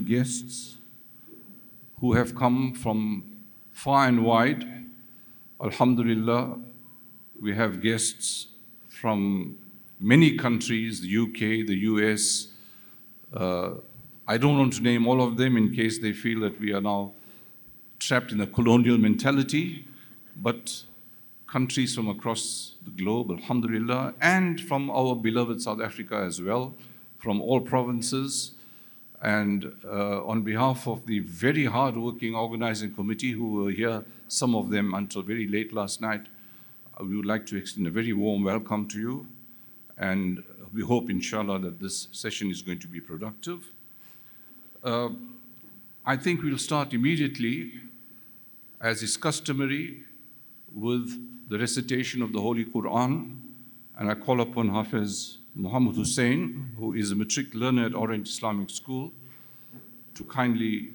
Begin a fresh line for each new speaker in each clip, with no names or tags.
guests who have come from far and wide. Alhamdulillah, we have guests from many countries, the UK, the US. I don't want to name all of them in case they feel that we are now trapped in a colonial mentality, but countries from across the globe, alhamdulillah, and from our beloved South Africa as well, from all provinces. And on behalf of the very hard-working organizing committee who were here, some of them until very late last night, we would like to extend a very warm welcome to you. And we hope, inshallah, that this session is going to be productive. I think we'll start immediately, as is customary, with the recitation of the Holy Quran. And I call upon Hafiz Muhammad Hussein, who is a matric learner at Orange Islamic School, to kindly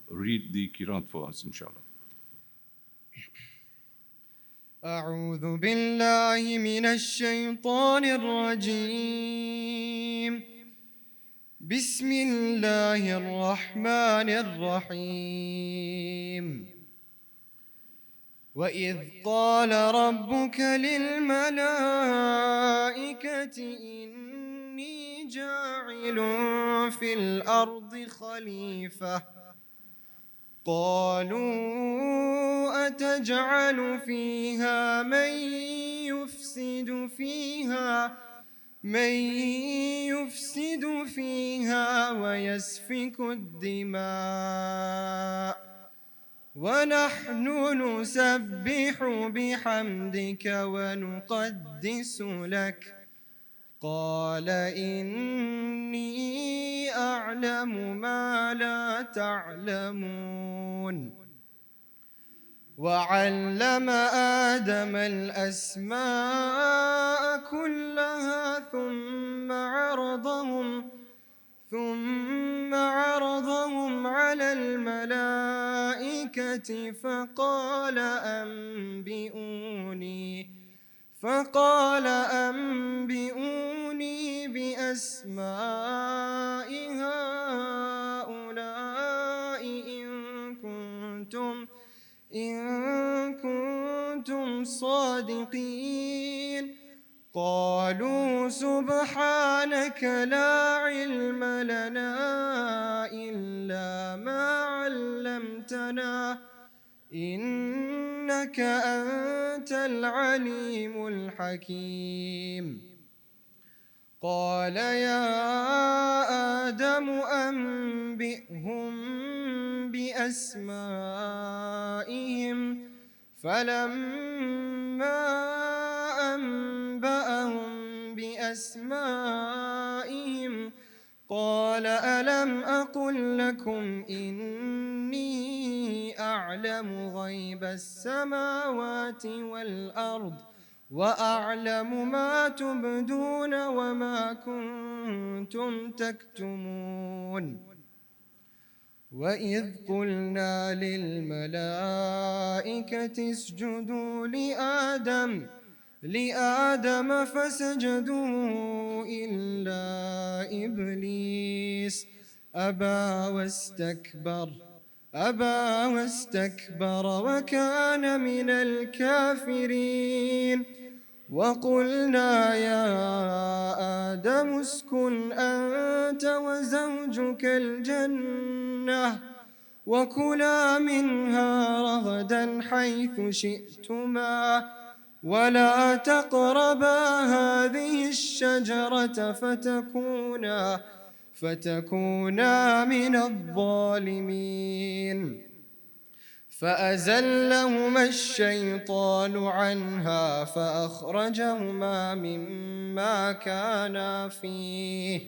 read the Qiraat for us, inshallah.
أعوذ بالله من الشيطان الرجيم بسم الله الرحمن الرحيم وإذ قال ربك للملائكة إني جاعل في الأرض خليفة قالوا أتجعل فيها من يفسد فيها ويسفك الدماء ونحن نسبح بحمدك ونقدس لك قال إني أعلم ما لا تعلمون وعلم آدم الأسماء كلها ثم عرضهم على الملائكة فقال أنبئوني بأسماء هؤلاء إن كنتم صادقين قالوا سبحانك لا علم لنا إلا ما علمتنا إنك أنت العليم الحكيم قال يا آدم أنبئهم بأسمائهم فلما أنبأهم بأسمائهم قال ألم أقل لكم إني أعلم غيب السماوات والأرض وأعلم ما تبدون وما كنتم تكتمون وإذ قلنا للملائكة اسجدوا لآدم فسجدوا إلا إبليس أبى واستكبر وكان من الكافرين وقلنا يا آدم اسكن أنت وزوجك الجنة وكلا منها رغدا حيث شئتما ولا تقربا هذه الشجرة فتكونا من الظالمين فأزلهما الشيطان عنها فأخرجهما مما كانا فيه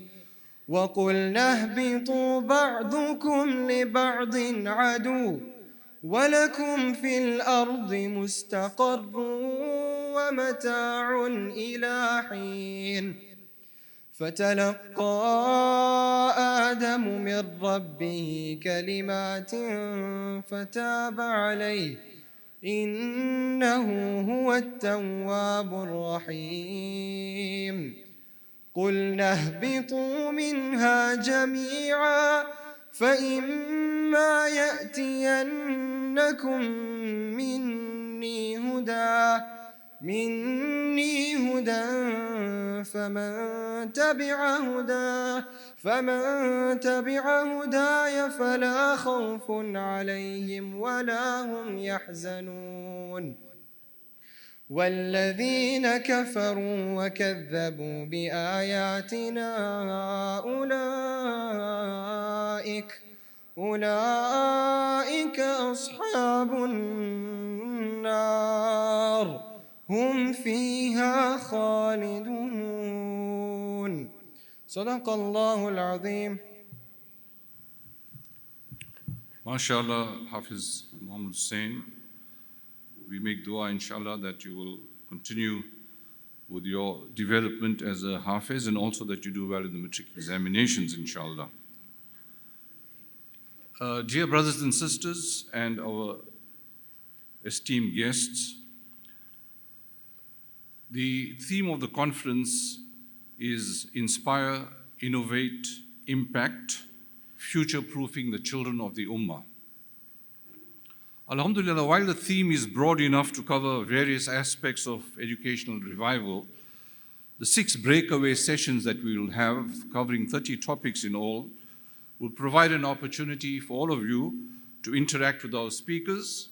وقلنا اهبطوا بعضكم لبعض عدو ولكم في الأرض مستقر ومتاع إلى حين فتلقى آدم من ربه كلمات فتاب عليه إنه هو التواب الرحيم قلنا اهبطوا منها جميعا فإما يأتينكم مني هدى فمن تبع هداي فلا خوف عليهم ولا هم يحزنون والذين كفروا وكذبوا بآياتنا أولئك أصحاب النار هم فيها خالدون صدق الله العظيم.
MashaAllah, Hafiz Muhammad Hussain. We make dua, inshallah, that you will continue with your development as a Hafiz and also that you do well in the matric examinations, inshallah. Dear brothers and sisters and our esteemed guests, the theme of the conference is Inspire, Innovate, Impact, Future-Proofing the Children of the Ummah. Alhamdulillah, while the theme is broad enough to cover various aspects of educational revival, the 6 breakaway sessions that we will have, covering 30 topics in all, will provide an opportunity for all of you to interact with our speakers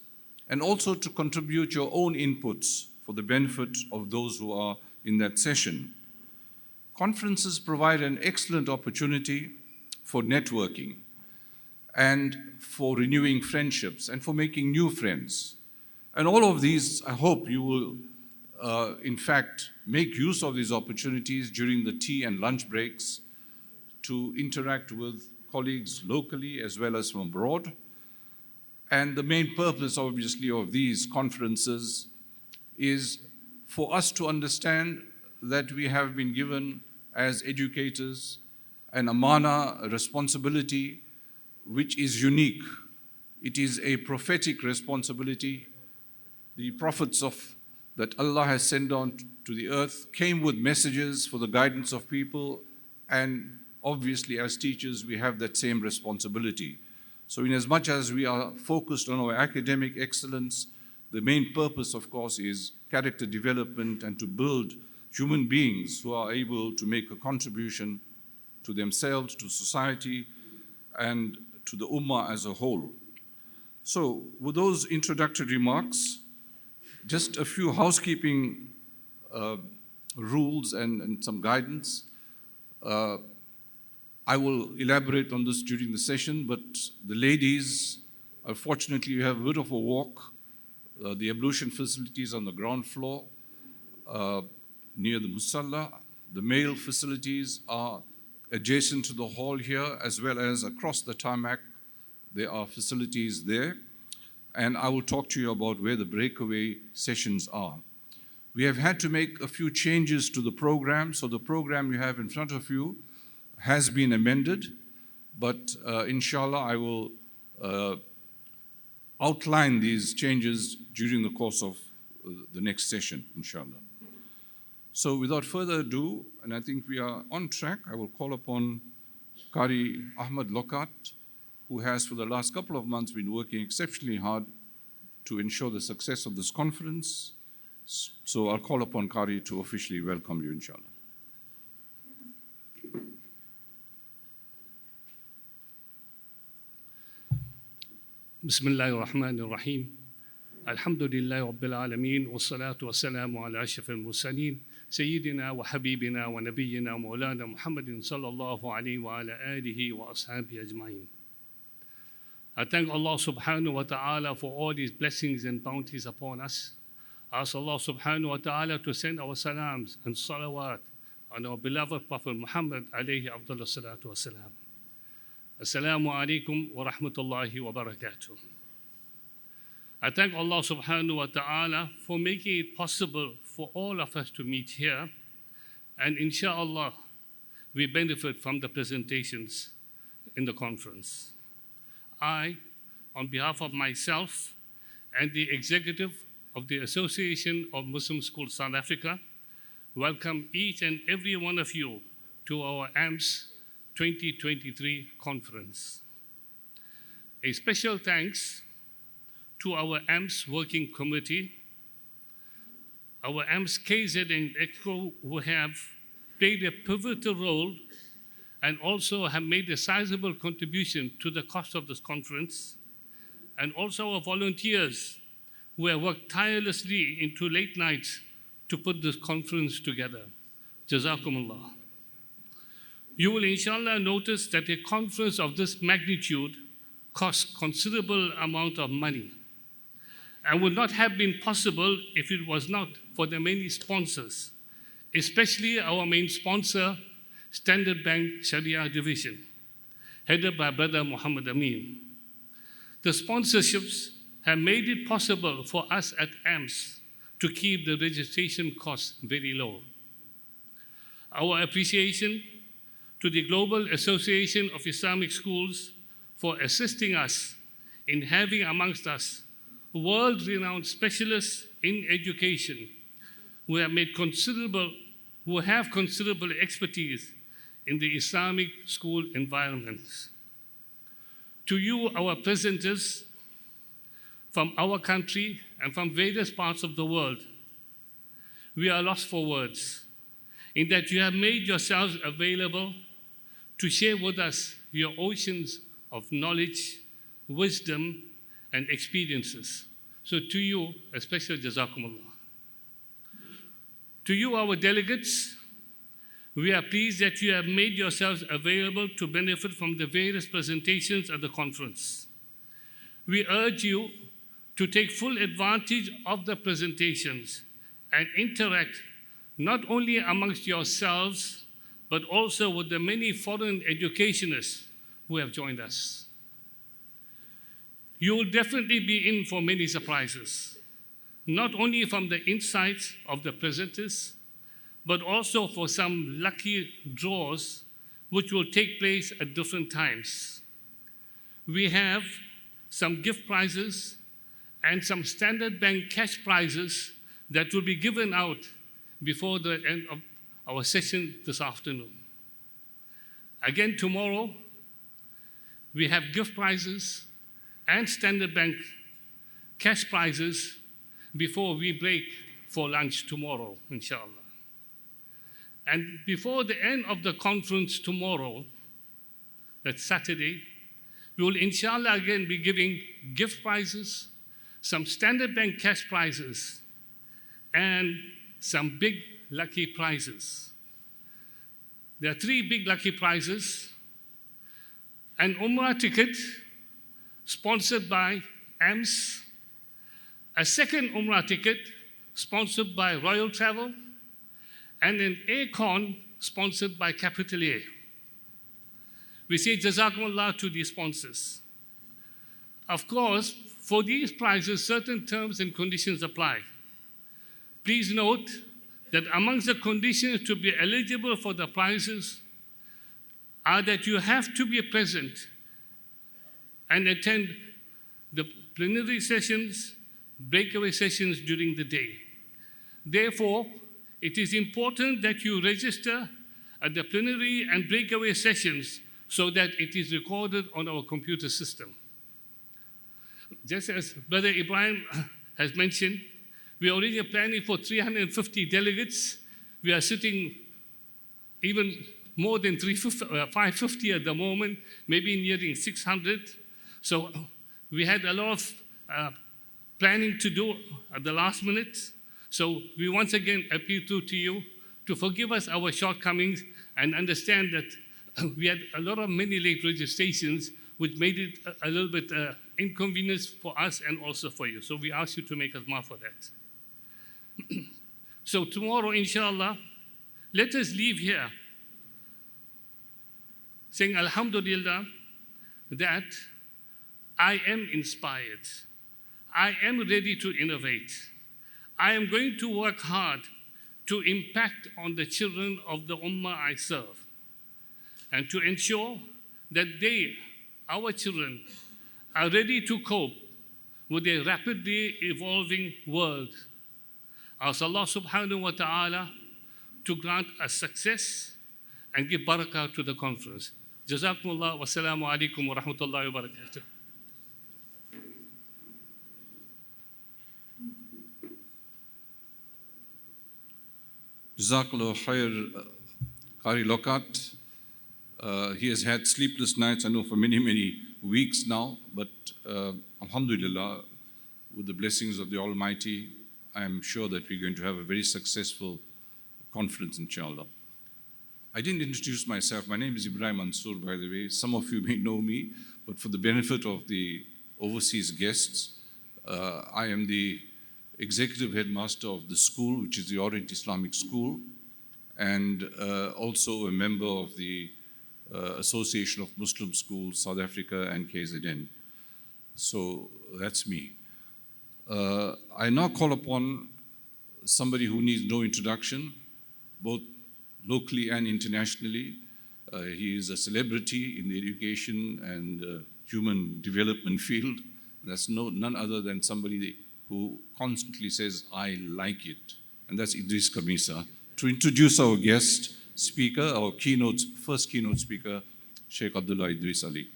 and also to contribute your own inputs for the benefit of those who are in that session. Conferences provide an excellent opportunity for networking and for renewing friendships and for making new friends. And all of these, I hope you will, in fact, make use of these opportunities during the tea and lunch breaks to interact with colleagues locally as well as from abroad. And the main purpose, obviously, of these conferences is for us to understand that we have been given as educators an amana, a responsibility which is unique. It is a prophetic responsibility. The prophets that Allah has sent down to the earth came with messages for the guidance of people, and obviously as teachers we have that same responsibility. So in as much as we are focused on our academic excellence, the main purpose, of course, is character development and to build human beings who are able to make a contribution to themselves, to society, and to the Ummah as a whole. So with those introductory remarks, just a few housekeeping rules and some guidance. I will elaborate on this during the session, but the ladies, unfortunately, you have a bit of a walk. The ablution facilities on the ground floor near the Musalla. The male facilities are adjacent to the hall here, as well as across the tarmac. There are facilities there. And I will talk to you about where the breakaway sessions are. We have had to make a few changes to the program. So the program you have in front of you has been amended, but inshallah I will outline these changes during the course of the next session, inshallah. So without further ado, and I think we are on track, I will call upon Qari Ahmad Lokat, who has for the last couple of months been working exceptionally hard to ensure the success of this conference. So I'll call upon Qari to officially welcome you, inshallah.
بسم الله الرحمن الرحيم الحمد لله رب العالمين والصلاة والسلام على أشرف المرسلين سيدنا وحبيبنا ونبينا مولانا محمد صلى الله عليه وعلى آله وأصحابه أجمعين. I thank Allah subhanahu wa ta'ala for all His blessings and bounties upon us. I ask Allah subhanahu wa ta'ala to send our salams and salawat on our beloved Prophet Muhammad alayhi afdal salatu wa salam. Assalamu alaikum wa rahmatullahi wa barakatuh. I thank Allah subhanahu wa ta'ala for making it possible for all of us to meet here, and inshallah we benefit from the presentations in the conference. I, on behalf of myself and the executive of the Association of Muslim Schools South Africa, welcome each and every one of you to our AMS 2023 conference. A special thanks to our AMS working committee, our AMS KZ and EXCO, who have played a pivotal role and also have made a sizable contribution to the cost of this conference, and also our volunteers who have worked tirelessly into late nights to put this conference together. Jazakumullah. You will inshallah notice that a conference of this magnitude costs considerable amount of money and would not have been possible if it was not for the many sponsors, especially our main sponsor, Standard Bank Sharia Division, headed by Brother Muhammad Amin. The sponsorships have made it possible for us at AMS to keep the registration costs very low. Our appreciation to the Global Association of Islamic Schools for assisting us in having amongst us world-renowned specialists in education who have considerable expertise in the Islamic school environments. To you, our presenters from our country and from various parts of the world, we are lost for words in that you have made yourselves available to share with us your oceans of knowledge, wisdom, and experiences. So to you, a special Jazakumullah. To you, our delegates, we are pleased that you have made yourselves available to benefit from the various presentations at the conference. We urge you to take full advantage of the presentations and interact not only amongst yourselves, but also with the many foreign educationists who have joined us. You will definitely be in for many surprises, not only from the insights of the presenters, but also for some lucky draws which will take place at different times. We have some gift prizes and some Standard Bank cash prizes that will be given out before the end of our session this afternoon. Again, tomorrow, we have gift prizes and Standard Bank cash prizes before we break for lunch tomorrow, inshallah. And before the end of the conference tomorrow, that's Saturday, we will inshallah again be giving gift prizes, some Standard Bank cash prizes, and some big lucky prizes. There are 3 big lucky prizes: an Umrah ticket sponsored by AMS, a second Umrah ticket sponsored by Royal Travel, and an aircon sponsored by Capital A. We say Jazakumullah to these sponsors. Of course, for these prizes, certain terms and conditions apply. Please note that amongst the conditions to be eligible for the prizes are that you have to be present and attend the plenary sessions, breakaway sessions during the day. Therefore, it is important that you register at the plenary and breakaway sessions so that it is recorded on our computer system. Just as Brother Ibrahim has mentioned, we are already planning for 350 delegates. We are sitting even more than 550 at the moment, maybe nearing 600. So we had a lot of planning to do at the last minute. So we once again appeal to you to forgive us our shortcomings and understand that we had a lot of many late registrations, which made it a little bit inconvenience for us and also for you. So we ask you to make us maaf for that. So tomorrow, inshallah, let us leave here saying Alhamdulillah that I am inspired. I am ready to innovate. I am going to work hard to impact on the children of the Ummah I serve and to ensure that they, our children, are ready to cope with a rapidly evolving world. Ask Allah subhanahu wa ta'ala to grant us success and give barakah to the conference. Jazakumullah wa salamu alaikum wa rahmatullahi wa barakatuh.
Jazakallah khair, Qari Lokat. He has had sleepless nights, I know, for many, many weeks now, but alhamdulillah, with the blessings of the Almighty, I am sure that we're going to have a very successful conference, inshallah. I didn't introduce myself. My name is Ibrahim Mansoor, by the way. Some of you may know me, but for the benefit of the overseas guests, I am the executive headmaster of the school, which is the Orient Islamic School, and also a member of the Association of Muslim Schools, South Africa and KZN. So that's me. I now call upon somebody who needs no introduction, both locally and internationally. He is a celebrity in the education and human development field. That's none other than somebody who constantly says, I like it. And that's Idris Kamisa. To introduce our guest speaker, our first keynote speaker, Sheikh Abdullah Idris Ali.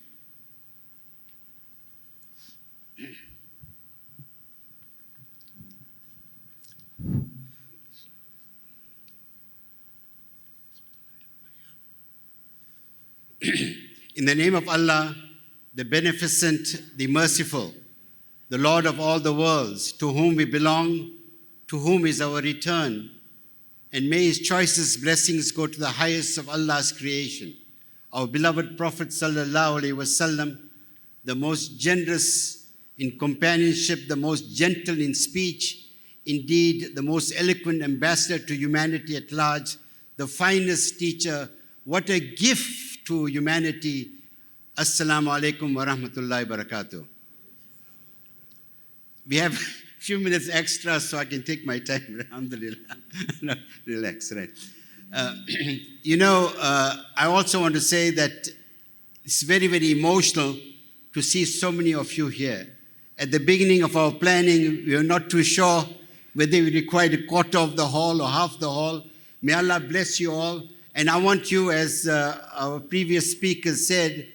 In the name of Allah, the Beneficent, the Merciful, the Lord of all the worlds, to whom we belong, to whom is our return, and may His choicest blessings go to the highest of Allah's creation, our beloved Prophet sallallahu alaihi wasallam, the most generous in companionship, the most gentle in speech, indeed the most eloquent ambassador to humanity at large, the finest teacher. What a gift to humanity. Assalamu alaikum wa rahmatullahi wa barakatuh. We have a few minutes extra so I can take my time. Alhamdulillah. No, relax, right. I also want to say that it's very, very emotional to see so many of you here. At the beginning of our planning, we were not too sure whether we required a quarter of the hall or half the hall. May Allah bless you all. And I want you, as our previous speakers said,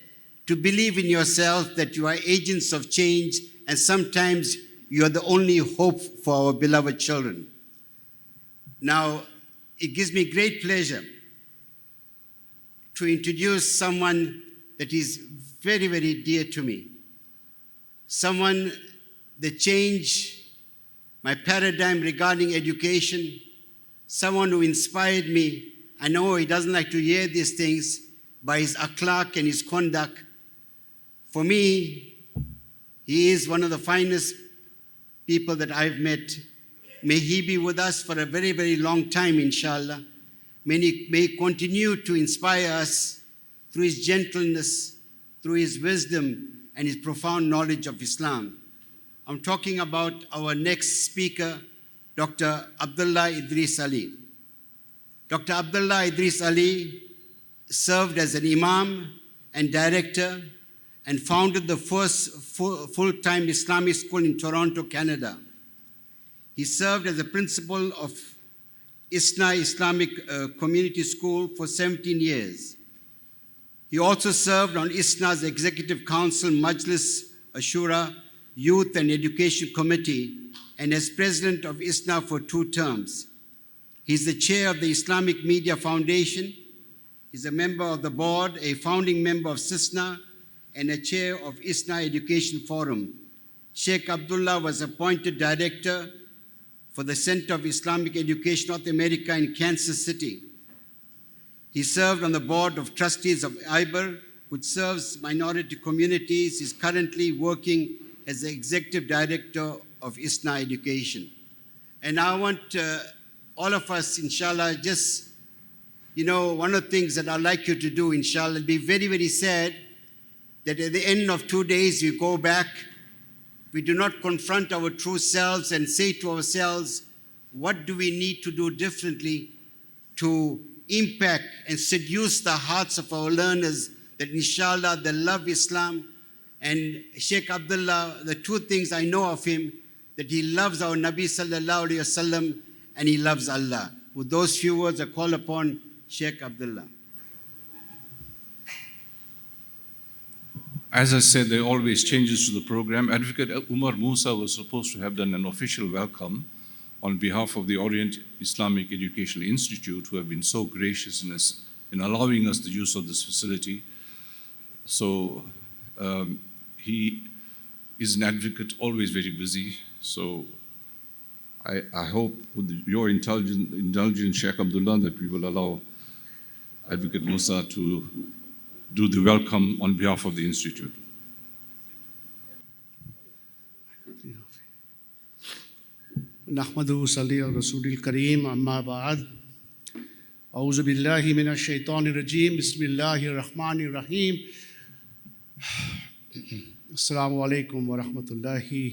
to believe in yourself that you are agents of change, and sometimes you are the only hope for our beloved children. Now, it gives me great pleasure to introduce someone that is very, very dear to me. Someone that changed my paradigm regarding education, someone who inspired me. I know he doesn't like to hear these things, by his akhlaq and his conduct. For me, he is one of the finest people that I've met. May he be with us for a very, very long time, inshallah. May he continue to inspire us through his gentleness, through his wisdom, and his profound knowledge of Islam. I'm talking about our next speaker, Dr. Abdullah Idris Ali. Dr. Abdullah Idris Ali served as an imam and director and founded the first full-time Islamic school in Toronto, Canada. He served as a principal of ISNA Islamic Community School for 17 years. He also served on ISNA's Executive Council Majlis Ashura Youth and Education Committee and as president of ISNA for 2 terms. He's the chair of the Islamic Media Foundation. He's a member of the board, a founding member of CISNA, and a chair of ISNA Education Forum. Sheikh Abdullah was appointed director for the Center of Islamic Education North America in Kansas City. He served on the board of trustees of IBER, which serves minority communities. He's currently working as the executive director of ISNA Education. And I want all of us, inshallah, just, one of the things that I'd like you to do, inshallah, it'd be very, very sad that at the end of 2 days we go back, we do not confront our true selves and say to ourselves, what do we need to do differently to impact and seduce the hearts of our learners that inshallah they love Islam. And Sheikh Abdullah, the 2 things I know of him, that he loves our Nabi sallallahu alayhi wasallam and he loves Allah. With those few words, I call upon Sheikh Abdullah.
As I said, there are always changes to the program. Advocate Umar Musa was supposed to have done an official welcome on behalf of the Orient Islamic Educational Institute, who have been so gracious in allowing us the use of this facility. So he is an advocate, always very busy. So I hope with your indulgence, Sheikh Abdullah, that we will allow Advocate Musa to do the welcome on behalf of the Institute.
नहमदुहु सल्ली अला रसूलिल करीम अम्मा बाद औज़ु बिल्लाहि मिनश शैतानिर रजीम बिस्मिल्लाहिर रहमानिर रहीम अस्सलामु अलैकुम व रहमतुल्लाहि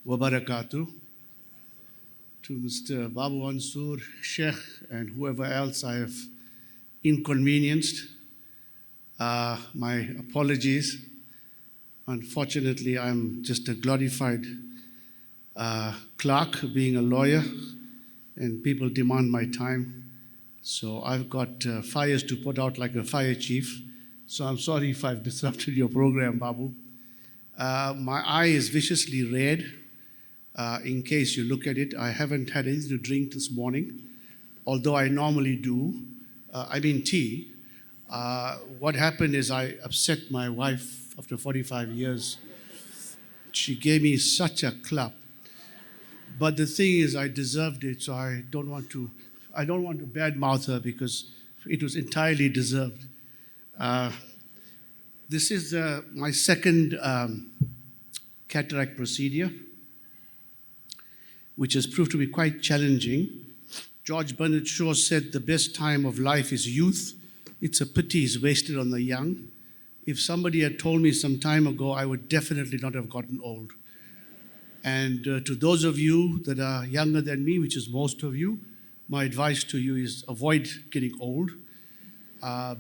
व बरकातुहू. To Mr. Babu Ansur, Sheikh, and whoever else I have inconvenienced, my apologies. Unfortunately, I'm just a glorified clerk, being a lawyer, and people demand my time. So I've got fires to put out like a fire chief. So I'm sorry if I've disrupted your program, Babu. My eye is viciously red. In case you look at it, I haven't had anything to drink this morning, although I normally do. I mean tea. What happened is I upset my wife after 45 years. She gave me such a clap. But the thing is, I deserved it, so I don't want to badmouth her because it was entirely deserved. This is my second cataract procedure, which has proved to be quite challenging. George Bernard Shaw said the best time of life is youth. It's a pity it's wasted on the young. If somebody had told me some time ago, I would definitely not have gotten old. And to those of you that are younger than me, which is most of you, my advice to you is avoid getting old.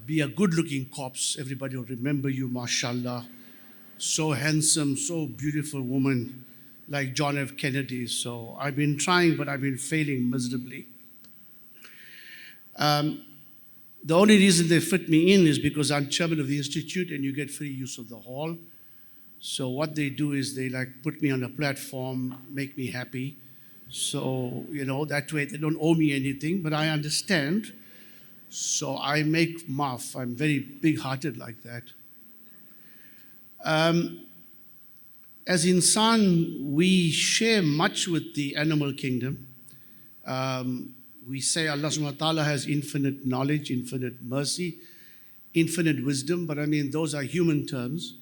Be a good-looking corpse. Everybody will remember you, mashallah. So handsome, so beautiful woman, like John F. Kennedy. So I've been trying, but I've been failing miserably. The only reason they fit me in is because I'm chairman of the institute and you get free use of the hall. So what they do is they like put me on a platform, make me happy. So, that way they don't owe me anything, but I understand. So I make maaf. I'm very big-hearted like that. As insan, we share much with the animal kingdom. We say Allah subhanahu wa ta'ala has infinite knowledge, infinite mercy, infinite wisdom, but I mean, those are human terms.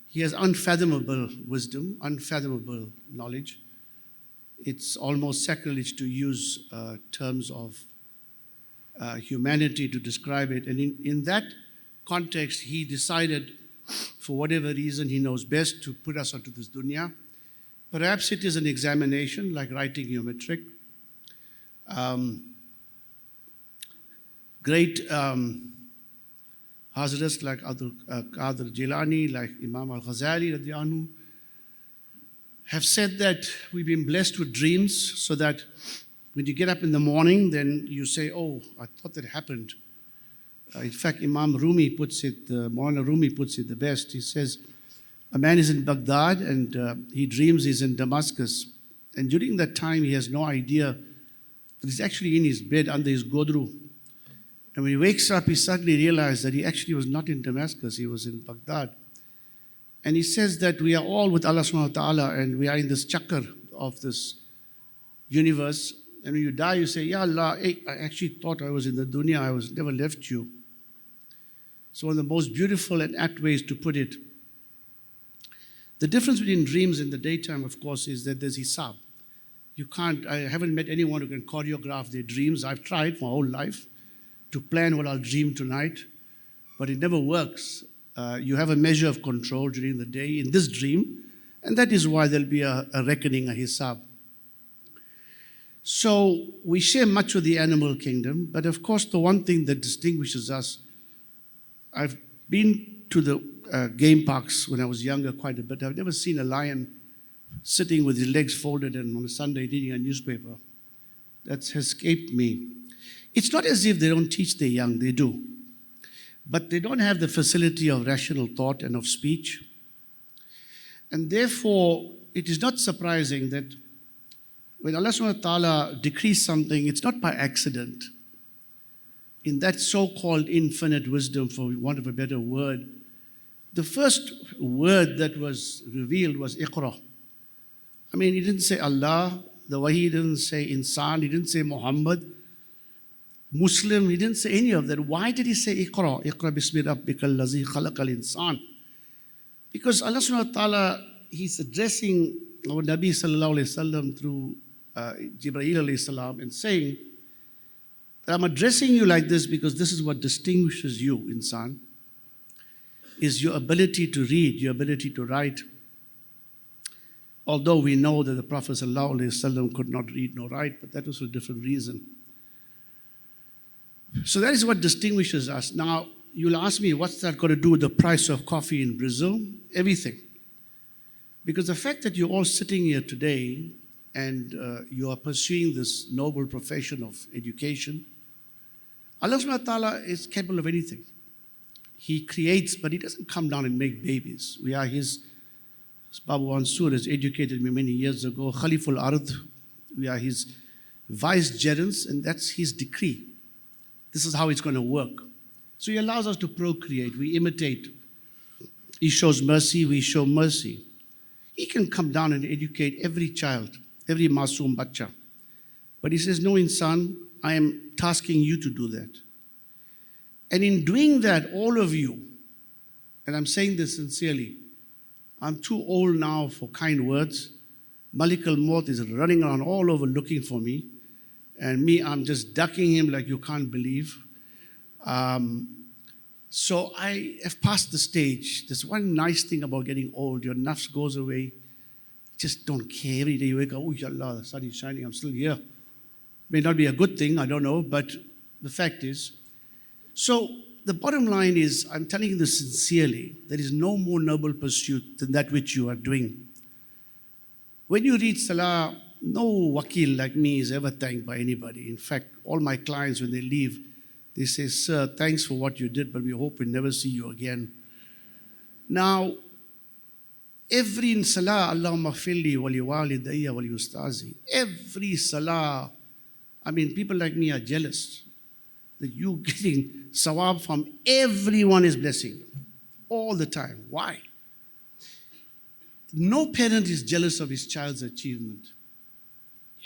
He has unfathomable wisdom, unfathomable knowledge. It's almost sacrilege to use terms of humanity to describe it. And in that context, he decided, for whatever reason he knows best, to put us onto this dunya. Perhaps it is an examination, like writing your matric. Great Hazrats like Qadir Jilani, like Imam al-Ghazali, radiyallahu anhu, have said that we've been blessed with dreams so that when you get up in the morning, then you say, oh, I thought that happened. In fact, Imam Rumi puts it, Maulana Rumi puts it the best. He says, a man is in Baghdad and he dreams he's in Damascus. And during that time, he has no idea that he's actually in his bed under his godru. And when he wakes up, he suddenly realizes that he actually was not in Damascus, he was in Baghdad. And he says that we are all with Allah subhanahu wa ta'ala and we are in this chakra of this universe. And when you die, you say, Ya Allah, I actually thought I was in the dunya, I was never left you. So one of the most beautiful and apt ways to put it. The difference between dreams in the daytime, of course, is that there's hisab. I haven't met anyone who can choreograph their dreams. I've tried my whole life to plan what I'll dream tonight, but it never works. You have a measure of control during the day in this dream, and that is why there'll be a reckoning, a hisab. So we share much with the animal kingdom, but of course the one thing that distinguishes us, I've been to the game parks when I was younger quite a bit. I've never seen a lion sitting with his legs folded and on a Sunday reading a newspaper. That has escaped me. It's not as if they don't teach their young, they do. But they don't have the facility of rational thought and of speech. And therefore, it is not surprising that when Allah subhanahu wa ta'ala decrees something, it's not by accident. In that so-called infinite wisdom, for want of a better word, the first word that was revealed was Iqra. I mean, he didn't say Allah, the way he didn't say Insan, he didn't say Muhammad, Muslim, he didn't say any of that. Why did he say Iqra? Iqra bismi rabbikal lazi khalaqal insan. Because Allah subhanahu wa ta'ala, he's addressing our Nabi sallallahu alayhi wasallam through Jibreel alayhi salam and saying, I'm addressing you like this because this is what distinguishes you, insan, is your ability to read, your ability to write. Although we know that the Prophet ﷺ could not read nor write, but that was for a different reason. So that is what distinguishes us. Now, you'll ask me, what's that got to do with the price of coffee in Brazil? Everything. Because the fact that you're all sitting here today and you are pursuing this noble profession of education, Allah subhanahu wa ta'ala is capable of anything. He creates, but He doesn't come down and make babies. We are His, as Babu Mansur has educated me many years ago, Khaliful Ard. We are His vicegerents, and that's His decree. This is how it's going to work. So He allows us to procreate. We imitate. He shows mercy, we show mercy. He can come down and educate every child, every masoom bacha. But He says, no, insan, I am tasking you to do that. And in doing that, all of you, and I'm saying this sincerely, I'm too old now for kind words. Malik al-Maut is running around all over looking for me. And me, I'm just ducking him like you can't believe. So I have passed the stage. There's one nice thing about getting old. Your nafs goes away. You just don't care. Every day you wake up, oh, Allah, the sun is shining, I'm still here. May not be a good thing, I don't know, but the fact is. So the bottom line is, I'm telling you this sincerely, there is no more noble pursuit than that which you are doing. When you read Salah, no wakil like me is ever thanked by anybody. In fact, all my clients, when they leave, they say, sir, thanks for what you did, but we hope we never see you again. Now, every in Salah, Allahumma filli wali walidayya wali ustazi, every Salah, I mean, people like me are jealous that you getting sawab from everyone is blessing you all the time. Why? No parent is jealous of his child's achievement.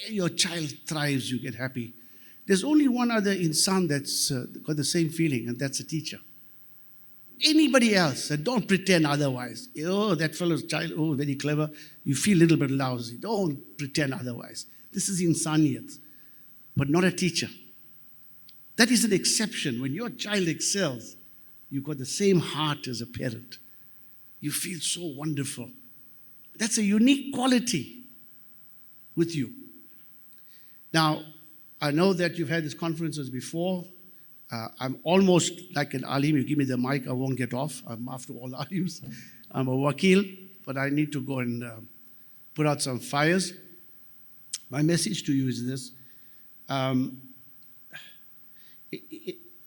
Your child thrives, you get happy. There's only one other insan that's got the same feeling, and that's a teacher. Anybody else, don't pretend otherwise. Oh, that fellow's child, oh, very clever. You feel a little bit lousy. Don't pretend otherwise. This is insaniyat, but not a teacher. That is an exception. When your child excels, you've got the same heart as a parent. You feel so wonderful. That's a unique quality with you. Now, I know that you've had these conferences before. I'm almost like an alim. You give me the mic, I won't get off. I'm after all alims. I'm a wakil, but I need to go and put out some fires. My message to you is this.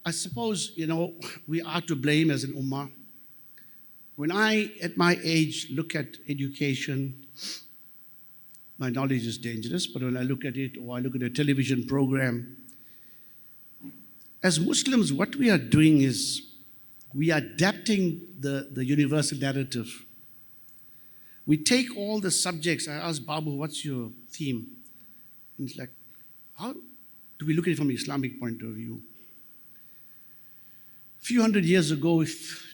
I suppose, we are to blame as an ummah. When I, at my age, look at education, my knowledge is dangerous, but when I look at it, or I look at a television program, as Muslims, what we are doing is we are adapting the universal narrative. We take all the subjects. I asked Babu, what's your theme? And it's like, how do we look at it from an Islamic point of view? A few hundred years ago,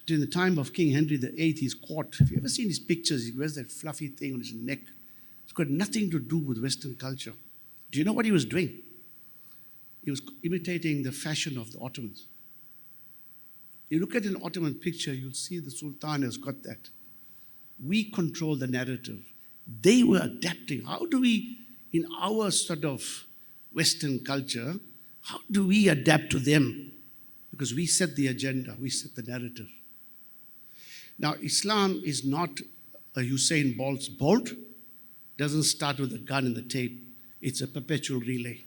during the time of King Henry VIII, his court, if you've ever seen his pictures, he wears that fluffy thing on his neck. It's got nothing to do with Western culture. Do you know what he was doing? He was imitating the fashion of the Ottomans. You look at an Ottoman picture, you'll see the Sultan has got that. We control the narrative. They were adapting. How do we, in our sort of Western culture, how do we adapt to them? Because we set the agenda, we set the narrative. Now, Islam is not a Usain Bolt's bolt. Doesn't start with a gun and the tape. It's a perpetual relay.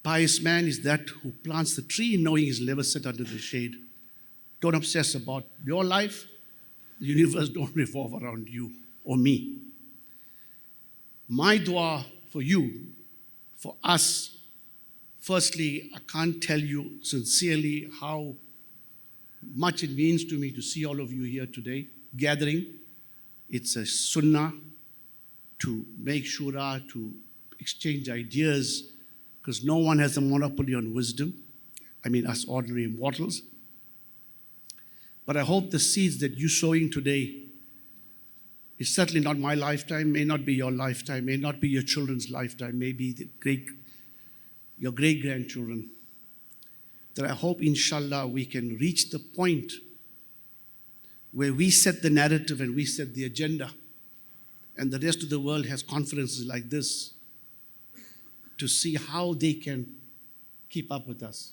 Pious man is that who plants the tree knowing he'll never sit under the shade. Don't obsess about your life. The universe don't revolve around you or me. My dua for you, for us, firstly, I can't tell you sincerely how much it means to me to see all of you here today, gathering. It's a sunnah to make shura, to exchange ideas, because no one has a monopoly on wisdom. I mean, us ordinary mortals. But I hope the seeds that you're sowing today is certainly not my lifetime, may not be your lifetime, may not be your children's lifetime, may be your great-grandchildren. That I hope, inshallah, we can reach the point where we set the narrative and we set the agenda, and the rest of the world has conferences like this to see how they can keep up with us.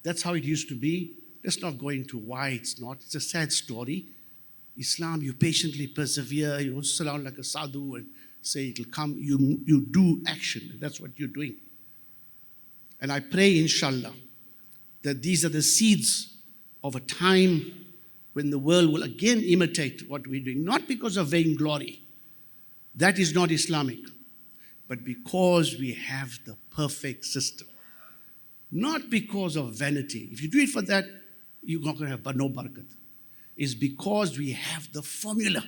That's how it used to be. Let's not go into why it's not. It's a sad story. Islam, you patiently persevere, you don't sit around like a sadhu and say it'll come. You do action. That's what you're doing. And I pray, inshallah, that these are the seeds of a time when the world will again imitate what we're doing, not because of vainglory. That is not Islamic, but because we have the perfect system. Not because of vanity. If you do it for that, you're not going to have no barakat. It's because we have the formula.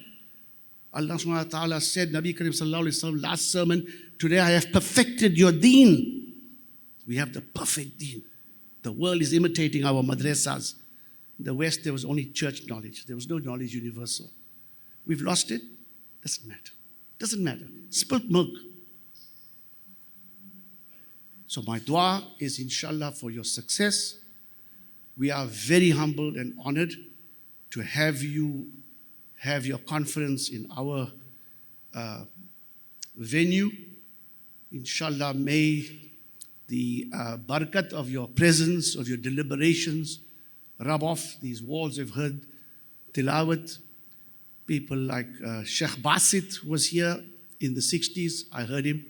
Allah subhanahu wa ta'ala said, Nabi Karim sallallahu alayhi wa sallam, last sermon, today I have perfected your deen. We have the perfect deen. The world is imitating our madrasas. In the West, there was only church knowledge. There was no knowledge universal. We've lost it. Doesn't matter. Doesn't matter. Spilt milk. So my dua is, inshallah, for your success. We are very humbled and honored to have you have your conference in our venue. Inshallah, may the barakat of your presence, of your deliberations, rub off these walls. I've heard tilawat. People like Sheikh Basit was here in the 60s. I heard him.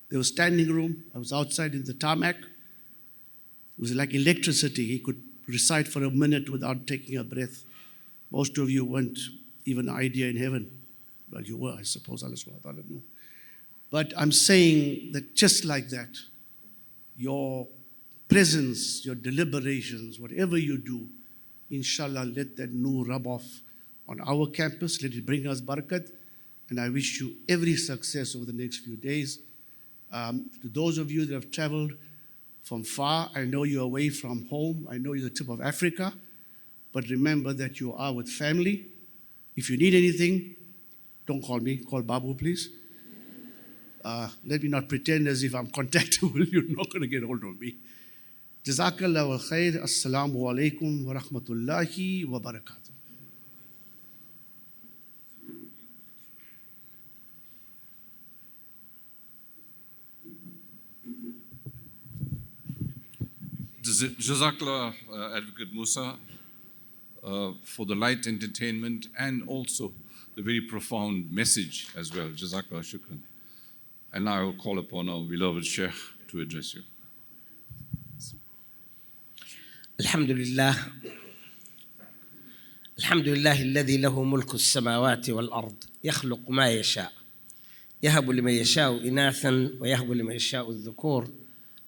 There was standing room. I was outside in the tarmac. It was like electricity. He could recite for a minute without taking a breath. Most of you weren't even an idea in heaven. Well, you were, I suppose. Allah subhanahu wa ta'ala knew. But I'm saying that just like that, your presence, your deliberations, whatever you do, inshallah, let that nur rub off on our campus. Let it bring us barakat. And I wish you every success over the next few days. To those of you that have traveled from far, I know you're away from home. I know you're the tip of Africa. But remember that you are with family. If you need anything, don't call me. Call Babu, please. Let me not pretend as if I'm contactable. You're not going to get hold of me. Jazakallah wa khair. Assalamu alaikum wa rahmatullahi wa barakatuh.
Jazakallah, Advocate Musa, for the light entertainment and also the very profound message as well. Jazakallah, shukran. And now I will call upon our beloved Sheikh to address you.
Alhamdulillah. Alhamdulillah الذي له ملك السماوات والأرض يخلق ما يشاء يهب لمن يشاء إناثا ويهب لمن يشاء الذكور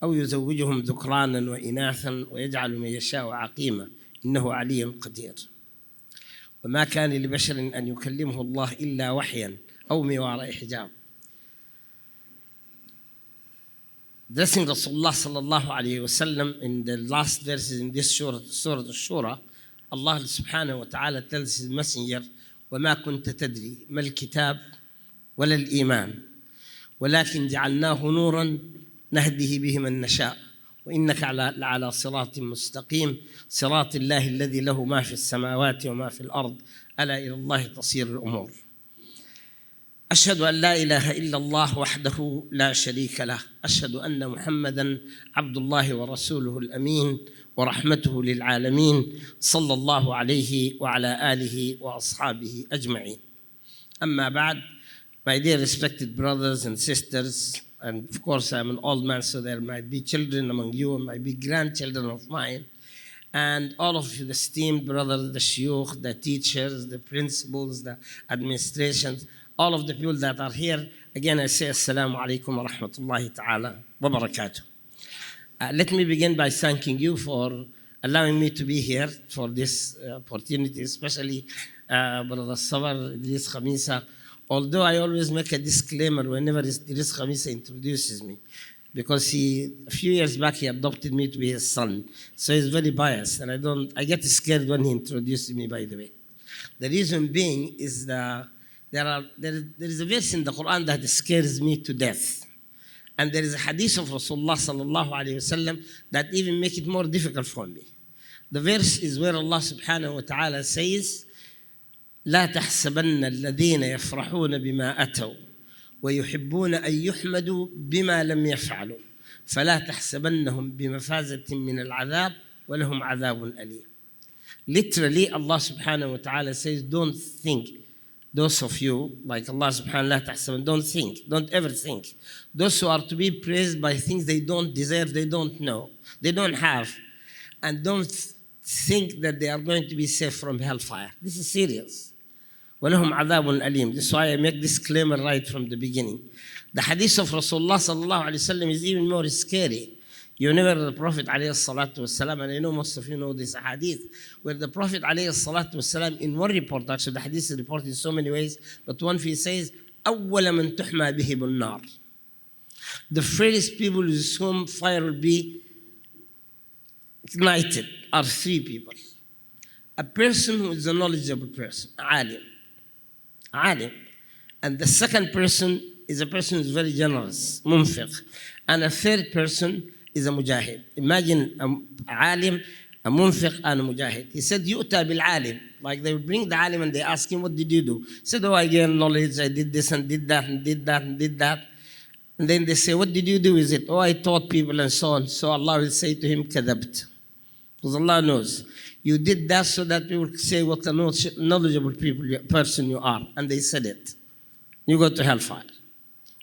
أو يزوجهم ذكرانا وإناثا ويجعل من يشاء عقيما إنه علي قدير. وما كان لبشر أن يكلمه الله إلا وحيا أو من وراء حجاب. Addressing Rasulullah sallallahu alayhi wa sallam in the last verses in this surah al-Shura, Allah subhanahu wa ta'ala tells his messenger, وَمَا كُنْتَ تَدْرِي مَا الْكِتَابُ وَلَا الْإِيمَانُ وَلَكِنْ جَعَلْنَاهُ نُورًا نهده به من نشاء وإنك على صراط مستقيم صراط الله الذي له ما في السماوات وما في الأرض ألا إلى الله تصير الأمور. أشهد أن لا إله إلا الله وحده لا شريك له. أشهد أن محمدًا عبد الله ورسوله الأمين ورحمته للعالمين صلى الله عليه وعلى آله وأصحابه أجمعين. أما بعد, my dear respected brothers and sisters, and of course I'm an old man, so there might be children among you and might be grandchildren of mine. and all of you, the esteemed brothers, the shuyukh, the teachers, the principals, the administrations, all of the people that are here. Again, I say assalamu alaikum wa rahmatullahi ta'ala wa barakatuh. Let me begin by thanking you for allowing me to be here for this opportunity, especially Brother Sabar Idris Khamisa. Although I always make a disclaimer whenever Idris Khamisa introduces me, because a few years back he adopted me to be his son, so he's very biased, and I get scared when he introduces me. By the way, the reason being is there is a verse in the Quran that scares me to death. And there is a hadith of Rasulullah sallallahu alayhi wasallam that even make it more difficult for me. The verse is where Allah subhanahu wa ta'ala says, لا تحسبن الذين يفرحون بما أتوا ويحبون أن يحمدوا بما لم يفعلوا فلا تحسبنهم بمفازة من العذاب ولهم عذاب أليم. Literally, Allah subhanahu wa ta'ala says, don't think. Those of you, like Allah subhanahu wa ta'ala, don't ever think. Those who are to be praised by things they don't deserve, they don't know, they don't have, and don't think that they are going to be safe from hellfire. This is serious. وَلَهُمْ عَذَابٌ أَلِيمٌ. This is why I make this disclaimer right from the beginning. The hadith of Rasulullah sallallahu alayhi wa sallam is even more scary. You never the Prophet alayhi salatu wasalam, and I know most of you know this hadith, where the Prophet alayhi salatu wasalam, in one report, actually the hadith is reported in so many ways, but one he says, أَوَّلَ مَن تُحْمَى بِهِ بِالنَّارِ. The first people with whom fire will be ignited are three people. A person who is a knowledgeable person, alim. And the second person is a person who is very generous, munfiq. And a third person is a mujahid. Imagine a alim, a munfiq, and a mujahid. He said, yu'ta bil alim. Like they would bring the alim and they ask him, what did you do? He said, oh, I gained knowledge, I did this and did that and did that and did that. And then they say, what did you do with it? Oh, I taught people and so on. So Allah will say to him, kadabt. Because Allah knows. You did that so that people say what a knowledgeable person you are. And they said it. You go to hellfire.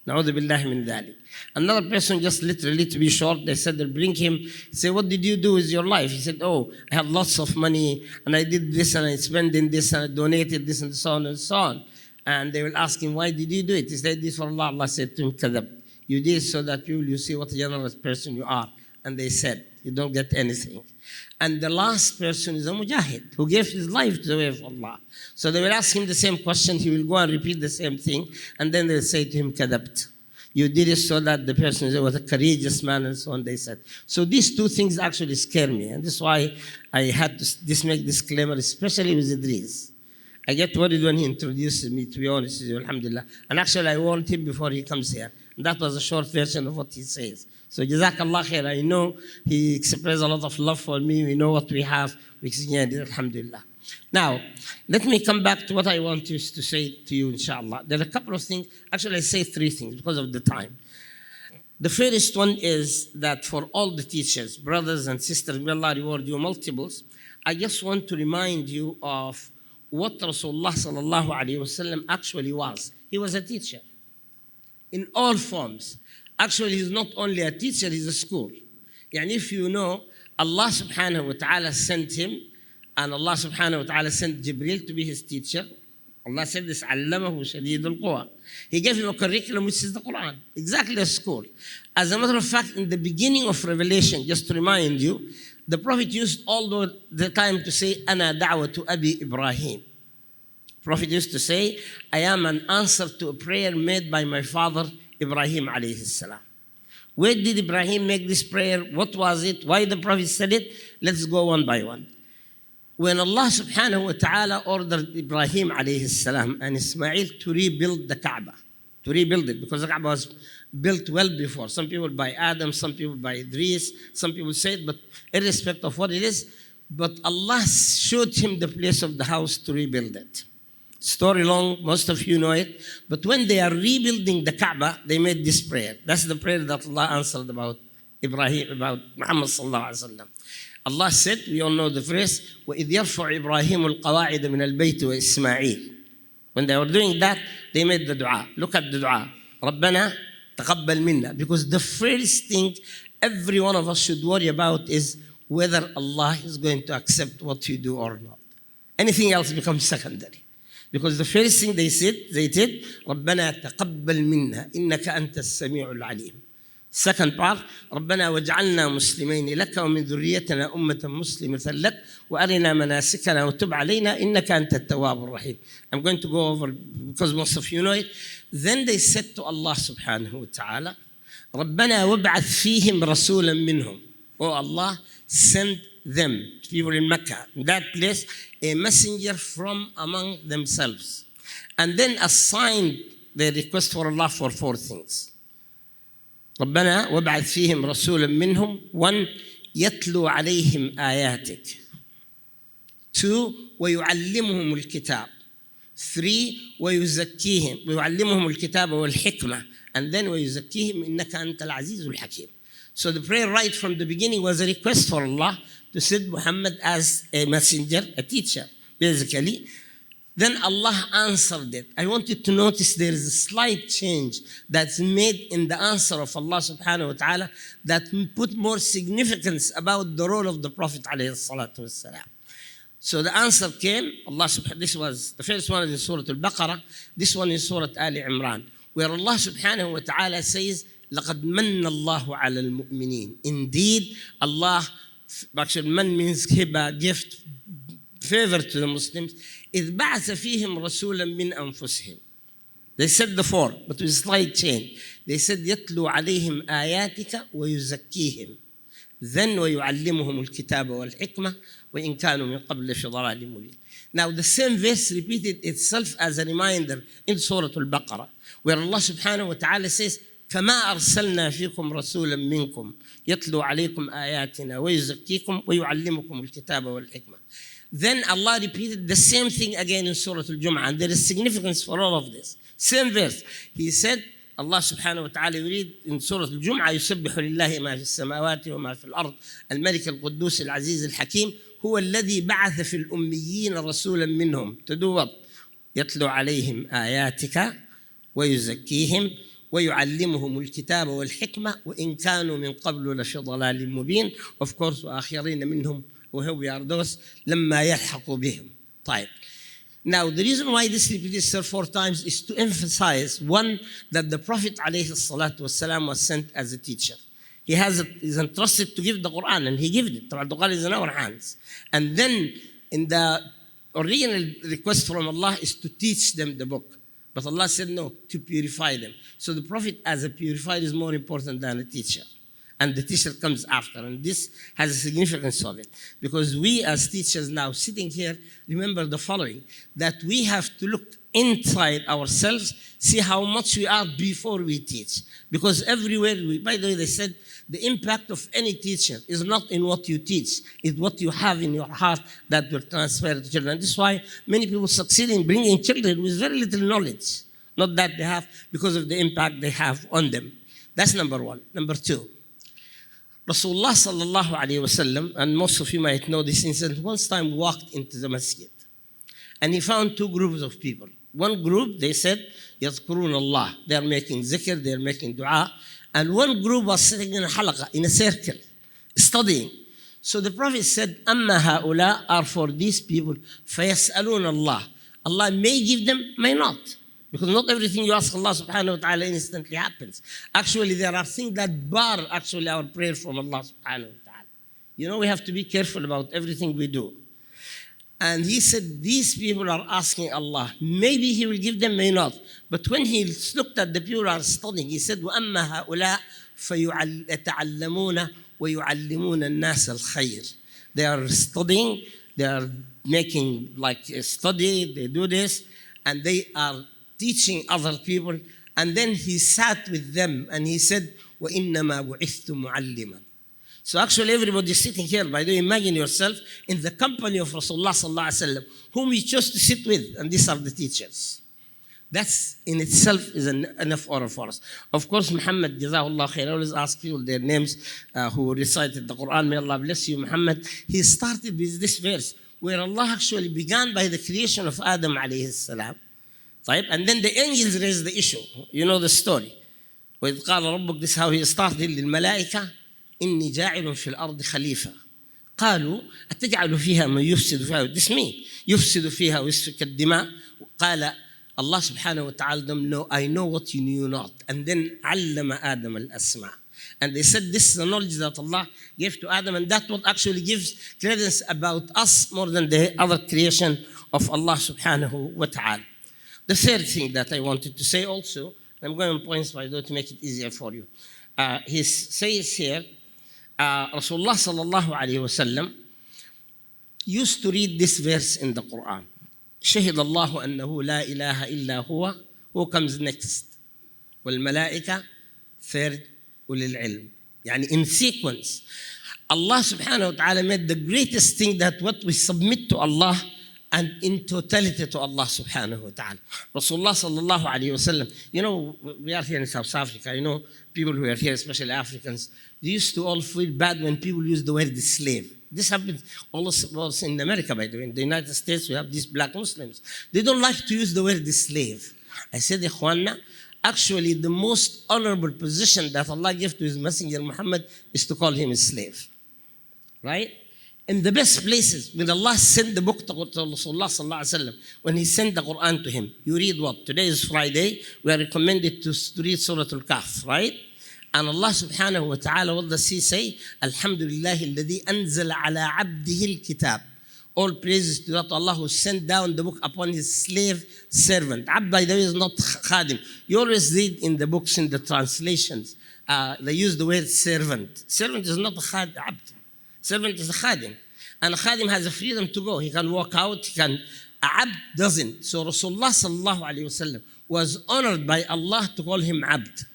Na'udhu billahi min dhalik. Another person, just literally to be short, they said they'll bring him, say, what did you do with your life? He said, oh, I have lots of money, and I did this, and I spent in this, and I donated this, and so on and so on. And they will ask him, why did you do it? He said, this for Allah. Allah said to him, kadab. You did so that you see what a generous person you are. And they said, you don't get anything. And the last person is a mujahid who gave his life to the way of Allah. So they will ask him the same question. He will go and repeat the same thing. And then they'll say to him, kadabt. You did it so that the person was a courageous man and so on, they said. So these two things actually scare me. And this is why I had to make disclaimer, especially with Idris. I get worried when he introduces me, to be honest with you, alhamdulillah. And actually, I warned him before he comes here. And that was a short version of what he says. So, Jazakallah khair. I know he expressed a lot of love for me. We know what we have. We extend it, alhamdulillah. Now, let me come back to what I want to say to you, inshallah. There are a couple of things. Actually, I say three things because of the time. The first one is that for all the teachers, brothers and sisters, may Allah reward you multiples, I just want to remind you of what Rasulullah sallallahu alayhi wasallam actually was. He was a teacher in all forms. Actually, he's not only a teacher, he's a school. And if you know, Allah subhanahu wa ta'ala sent him, and Allah subhanahu wa ta'ala sent Jibreel to be his teacher. Allah said this, عَلَّمَهُ شَدِيدُ الْقُوَى. He gave him a curriculum which is the Quran, exactly a school. As a matter of fact, in the beginning of Revelation, just to remind you, the Prophet used all the time to say, أَنَا دَعْوَةُ أَبِي إِبْرَاهِيمِ. Prophet used to say, I am an answer to a prayer made by my father, Ibrahim alayhi salam. Where did Ibrahim make this prayer? What was it? Why the Prophet said it? Let's go one by one. When Allah subhanahu wa ta'ala ordered Ibrahim alayhi salam and Ismail to rebuild the Kaaba, to rebuild it, because the Kaaba was built well before. Some people by Adam, some people by Idris, some people say it, but irrespective of what it is, but Allah showed him the place of the house to rebuild it. Story long, most of you know it. But when they are rebuilding the Kaaba, they made this prayer. That's the prayer that Allah answered about Ibrahim, about Muhammad sallallahu alaihi wasallam. Allah said, we all know the phrase, وَإِذْ يَرْفَعُ إِبْرَاهِيمُ الْقَوَاعِدَ مِنَ الْبَيْتِ وَإِسْمَاعِيلِ. When they were doing that, they made the dua. Look at the dua. رَبَّنَا تَقَبَّلْ مِنَّا. Because the first thing every one of us should worry about is, whether Allah is going to accept what you do or not. Anything else becomes secondary. Because the first thing they did, رَبَّنَا تَقَبَّلْ مِنَّا إِنَّكَ أَنْتَ السَّمِيعُ الْعَلِيمُ. Second part, رَبَّنَا وَاجْعَلْنَا مُسْلِمَيْنِ لَكَ وَمِنْ ذُرِّيَّتِنَا أُمَّةً مُسْلِمَةً لَكَ وَأَرِنَا مَنَاسِكَنَا وَتُبْ عَلَيْنَا إِنَّكَ أَنْتَ التَّوَّابُ الرَّحِيمُ. I'm going to go over because most of you know it. Then they said to Allah subhanahu wa ta'ala, رَبَّنَا وَابْعَثْ فِيهِمْ رَسُولًا مِّنْهُمْ. Oh Allah, send them, people in Mecca, in that place, a messenger from among themselves. And then assigned the request for Allah for 4 things. ربنا وابعث فيهم رسولا منهم 1 يتلو عليهم آياتك 2 ويعلمهم الكتاب 3 ويعلمهم الكتاب والحكمة and then ويزكيهم إنك أنت العزيز الحكيم. So the prayer right from the beginning was a request for Allah to send Muhammad as a messenger, a teacher, basically. Then Allah answered it. I want you to notice there is a slight change that's made in the answer of Allah subhanahu wa ta'ala that put more significance about the role of the Prophet alayhi salatu wassalam. So the answer came, this was, the first one is in Surah Al-Baqarah, this one is Surah Ali Imran, where Allah subhanahu wa ta'ala says, لَقَدْ مَنَّ اللَّهُ عَلَى الْمُؤْمِنِينَ. Indeed, Allah, actually man means hiba, gift, favor to the Muslims. إِذْ بَعَثَ فِيهِمْ رَسُولًا مِّنْ أَنفُسِهِمْ. They said the 4, but with a slight change. They said يَتْلُو عَلَيْهِمْ آيَاتِكَ وَيُزَكِّيهِمْ. Then وَيُعَلِّمُهُمُ الْكِتَابَ وَالْحِكْمَةَ وَإِنْ كَانُوا مِنْ قَبْلِ فِي ضَلَالٍ مُبِينٍ. Now the same verse repeated itself as a reminder in Surah Al-Baqarah, where Allah subhanahu wa ta'ala says, كما أرسلنا فيكم رسولا منكم يتلو عليكم آياتنا ويزكيكم ويعلمكم الكتاب والحكمة. Then Allah repeated the same thing again in Surah Al-Jum'ah, and there is significance for all of this. Same verse. He said, Allah subhanahu wa ta'ala read in Surah Al-Jum'ah, يسبح لله ما في السماوات وما في الأرض الملك القدوس العزيز الحكيم هو الذي بعث في الأميين رسولا منهم. To do what? يتلو عليهم آياتك ويزكيهم ويعلمهم الكتاب والحكمة وإن كانوا من قبل لفي ضلال مبين. Of course, وآخرين منهم وهو يردوس لما يلحقوا بهم. طيب. Now, the reason why this repeated 4 times is to emphasize, 1, that the Prophet ﷺ was sent as a teacher. He is entrusted to give the Quran, and he gave it. The Quran is in our hands. And then, in the original request from Allah is to teach them the book. But Allah said no, to purify them. So the Prophet as a purifier is more important than a teacher. And the teacher comes after. And this has a significance of it. Because we as teachers now sitting here, remember the following, that we have to look inside ourselves, see how much we are before we teach. Because everywhere, by the way, they said, the impact of any teacher is not in what you teach, it's what you have in your heart that will transfer to children. This is why many people succeed in bringing children with very little knowledge. Not that they have, because of the impact they have on them. That's number 1. Number 2, Rasulullah sallallahu alayhi wa sallam, and most of you might know this incident, once time walked into the masjid. And he found 2 groups of people. One group, they said, يذكرون Allah. They are making zikr, they are making dua. And one group was sitting in a halaqah, in a circle, studying. So the Prophet said, أَمَّا هَؤُلَاء are for these people, فَيَسْأَلُونَ Allah. Allah may give them, may not. Because not everything you ask Allah subhanahu wa ta'ala instantly happens. Actually, there are things that bar actually our prayer from Allah subhanahu wa ta'ala. You know, we have to be careful about everything we do. And he said, these people are asking Allah. Maybe He will give them, may not. But when he looked at the people who are studying, he said, وَأَمَّا هَؤُلَاء فَيُتَعَلَّمُونَ وَيُعَلِّمُونَ النَّاسَ الْخَيْرِ. They are studying, they are making like a study, they do this, and they are teaching other people. And then he sat with them and he said, وَإِنَّمَا بُعِثْتُ مُعَلِّمًا. So actually everybody sitting here, by the way, imagine yourself in the company of Rasulullah sallallahu alaihi wasallam, whom we chose to sit with, and these are the teachers. That's in itself is enough order for us. Of course, Muhammad, Jazahullah khair, I always ask people their names who recited the Quran. May Allah bless you, Muhammad. He started with this verse, where Allah actually began by the creation of Adam alayhi salam. And then the angels raised the issue. You know the story. وَإِذْ قَالَ رَبُّكَ, this is how he started, لِلْمَلَائِكَةِ إِنِّي جَاعِلٌ فِي الْأَرْضِ خَلِيفَةً. قالوا أتجعل فيها من يفسد فيها. This me يفسد فيها ويسفك الدماء. قال Allah subhanahu wa ta'ala them know, I know what you knew not. And then علم آدم الأسماء. And they said this is the knowledge that Allah gave to Adam, and that what actually gives credence about us more than the other creation of Allah subhanahu wa ta'ala. The third thing that I wanted to say also, I'm going on points by the way to make it easier for you. He says here, Rasulullah sallallahu alayhi wa sallam used to read this verse in the Quran. شهد الله أنه لا إله إلا هو. Who comes next? والملائكة. Third, وللعلم. يعني in sequence. Allah subhanahu wa ta'ala made the greatest thing that what we submit to Allah and in totality to Allah subhanahu wa ta'ala. Rasulullah sallallahu alayhi wa sallam, you know, we are here in South Africa, you know, people who are here, especially Africans, they used to all feel bad when people use the word slave. This happens also in America, by the way. In the United States, we have these black Muslims. They don't like to use the word slave. I said, Ikhwanna, actually the most honorable position that Allah gave to His Messenger Muhammad is to call him a slave. Right? In the best places, when Allah sent the book to Rasulullah sallallahu alaihi wasallam, when He sent the Quran to him, you read what? Today is Friday. We are recommended to read Surah Al-Kahf, right? And Allah subhanahu wa ta'ala, what does He say? Alhamdulillah alladhi anzala ala abdihi al-kitab. All praises to that Allah who sent down the book upon His slave servant. Abd, by the way, is not khadim. You always read in the books, in the translations, they use the word servant. Servant is not a abd. Servant is a khadim. And a khadim has a freedom to go. He can walk out, he can. A abd doesn't. So Rasulullah sallallahu alayhi wa sallam was honored by Allah to call him abd.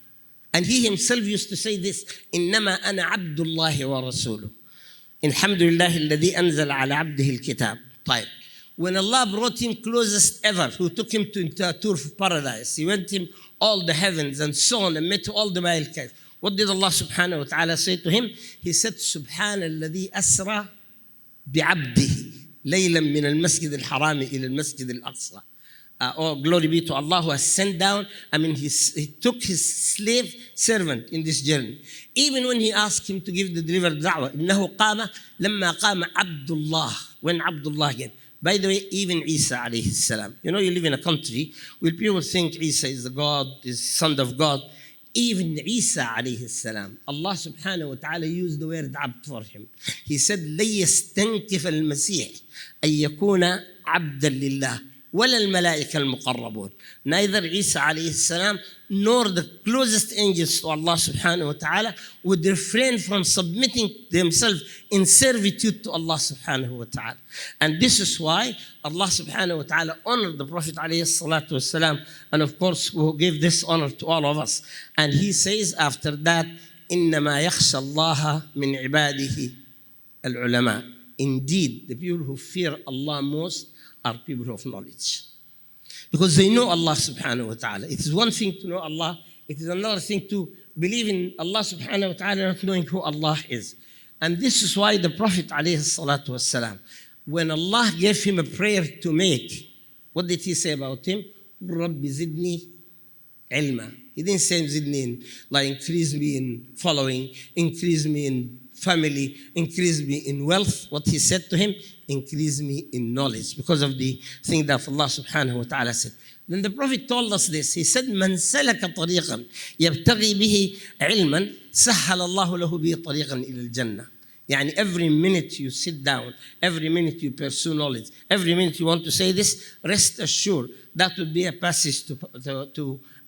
And he himself used to say this, إِنَّمَا أَنَا عَبْدُ اللَّهِ وَرَسُولُهُ. الحمد لله الذي أنزل على عبده الكتاب. طيب. When Allah brought him closest ever, who took him to a tour of paradise, He went him all the heavens and so on and met all the malaikah. What did Allah subhanahu wa ta'ala say to him? He said, سبحان الذي أسرى بعبده ليلا من المسجد الحرام إلى المسجد الأقصى. Oh, glory be to Allah who has sent down. I mean, he took his slave servant in this journey. Even when He asked him to give the delivered da'wah, إنه قام لما قام عبد الله. When Abdullah came. By the way, even Isa alayhi salam. You know, you live in a country where people think Isa is the God, is son of God. Even Isa alayhi salam, Allah subhanahu wa ta'ala used the word abd for him. He said, لن يستنكف المسيح أن يكون عبدا لله. ولا الملائكة المقربون. Neither Isa alayhi salam nor the closest angels to Allah subhanahu wa ta'ala would refrain from submitting themselves in servitude to Allah subhanahu wa ta'ala. And this is why Allah subhanahu wa ta'ala honored the Prophet alayhi salatu wasalam, and of course who gave this honor to all of us. And he says after that, إِنَّمَا يَخْشَى اللَّهَ مِنْ عِبَادِهِ الْعُلَمَاء. Indeed, the people who fear Allah most are people of knowledge. Because they know Allah subhanahu wa ta'ala. It is one thing to know Allah. It is another thing to believe in Allah subhanahu wa ta'ala not knowing who Allah is. And this is why the Prophet alayhi salatu wasalam, when Allah gave him a prayer to make, what did he say about him? Rabbi zidni ilma. He didn't say zidni in, like increase me in following, increase me in family, increase me in wealth. What he said to him, increase me in knowledge, because of the thing that Allah subhanahu wa ta'ala said. Then the Prophet told us this. He said, من سلك طريقا يبتغي به علما سهل الله له به طريقا إلى الجنة. يعني every minute you sit down, every minute you pursue knowledge, every minute you want to say this, rest assured that would be a passage to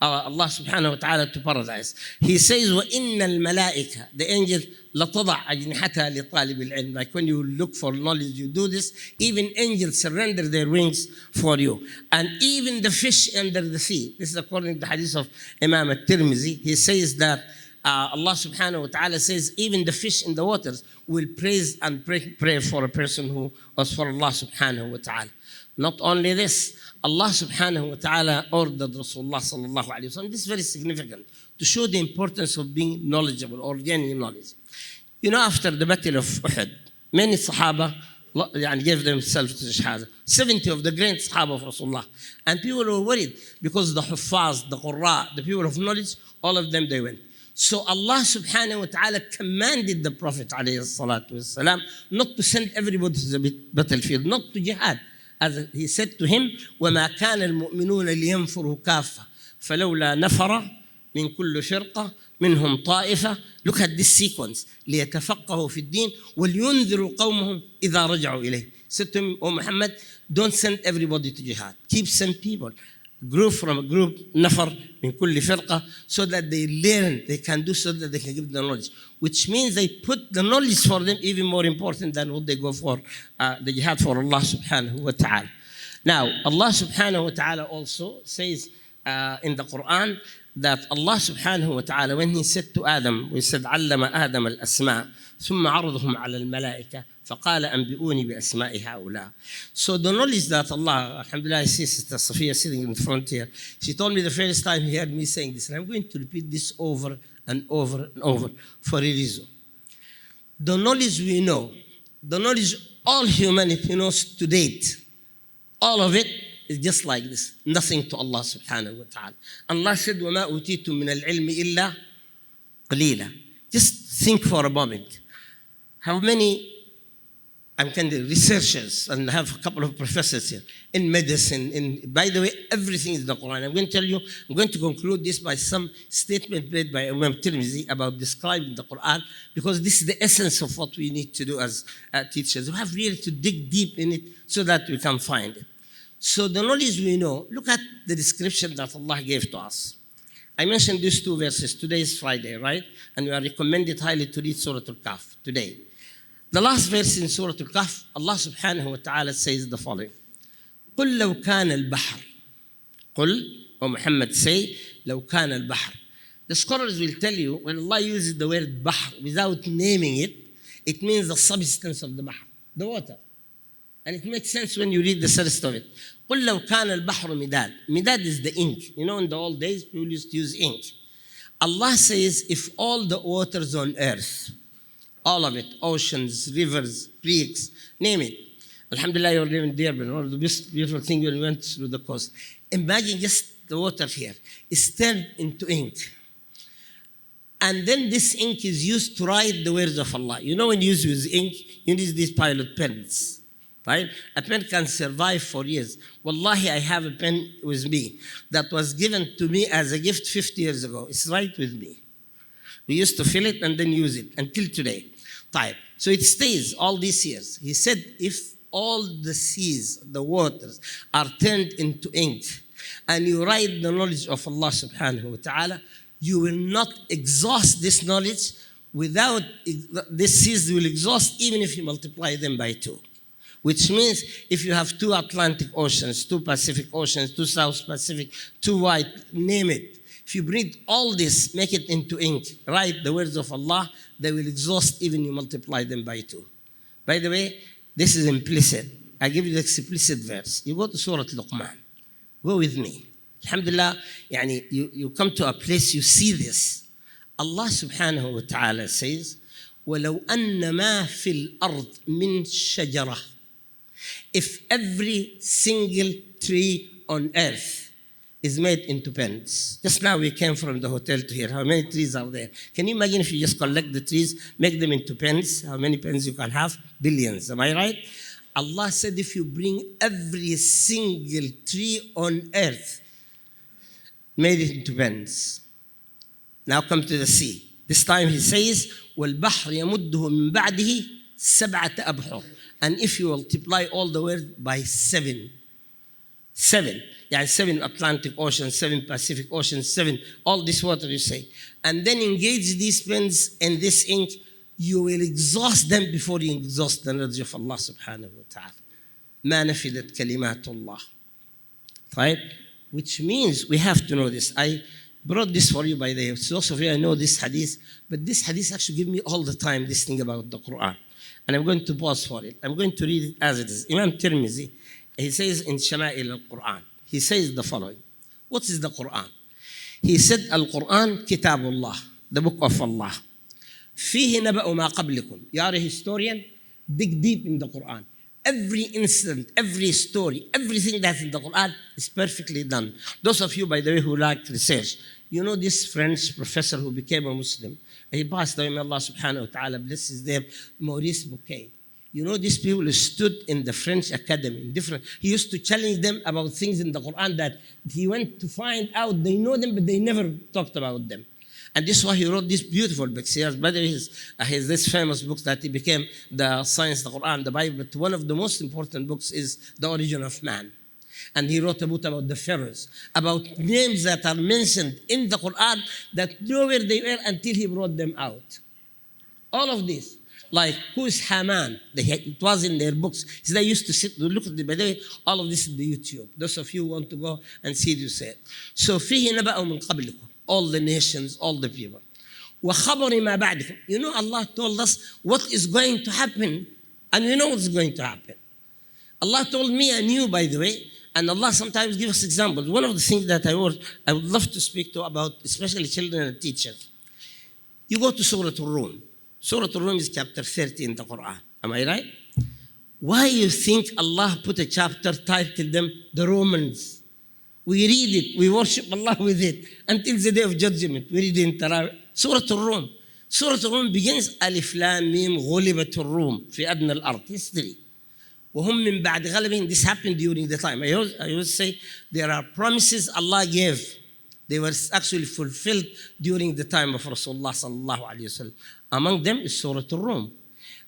Allah subhanahu wa ta'ala to paradise. He says, وَإِنَّ الْمَلَائِكَةَ, the angels, لَتَضَعْ أَجْنِحَتَهَا لِطَالِبِ الْعِلْمِ. Like when you look for knowledge, you do this. Even angels surrender their wings for you. And even the fish under the sea. This is according to the hadith of Imam al-Tirmizi. He says that Allah subhanahu wa ta'ala says, even the fish in the waters will praise and pray for a person who was for Allah subhanahu wa ta'ala. Not only this, Allah subhanahu wa ta'ala ordered Rasulullah sallallahu alayhi wa sallam. This is very significant to show the importance of being knowledgeable or gaining knowledge. You know, after the battle of Uhud, many Sahaba gave themselves to the Shahada. 70 of the great Sahaba of Rasulullah. And people were worried because the Huffaz, the Qurra, the people of knowledge, all of them they went. So Allah subhanahu wa ta'ala commanded the Prophet alayhi salatu wasalam not to send everybody to the battlefield, not to jihad. As he said to him, وَمَا كَانَ الْمُؤْمِنُونَ لِيَنْفُرُوا كَافَّةً فَلَوْلَا نَفَرَ مِنْ كُلِّ فِرْقَةٍ مِنْهُمْ طَائِفَةٌ. Look at this sequence. لِيَتَفَقَّهُوا فِي الدِّينِ وَلْيُنذِرُوا قَوْمَهُمْ إِذَا رَجَعُوا إِلَيْهِ. Said to him, O Muhammad, don't send everybody to jihad. Keep send people. Group from a group, nafar min kulli firqa, so that they learn, they can do so that they can give the knowledge. Which means they put the knowledge for them even more important than what they go for, the jihad for Allah subhanahu wa ta'ala. Now, Allah subhanahu wa ta'ala also says in the Quran that Allah subhanahu wa ta'ala, when he said to Adam, we said, عَلَّمَ آدَمَ الْأَسْمَاءَ ثُمَّ عَرْضُهُمْ عَلَى الْمَلَائِكَةِ فقال أنبئوني بأسماء هؤلاء. So the knowledge that Allah, alhamdulillah, I see Sister Sophia sitting in front here. She told me the first time he heard me saying this, and I'm going to repeat this over and over and over for a reason. The knowledge we know, the knowledge all humanity knows to date, all of it is just like this, nothing to Allah subhanahu wa ta'ala. Allah said, وَمَا أُوتِيتُم مِّنَ الْعِلْمِ إِلَّا قَلِيلًا. Just think for a moment. How many I'm kind of researchers, and I have a couple of professors here in medicine. By the way, everything is in the Quran. I'm going to tell you, I'm going to conclude this by some statement made by Imam Tirmidhi about describing the Quran, because this is the essence of what we need to do as teachers. We have really to dig deep in it so that we can find it. So the knowledge we know, look at the description that Allah gave to us. I mentioned these two verses. Today is Friday, right? And we are recommended highly to read Surah Al-Kahf today. The last verse in Surah Al-Kahf, Allah subhanahu wa ta'ala says the following. قُلْ لَوْ كَانَ الْبَحْرُ. قُلْ, O Muhammad, say, لَوْ كَانَ الْبَحْرُ. The scholars will tell you, when Allah uses the word bahr without naming it, it means the substance of the bahr, the water. And it makes sense when you read the rest of it. قُلْ لَوْ كَانَ الْبَحْرُ مِدَادٌ. Midad is the ink. You know, in the old days, people used to use ink. Allah says, if all the waters on earth, all of it, oceans, rivers, creeks, name it. Alhamdulillah, you're living there, but one of the most beautiful thing when we went through the coast. Imagine just the water here is turned into ink. And then this ink is used to write the words of Allah. You know, when you use ink, you need these pilot pens, right? A pen can survive for years. Wallahi, I have a pen with me that was given to me as a gift 50 years ago. It's right with me. We used to fill it and then use it until today. So it stays all these years. He said, if all the seas, the waters, are turned into ink, and you write the knowledge of Allah subhanahu wa ta'ala, you will not exhaust this knowledge. Without this seas will exhaust even if you multiply them by 2. Which means if you have 2 Atlantic Oceans, 2 Pacific Oceans, 2 South Pacific, 2 white, name it. If you bring all this, make it into ink, write the words of Allah, they will exhaust even you multiply them by 2. By the way, this is implicit. I give you the explicit verse. You go to Surah Luqman. Go with me. Alhamdulillah, you come to a place, you see this. Allah subhanahu wa ta'ala says, وَلَوْ أَنَّ مَا فِي الْأَرْضِ مِنْ شَجَرَةٍ. If every single tree on earth is made into pens. Just now we came from the hotel to here. How many trees are there? Can you imagine if you just collect the trees, make them into pens, how many pens you can have? Billions, am I right? Allah said if you bring every single tree on earth, made it into pens. Now come to the sea. This time he says, وَالْبَحْرِ يَمُدُّهُ مِنْ بَعْدِهِ سَبْعَةَ أَبْحُرٍ. And if you multiply all the words by 7, 7 Atlantic Ocean, 7 Pacific Ocean, 7, all this water you say. And then engage these pens and this ink, you will exhaust them before you exhaust the knowledge of Allah subhanahu wa ta'ala. ما نفدت كلمات الله. Right? Which means we have to know this. I brought this for you by the way. Those of you I know this hadith, but this hadith actually gives me all the time this thing about the Quran. And I'm going to pause for it. I'm going to read it as it is. Imam Tirmidhi, he says in Shama'il al-Quran, he says the following. What is the Quran? He said, Al-Quran, Kitabullah, the book of Allah. فيه نبأ ما قبلكم. You are a historian, dig deep in the Quran. Every incident, every story, everything that's in the Quran is perfectly done. Those of you, by the way, who like research, You know this French professor who became a Muslim? He passed away, may Allah subhanahu wa ta'ala bless his name, Maurice Bouquet. You know these people who stood in the French Academy, he used to challenge them about things in the Quran that he went to find out. They know them, but they never talked about them. And this is why he wrote these beautiful books. He has, by the way, he has this famous book that he became the science, the Quran, the Bible. But one of the most important books is The Origin of Man. And he wrote a book about the pharaohs, about names that are mentioned in the Quran that nowhere they were until he brought them out. All of this. Like, who is Haman? It was in their books. So they used to sit, look at the, by the way, all of this is the YouTube. Those of you who want to go and see it, you say it. So, فيه نبأ من قبلكم. All the nations, all the people. وخبر ما بعدكم. You know, Allah told us what is going to happen, and we know what's going to happen. Allah told me and you, by the way, and Allah sometimes gives us examples. One of the things that I would love to speak to about, especially children and teachers. You go to Surah Al-Rum. Surah Al-Rum is chapter 30 in the Quran. Am I right? Why you think Allah put a chapter titled them the Romans? We read it, we worship Allah with it until the day of judgment. We read it in Tarawih. Surah Al-Rum. Surah Al-Rum begins Alif Lam Mim غُلِبَتُ الروم في أدنى الأرض. History. وهم من بعد غلبهم. This happened during the time. I always say there are promises Allah gave. They were actually fulfilled during the time of Rasulullah sallallahu alayhi wasallam. Among them is Surah Al-Rum.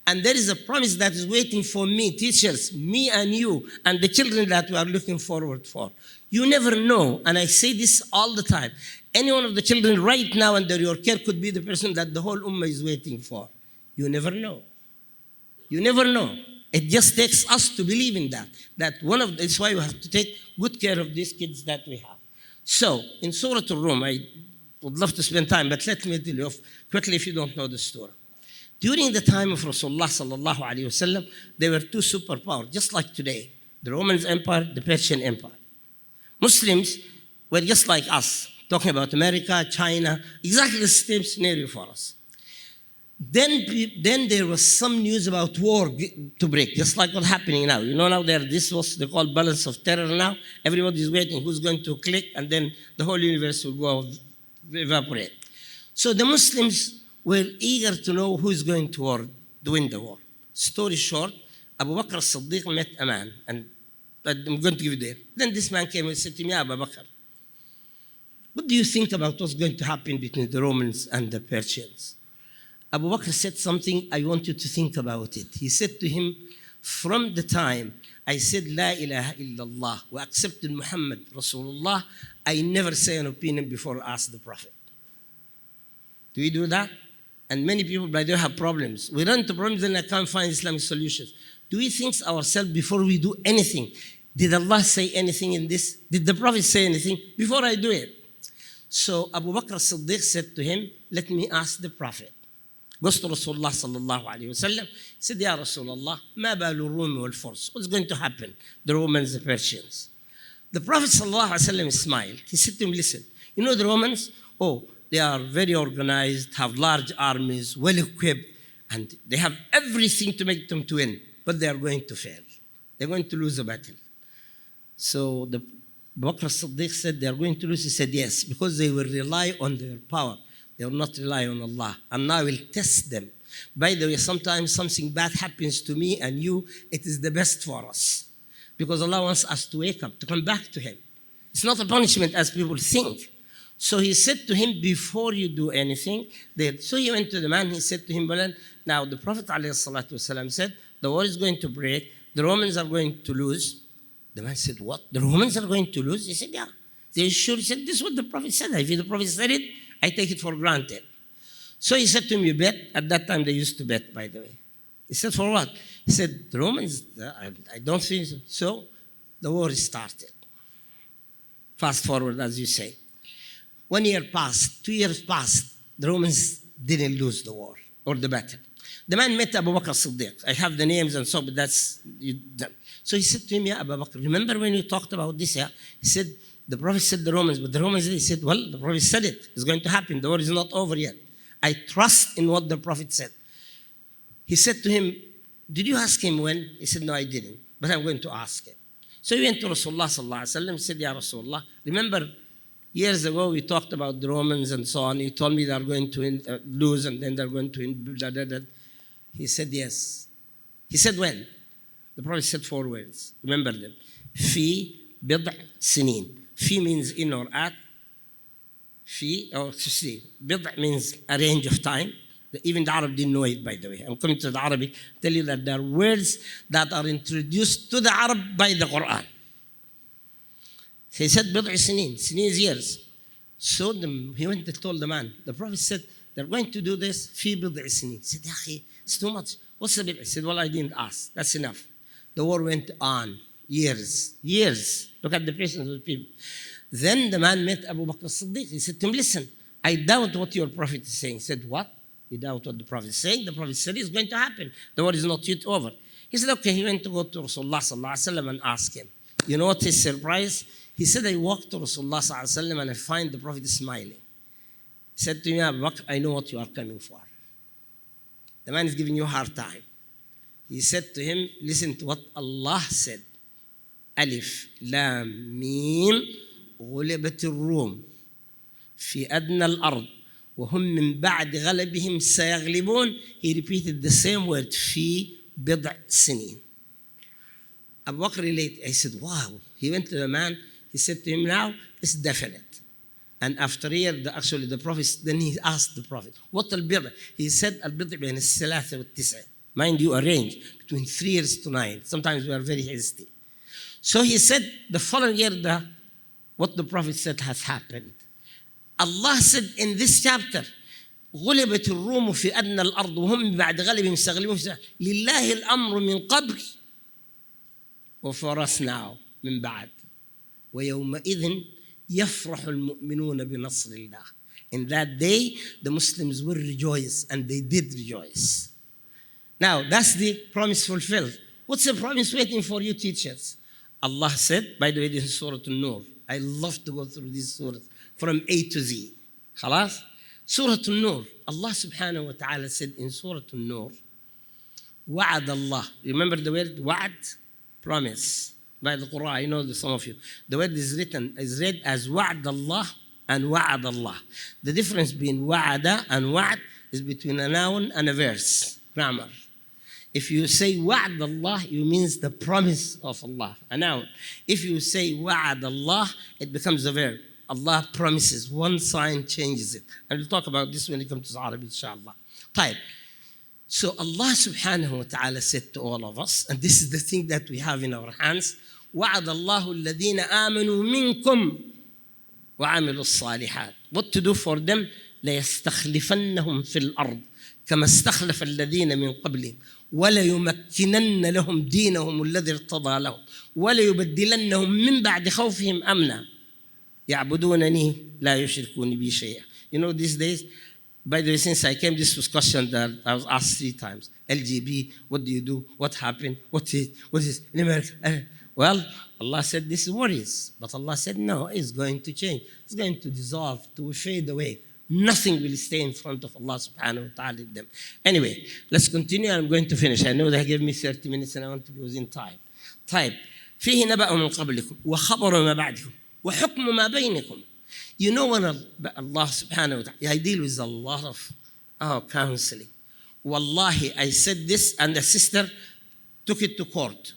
And there is a promise that is waiting for me, teachers, me and you, and the children that we are looking forward for. You never know, and I say this all the time. Any one of the children right now under your care could be the person that the whole ummah is waiting for. You never know. You never know. It just takes us to believe in that. That's why we have to take good care of these kids that we have. So, in Surah Al-Rum, I would love to spend time, but let me tell you quickly if you don't know the story. During the time of Rasulullah sallallahu alayhi wasallam, there were two superpowers, just like today. The Roman Empire, the Persian Empire. Muslims were just like us, talking about America, China, exactly the same scenario for us. Then there was some news about war to break, just like what's happening now. You know now this was they call balance of terror now. Everybody is waiting who's going to click, and then the whole universe will go evaporate. So the Muslims were eager to know who is going to win the war. Story short, Abu Bakr as-Siddiq met a man, and I'm going to give you there. Then this man came and said to me, Abu Bakr, what do you think about what's going to happen between the Romans and the Persians? Abu Bakr said something, I want you to think about it. He said to him, from the time I said, La ilaha illallah, wa accepted Muhammad Rasulullah, I never say an opinion before I ask the Prophet. Do we do that? And many people, by the way, have problems. We run into problems and I can't find Islamic solutions. Do we think ourselves before we do anything? Did Allah say anything in this? Did the Prophet say anything? Before I do it. So Abu Bakr as-Siddiq said to him, let me ask the Prophet. Goes to Rasulullah sallallahu alayhi wa sallam. He said, Ya Rasulullah, ma balu Rumi wal Furs. What's going to happen? The Romans, the Persians. The Prophet sallallahu alayhi wa sallam smiled. He said to him, listen, you know the Romans? Oh, they are very organized, have large armies, well equipped, and they have everything to make them to win, but they are going to fail. They're going to lose the battle. So the Bakr as-Siddiq said they are going to lose. He said yes, because they will rely on their power. They will not rely on Allah. And now I will test them. By the way, sometimes something bad happens to me and you, it is the best for us. Because Allah wants us to wake up, to come back to Him. It's not a punishment as people think. So he said to him, before you do anything, so he went to the man, he said to him, now the Prophet ﷺ said, the war is going to break, the Romans are going to lose. The man said, what? The Romans are going to lose? He said, yeah. They sure? He said, this is what the Prophet said. If the Prophet said it, I take it for granted. So he said to him, you bet? At that time they used to bet, by the way. He said, for what? He said, the Romans, I don't think so. So the war started. Fast forward, as you say. 1 year passed, 2 years passed, the Romans didn't lose the war or the battle. The man met Abu Bakr as-Siddiq. I have the names and so, but that's... So he said to him, yeah, Abu Bakr, remember when you talked about this, yeah? He said, the Prophet said the Romans, but the Romans, he said, well, the Prophet said it. It's going to happen. The war is not over yet. I trust in what the Prophet said. He said to him, did you ask him when? He said, no, I didn't, but I'm going to ask him. So he went to Rasulullah sallallahu alaihi wasallam. He said, Ya Rasulullah, remember Years ago, we talked about the Romans and so on. He told me they're going to lose and then they're going to win. Blah, blah, blah. He said yes. He said when? The Prophet said 4 words. Remember them. Fi bid'a sinin. Fi means in or at. Fi, or see. Bid'a means a range of time. Even the Arab didn't know it, by the way. I'm coming to the Arabic. Tell you that there are words that are introduced to the Arab by the Quran. He said bid'a sinin. Sinin is years. So he went and told the man. The Prophet said, they're going to do this. Fi bid'a sinin. He said, Akhi, it's too much. What's the bid'a? He said, well, I didn't ask. That's enough. The war went on. Years. Look at the patience of the people. Then the man met Abu Bakr as-Siddiq. He said to him, listen, I doubt what your Prophet is saying. He said, what? You doubt what the Prophet is saying? The Prophet said it's going to happen. The war is not yet over. He said, okay. He went to go to Rasulullah sallallahu alaihi wasallam and ask him. You know what his surprise? He said, I walked to Rasulullah sallallahu alaihi wasallam and I find the Prophet smiling. He said to me, Abu Bakr, I know what you are coming for. The man is giving you a hard time. He said to him, listen to what Allah said. Alif, Lam, Mim, غلبت الروم في أدنى الأرض وهم من بعد غلبهم سيغلبون. He repeated the same word, في بضع سنين. Abu Bakr related. I said, wow. He went to the man. He said to him, now it's definite. And after a year, the Prophet, then he asked the Prophet, what al-bid'a? He said, al-bid'a بين الثلاثة والتسعة. Mind you, a range between 3 years to 9. Sometimes we are very hasty. So he said, the following year, what the Prophet said has happened. Allah said in this chapter, غلبت الروم في أدنى الأرض وهم بعد غلبهم سيغلبون لله الأمر من قبل وفر us now من بعد ويومئذ يفرح المؤمنون بنصر الله. In that day, the Muslims will rejoice, and they did rejoice. Now, that's the promise fulfilled. What's the promise waiting for you, teachers? Allah said, by the way, this is Surah An-Nur. I love to go through these surahs from A to Z. Khalas? Surah An-Nur. Allah subhanahu wa ta'ala said in Surah An-Nur, Wa'ad Allah. Remember the word wa'ad? Promise. By the Quran, I know that some of you. The word is read as Wa'ad Allah and Wa'ad Allah. The difference between Wa'ada and Wa'ad is between a noun and a verse. Grammar. If you say Wa'ad Allah, it means the promise of Allah, a noun. If you say Wa'ad Allah, it becomes a verb. Allah promises. One sign changes it. And we'll talk about this when it comes to Arabic, inshallah. طيب. So Allah subhanahu wa ta'ala said to all of us, and this is the thing that we have in our hands, وَعَدَ اللَّهُ الَّذِينَ آمَنُوا مِنْكُمْ وَعَمِلُوا الصَّالِحَاتِ. What to do for them? لَيَسْتَخْلِفَنَّهُمْ فِي الْأَرْضِ كَمَا اسْتَخْلَفَ الَّذِينَ مِنْ قَبْلِهِمْ وَلَيُمَكِّنَنَّ لَهُمْ دِينَهُمُ الَّذِي ارْتَضَى لَهُمْ وَلَيُبَدِّلَنَّهُمْ مِنْ بَعْدِ خَوْفِهِمْ أَمْنًا يَعْبُدُونَنِي لَا يُشْرِكُونِ بِي شَيْئًا. You know, these days, by the way, since I came, this was questioned that I was asked 3 times. LGB, what do you do? What happened? What is in America? Well, Allah said this is worries. But Allah said, no, it's going to change. It's going to dissolve, to fade away. Nothing will stay in front of Allah subhanahu wa ta'ala with them. Anyway, let's continue. I'm going to finish. I know they gave me 30 minutes and I want to be within time. طيب. فيه نبأ من قبلكم وخبر ما بعدكم وحكم ما بينكم. You know when Allah subhanahu wa ta'ala, I deal with a lot of counseling. Wallahi, I said this and the sister took it to court.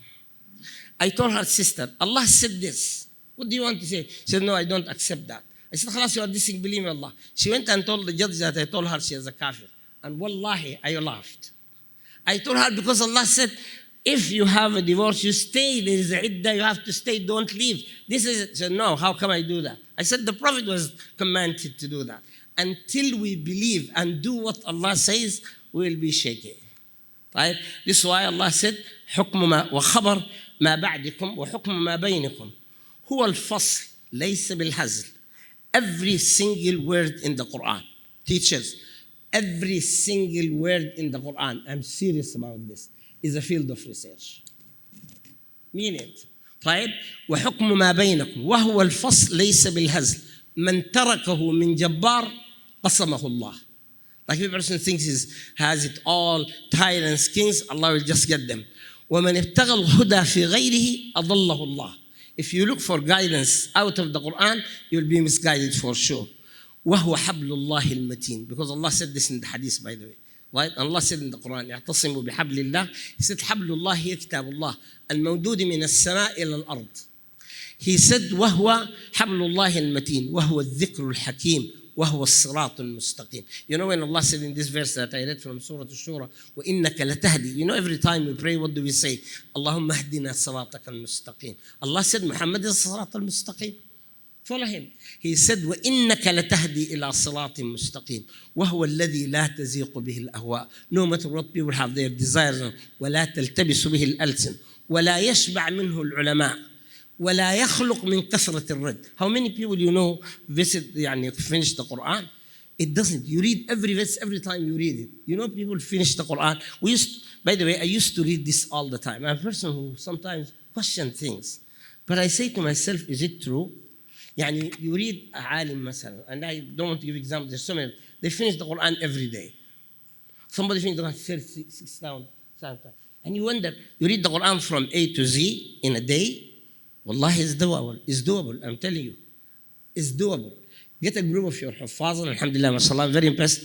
I told her, sister, Allah said this. What do you want to say? She said, no, I don't accept that. I said, khalas, you are disbelieving Allah. She went and told the judge that I told her she is a kafir. And wallahi, I laughed. I told her because Allah said, if you have a divorce, you stay. There is a iddah, you have to stay, don't leave. This is it. She said, no, how come I do that? I said, the Prophet was commanded to do that. Until we believe and do what Allah says, we will be shaky. Right? This is why Allah said, حكم ما وخبر ما بعدكم وحكم ما بينكم هو الفصل ليس بالهزل. Every single word in the Quran. Teachers, every single word in the Quran, I'm serious about this, is a field of research. Mean it. طيب وحكم ما بينكم وهو الفصل ليس بالهزل من تركه من جبار قسمه الله. Like if a person thinks he has it all, tyrants, kings, Allah will just get them. ومن ابتغى الهدى في غيره أضله الله. If you look for guidance out of the Quran, you'll be misguided for sure. وَهُوَ حَبْلُ اللَّهِ الْمَتِينَ. Because Allah said this in the hadith, by the way. Right? Allah said in the Quran, يَعْتَصِمُوا بِحَبْلِ اللَّهِ. He said, حَبْلُ اللَّهِ هي كتاب الله المودود من السماء إلى الأرض. He said, وَهُوَ حَبْلُ اللَّهِ الْمَتِينَ وَهُوَ الذِّكْرُ الْحَكِيمُ وَهُوَ الصِّرَاطُ الْمُسْتَقِيمُ. You know when Allah said in this verse that I read from Surah Al-Shura, وَإِنَّكَ لَتَهْدِي. You know every time we pray, what do we say? اللهم اهدنا صراطك المستقيم. Allah said, Muhammad is الصراط المستقيم. Follow him. He said, وَإِنَّكَ لَتَهْدِي إِلَى صِرَاطٍ مُسْتَقِيمٍ وَهُوَ الَّذِي لَا تَزِيقُ بِهِ الْأَهْوَاءُ. No matter what people have their desires, وَلَا تَلْتَبِسُ بِهِ الْأَلْسِنُ وَلَا يَشْبَعْ مِنْهُ الْعُلَمَاءُ وَلَا يَخْلُقْ مِنْ كَثْرَةِ الرَّدِّ. How many people you know finish the Quran? It doesn't. You read every verse every time you read it. You know people finish the Quran. By the way, I used to read this all the time. I'm a person who sometimes questions things. But I say to myself, is it true? يعني يريد عالم مثلا, and I don't want to give examples, there's so many, they finish the Quran every day. Somebody finishes the Quran 36,000 times. And you wonder, you read the Quran from A to Z in a day? Wallahi, it's doable. It's doable, I'm telling you. It's doable. Get a group of your Huffaz, alhamdulillah, mashallah, I'm very impressed.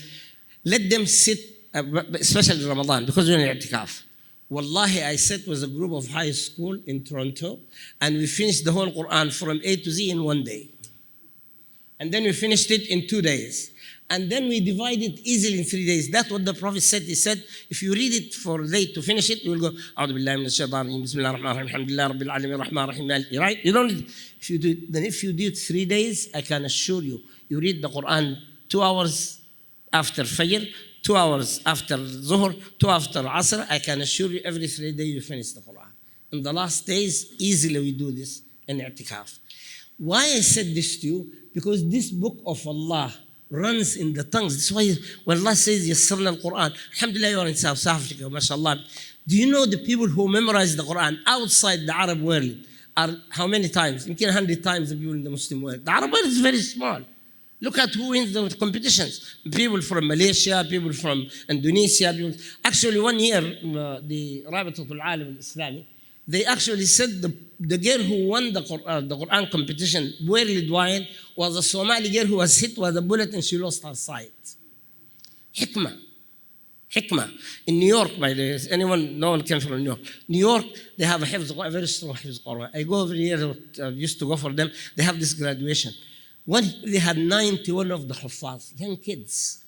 Let them sit, especially in Ramadan, because we're in i'tikaf. Wallahi, I sat with a group of high school in Toronto, and we finished the whole Quran from A to Z in one day. And then we finished it in 2 days. And then we divided it easily in 3 days. That's what the Prophet said. He said, if you read it for a day to finish it, you will go, أعوذ بالله من الشيطان الرجيم, بسم الله الرحمن الرحيم, الحمد لله رب العالمين, الرحمن الرحيم. Right? You don't. If you do it, then if you do it 3 days, I can assure you, you read the Quran 2 hours after Fajr, 2 hours after Zuhr, 2 after Asr, I can assure you every 3 days you finish the Quran. In the last days, easily we do this in i'tikaf. Why I said this to you? Because this book of Allah runs in the tongues. That's why when Allah says, Yassarna al-Quran, alhamdulillah, you're in South Africa, mashallah. Do you know the people who memorize the Quran outside the Arab world are how many times? 100 times the people in the Muslim world. The Arab world is very small. Look at who wins the competitions. People from Malaysia, people from Indonesia. Actually, 1 year, the Rabitatul Alam al-Islami, they actually said the girl who won the Quran competition worldwide was a Somali girl who was hit with a bullet and she lost her sight. Hikmah. Hikmah. In New York, by the way, no one came from New York. New York, they have a very strong Hifz Quran. I go every year, used to go for them. They have this graduation. They had 91 of the Huffaz, young kids.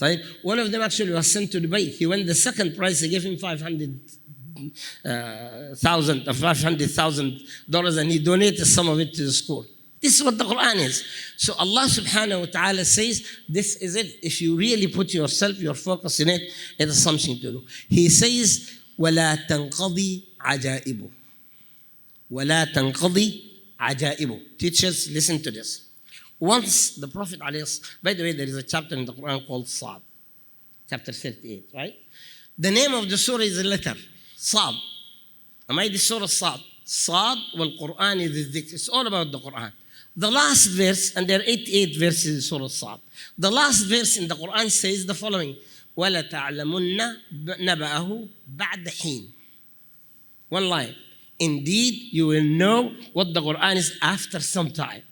Right? One of them actually was sent to Dubai. He won the second prize. They gave him $500,000 and he donated some of it to the school. This is what the Quran is. So Allah subhanahu wa ta'ala says, this is it. If you really put yourself, your focus in it, it is something to do. He says, وَلَا تَنْقَضِي عَجَائِبُ. وَلَا تَنْقَضِي عَجَائِبُ. Teachers, listen to this. Once the Prophet, by the way, there is a chapter in the Quran called Sad, chapter 38, right? The name of the surah is a letter, Sad. Am I the surah Sad? Sad wal Quran is the dhikr. It's all about the Quran. The last verse, and there are 88 verses in Surah Sad. The last verse in the Quran says the following: وَلَتَعْلَمُنَّ نَبَأَهُ بَعْدَ حِينٍ. One line. Indeed, you will know what the Quran is after some time.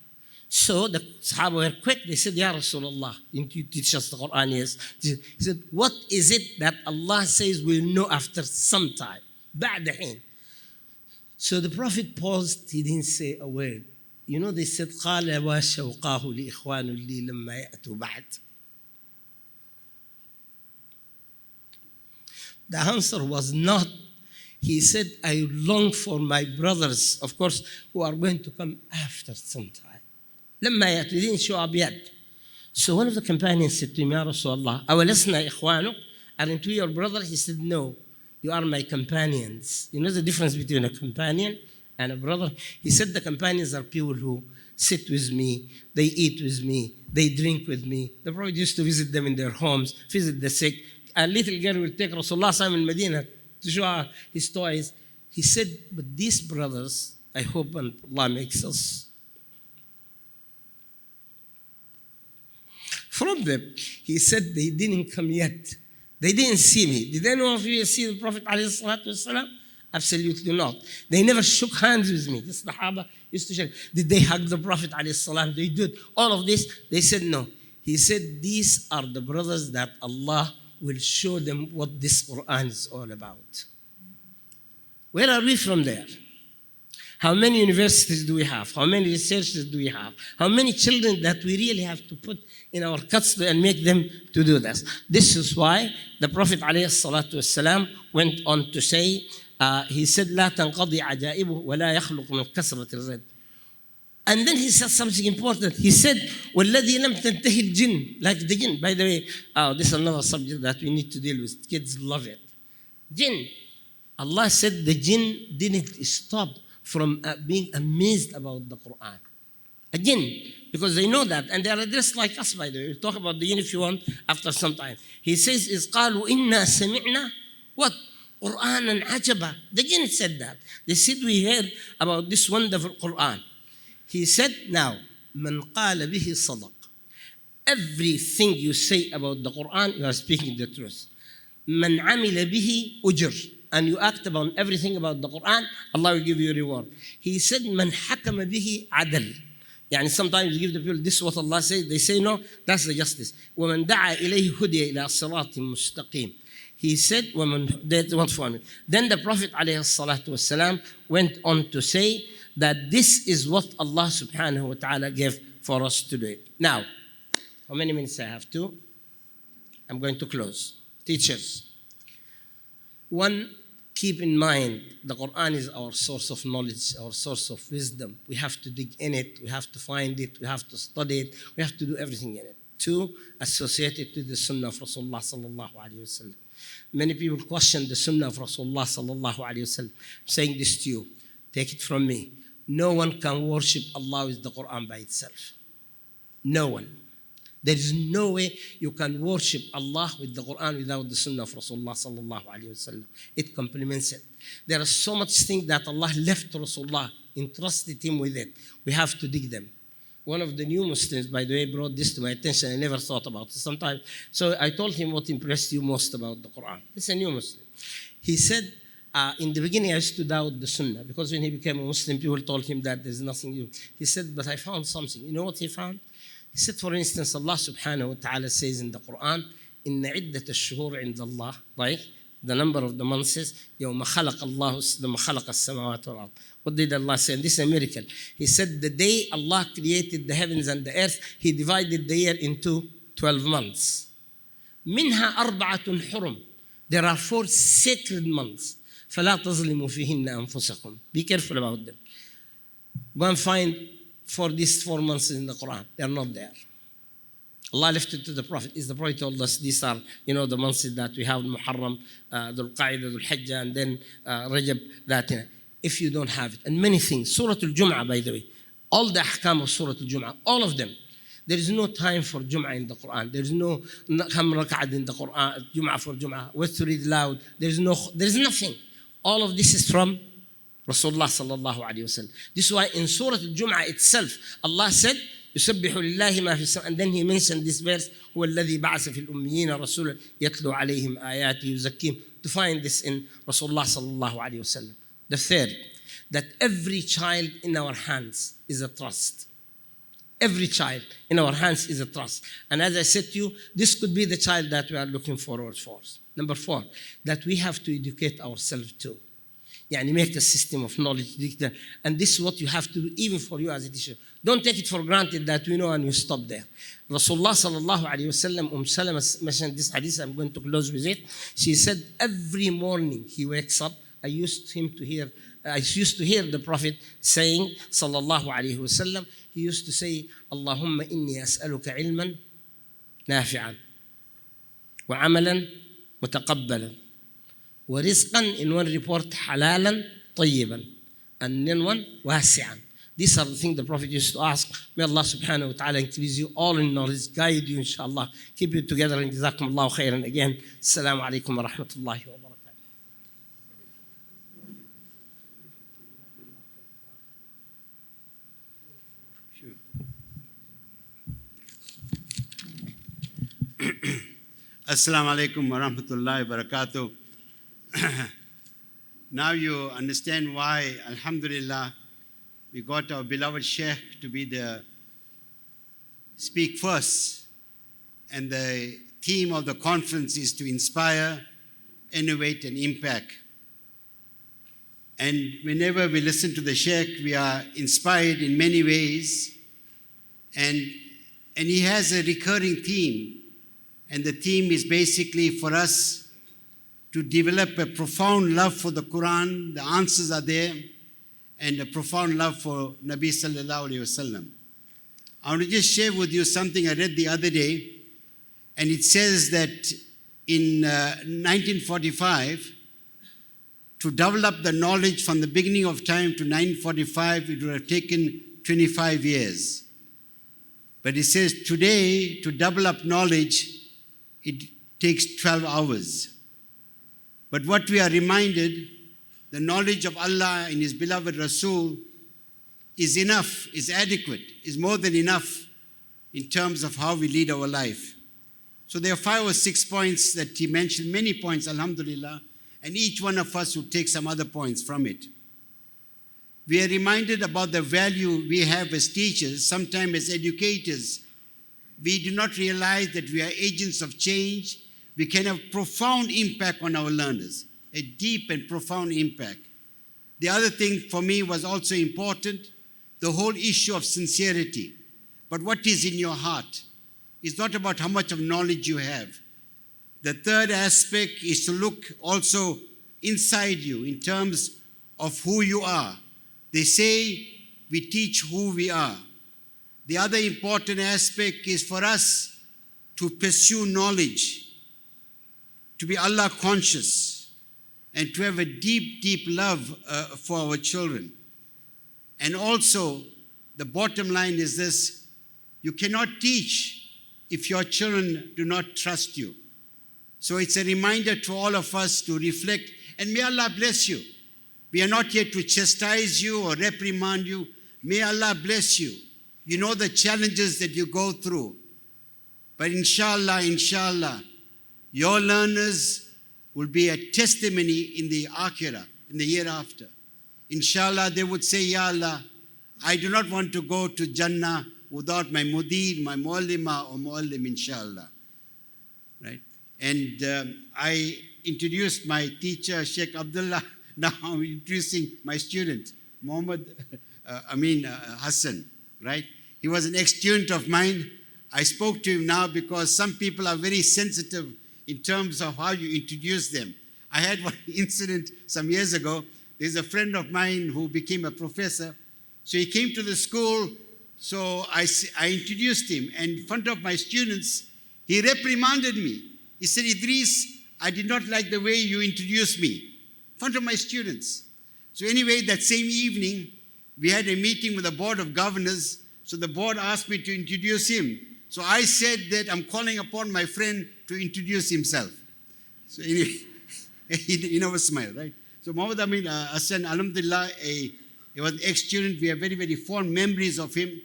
So the Sahaba were quick. They said, Ya Rasulullah, you teach us the Quran, yes. He said, what is it that Allah says we'll know after some time? بَعْدَ حِينٍ. So the Prophet paused. He didn't say a word. You know, they said, قَالَ وَشَوْقَاهُ لِإِخْوَانُ لِي لَمَّا يَأْتُوا بَعْدِ. The answer was not. He said, I long for my brothers, of course, who are going to come after some time. لَمَّا يَأْتُوا. They didn't show up yet. So one of the companions said to him, Ya Rasulullah, أَوَلَسْنَا إِخْوَانُكَ? Aren't we your brother? He said, no, you are my companions. You know the difference between a companion and a brother? He said the companions are people who sit with me, they eat with me, they drink with me. The Prophet used to visit them in their homes, visit the sick. A little girl will take Rasulullah in Medina to show her his toys. He said, but these brothers, I hope Allah makes us from them. He said, they didn't come yet. They didn't see me. Did any of you see the Prophet ﷺ? Absolutely not. They never shook hands with me. The Sahaba used to shake. Did they hug the Prophet ﷺ? They did. All of this, they said no. He said, these are the brothers that Allah will show them what this Quran is all about. Where are we from there? How many universities do we have? How many researchers do we have? How many children that we really have to put in our cuts and make them to do this? This is why the Prophet ﷺ went on to say, he said, لا تنقضي عجائبه ولا يخلق من كثرة الرد. And then he said something important. He said, وَالَّذِي لَمْ تَنْتَهِ الْجِنِّ. Like the jinn. By the way, this is another subject that we need to deal with. Kids love it. Jinn. Allah said the jinn didn't stop from being amazed about the Quran. A jinn. Because they know that. And they are dressed like us, by the way. We'll talk about the jinn if you want after some time. He says, إِذْ قَالُوا إِنَّا سَمِعْنَا. What? Qur'an ajaba. The jinn said that. They said, we heard about this wonderful Quran. He said, now, man qala bihi sadaq. Everything you say about the Quran, you are speaking the truth. Man amila bihi ujr. And you act about everything about the Quran, Allah will give you a reward. He said, man hakama bihi adal. Yani sometimes you give the people, this is what Allah says. They say, no, that's the justice. وَمَنْ دَعَى إِلَيْهِ هُدِيَ إِلَىٰ صِرَاطٍ مُسْتَقِيمٍ. He said, then the Prophet ﷺ went on to say that this is what Allah subhanahu wa ta'ala gave for us to do it. Now, how many minutes I have? 2? I'm going to close. Teachers, one, keep in mind the Quran is our source of knowledge, our source of wisdom. We have to dig in it, we have to find it, we have to study it, we have to do everything in it. 2, associate it with the Sunnah of Rasulullah sallallahu alayhi wa sallam. Many people question the Sunnah of Rasulullah sallallahu alayhi wa sallam. I'm saying this to you, take it from me. No one can worship Allah with the Quran by itself. No one. There is no way you can worship Allah with the Quran without the Sunnah of Rasulullah sallallahu alayhi wa sallam. It complements it. There are so much things that Allah left to Rasulullah, entrusted him with it. We have to dig them. One of the new Muslims, by the way, brought this to my attention. I never thought about it sometimes. So I told him what impressed you most about the Quran. He's a new Muslim. He said, in the beginning, I used to doubt the Sunnah because when he became a Muslim, people told him that there's nothing new. He said, but I found something. You know what he found? He said, for instance, Allah subhanahu wa ta'ala says in the Quran, إِنَّ عِدَّةَ الشُّهُورِ عِنْدَ اللَّهِ, right? The number of the months is, يَوْمَ خَلَقَ اللَّهُ لَمَّا خَلَقَ السَّمَاوَاتِ وَالْأَرْضِ. What did Allah say? And this is a miracle. He said, the day Allah created the heavens and the earth, He divided the year into 12 months. مِنْهَا أَرْبَعَةٌ حُرُمٌ. There are 4 sacred months. فَلَا تَظْلِمُوا فِيهِنَّ أَنفُسَكُمْ. Be careful about them. Go and find for these 4 months in the Quran. They are not there. Allah left it to the Prophet. The Prophet told us these are, the months that we have, Muharram, Dhul Qa'idah, Dhul Hajjah, and then Rajab, that, if you don't have it. And many things. Surah Al-Jum'ah, by the way. All the ahkam of Surah Al-Jum'ah, all of them. There is no time for Jum'ah in the Quran. There is no kam rak'ah in the Quran, Jum'ah for Jum'ah, what to read loud. There is nothing. All of this is from Rasulullah sallallahu alayhi wa sallam. This is why in Surah Al-Jum'ah itself, Allah said, يسبح لله ما في السماء. And then he mentioned this verse, هو الذي بعث في الأميين رسولا يتلو عليهم آياته يزكيهم. To find this in Rasulullah sallallahu alayhi wa sallam. The third, that every child in our hands is a trust. Every child in our hands is a trust. And as I said to you, this could be the child that we are looking forward for. Number 4, that we have to educate ourselves too. Yani make a system of knowledge. And this is what you have to do even for you as a teacher. Don't take it for granted that we know and you stop there. Rasulullah sallallahu alayhi wa sallam, Salama mentioned this hadith, I'm going to close with it. She said, every morning he wakes up, I used to hear the Prophet saying, sallallahu alayhi wa sallam, he used to say, Allahumma inni as'aluka ilman nafi'an wa amalan mutaqabbalan wa rizqan, in one report, halalan tayyiban, and in one, wasi'an. These are the things the Prophet used to ask. May Allah subhanahu wa ta'ala increase you all in knowledge, guide you inshallah, keep you together, and jazakumullahu khairan again. Assalamu alaikum wa rahmatullahi wa barakatuh.
Assalamu alaikum wa rahmatullahi wa barakatuh. Now you understand why, alhamdulillah, we got our beloved Sheikh to be the speak first. And the theme of the conference is to inspire, innovate, and impact. And whenever we listen to the Sheikh, we are inspired in many ways. And he has a recurring theme. And the theme is basically for us to develop a profound love for the Quran. The answers are there. And a profound love for Nabi sallallahu alayhi wasallam. I want to just share with you something I read the other day. And it says that in 1945, to develop the knowledge from the beginning of time to 1945, it would have taken 25 years. But it says today, to develop knowledge, it takes 12 hours. But what we are reminded, the knowledge of Allah and His beloved Rasul is enough, is adequate, is more than enough in terms of how we lead our life. So there are 5 or 6 points that he mentioned, many points, alhamdulillah, and each one of us will take some other points from it. We are reminded about the value we have as teachers, sometimes as educators. We do not realize that we are agents of change. We can have profound impact on our learners, a deep and profound impact. The other thing for me was also important, the whole issue of sincerity. But what is in your heart? It's not about how much of knowledge you have. The third aspect is to look also inside you in terms of who you are. They say we teach who we are. The other important aspect is for us to pursue knowledge, to be Allah conscious, and to have a deep, deep love for our children. And also, the bottom line is this: you cannot teach if your children do not trust you. So it's a reminder to all of us to reflect, and may Allah bless you. We are not here to chastise you or reprimand you. May Allah bless you. You know the challenges that you go through. But inshallah, your learners will be a testimony in the akhirah, in the year after. Inshallah, they would say, Ya Allah, I do not want to go to Jannah without my mudir, my muallima or muallim, inshallah. Right? And I introduced my teacher, Sheikh Abdullah. Now I'm introducing my student, Muhammad Hassan. Right? He was an ex-student of mine. I spoke to him now because some people are very sensitive in terms of how you introduce them. I had one incident some years ago. There's a friend of mine who became a professor. So he came to the school. So I introduced him. And in front of my students, he reprimanded me. He said, Idris, I did not like the way you introduced me. In front of my students. So anyway, that same evening, we had a meeting with the Board of Governors. So the board asked me to introduce him. So I said that I'm calling upon my friend to introduce himself. So anyway, he never smiled, right? So Muhammad Hassan, alhamdulillah, he was an ex-student. We have very, very fond memories of him.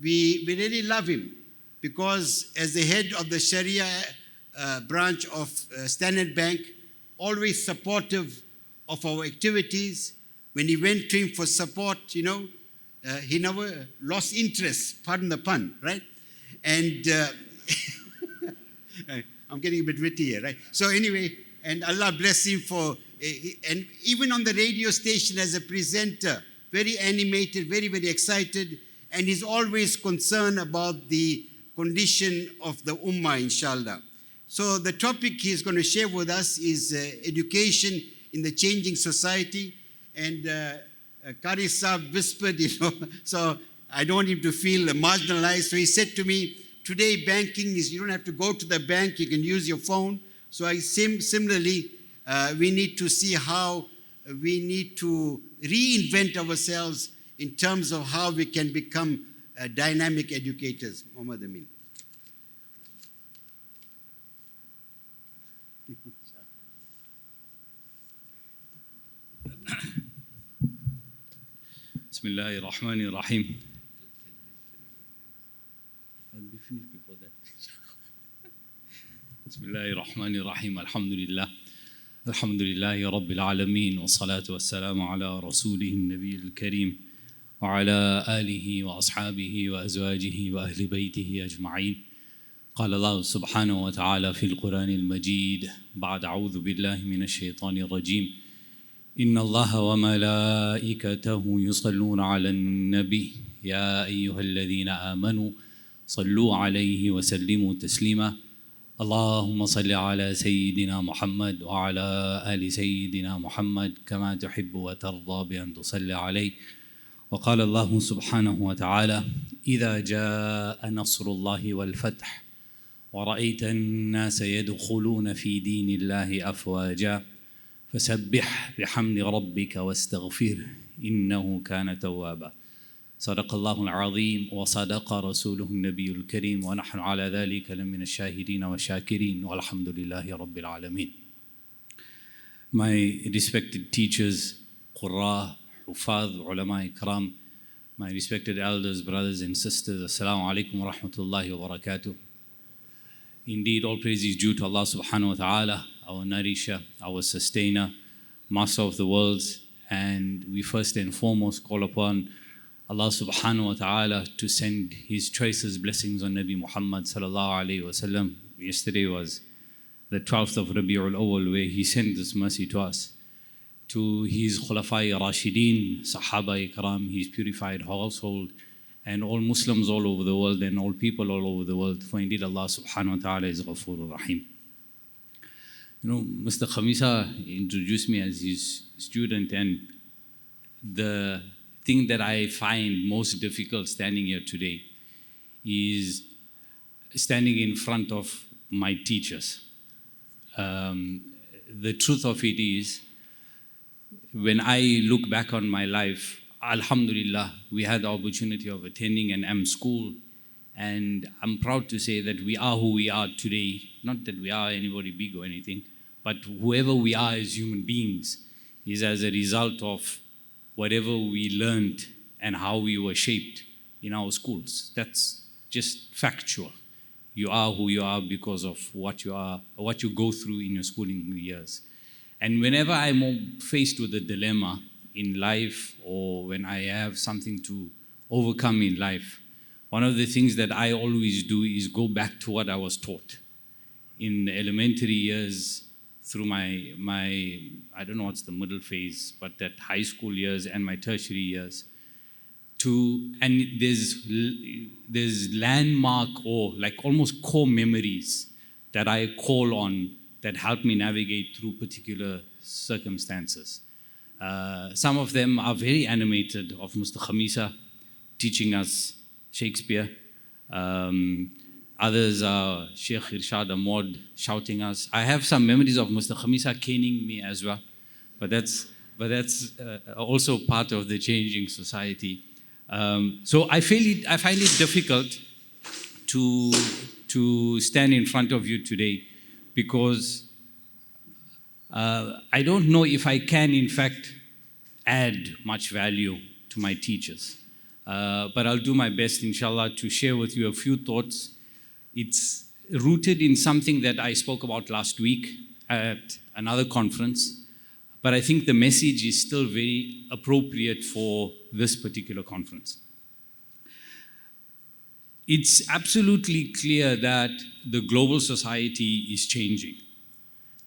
We really love him because as the head of the Sharia branch of Standard Bank, always supportive of our activities. When he went to him for support, he never lost interest, pardon the pun, right? And I'm getting a bit witty here, right? So anyway, and Allah bless him and even on the radio station as a presenter, very animated, very, very excited, and he's always concerned about the condition of the ummah, inshallah. So the topic he's going to share with us is education in the changing society. And Qari Saab whispered, so I don't want him to feel marginalized. So he said to me, today banking is, you don't have to go to the bank, you can use your phone. So similarly, we need to see how we need to reinvent ourselves in terms of how we can become dynamic educators. Muhammad Amin.
Bismillahir Rahmanir Rahim. I'll be finished before that. Bismillahir Rahmanir Rahim. Alhamdulillah. الحمد لله رب العالمين والصلاة والسلام على رسوله النبي الكريم وعلى آله وأصحابه وأزواجه وأهل بيته أجمعين. قال الله سبحانه وتعالى في القرآن المجيد بعد أعوذ بالله من الشيطان الرجيم إن الله وملائكته يصلون على النبي يا أيها الذين آمنوا صلوا عليه وسلموا تسليما اللهم صل على سيدنا محمد وعلى آل سيدنا محمد كما تحب وترضى بأن تصلي عليه. وقال الله سبحانه وتعالى إذا جاء نصر الله والفتح ورأيت الناس يدخلون في دين الله أفواجا فسبح بحمد ربك واستغفره إنه كان توابا. صدق الله العظيم وصدق رسوله النبي الكريم ونحن على ذلك لمن الشاهدين والشاكرين والحمد لله رب العالمين. My respected teachers, Qurra, Hufaz, Ulama Ikram, my respected elders, brothers and sisters, Assalamu alaikum wa rahmatullahi wa barakatuh. Indeed, all praise is due to Allah subhanahu wa ta'ala, our nourisher, our sustainer, master of the worlds, and we first and foremost call upon Allah subhanahu wa ta'ala to send His choicest blessings on Nabi Muhammad sallallahu alayhi wa sallam. Yesterday was the 12th of Rabi'ul Awwal, where He sent this mercy to us. To His Khulafai Rashideen, Sahaba Ikram, His purified household, and all Muslims all over the world and all people all over the world. For indeed Allah subhanahu wa ta'ala is Ghafoor Rahim. You know, Mr. Khamisa introduced me as his student, and the thing that I find most difficult standing here today is standing in front of my teachers. The truth of it is, when I look back on my life, Alhamdulillah, we had the opportunity of attending an AMS school, and I'm proud to say that we are who we are today. Not that we are anybody big or anything, but whoever we are as human beings is as a result of whatever we learned and how we were shaped in our schools. That's just factual. You are who you are because of what you are, what you go through in your schooling years. And whenever I'm faced with a dilemma in life, or when I have something to overcome in life, one of the things that I always do is go back to what I was taught in the elementary years, through my I don't know what's the middle phase, but that high school years and my tertiary years. And there's landmark or like almost core memories that I call on that help me navigate through particular circumstances. Some of them are very animated, of Mr. Khamisa teaching us Shakespeare. Others are Sheikh Irshad Ahmad shouting us. I have some memories of Mr. Khamisa caning me as well, but that's also part of the changing society. So I find it difficult to stand in front of you today, because I don't know if I can, in fact, add much value to my teachers. But I'll do my best, inshallah, to share with you a few thoughts. It's rooted in something that I spoke about last week at another conference, but I think the message is still very appropriate for this particular conference. It's absolutely clear that the global society is changing.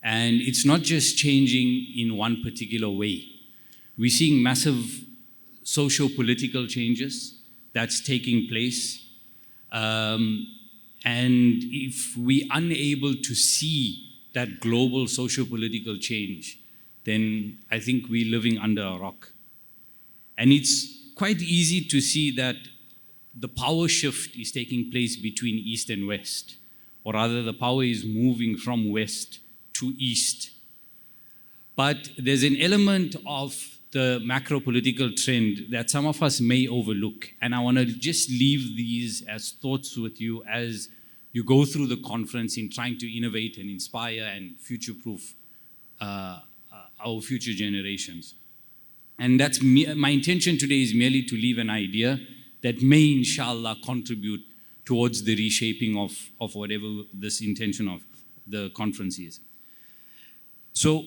And it's not just changing in one particular way. We're seeing massive socio-political changes that's taking place. And if we're unable to see that global socio-political change, then I think we're living under a rock. And it's quite easy to see that the power shift is taking place between East and West, or rather the power is moving from West to East. But there's an element of the macro-political trend that some of us may overlook. And I want to just leave these as thoughts with you as you go through the conference in trying to innovate and inspire and future-proof our future generations. And that's my intention today is merely to leave an idea that may, inshallah, contribute towards the reshaping of whatever this intention of the conference is. So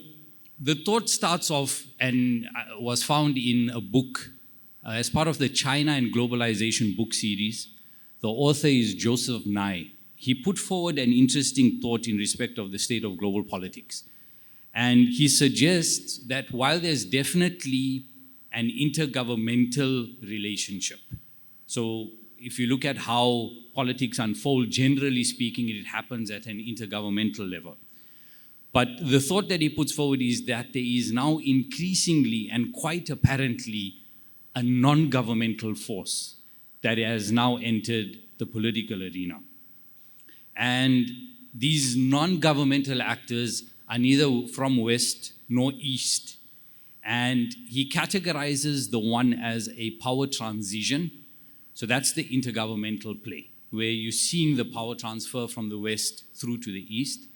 the thought starts off and was found in a book as part of the China and Globalization book series. The author is Joseph Nye. He put forward an interesting thought in respect of the state of global politics. And he suggests that while there's definitely an intergovernmental relationship, so if you look at how politics unfold, generally speaking, it happens at an intergovernmental level. But the thought that he puts forward is that there is now increasingly and quite apparently a non-governmental force that has now entered the political arena. And these non-governmental actors are neither from West nor East. And he categorizes the one as a power transition. So that's the intergovernmental play, where you're seeing the power transfer from the West through to the East.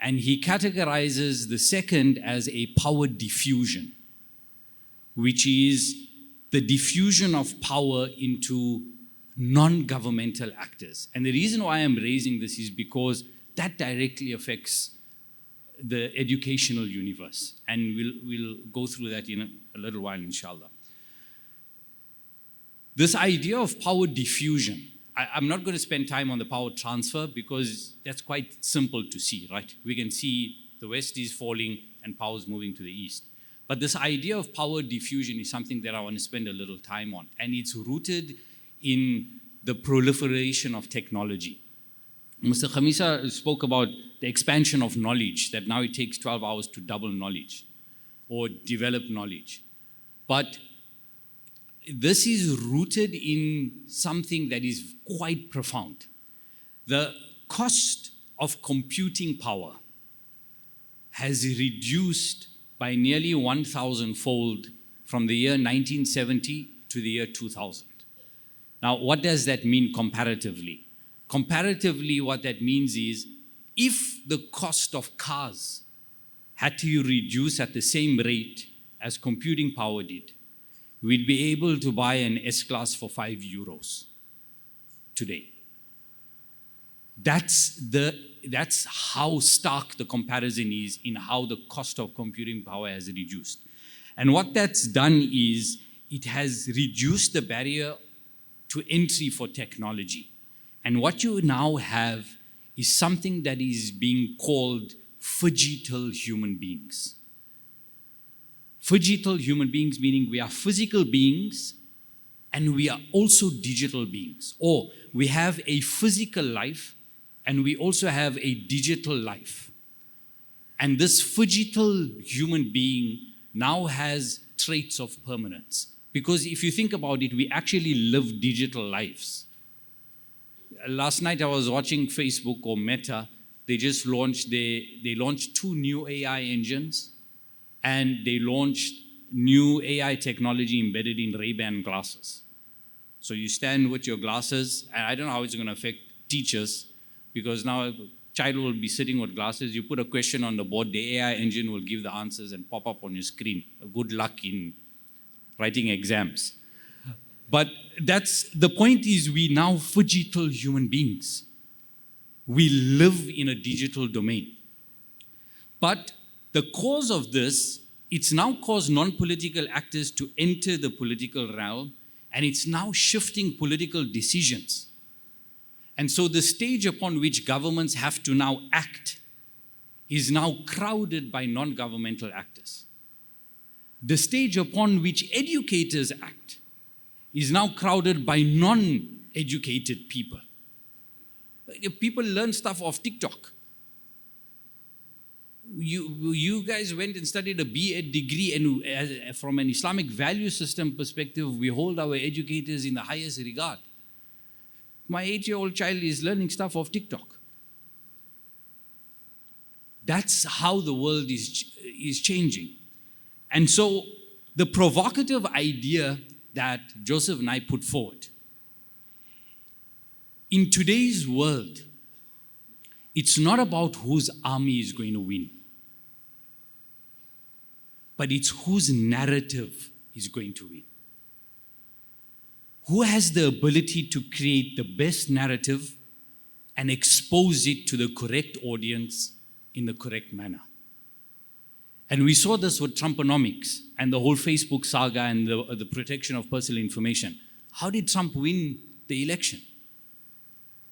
And he categorizes the second as a power diffusion, which is the diffusion of power into non-governmental actors. And the reason why I'm raising this is because that directly affects the educational universe. And we'll go through that in a little while, inshallah. This idea of power diffusion, I'm not going to spend time on the power transfer because that's quite simple to see, right? We can see the West is falling and power is moving to the East. But this idea of power diffusion is something that I want to spend a little time on. And it's rooted in the proliferation of technology. Mr. Khamisa spoke about the expansion of knowledge, that now it takes 12 hours to double knowledge or develop knowledge. But this is rooted in something that is quite profound. The cost of computing power has reduced by nearly 1,000-fold from the year 1970 to the year 2000. Now, what does that mean comparatively? Comparatively, what that means is if the cost of cars had to reduce at the same rate as computing power did, we'd be able to buy an S-Class for €5 today. That's how stark the comparison is in how the cost of computing power has reduced. And what that's done is it has reduced the barrier to entry for technology. And what you now have is something that is being called phygital human beings. Phygital human beings meaning we are physical beings and we are also digital beings. Or we have a physical life and we also have a digital life. And this phygital human being now has traits of permanence. Because if you think about it, we actually live digital lives. Last night I was watching Facebook or Meta. They just launched, they launched 2 new AI engines and they launched new AI technology embedded in Ray-Ban glasses. So you stand with your glasses, and I don't know how it's going to affect teachers because now a child will be sitting with glasses. You put a question on the board, the AI engine will give the answers and pop up on your screen. Good luck in writing exams. But the point is we now phygital human beings. We live in a digital domain. But the cause of this, it's now caused non-political actors to enter the political realm, and it's now shifting political decisions. And so the stage upon which governments have to now act is now crowded by non-governmental actors. The stage upon which educators act is now crowded by non-educated people. People learn stuff off TikTok. You guys went and studied a BA degree, and from an Islamic value system perspective, we hold our educators in the highest regard. My 8-year-old child is learning stuff off TikTok. That's how the world is changing. And so the provocative idea that Joseph Nye put forward, in today's world, it's not about whose army is going to win, but it's whose narrative is going to win. Who has the ability to create the best narrative and expose it to the correct audience in the correct manner? And we saw this with Trumponomics and the whole Facebook saga and the protection of personal information. How did Trump win the election?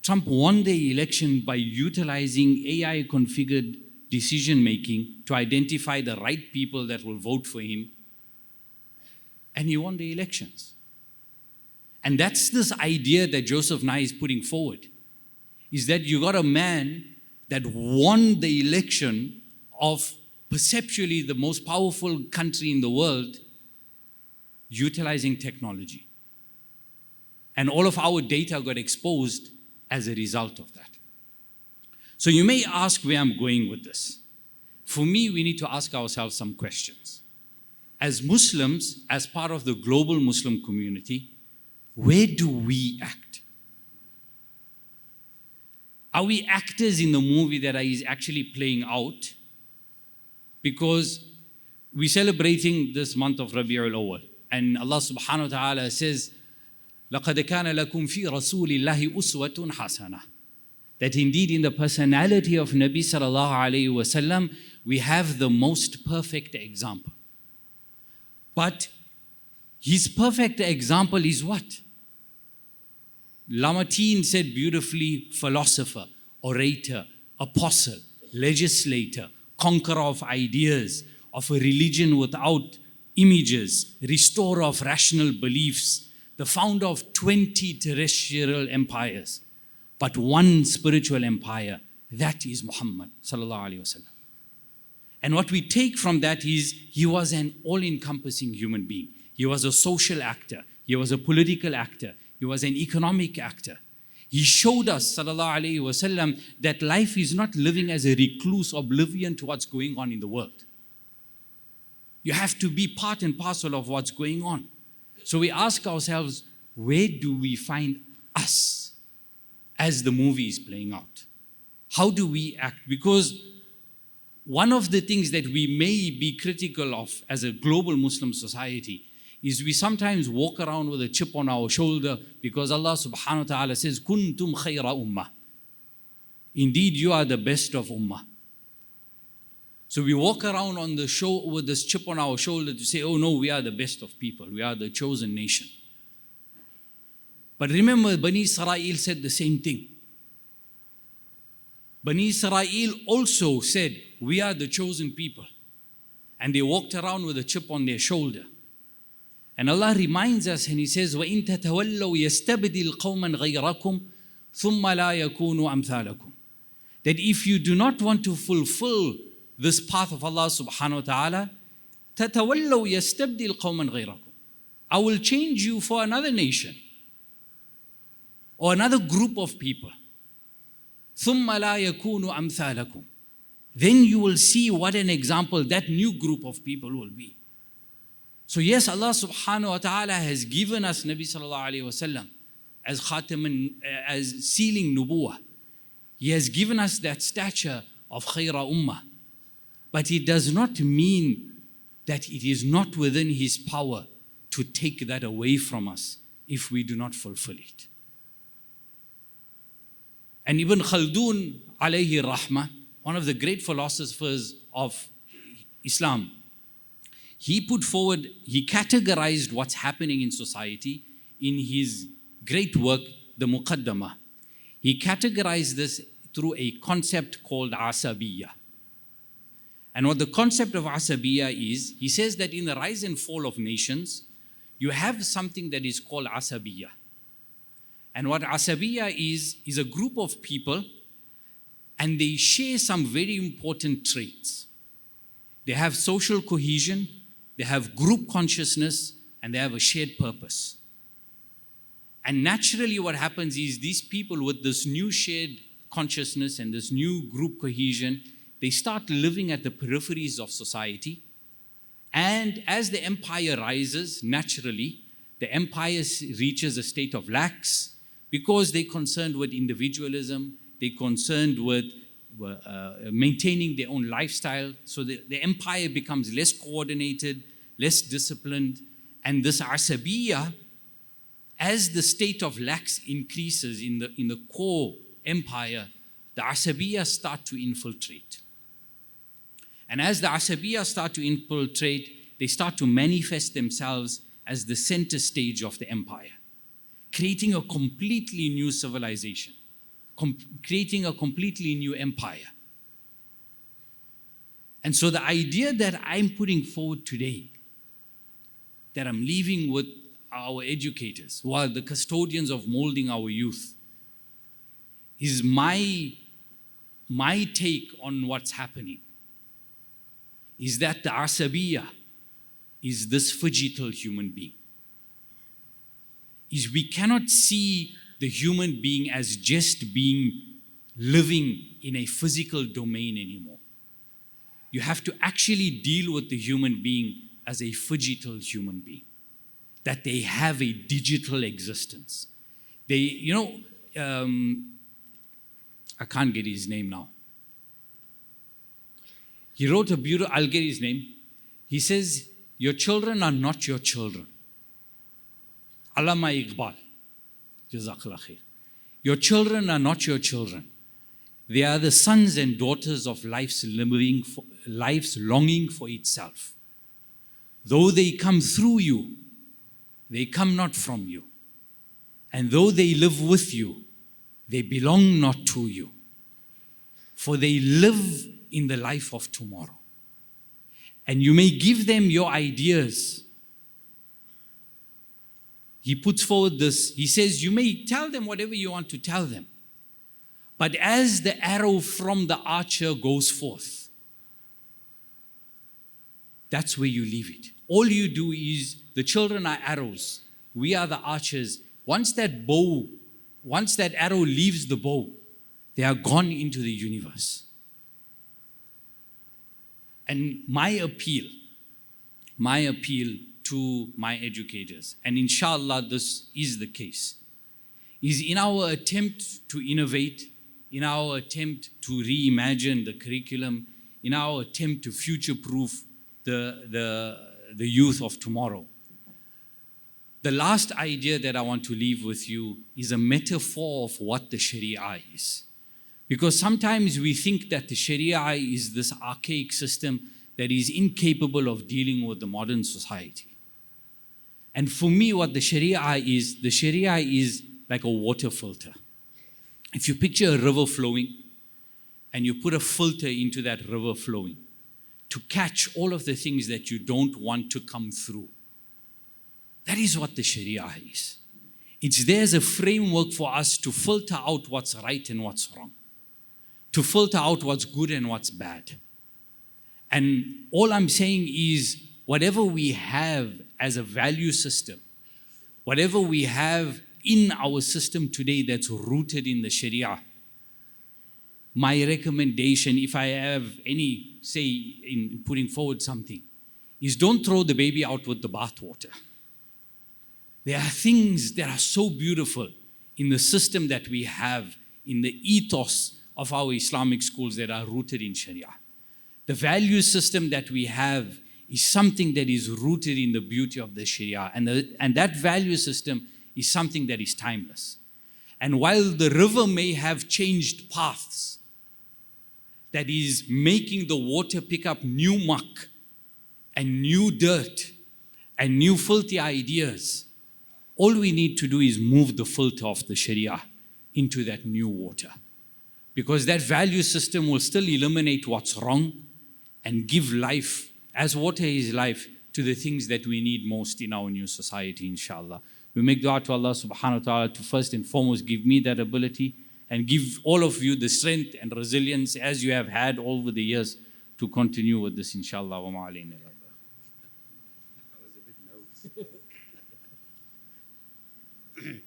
Trump won the election by utilizing AI-configured decision-making to identify the right people that will vote for him. And he won the elections. And that's this idea that Joseph Nye is putting forward, is that you got a man that won the election of perceptually the most powerful country in the world utilizing technology. And all of our data got exposed as a result of that. So you may ask where I'm going with this. For me, we need to ask ourselves some questions. As Muslims, as part of the global Muslim community, where do we act? Are we actors in the movie that is actually playing out? Because we're celebrating this month of Rabi'ul Awwal, and Allah subhanahu wa ta'ala says, لَقَدْ كَانَ لَكُمْ فِي رَسُولِ اللَّهِ أُسْوَةٌ حَسَنَةٌ. That indeed in the personality of Nabi sallallahu alayhi wasallam, we have the most perfect example. But his perfect example is what? Lamartine said beautifully, philosopher, orator, apostle, legislator, conqueror of ideas, of a religion without images, restorer of rational beliefs, the founder of 20 terrestrial empires, but one spiritual empire, that is Muhammad sallallahu alaihi wasallam. And what we take from that is he was an all-encompassing human being. He was a social actor. He was a political actor. He was an economic actor. He showed us, sallallahu alaihi wasallam, that life is not living as a recluse, oblivion to what's going on in the world. You have to be part and parcel of what's going on. So we ask ourselves, where do we find us as the movie is playing out? How do we act? Because one of the things that we may be critical of as a global Muslim society is we sometimes walk around with a chip on our shoulder because Allah subhanahu wa ta'ala says, Kuntum khayra ummah. Indeed, you are the best of ummah. So we walk around on the show with this chip on our shoulder to say, oh no, we are the best of people. We are the chosen nation. But remember, Bani Israel said the same thing. Bani Israel also said, we are the chosen people. And they walked around with a chip on their shoulder. And Allah reminds us and He says, وَإِن تَتَوَلَّوْا يَسْتَبْدِلْ قَوْمًا غَيْرَكُمْ ثُمَّ لَا يَكُونُوا أَمْثَالَكُمْ. That if you do not want to fulfill this path of Allah subhanahu wa ta'ala, تَتَوَلَّوْا يَسْتَبْدِلْ قَوْمًا غَيْرَكُمْ. I will change you for another nation or another group of people. ثُمَّ لَا يَكُونُوا أَمْثَالَكُمْ. Then you will see what an example that new group of people will be. So yes, Allah subhanahu wa ta'ala has given us Nabi sallallahu alayhi wa sallam as khataman, as sealing nubuwah. He has given us that stature of khayra ummah. But it does not mean that it is not within His power to take that away from us if we do not fulfill it. And Ibn Khaldun alayhi rahmah, one of the great philosophers of Islam, he put forward, he categorized what's happening in society in his great work, the Muqaddamah. He categorized this through a concept called asabiyya. And what the concept of asabiyya is, he says that in the rise and fall of nations, you have something that is called asabiyya. And what asabiyya is a group of people and they share some very important traits. They have social cohesion, they have group consciousness, and they have a shared purpose. And naturally what happens is these people with this new shared consciousness and this new group cohesion, they start living at the peripheries of society. And as the empire rises, naturally, the empire reaches a state of lax because they're concerned with individualism, they're concerned with maintaining their own lifestyle. So the empire becomes less coordinated, less disciplined. And this asabiyya, as the state of lax increases in the core empire, the asabiyya start to infiltrate. And as the asabiya start to infiltrate, they start to manifest themselves as the center stage of the empire, creating a completely new civilization, creating a completely new empire. And so the idea that I'm putting forward today, that I'm leaving with our educators, who are the custodians of molding our youth, is my take on what's happening, is that the asabiya is this phygital human being. Is we cannot see the human being as just being living in a physical domain anymore. You have to actually deal with the human being as a phygital human being, that they have a digital existence. They, I can't get his name now. He wrote a beautiful, I'll get his name. He says, your children are not your children. Allama Iqbal. Jazakallah khair. Your children are not your children. They are the sons and daughters of life's longing for itself. Though they come through you, they come not from you. And though they live with you, they belong not to you. For they live in the life of tomorrow. And you may give them your ideas. He puts forward this, he says, you may tell them whatever you want to tell them. But as the arrow from the archer goes forth, that's where you leave it. All you do is, the children are arrows. We are the archers. Once that arrow leaves the bow, they are gone into the universe. And my appeal to my educators, and inshallah this is the case, is in our attempt to innovate, in our attempt to reimagine the curriculum, in our attempt to future-proof the youth of tomorrow. The last idea that I want to leave with you is a metaphor of what the Sharia is. Because sometimes we think that the Sharia is this archaic system that is incapable of dealing with the modern society. And for me, what the Sharia is like a water filter. If you picture a river flowing and you put a filter into that river flowing to catch all of the things that you don't want to come through, that is what the Sharia is. It's there as a framework for us to filter out what's right and what's wrong, to filter out what's good and what's bad. And all I'm saying is, whatever we have as a value system, whatever we have in our system today that's rooted in the Sharia, my recommendation, if I have any say in putting forward something, is don't throw the baby out with the bathwater. There are things that are so beautiful in the system that we have, in the ethos of our Islamic schools that are rooted in Sharia. The value system that we have is something that is rooted in the beauty of the Sharia. And that value system is something that is timeless. And while the river may have changed paths, that is making the water pick up new muck and new dirt and new filthy ideas, all we need to do is move the filter of the Sharia into that new water. Because that value system will still eliminate what's wrong and give life, as water is life, to the things that we need most in our new society, inshallah. We make dua to Allah subhanahu wa ta'ala to first and foremost give me that ability and give all of you the strength and resilience as you have had over the years to continue with this, inshallah. Wa ma alayna illa
al-balagh.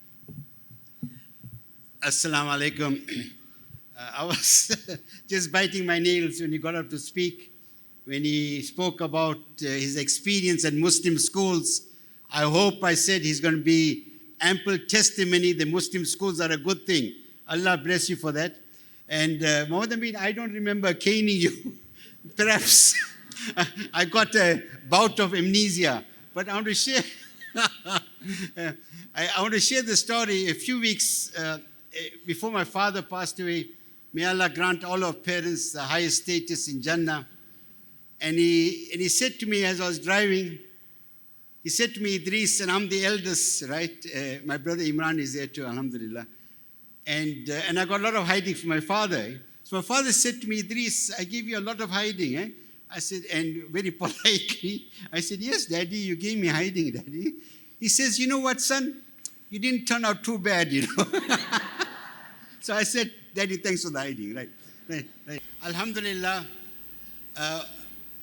Assalamu alaikum. I was just biting my nails when he got up to speak. When he spoke about his experience at Muslim schools, I hope I said he's going to be ample testimony that Muslim schools are a good thing. Allah bless you for that. And Muhammad Amin, I don't remember caning you. Perhaps I got a bout of amnesia, but I want to share. I want to share the story. A few weeks before my father passed away, may Allah grant all our parents the highest status in Jannah. And he said to me as I was driving, he said to me, Idris, and I'm the eldest, right? My brother Imran is there too, alhamdulillah. And I got a lot of hiding from my father. So my father said to me, Idris, I gave you a lot of hiding. Eh? I said, and very politely, I said, yes, Daddy, you gave me hiding, Daddy. He says, you know what, son? You didn't turn out too bad, you know. So I said, Daddy, thanks for the hiding, right. Alhamdulillah,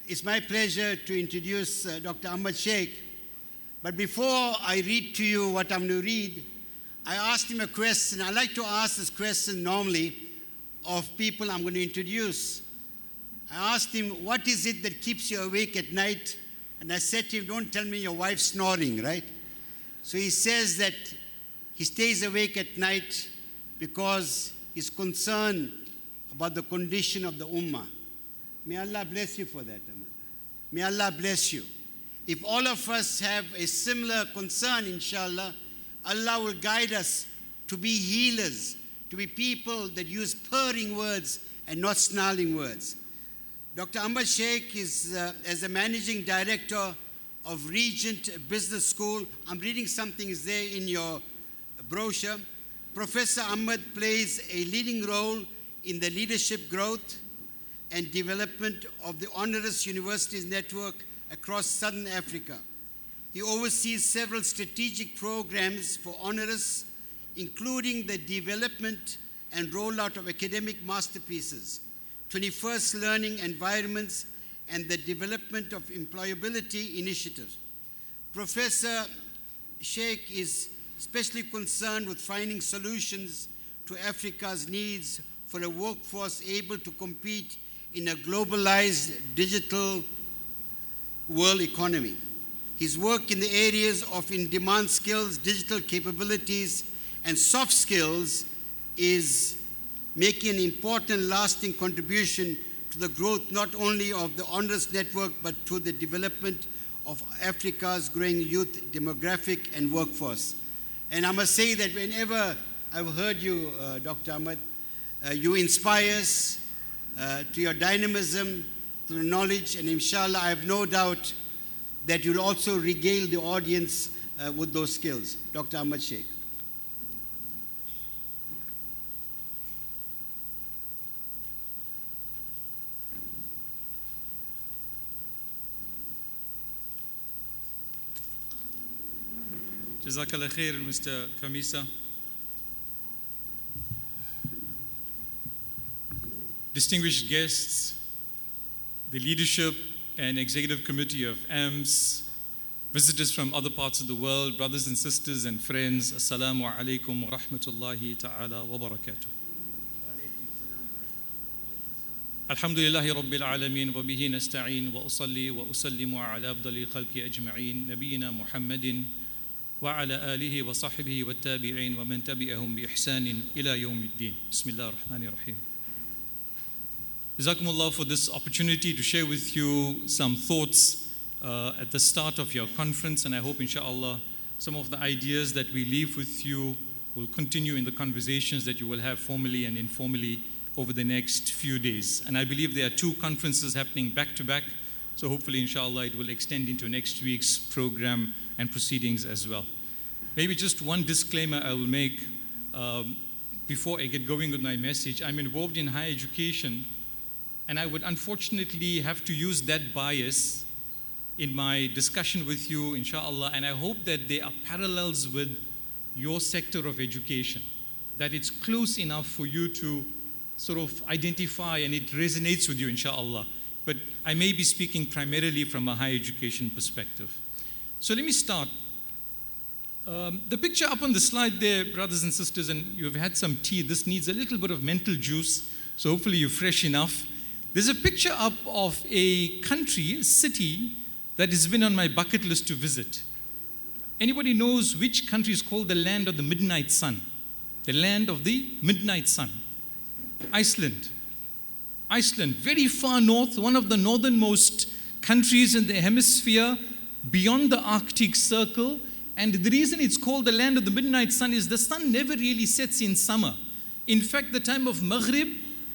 it's my pleasure to introduce Dr. Ahmad Sheikh. But before I read to you what I'm going to read, I asked him a question. I like to ask this question normally of people I'm going to introduce. I asked him, what is it that keeps you awake at night? And I said to him, don't tell me your wife's snoring, right? So he says that he stays awake at night because he's concerned about the condition of the ummah. May Allah bless you for that, Ahmad. May Allah bless you. If all of us have a similar concern, inshallah, Allah will guide us to be healers, to be people that use purring words and not snarling words. Dr. Ahmad Sheikh is, as a managing director of Regent Business School, I'm reading something is there in your brochure. Professor Ahmad plays a leading role in the leadership growth and development of the Honoris Universities Network across Southern Africa. He oversees several strategic programs for Honoris, including the development and rollout of academic masterpieces, 21st learning environments, and the development of employability initiatives. Professor Sheikh is especially concerned with finding solutions to Africa's needs for a workforce able to compete in a globalized digital world economy. His work in the areas of in-demand skills, digital capabilities, and soft skills is making an important lasting contribution to the growth not only of the Honoris Network, but to the development of Africa's growing youth demographic and workforce. And I must say that whenever I've heard you, Dr. Ahmad, you inspire us to your dynamism, to the knowledge, and inshallah, I have no doubt that you'll also regale the audience with those skills. Dr. Ahmad Sheikh.
Jazakallah khair, Mr. Kamisa. Distinguished guests, the leadership and executive committee of AMS, visitors from other parts of the world, brothers and sisters and friends, Assalamu alaikum wa rahmatullahi ta'ala wa barakatuh. Alhamdulillahi Rabbil Alameen wa bihi nasta'een wa usalli wa usallimu ala afdali khalqi ajma'een nabiyina Muhammadin wa ala alihi wa sahbihi wa tabi'een wa man tabi'ahum bi ihsanin ila yawmiddin. Bismillah ar-Rahman ar-Rahim. Jazakumullah for this opportunity to share with you some thoughts at the start of your conference, and I hope inshallah some of the ideas that we leave with you will continue in the conversations that you will have formally and informally over the next few days. And I believe there are two conferences happening back to back, so hopefully inshallah it will extend into next week's program and proceedings as well. Maybe just one disclaimer I will make before I get going with my message. I'm involved in higher education, and I would unfortunately have to use that bias in my discussion with you, inshallah, and I hope that there are parallels with your sector of education, that it's close enough for you to sort of identify and it resonates with you, inshallah. But I may be speaking primarily from a higher education perspective. So let me start. The picture up on the slide there, brothers and sisters, and you've had some tea, this needs a little bit of mental juice, so hopefully you're fresh enough. There's a picture up of a country, a city, that has been on my bucket list to visit. Anybody knows which country is called the land of the midnight sun? The land of the midnight sun. Iceland. Iceland, very far north, one of the northernmost countries in the hemisphere, beyond the Arctic Circle. And the reason it's called the land of the midnight sun is the sun never really sets in summer. In fact, the time of Maghrib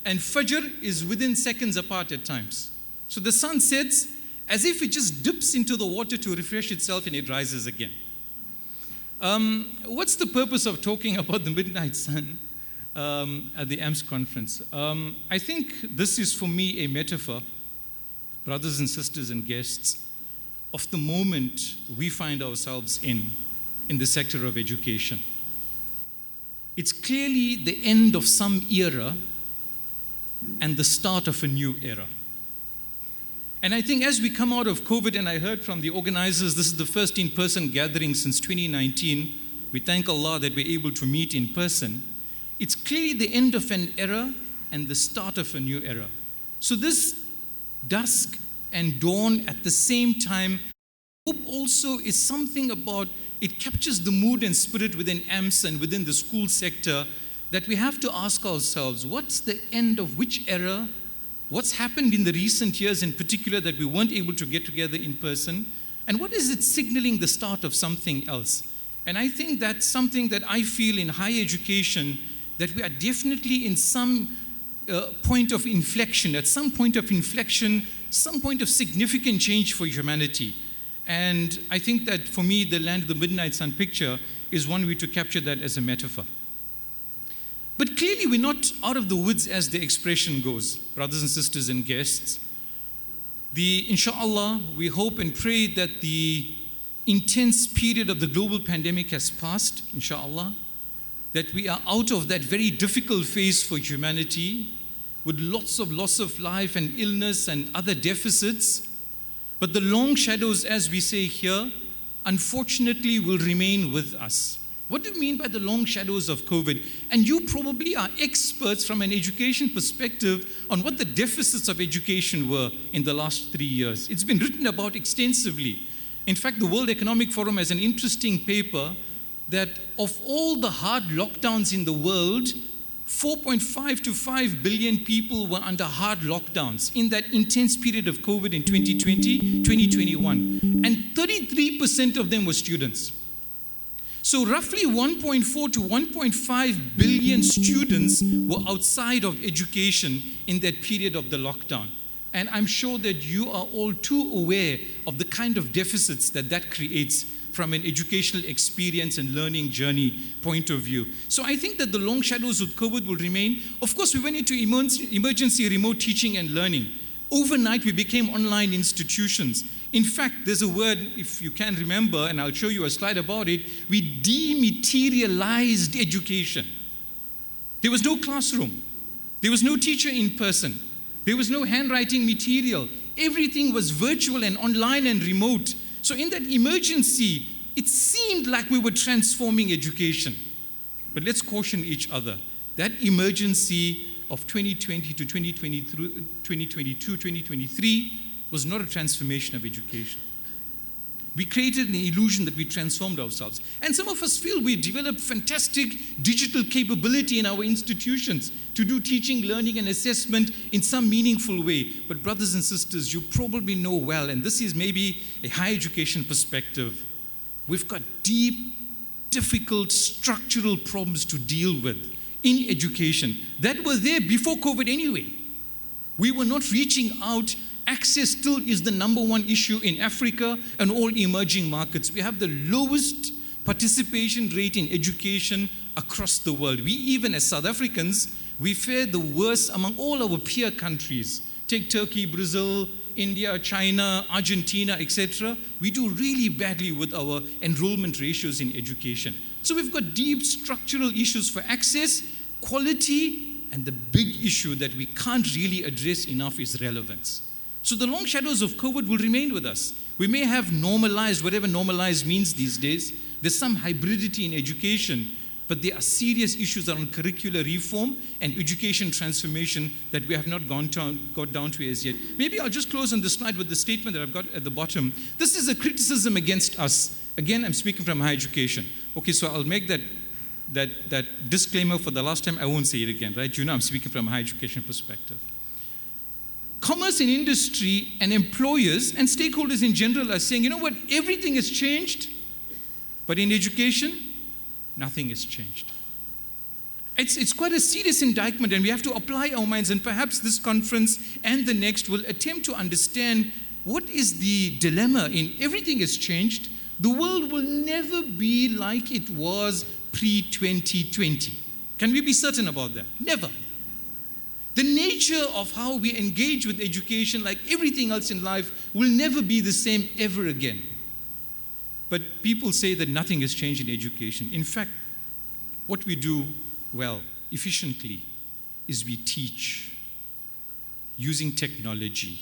and Fajr is within seconds apart at times. So the sun sets as if it just dips into the water to refresh itself and it rises again. What's the purpose of talking about the midnight sun at the AMS conference? I think this is for me a metaphor, brothers and sisters and guests, of the moment we find ourselves in the sector of education. It's clearly the end of some era and the start of a new era. And I think as we come out of COVID, and I heard from the organizers, this is the first in-person gathering since 2019. We thank Allah that we're able to meet in person. It's clearly the end of an era and the start of a new era. So this dusk and dawn at the same time, hope also is something about, it captures the mood and spirit within AMS and within the school sector, that we have to ask ourselves, what's the end of which era? What's happened in the recent years in particular that we weren't able to get together in person? And what is it signaling the start of something else? And I think that's something that I feel in higher education, that we are definitely in some point of inflection, at some point of inflection, some point of significant change for humanity. And I think that for me, the land of the midnight sun picture is one way to capture that as a metaphor. But clearly we're not out of the woods, as the expression goes, brothers and sisters and guests. Inshallah, we hope and pray that the intense period of the global pandemic has passed, inshallah, that we are out of that very difficult phase for humanity with lots of loss of life and illness and other deficits. But the long shadows, as we say here, unfortunately will remain with us. What do you mean by the long shadows of COVID? And you probably are experts from an education perspective on what the deficits of education were in the last 3 years. It's been written about extensively. In fact, the World Economic Forum has an interesting paper that of all the hard lockdowns in the world, 4.5 to 5 billion people were under hard lockdowns in that intense period of COVID in 2020, 2021. And 33% of them were students. So roughly 1.4 to 1.5 billion students were outside of education in that period of the lockdown. And I'm sure that you are all too aware of the kind of deficits that that creates from an educational experience and learning journey point of view. So I think that the long shadows of COVID will remain. Of course, we went into emergency remote teaching and learning. Overnight, we became online institutions. In fact, there's a word, if you can remember, and I'll show you a slide about it, we dematerialized education. There was no classroom. There was no teacher in person. There was no handwriting material. Everything was virtual and online and remote. So in that emergency, it seemed like we were transforming education. But let's caution each other. That emergency of 2020 to 2022, 2023 was not a transformation of education. We created an illusion that we transformed ourselves. And some of us feel we developed fantastic digital capability in our institutions to do teaching, learning, and assessment in some meaningful way. But brothers and sisters, you probably know well, and this is maybe a higher education perspective, we've got deep, difficult, structural problems to deal with in education that were there before COVID anyway. We were not reaching out. Access still is the number one issue in Africa and all emerging markets. We have the lowest participation rate in education across the world. We even as South Africans, we fare the worst among all our peer countries. Take Turkey, Brazil, India, China, Argentina, etc. We do really badly with our enrollment ratios in education. So we've got deep structural issues for access, quality, and the big issue that we can't really address enough is relevance. So the long shadows of COVID will remain with us. We may have normalized, whatever normalized means these days. There's some hybridity in education, but there are serious issues around curricular reform and education transformation that we have not got down to as yet. Maybe I'll just close on this slide with the statement that I've got at the bottom. This is a criticism against us. Again, I'm speaking from higher education. Okay, so I'll make that disclaimer for the last time. I won't say it again, right? You know I'm speaking from a higher education perspective. Commerce and industry and employers and stakeholders in general are saying, you know what, everything has changed, but in education, nothing has changed. It's quite a serious indictment, and we have to apply our minds. And perhaps this conference and the next will attempt to understand what is the dilemma in everything has changed. The world will never be like it was pre-2020. Can we be certain about that? Never. The nature of how we engage with education, like everything else in life, will never be the same ever again. But people say that nothing has changed in education. In fact, what we do well, efficiently, is we teach using technology.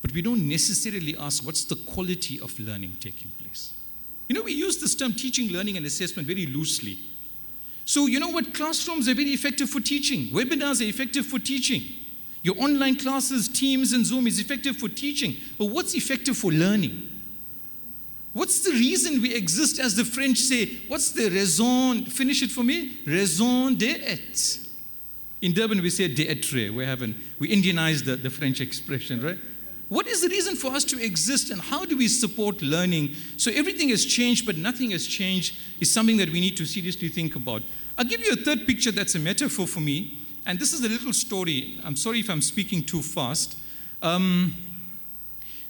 But we don't necessarily ask what's the quality of learning taking place. We use this term teaching, learning, and assessment very loosely. So you know what? Classrooms are very effective for teaching. Webinars are effective for teaching. Your online classes, Teams and Zoom is effective for teaching. But what's effective for learning? What's the reason we exist, as the French say? What's the raison? Finish it for me. Raison d'être. In Durban, we say d'être. We Indianized the French expression, right? What is the reason for us to exist, and how do we support learning? So everything has changed, but nothing has changed is something that we need to seriously think about. I'll give you a third picture that's a metaphor for me. And this is a little story. I'm sorry if I'm speaking too fast.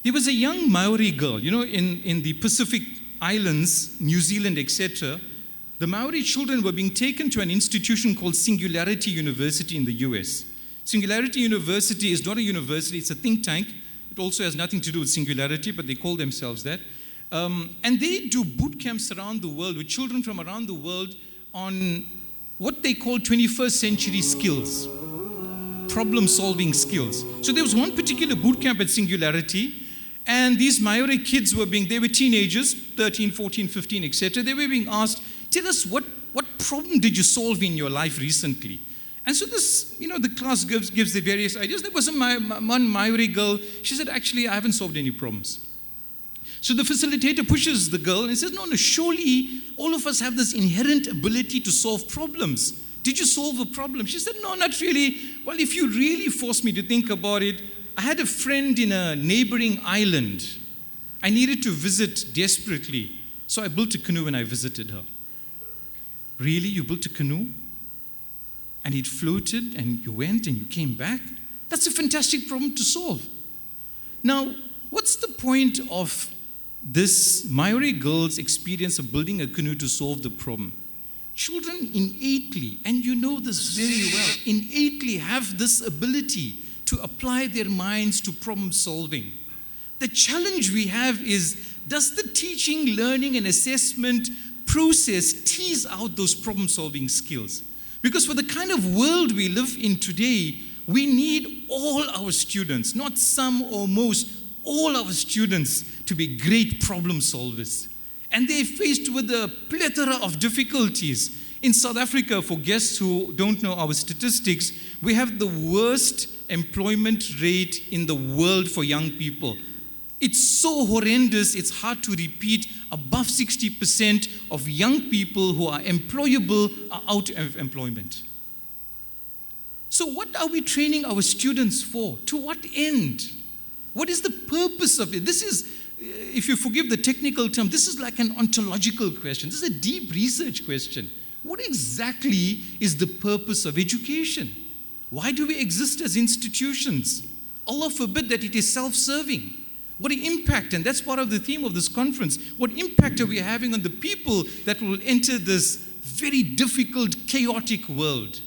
There was a young Maori girl, in the Pacific Islands, New Zealand, etc. The Maori children were being taken to an institution called Singularity University in the US. Singularity University is not a university, it's a think tank. It also has nothing to do with singularity, but they call themselves that. And they do boot camps around the world with children from around the world on what they call 21st century skills, problem-solving skills. So there was one particular boot camp at Singularity, and these Maori kids they were teenagers, 13, 14, 15, etc. They were being asked, tell us what problem did you solve in your life recently? And so this, the class gives the various ideas. There was one Maori girl. She said, actually, I haven't solved any problems. So the facilitator pushes the girl and says, no, surely all of us have this inherent ability to solve problems. Did you solve a problem? She said, no, not really. Well, if you really force me to think about it, I had a friend in a neighboring island. I needed to visit desperately. So I built a canoe and I visited her. Really? You built a canoe? And it floated, and you went and you came back? That's a fantastic problem to solve. Now, what's the point of this Maori girl's experience of building a canoe to solve the problem? Children innately, and you know this very well, innately have this ability to apply their minds to problem solving. The challenge we have is, does the teaching, learning, and assessment process tease out those problem solving skills? Because for the kind of world we live in today, we need all our students, not some or most, all our students to be great problem solvers. And they're faced with a plethora of difficulties. In South Africa, for guests who don't know our statistics, we have the worst employment rate in the world for young people. It's so horrendous, it's hard to repeat. Above 60% of young people who are employable are out of employment. So what are we training our students for? To what end? What is the purpose of it? This is, if you forgive the technical term, this is like an ontological question. This is a deep research question. What exactly is the purpose of education? Why do we exist as institutions? Allah forbid that it is self-serving. What impact, and that's part of the theme of this conference, what impact are we having on the people that will enter this very difficult, chaotic world?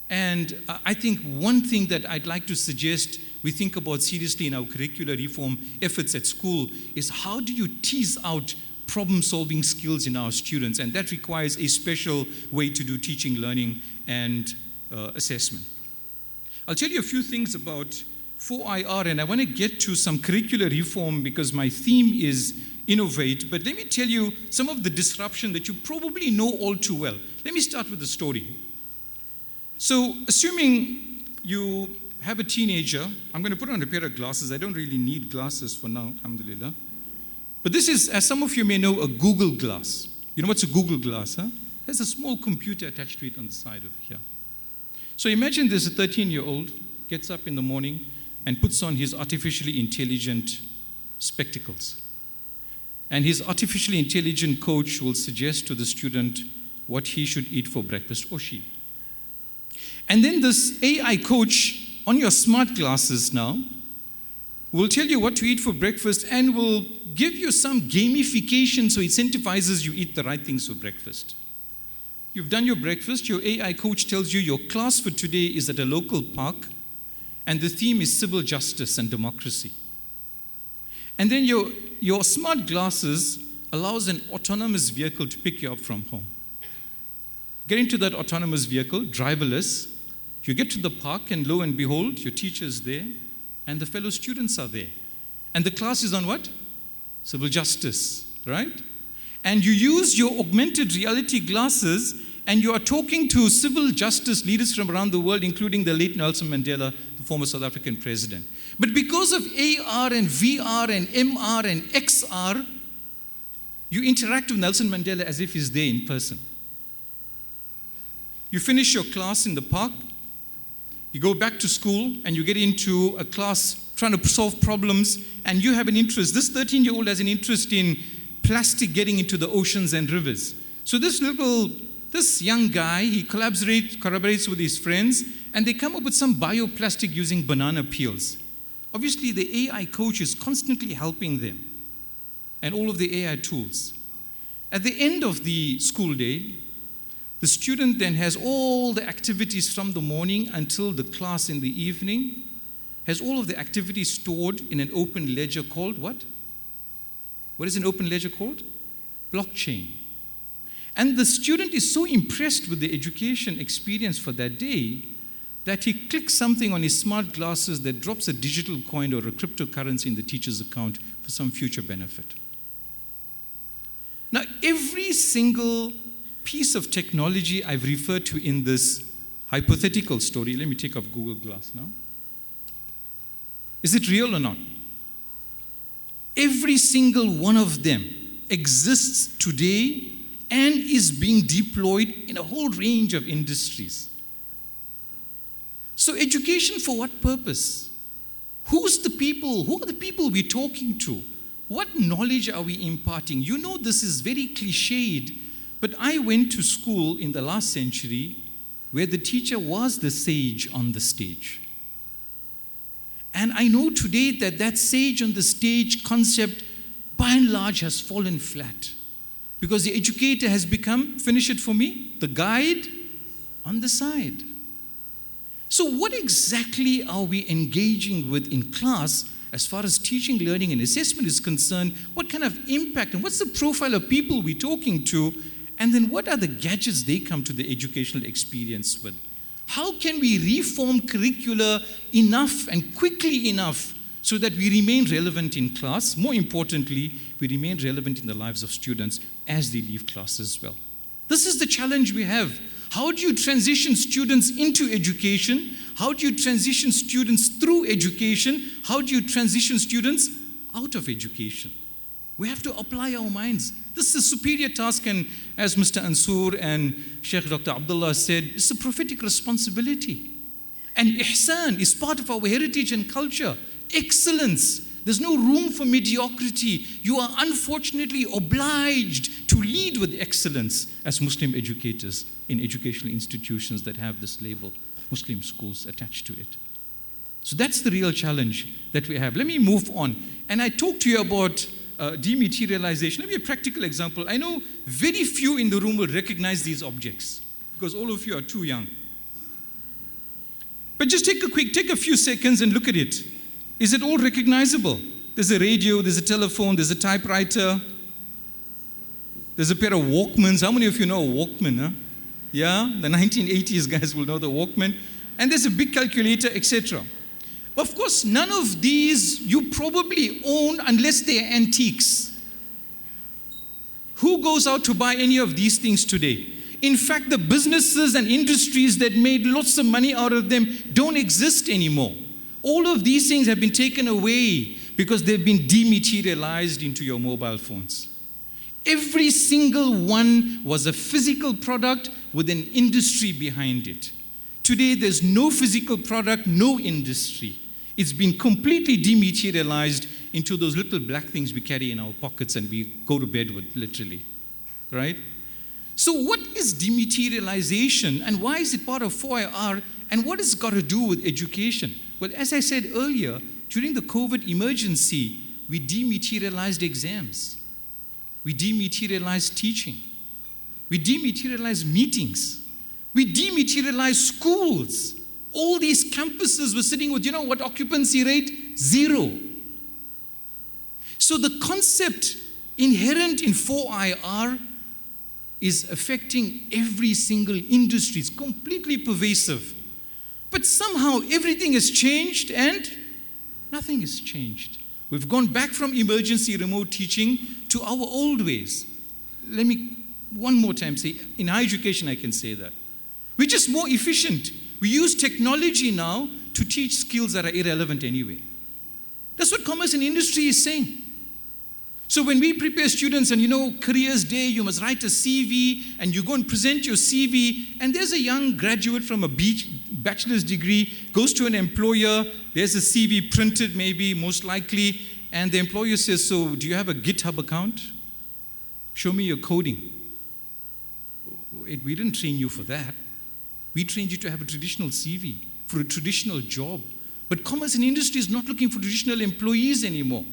And I think one thing that I'd like to suggest we think about seriously in our curricular reform efforts at school is, how do you tease out problem-solving skills in our students? And that requires a special way to do teaching, learning, and assessment. I'll tell you a few things about 4IR, and I want to get to some curricular reform because my theme is innovate. But let me tell you some of the disruption that you probably know all too well. Let me start with the story. So, assuming you have a teenager, I'm going to put on a pair of glasses. I don't really need glasses for now, alhamdulillah. But this is, as some of you may know, a Google Glass. You know what's a Google Glass, huh? There's a small computer attached to it on the side of here. So imagine there's a 13-year-old, gets up in the morning and puts on his artificially intelligent spectacles. And his artificially intelligent coach will suggest to the student what he should eat for breakfast, or she. And then this AI coach on your smart glasses now will tell you what to eat for breakfast and will give you some gamification so it incentivizes you eat the right things for breakfast. You've done your breakfast, your AI coach tells you your class for today is at a local park and the theme is civil justice and democracy. And then your smart glasses allows an autonomous vehicle to pick you up from home. Get into that autonomous vehicle, driverless. You get to the park and lo and behold, your teacher is there and the fellow students are there. And the class is on what? Civil justice, right? And you use your augmented reality glasses and you are talking to civil justice leaders from around the world, including the late Nelson Mandela, the former South African president. But because of AR and VR and MR and XR, you interact with Nelson Mandela as if he's there in person. You finish your class in the park, you go back to school, and you get into a class trying to solve problems, and you have an interest. This 13-year-old has an interest in plastic getting into the oceans and rivers. So this young guy, he collaborates with his friends, and they come up with some bioplastic using banana peels. Obviously, the AI coach is constantly helping them, and all of the AI tools. At the end of the school day, the student then has all the activities from the morning until the class in the evening, has all of the activities stored in an open ledger called what? What is an open ledger called? Blockchain. And the student is so impressed with the education experience for that day that he clicks something on his smart glasses that drops a digital coin or a cryptocurrency in the teacher's account for some future benefit. Now, every single piece of technology I've referred to in this hypothetical story, let me take off Google Glass now. Is it real or not? Every single one of them exists today and is being deployed in a whole range of industries. So education for what purpose? Who are the people we're talking to? What knowledge are we imparting? You know this is very cliched, but I went to school in the last century where the teacher was the sage on the stage. And I know today that sage on the stage concept by and large has fallen flat because the educator has become, finish it for me, the guide on the side. So what exactly are we engaging with in class as far as teaching, learning, and assessment is concerned? What kind of impact and what's the profile of people we're talking to? And then what are the gadgets they come to the educational experience with? How can we reform curricula enough and quickly enough so that we remain relevant in class? More importantly, we remain relevant in the lives of students as they leave class as well. This is the challenge we have. How do you transition students into education? How do you transition students through education? How do you transition students out of education? We have to apply our minds. This is a superior task, and as Mr. Ansur and Sheikh Dr. Abdullah said, it's a prophetic responsibility. And ihsan is part of our heritage and culture. Excellence. There's no room for mediocrity. You are unfortunately obliged to lead with excellence as Muslim educators in educational institutions that have this label, Muslim schools, attached to it. So that's the real challenge that we have. Let me move on. And I talked to you about dematerialization. Let me give a practical example. I know very few in the room will recognize these objects because all of you are too young. But just take a few seconds and look at it. Is it all recognizable? There's a radio, there's a telephone, there's a typewriter, there's a pair of Walkmans. How many of you know a Walkman? Huh? Yeah, the 1980s guys will know the Walkman. And there's a big calculator, etc. Of course, none of these you probably own unless they are antiques. Who goes out to buy any of these things today? In fact, the businesses and industries that made lots of money out of them don't exist anymore. All of these things have been taken away because they've been dematerialized into your mobile phones. Every single one was a physical product with an industry behind it. Today, there's no physical product, no industry. It's been completely dematerialized into those little black things we carry in our pockets and we go to bed with, literally, right? So what is dematerialization and why is it part of 4IR And what has got to do with education? Well, as I said earlier, during the COVID emergency, we dematerialized exams. We dematerialized teaching. We dematerialized meetings. We dematerialized schools. All these campuses were sitting with, what occupancy rate? 0. So the concept inherent in 4IR is affecting every single industry. It's completely pervasive. But somehow everything has changed and nothing has changed. We've gone back from emergency remote teaching to our old ways. Let me one more time say, in higher education I can say that. We're just more efficient. We use technology now to teach skills that are irrelevant anyway. That's what commerce and industry is saying. So when we prepare students and careers day, you must write a CV and you go and present your CV, and there's a young graduate from a bachelor's degree, goes to an employer, there's a CV printed maybe, most likely, and the employer says, so do you have a GitHub account? Show me your coding. We didn't train you for that. We trained you to have a traditional CV for a traditional job. But commerce and industry is not looking for traditional employees anymore.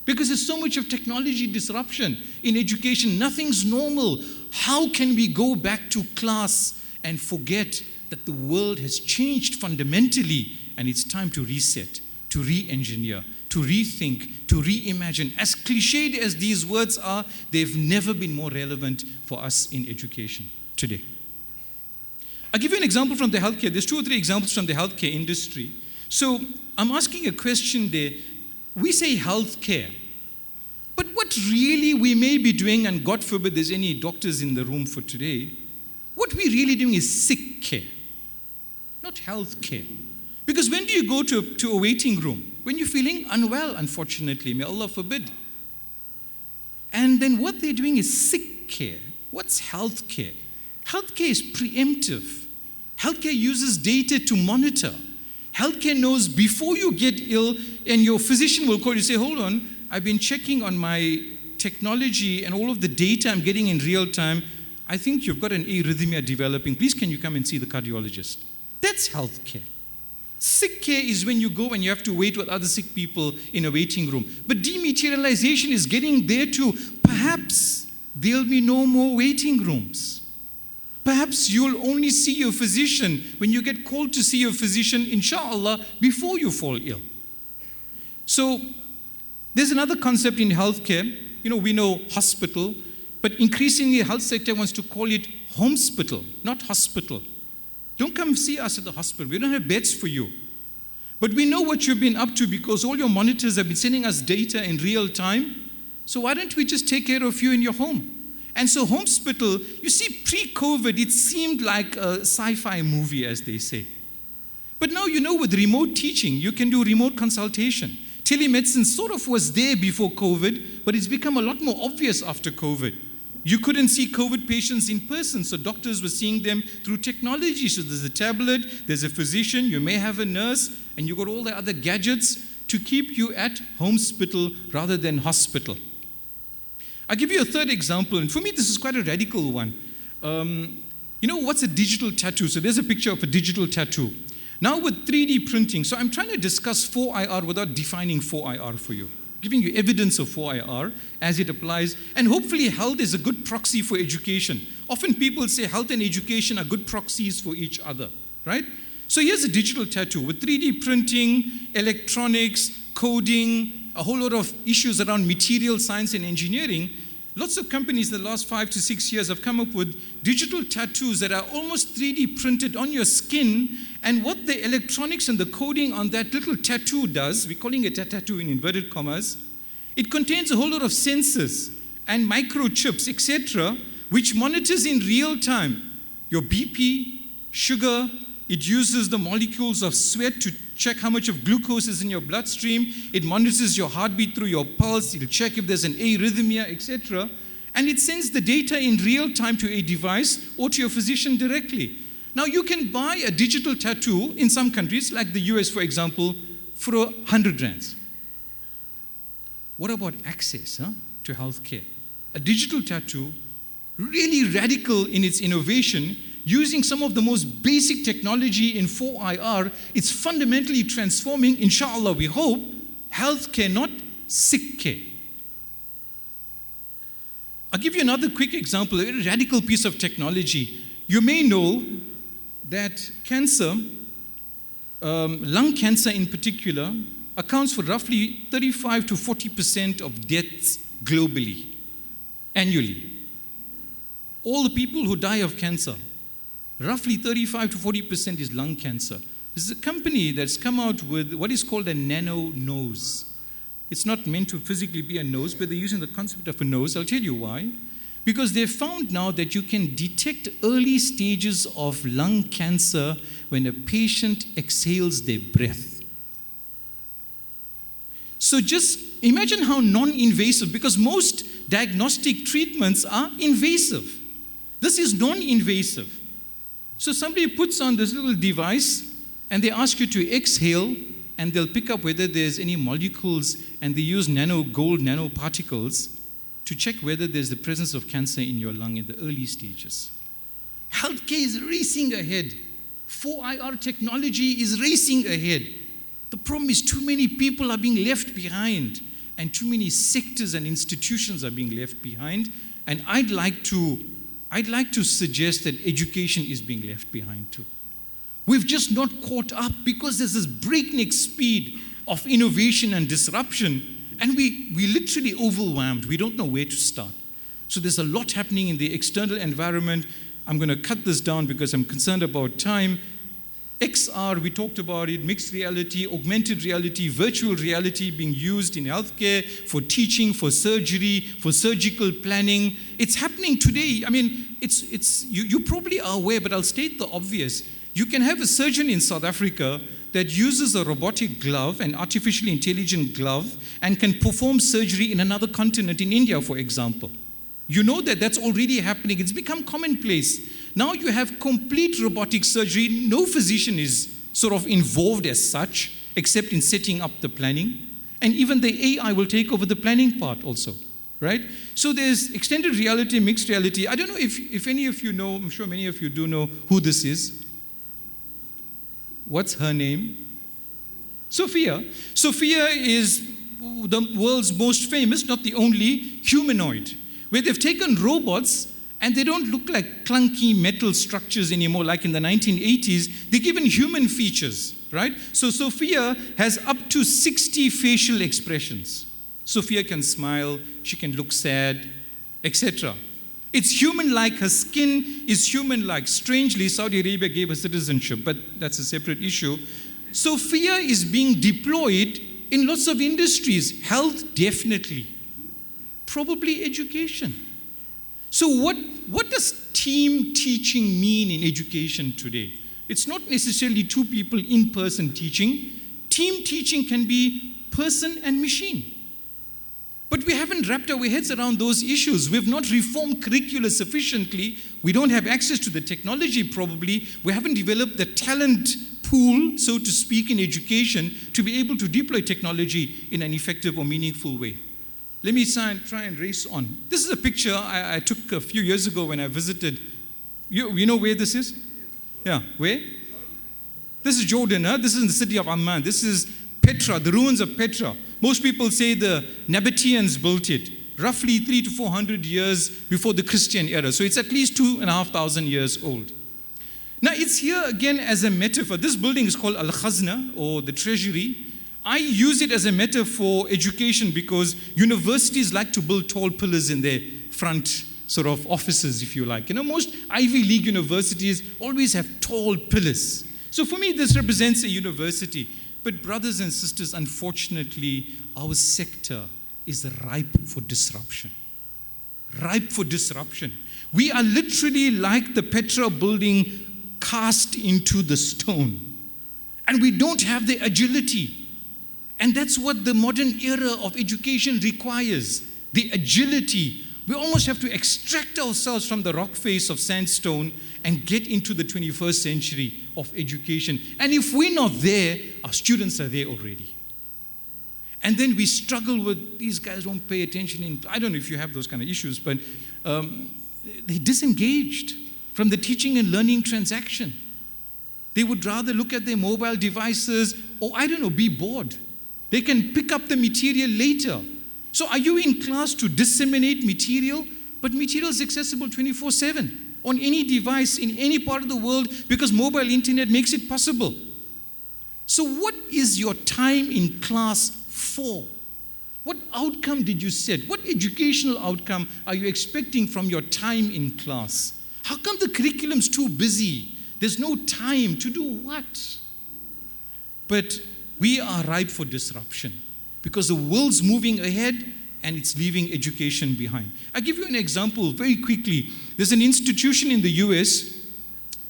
Because there's so much of technology disruption in education. Nothing's normal. How can we go back to class and forget that the world has changed fundamentally and it's time to reset, to re-engineer, to rethink, to reimagine? As cliched as these words are, they've never been more relevant for us in education today. I'll give you an example from the healthcare. There's 2 or 3 examples from the healthcare industry. So I'm asking a question there. We say healthcare, but what really we may be doing, and God forbid there's any doctors in the room for today, what we're really doing is sick care, not health care. Because when do you go to a waiting room? When you're feeling unwell, unfortunately, may Allah forbid. And then what they're doing is sick care. What's health care? Health care is preemptive. Healthcare uses data to monitor. Healthcare knows before you get ill, and your physician will call you and say, hold on, I've been checking on my technology and all of the data I'm getting in real time. I think you've got an arrhythmia developing. Please, can you come and see the cardiologist? That's healthcare. Sick care is when you go and you have to wait with other sick people in a waiting room. But dematerialization is getting there too. Perhaps there'll be no more waiting rooms. Perhaps you'll only see your physician when you get called to see your physician, inshallah, before you fall ill. So there's another concept in healthcare. We know hospital, but increasingly the health sector wants to call it homespital, not hospital. Don't come see us at the hospital. We don't have beds for you. But we know what you've been up to because all your monitors have been sending us data in real time. So why don't we just take care of you in your home? And so hospital, you see, pre-COVID, it seemed like a sci-fi movie, as they say. But now, with remote teaching, you can do remote consultation. Telemedicine sort of was there before COVID, but it's become a lot more obvious after COVID. You couldn't see COVID patients in person, so doctors were seeing them through technology. So there's a tablet, there's a physician, you may have a nurse, and you got all the other gadgets to keep you at hospital rather than hospital. I'll give you a third example, and for me this is quite a radical one. What's a digital tattoo? So there's a picture of a digital tattoo. Now with 3D printing, so I'm trying to discuss 4IR without defining 4IR for you, giving you evidence of 4IR as it applies, and hopefully health is a good proxy for education. Often people say health and education are good proxies for each other, right? So here's a digital tattoo with 3D printing, electronics, coding, a whole lot of issues around material science and engineering. Lots of companies in the last 5 to 6 years have come up with digital tattoos that are almost 3D printed on your skin, and what the electronics and the coding on that little tattoo does, we're calling it a tattoo in inverted commas, it contains a whole lot of sensors and microchips, etc., which monitors in real time your BP, sugar. It uses the molecules of sweat to check how much of glucose is in your bloodstream. It monitors your heartbeat through your pulse. It'll check if there's an arrhythmia, etc. And it sends the data in real time to a device or to your physician directly. Now you can buy a digital tattoo in some countries, like the US, for example, for 100 rands. What about access to healthcare? A digital tattoo, really radical in its innovation, using some of the most basic technology in 4IR, it's fundamentally transforming, inshallah, we hope, healthcare, not sick care. I'll give you another quick example, a very radical piece of technology. You may know that cancer, lung cancer in particular, accounts for roughly 35 to 40% of deaths globally, annually. All the people who die of cancer, roughly 35 to 40% is lung cancer. This is a company that's come out with what is called a nano nose. It's not meant to physically be a nose, but they're using the concept of a nose. I'll tell you why. Because they've found now that you can detect early stages of lung cancer when a patient exhales their breath. So just imagine how non-invasive, because most diagnostic treatments are invasive. This is non-invasive. So somebody puts on this little device and they ask you to exhale, and they'll pick up whether there's any molecules, and they use gold nanoparticles to check whether there's the presence of cancer in your lung in the early stages. Healthcare is racing ahead. 4IR technology is racing ahead. The problem is too many people are being left behind, and too many sectors and institutions are being left behind. And I'd like to suggest that education is being left behind too. We've just not caught up because there's this breakneck speed of innovation and disruption, and we're literally overwhelmed. We don't know where to start. So there's a lot happening in the external environment. I'm going to cut this down because I'm concerned about time. XR, we talked about it, mixed reality, augmented reality, virtual reality being used in healthcare, for teaching, for surgery, for surgical planning. It's happening today. I mean, you probably are aware, but I'll state the obvious. You can have a surgeon in South Africa that uses a robotic glove, an artificially intelligent glove, and can perform surgery in another continent, in India, for example. You know that that's already happening. It's become commonplace. Now you have complete robotic surgery. No physician is sort of involved as such, except in setting up the planning. And even the AI will take over the planning part also, right? So there's extended reality, mixed reality. I don't know if any of you know, I'm sure many of you do know who this is. What's her name? Sophia. Sophia is the world's most famous, not the only, humanoid, where they've taken robots and they don't look like clunky metal structures anymore like in the 1980s. They're given human features, right? So Sophia has up to 60 facial expressions. Sophia can smile, she can look sad, etc. It's human-like, her skin is human-like. Strangely, Saudi Arabia gave her citizenship, but that's a separate issue. Sophia is being deployed in lots of industries. Health, definitely. Probably education. So what does team teaching mean in education today? It's not necessarily two people in person teaching. Team teaching can be person and machine. But we haven't wrapped our heads around those issues. We've not reformed curricula sufficiently. We don't have access to the technology probably. We haven't developed the talent pool, so to speak, in education to be able to deploy technology in an effective or meaningful way. Let me try and race on. This is a picture I took a few years ago when I visited. You know where this is? Yeah, where? This is Jordan. This is in the city of Amman. This is Petra, the ruins of Petra. Most people say the Nabateans built it, roughly 300 to 400 years before the Christian era. So it's at least 2,500 years old. Now it's here again as a metaphor. This building is called Al-Khazna, or the treasury. I use it as a metaphor for education because universities like to build tall pillars in their front sort of offices, if you like. You know, most Ivy League universities always have tall pillars. So for me, this represents a university. But brothers and sisters, unfortunately, our sector is ripe for disruption. Ripe for disruption. We are literally like the Petra building cast into the stone. And we don't have the agility. And that's what the modern era of education requires, the agility. We almost have to extract ourselves from the rock face of sandstone and get into the 21st century of education. And if we're not there, our students are there already. And then we struggle with, these guys don't pay attention. I don't know if you have those kind of issues, but they're disengaged. from the teaching and learning transaction. They would rather look at their mobile devices or, I don't know, be bored. They can pick up the material later. So are you in class to disseminate material? But material is accessible 24/7 on any device in any part of the world because mobile internet makes it possible. So what is your time in class for? What outcome did you set? What educational outcome are you expecting from your time in class? How come the curriculum's too busy? There's no time to do what? But we are ripe for disruption because the world's moving ahead and it's leaving education behind. I'll give you an example very quickly. There's an institution in the US,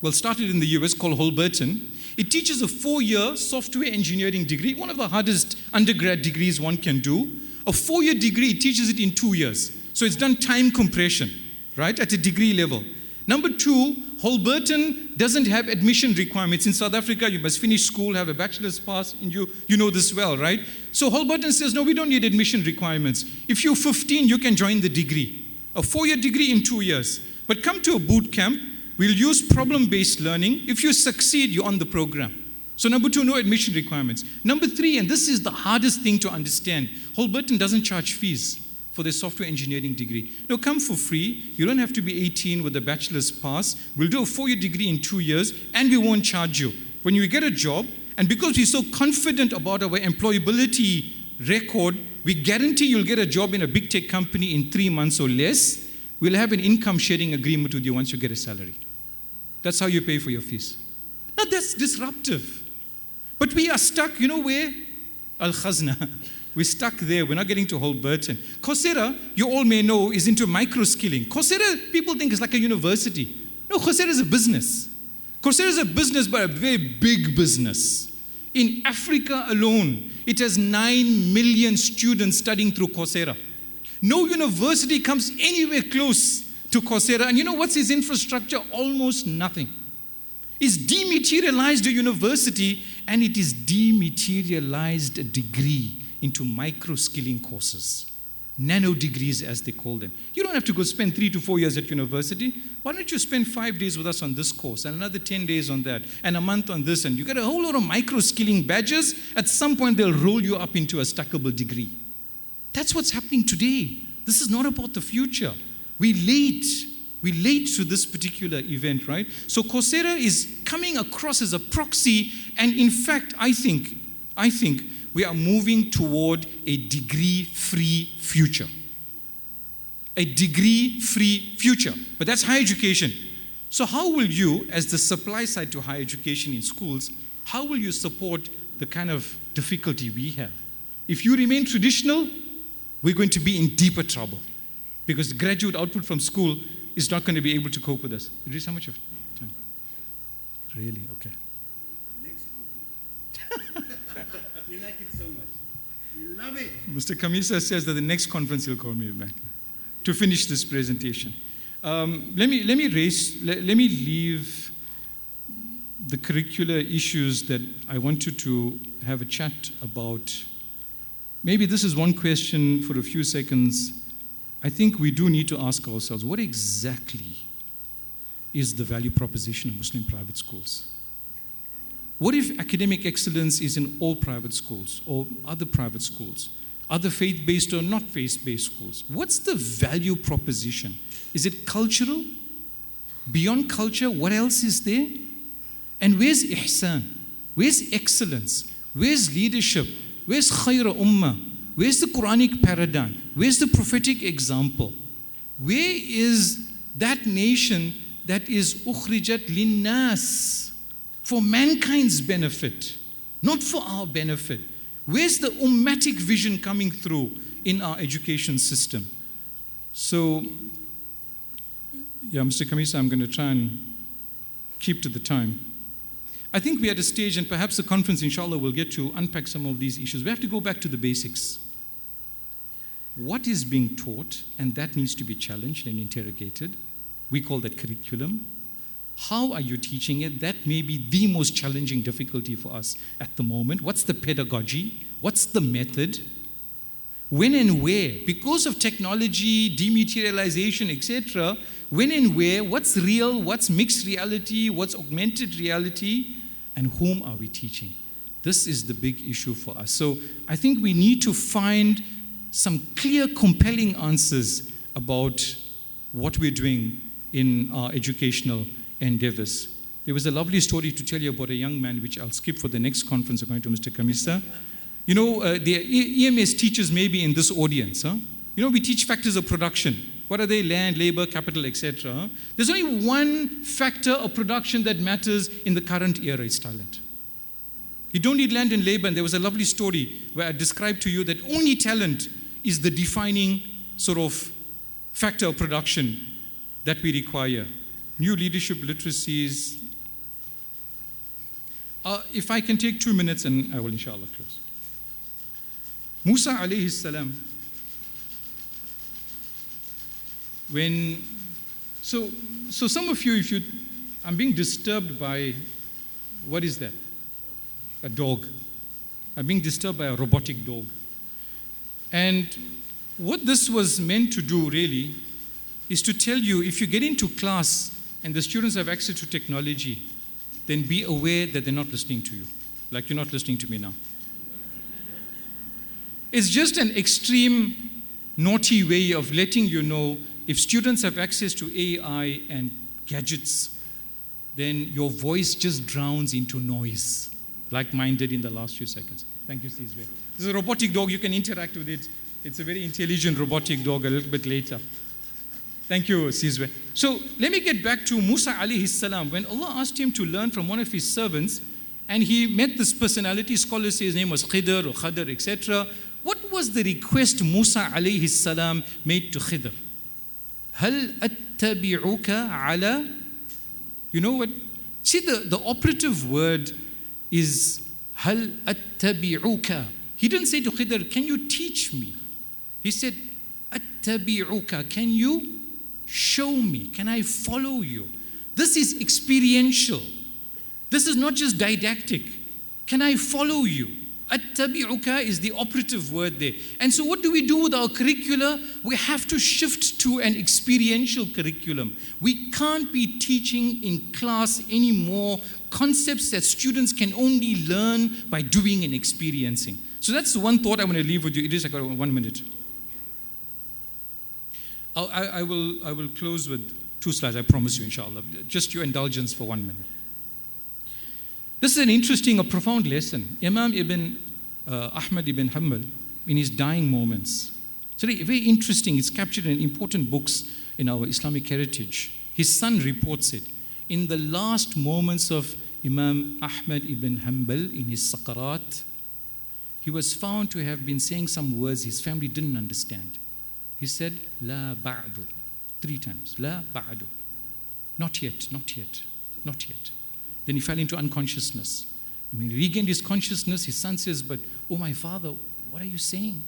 well, started in the US, called Holberton. It teaches a 4-year software engineering degree, one of the hardest undergrad degrees one can do. A 4-year degree, it teaches it in 2 years. So it's done time compression, right, at a degree level. Number 2, Holberton doesn't have admission requirements. In South Africa, you must finish school, have a bachelor's pass, and you know this well, right? So Holberton says, no, we don't need admission requirements. If you're 15, you can join the degree. A 4-year degree in 2 years. But come to a boot camp, we'll use problem-based learning. If you succeed, you're on the program. So number 2, no admission requirements. Number 3, and this is the hardest thing to understand, Holberton doesn't charge fees for their software engineering degree. No, come for free. You don't have to be 18 with a bachelor's pass. We'll do a 4-year degree in 2 years, and we won't charge you. When you get a job, and because we're so confident about our employability record, we guarantee you'll get a job in a big tech company in 3 months or less. We'll have an income sharing agreement with you once you get a salary. That's how you pay for your fees. Now that's disruptive. But we are stuck, you know where? Al-Khazna. We're stuck there. We're not getting to Holberton. Coursera, you all may know, is into micro-skilling. Coursera, people think it's like a university. No, Coursera is a business. Coursera is a business, but a very big business. In Africa alone, it has 9 million students studying through Coursera. No university comes anywhere close to Coursera. And you know what's its infrastructure? Almost nothing. It's dematerialized a university, and it is dematerialized a degree into micro-skilling courses. Nano degrees, as they call them. You don't have to go spend 3 to 4 years at university. Why don't you spend 5 days with us on this course, and another 10 days on that, and a month on this, and you get a whole lot of micro-skilling badges. At some point, they'll roll you up into a stackable degree. That's what's happening today. This is not about the future. We're late to this particular event, right? So Coursera is coming across as a proxy, and in fact, I think we are moving toward a degree-free future. A degree-free future. But that's higher education. So how will you, as the supply side to higher education in schools, how will you support the kind of difficulty we have? If you remain traditional, we're going to be in deeper trouble because the graduate output from school is not going to be able to cope with us. Idris, how much of time? Really? Okay.
Next one. You like it so much. You love it.
Mr. Kamisa says that the next conference he'll call me back to finish this presentation. Let me leave the curricular issues that I wanted to have a chat about. Maybe this is one question for a few seconds. I think we do need to ask ourselves, what exactly is the value proposition of Muslim private schools? What if academic excellence is in all private schools or other private schools, other faith-based or not faith-based schools? What's the value proposition? Is it cultural? Beyond culture, what else is there? And where's ihsan? Where's excellence? Where's leadership? Where's khayra ummah? Where's the Quranic paradigm? Where's the prophetic example? Where is that nation that is ukhrijat linnas, for mankind's benefit, not for our benefit? Where's the ummatic vision coming through in our education system? So, yeah, Mr. Kamisa, I'm going to try and keep to the time. I think we're at a stage, and perhaps the conference, inshallah, will get to unpack some of these issues. We have to go back to the basics. What is being taught, and that needs to be challenged and interrogated. We call that curriculum. How are you teaching it? That may be the most challenging difficulty for us at the moment. What's the pedagogy? What's the method? When and where? Because of technology, dematerialization, etc., when and where, what's real, what's mixed reality, what's augmented reality, and whom are we teaching? This is the big issue for us. So I think we need to find some clear, compelling answers about what we're doing in our educational endeavors. There was a lovely story to tell you about a young man, which I'll skip for the next conference according to Mr. Kamisa. You know, the EMS teachers may be in this audience. Huh? You know, we teach factors of production. What are they? Land, labor, capital, etc. Huh? There's only one factor of production that matters in the current era, it's talent. You don't need land and labor. And there was a lovely story where I described to you that only talent is the defining sort of factor of production that we require. New leadership literacies. If I can take 2 minutes and I will inshallah close. Musa alayhi salam. So some of you, I'm being disturbed by, what is that? A dog. I'm being disturbed by a robotic dog. And what this was meant to do really is to tell you, if you get into class and the students have access to technology, then be aware that they're not listening to you, like you're not listening to me now. It's just an extreme, naughty way of letting you know if students have access to AI and gadgets, then your voice just drowns into noise, like mine did in the last few seconds. Thank you, Sizwe. This is a robotic dog. You can interact with it. It's a very intelligent robotic dog a little bit later. Thank you, Sizwe. So let me get back to Musa alayhi salam. When Allah asked him to learn from one of his servants, and he met this personality, scholars say his name was Khidr or Khadr, etc. What was the request Musa alayhi salam made to Khidr? Hal attabi'uka ala? You know what? See, the operative word is hal attabi'uka. He didn't say to Khidr, can you teach me? He said, attabi'uka, can you show me? Can I follow you? This is experiential. This is not just didactic. Can I follow you? Attabi'uka is the operative word there. And so what do we do with our curricula? We have to shift to an experiential curriculum. We can't be teaching in class anymore concepts that students can only learn by doing and experiencing. So that's one thought I want to leave with you. It is like 1 minute. I will close with 2 slides, I promise you, inshallah. Just your indulgence for 1 minute. This is an interesting, a profound lesson. Imam Ahmad ibn Hanbal, in his dying moments, it's very interesting. It's captured in important books in our Islamic heritage. His son reports it. In the last moments of Imam Ahmad ibn Hanbal, in his sakarat, he was found to have been saying some words his family didn't understand. He said, La ba'du, 3 times. La ba'du. Not yet, not yet, not yet. Then he fell into unconsciousness. When he regained his consciousness, his son says, but, oh my father, what are you saying?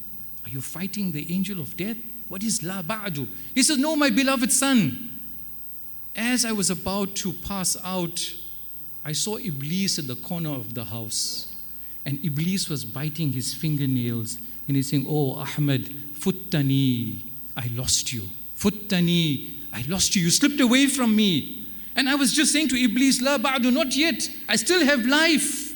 Are you fighting the angel of death? What is la ba'du? He says, no, my beloved son. As I was about to pass out, I saw Iblis in the corner of the house. And Iblis was biting his fingernails. And he's saying, oh, Ahmed, futtani, I lost you. Futtani, I lost you. You slipped away from me. And I was just saying to Iblis, La ba'du, not yet. I still have life.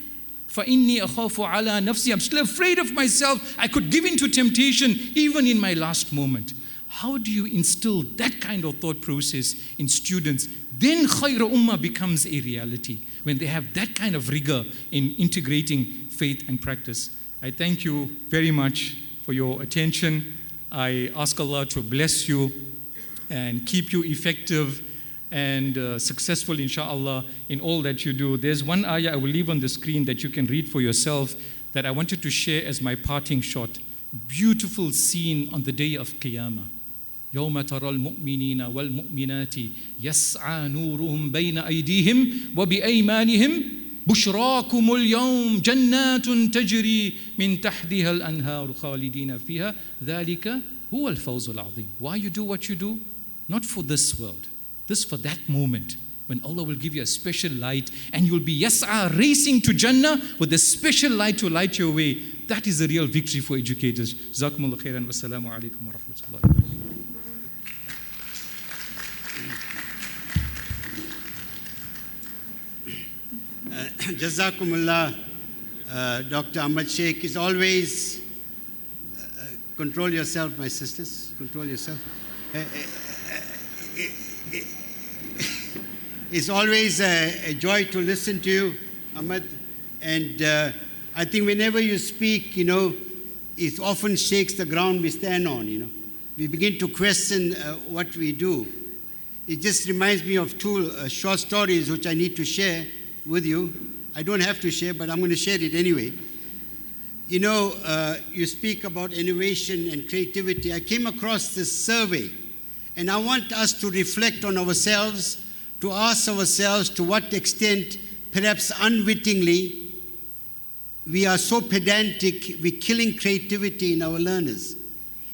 فَإِنِّي أَخَافُ عَلَى نَفْسِي. I'm still afraid of myself. I could give in to temptation even in my last moment. How do you instill that kind of thought process in students? Then Khayra Ummah becomes a reality, when they have that kind of rigor in integrating faith and practice. I thank you very much for your attention. I ask Allah to bless you and keep you effective and successful, inshaAllah, in all that you do. There's one ayah I will leave on the screen that you can read for yourself that I wanted to share as my parting shot. Beautiful scene on the day of Qiyamah. يوم ترى المؤمنين والمؤمنات يسعى نورهم بين أيديهم وبأيمانهم بشراكم اليوم جنات تجري من تحتها الأنهار خالدين فيها ذلك هو الفوز العظيم. Why you do what you do? Not for this world. This for that moment when Allah will give you a special light and you'll be racing to Jannah with a special light to light your way. That is the real victory for educators. Jazakumullah khairan. Wassalamu alaikum wa rahmatullahi.
Jazakumullah, Dr. Ahmad Sheikh. Is always, control yourself, my sisters, control yourself. It's always a joy to listen to you, Ahmad. And I think whenever you speak, it often shakes the ground we stand on, We begin to question what we do. It just reminds me of two short stories which I need to share with you. I don't have to share, but I'm going to share it anyway. You speak about innovation and creativity. I came across this survey, and I want us to reflect on ourselves, to ask ourselves to what extent, perhaps unwittingly, we are so pedantic, we're killing creativity in our learners.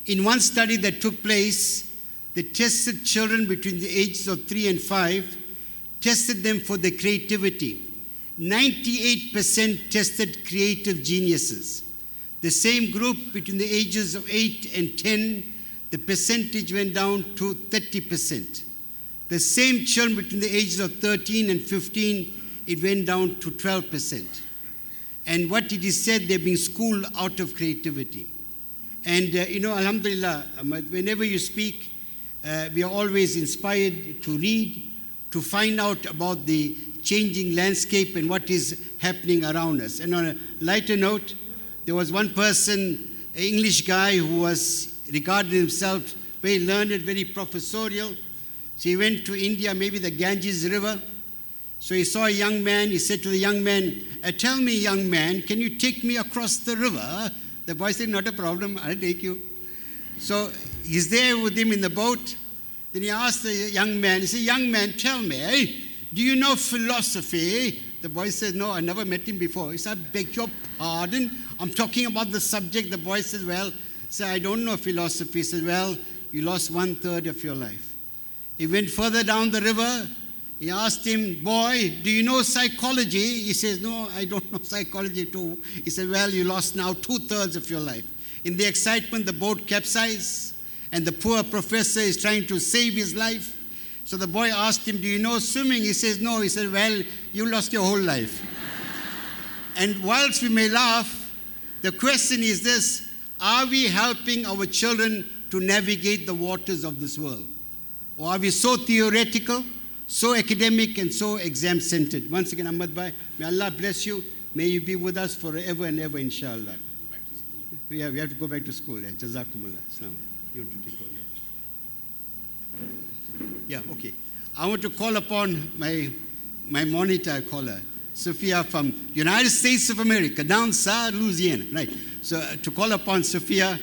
In one study that took place, they tested children between the ages of 3 and 5, tested them for their creativity. 98% tested creative geniuses. The same group between the ages of 8 and 10, the percentage went down to 30%. The same children between the ages of 13 and 15, it went down to 12%. And what it is said, they're being schooled out of creativity. And, alhamdulillah, whenever you speak, we are always inspired to read, to find out about the changing landscape and what is happening around us. And on a lighter note, there was one person, an English guy who was regarded himself very learned, very professorial. So he went to India, maybe the Ganges River. So he saw a young man. He said to the young man, tell me, young man, can you take me across the river? The boy said, not a problem, I'll take you. So he's there with him in the boat. Then he asked the young man, he said, young man, tell me, do you know philosophy? The boy says, no, I never met him before. He said, I beg your pardon, I'm talking about the subject. The boy says, well, I don't know philosophy. He says, well, you lost 1/3 of your life. He went further down the river. He asked him, boy, do you know psychology? He says, no, I don't know psychology too. He said, well, you lost now 2/3 of your life. In the excitement, the boat capsized, and the poor professor is trying to save his life. So the boy asked him, do you know swimming? He says, no. He said, well, you lost your whole life. And whilst we may laugh, the question is this: are we helping our children to navigate the waters of this world? Or are we so theoretical, so academic, and so exam-centered? Once again, Ahmad Bhai, may Allah bless you. May you be with us forever and ever, inshallah. We have to go back to school. Yeah. Jazakumullah. Islam. You want to take over? Yeah, okay. I want to call upon my monitor, I call her, Sophia from United States of America, down South Louisiana. Right. So to call upon Sophia,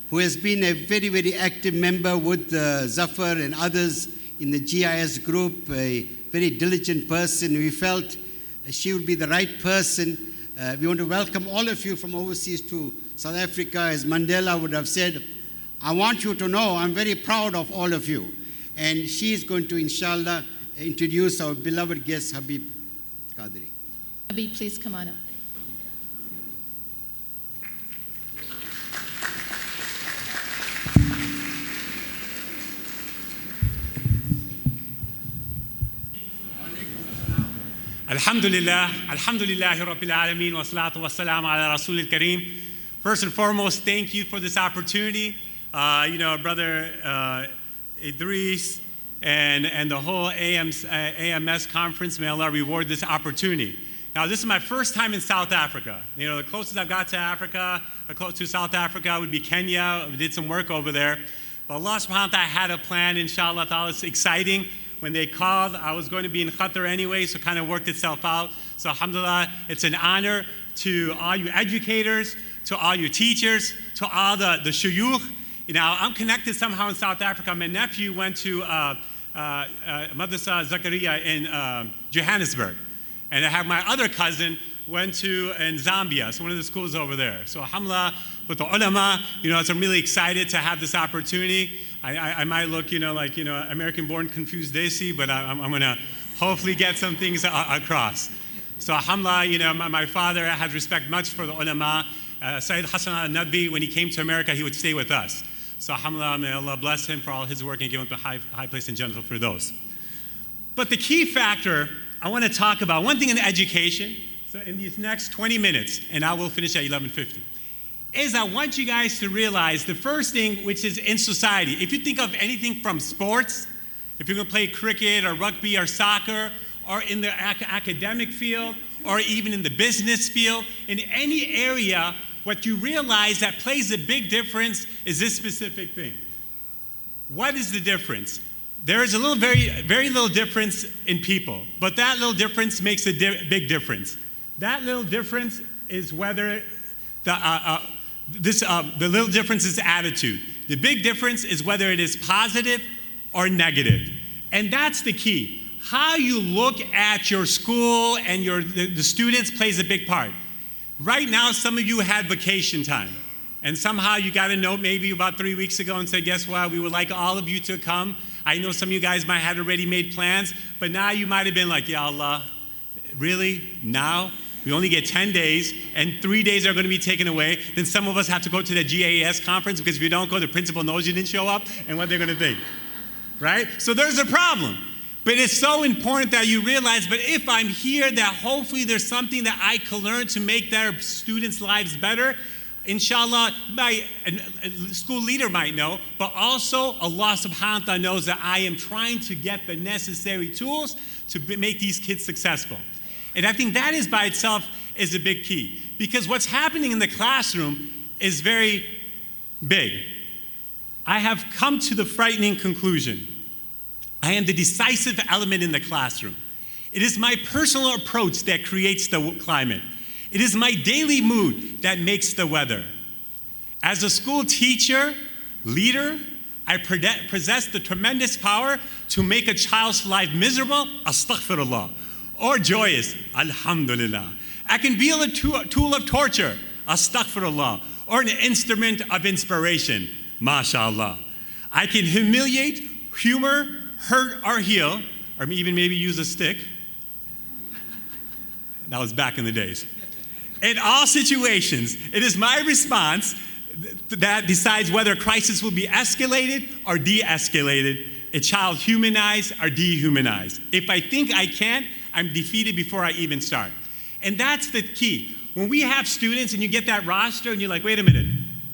who has been a very, very active member with Zafar and others in the GIS group, a very diligent person. We felt she would be the right person. We want to welcome all of you from overseas to South Africa. As Mandela would have said, I want you to know I'm very proud of all of you. And she is going to, inshallah, introduce our beloved guest, Habib Qadri.
Habib, please come on up.
Alhamdulillah, alhamdulillahi rabbil alameen, wa salatu wa salam ala rasul al-kareem. First and foremost, thank you for this opportunity. Brother Idris and the whole AMS conference, may Allah reward this opportunity. Now, this is my first time in South Africa. The closest I've got to Africa, or close to South Africa, would be Kenya. We did some work over there. But Allah subhanahu wa ta'ala had a plan, inshallah ta'ala. It's exciting. When they called, I was going to be in Qatar anyway, so it kind of worked itself out. So alhamdulillah, it's an honor to all you educators, to all you teachers, to all the shuyukh. I'm connected somehow in South Africa. My nephew went to Madrasa Zakaria in Johannesburg. And I have my other cousin went to in Zambia, so one of the schools over there. So alhamdulillah, with the ulama, so I'm really excited to have this opportunity. I might look, like, American-born confused Desi, but I'm going to hopefully get some things across. So alhamdulillah, my father had respect much for the ulama. Sayyid Hassan al-Nadbi, when he came to America, he would stay with us. So alhamdulillah, may Allah bless him for all his work and give him a high place in Jannah for those. But the key factor I want to talk about, one thing in education, so in these next 20 minutes, and I will finish at 11:50, is I want you guys to realize the first thing, which is in society. If you think of anything from sports, if you're going to play cricket or rugby or soccer, or in the academic field, or even in the business field, in any area, what you realize that plays a big difference is this specific thing. What is the difference? There is a little, very little difference in people, but that little difference makes a big difference. That little difference is whether the little difference is attitude. The big difference is whether it is positive or negative. And that's the key. How you look at your school and the students plays a big part. Right now, some of you had vacation time. And somehow you got a note maybe about 3 weeks ago and said, guess what, we would like all of you to come. I know some of you guys might have already made plans, but now you might have been like, Ya Allah, really? Now? We only get 10 days, and 3 days are going to be taken away. Then some of us have to go to the GAS conference, because if you don't go, the principal knows you didn't show up, and what they're going to think. Right? So there's a problem. But it's so important that you realize, but if I'm here, that hopefully there's something that I can learn to make their students' lives better. Inshallah, my school leader might know, but also Allah subhanahu wa ta'ala knows that I am trying to get the necessary tools to make these kids successful. And I think that is by itself is a big key. Because what's happening in the classroom is very big. I have come to the frightening conclusion. I am the decisive element in the classroom. It is my personal approach that creates the climate. It is my daily mood that makes the weather. As a school teacher, leader, I possess the tremendous power to make a child's life miserable, astaghfirullah, or joyous, alhamdulillah. I can be a tool of torture, astaghfirullah, or an instrument of inspiration, mashallah. I can humiliate, humor, hurt, or heal, or even maybe use a stick. That was back in the days. In all situations, it is my response that decides whether a crisis will be escalated or de-escalated, a child humanized or dehumanized. If I think I can't, I'm defeated before I even start. And that's the key. When we have students and you get that roster and you're like, wait a minute,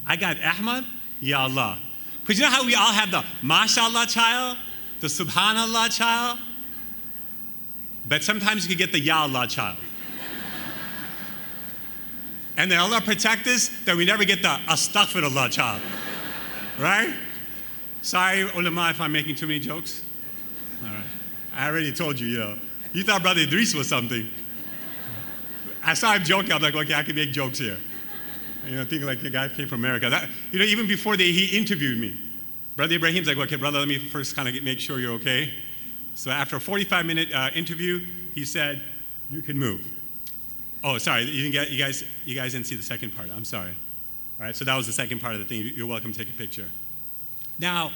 I got Ahmad, Ya Allah. Because you know how we all have the mashallah child, the subhanallah child? But sometimes you can get the Ya Allah child. And then Allah protect us that we never get the astaghfirullah child. Right? Sorry, ulama, if I'm making too many jokes. All right. I already told you, You thought Brother Idris was something. I saw him joking. I'm like, okay, I can make jokes here. Thinking like the guy came from America. Even before he interviewed me, Brother Ibrahim's like, okay, brother, let me first kind of make sure you're okay. So after a 45-minute interview, he said, you can move. Oh, sorry, you guys didn't see the second part. I'm sorry. All right, so that was the second part of the thing. You're welcome to take a picture. Now,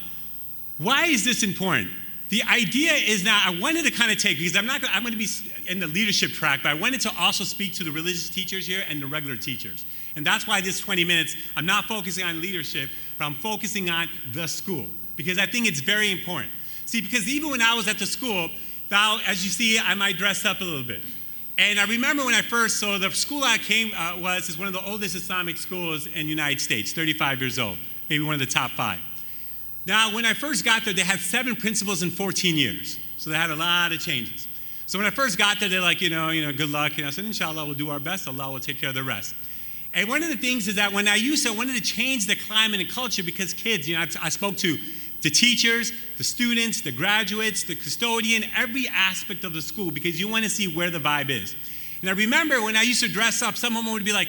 why is this important? The idea is now, I wanted to kind of take, because I'm going to be in the leadership track, but I wanted to also speak to the religious teachers here and the regular teachers. And that's why this 20 minutes, I'm not focusing on leadership, but I'm focusing on the school, because I think it's very important. See, because even when I was at the school, now, as you see, I might dress up a little bit. And I remember when I first saw the school I came is one of the oldest Islamic schools in the United States, 35 years old, maybe one of the top 5. Now, when I first got there, they had 7 principals in 14 years. So they had a lot of changes. So when I first got there, they're like, good luck. And I said, inshallah, we'll do our best. Allah will take care of the rest. And one of the things is that when I wanted to change the climate and culture because kids, I spoke to the teachers, the students, the graduates, the custodian, every aspect of the school, because you want to see where the vibe is. And I remember when I used to dress up, someone would be like,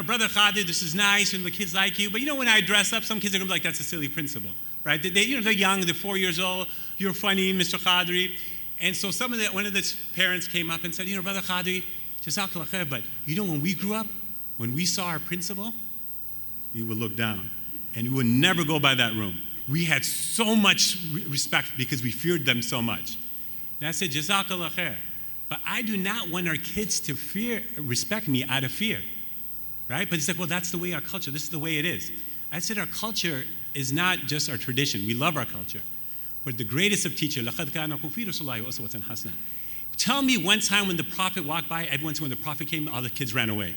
Brother Khadir, this is nice, and the kids like you. But when I dress up, some kids are going to be like, that's a silly principal, right? They're young, they're 4 years old, you're funny, Mr. Khadri. And so one of the parents came up and said, Brother Khadri, Jazakallah khair, but when we grew up, when we saw our principal, we would look down, and we would never go by that room. We had so much respect because we feared them so much. And I said, Jazakallah khair. But I do not want our kids to respect me out of fear. Right? But he's like, well, that's the way our culture, this is the way it is. I said our culture is not just our tradition. We love our culture. But the greatest of teachers, لَقَدْ كَانَ لَكُمْ فِي رَسُولِ اللَّهِ أُسْوَةٌ حَسَنَةٌ. Tell me one time when the Prophet walked by, everyone said when the Prophet came, all the kids ran away.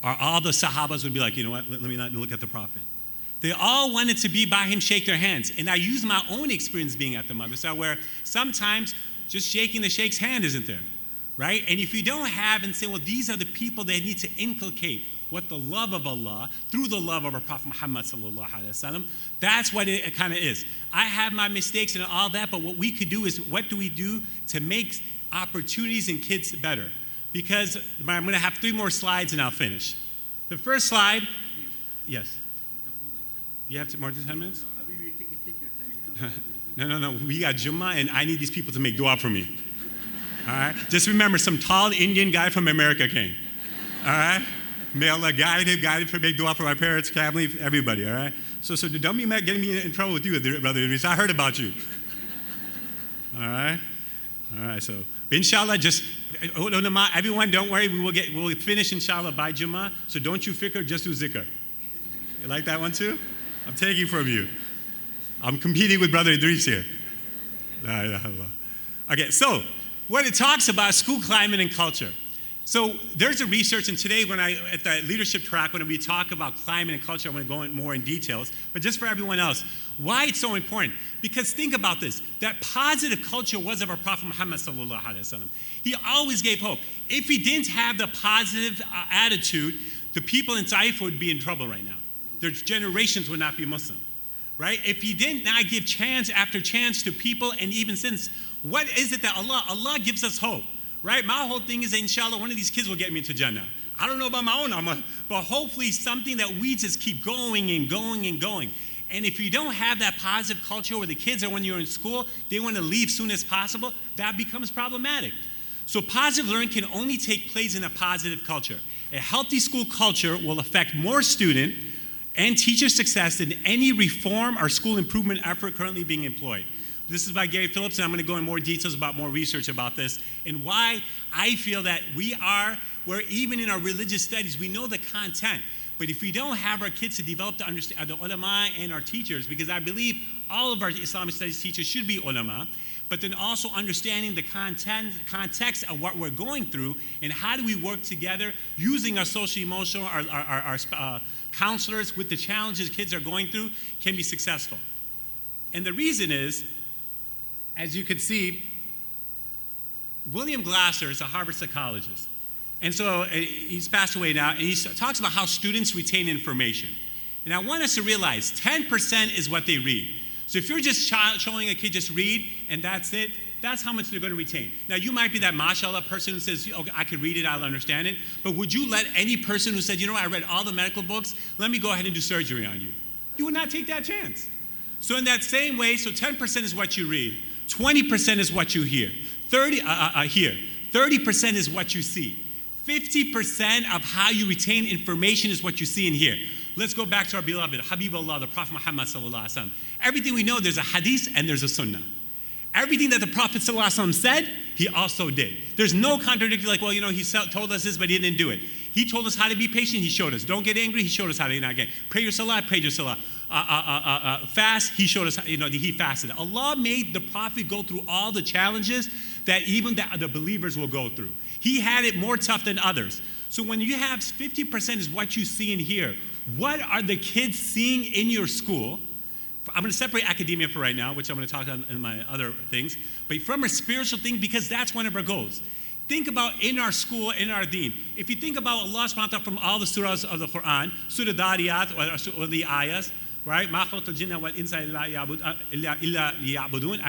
Or all the Sahabas would be like, you know what, let me not look at the Prophet. They all wanted to be by him, shake their hands. And I use my own experience being at the madrasa where sometimes just shaking the sheikh's hand isn't there, right? And if you don't have and say, well, these are the people that need to inculcate what the love of Allah through the love of our Prophet Muhammad sallallahu alaihi wasallam, that's what it kind of is. I have my mistakes and all that, but what we could do is, what do we do to make opportunities in kids better? Because I'm going to have 3 more slides and I'll finish. The first slide, yes. You have more than 10 minutes? No. We got Jummah, and I need these people to make dua for me. All right? Just remember, some tall Indian guy from America came. All right? May Allah guide him for make dua for my parents, family, everybody. All right? So don't be getting me in trouble with you, Brother Idris. I heard about you. All right? All right, so inshallah, just everyone, don't worry. We'll finish inshallah by Jummah. So don't you fikr, just do zikr. You like that one too? I'm taking from you. I'm competing with Brother Idris here. La ilaha illallah. Okay, so what it talks about is school climate and culture. So there's a research, and today at the leadership track, when we talk about climate and culture, I want to go in more in details. But just for everyone else, why it's so important? Because think about this, that positive culture was of our Prophet Muhammad sallallahu alaihi wasallam. He always gave hope. If he didn't have the positive attitude, the people in Taif would be in trouble right now. Their generations would not be Muslim, right? If he did not give chance after chance to people, and even since, what is it that Allah gives us hope, right? My whole thing is that inshallah, one of these kids will get me into Jannah. I don't know about my own Amma, but hopefully something that we just keep going and going and going. And if you don't have that positive culture where the kids are, when you're in school, they want to leave soon as possible, that becomes problematic. So positive learning can only take place in a positive culture. A healthy school culture will affect more student and teacher success than any reform or school improvement effort currently being employed. This is by Gary Phillips, and I'm going to go in more details about more research about this and why I feel that where even in our religious studies, we know the content, but if we don't have our kids to develop to understand the ulama and our teachers, because I believe all of our Islamic studies teachers should be ulama, but then also understanding the context of what we're going through and how do we work together using our social emotional, our counselors with the challenges kids are going through can be successful. And the reason is, as you can see, William Glasser is a Harvard psychologist. And so he's passed away now, and he talks about how students retain information. And I want us to realize 10% is what they read. So if you're just showing a kid just read and that's it, that's how much they're going to retain. Now you might be that mashallah person who says, okay, I could read it, I'll understand it. But would you let any person who said, you know what, I read all the medical books, let me go ahead and do surgery on you? You would not take that chance. So in that same way, so 10% is what you read, 20% is what you hear, 30% is what you see. 50% of how you retain information is what you see and hear. Let's go back to our beloved Habibullah, the Prophet Muhammad sallallahu alaihi wasallam. Everything we know, there's a hadith and there's a sunnah. Everything that the Prophet sallallahu alaihi wasallam said, he also did. There's no contradiction like, well, you know, he told us this, but he didn't do it. He told us how to be patient, he showed us. Don't get angry, he showed us how to not get. Pray your salah, pray your salah. Fast, he showed us, he fasted. Allah made the Prophet go through all the challenges that even the believers will go through. He had it more tough than others. So when you have 50% is what you see and hear, what are the kids seeing in your school? I'm going to separate academia for right now, which I'm going to talk on in my other things, but from a spiritual thing, because that's one of our goals. Think about in our school, in our deen. If you think about Allah subhanahu wa ta'ala from all the surahs of the Quran, Surah Dariyat or the ayahs, right? I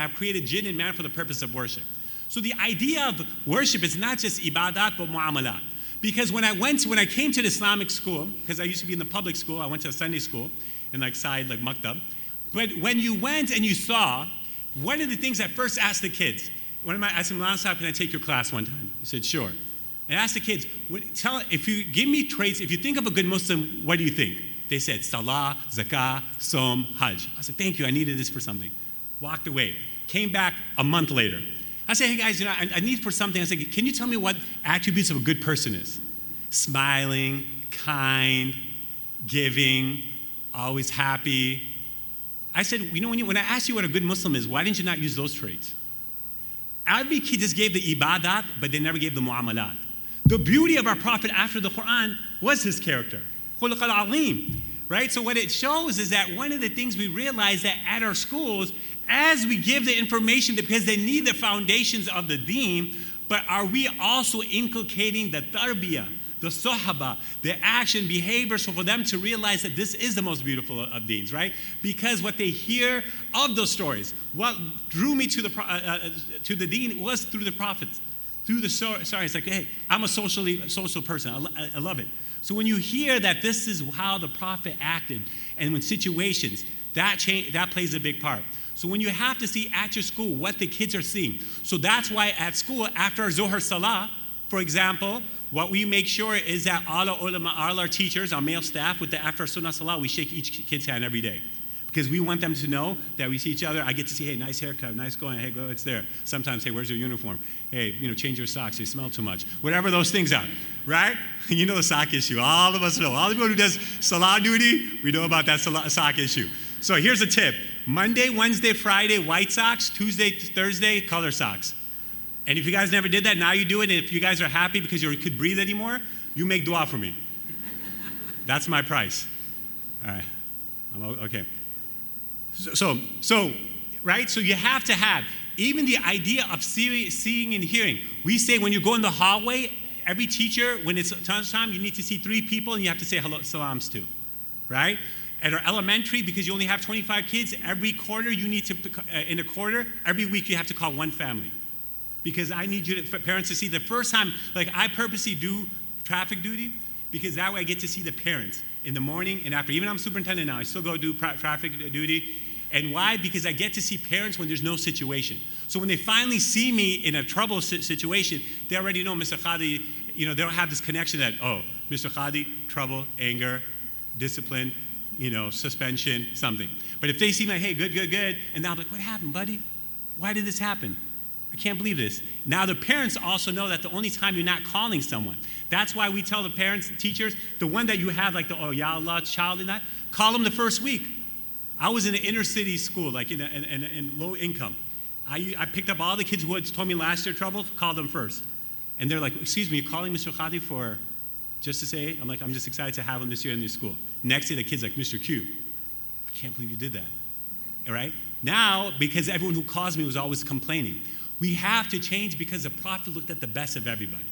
have created jinn and man for the purpose of worship. So the idea of worship is not just ibadat, but mu'amalat. Because when I came to the Islamic school, because I used to be in the public school, I went to a Sunday school, in like maktab. But when you went and you saw, one of the things I first asked the kids, I asked him, Sahib, can I take your class one time? He said, sure. And I asked the kids, if you give me traits, if you think of a good Muslim, what do you think? They said, Salah, Zakah, Som, Hajj. I said, thank you, I needed this for something. Walked away. Came back a month later. I said, hey guys, I need for something. I said, can you tell me what attributes of a good person is? Smiling, kind, giving, always happy. I said, when I asked you what a good Muslim is, why didn't you not use those traits? every kid just gave the ibadat, but they never gave the mu'amalat. The beauty of our Prophet after the Quran was his character. Khuluq al-azim. Right? So what it shows is that one of the things we realize that at our schools, as we give the information, because they need the foundations of the deen, but are we also inculcating the tarbiyah, the sahaba, the action, behavior, so for them to realize that this is the most beautiful of deens, right? Because what they hear of those stories, what drew me to the deen was through the prophets, through the stories. It's like, hey, I'm a social person. I love it. So when you hear that this is how the prophet acted, and when situations, that plays a big part. So when you have to see at your school what the kids are seeing. So that's why at school, after our Zohar Salah, for example, what we make sure is that all our teachers, our male staff, with the after Sunnah Salah, we shake each kid's hand every day. Because we want them to know that we see each other. I get to see, hey, nice haircut, nice going, hey, go, it's there. Sometimes, hey, where's your uniform? Hey, change your socks, you smell too much. Whatever those things are, right? You know the sock issue. All of us know. All the people who does Salah duty, we know about that sock issue. So here's a tip. Monday, Wednesday, Friday, white socks. Tuesday, Thursday, color socks. And if you guys never did that, now you do it. And if you guys are happy because you could breathe anymore, you make dua for me. That's my price. All right. Okay. So, right? So you have to have, even the idea of seeing and hearing. We say when you go in the hallway, every teacher, when it's time, you need to see 3 people and you have to say hello, salams to, right? At our elementary, because you only have 25 kids, every quarter you need to, in a quarter, every week you have to call one family. Because I need you parents to see the first time, like I purposely do traffic duty, because that way I get to see the parents in the morning and after. Even I'm superintendent now, I still go do traffic duty. And why? Because I get to see parents when there's no situation. So when they finally see me in a trouble situation, they already know Mr. Khadi, they don't have this connection that, oh, Mr. Khadi, trouble, anger, discipline, suspension, something. But if they see me, hey, good, and now I'm like, what happened, buddy? Why did this happen? I can't believe this. Now the parents also know that the only time you're not calling someone. That's why we tell the parents, the teachers, the one that you have, like the, oh, ya Allah, child in that, call them the first week. I was in an inner city school, like in low income. I picked up all the kids who had told me last year trouble, called them first. And they're like, excuse me, you're calling Mr. Khadi for just to say? I'm like, I'm just excited to have him this year in your school. Next day, the kid's like, Mr. Q, I can't believe you did that. All right? Now, because everyone who calls me was always complaining, we have to change because the Prophet looked at the best of everybody,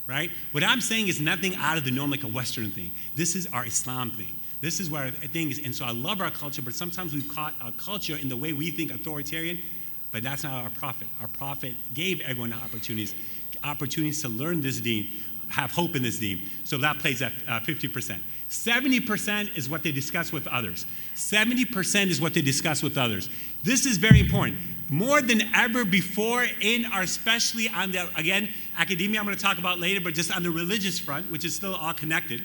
right? What I'm saying is nothing out of the norm like a Western thing. This is our Islam thing. This is where our thing is. And so I love our culture, but sometimes we've caught our culture in the way we think authoritarian, but that's not our Prophet. Our Prophet gave everyone opportunities to learn this deen, have hope in this deen. So that plays at 50%. 70% is what they discuss with others. 70% is what they discuss with others. This is very important. More than ever before especially on the, again, academia I'm going to talk about later, but just on the religious front, which is still all connected,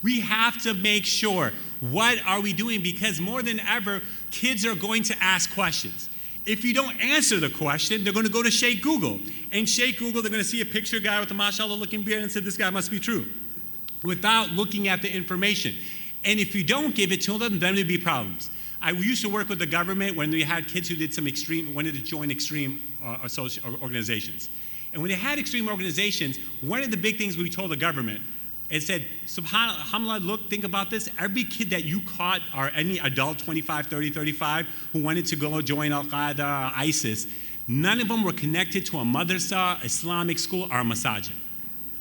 we have to make sure, what are we doing? Because more than ever, kids are going to ask questions. If you don't answer the question, they're going to go to Sheikh Google. And Sheikh Google, they're going to see a picture guy with a mashallah looking beard and say, this guy must be true, without looking at the information. And if you don't give it to them, then there'll be problems. I used to work with the government when we had kids who did some wanted to join extreme organizations. And when they had extreme organizations, one of the big things we told the government, it said, subhanAllah, look, think about this. Every kid that you caught, or any adult, 25, 30, 35, who wanted to go join Al-Qaeda or ISIS, none of them were connected to a madrasa, Islamic school, or a masajid.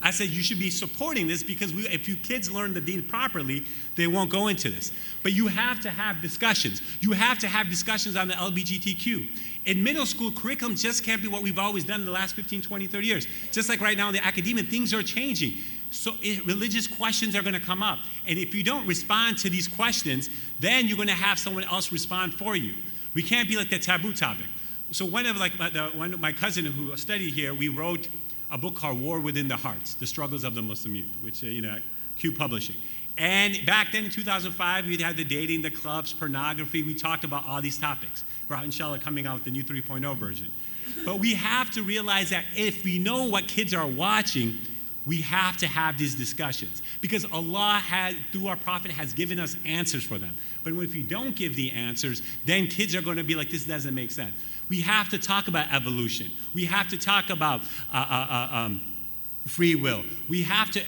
I said, you should be supporting this because if you kids learn the deen properly, they won't go into this. But you have to have discussions. You have to have discussions on the LGBTQ. In middle school, curriculum just can't be what we've always done in the last 15, 20, 30 years. Just like right now in the academia, things are changing. So religious questions are going to come up. And if you don't respond to these questions, then you're going to have someone else respond for you. We can't be like the taboo topic. So one of my cousin who studied here, we wrote a book called War Within the Hearts, The Struggles of the Muslim Youth, which, Q Publishing. And back then in 2005, we had the dating, the clubs, pornography. We talked about all these topics. We're, inshallah, coming out with the new 3.0 version. But we have to realize that if we know what kids are watching, We have to have these discussions because Allah through our Prophet has given us answers for them. But if you don't give the answers, then kids are going to be like, this doesn't make sense. We have to talk about evolution. We have to talk about free will. We have to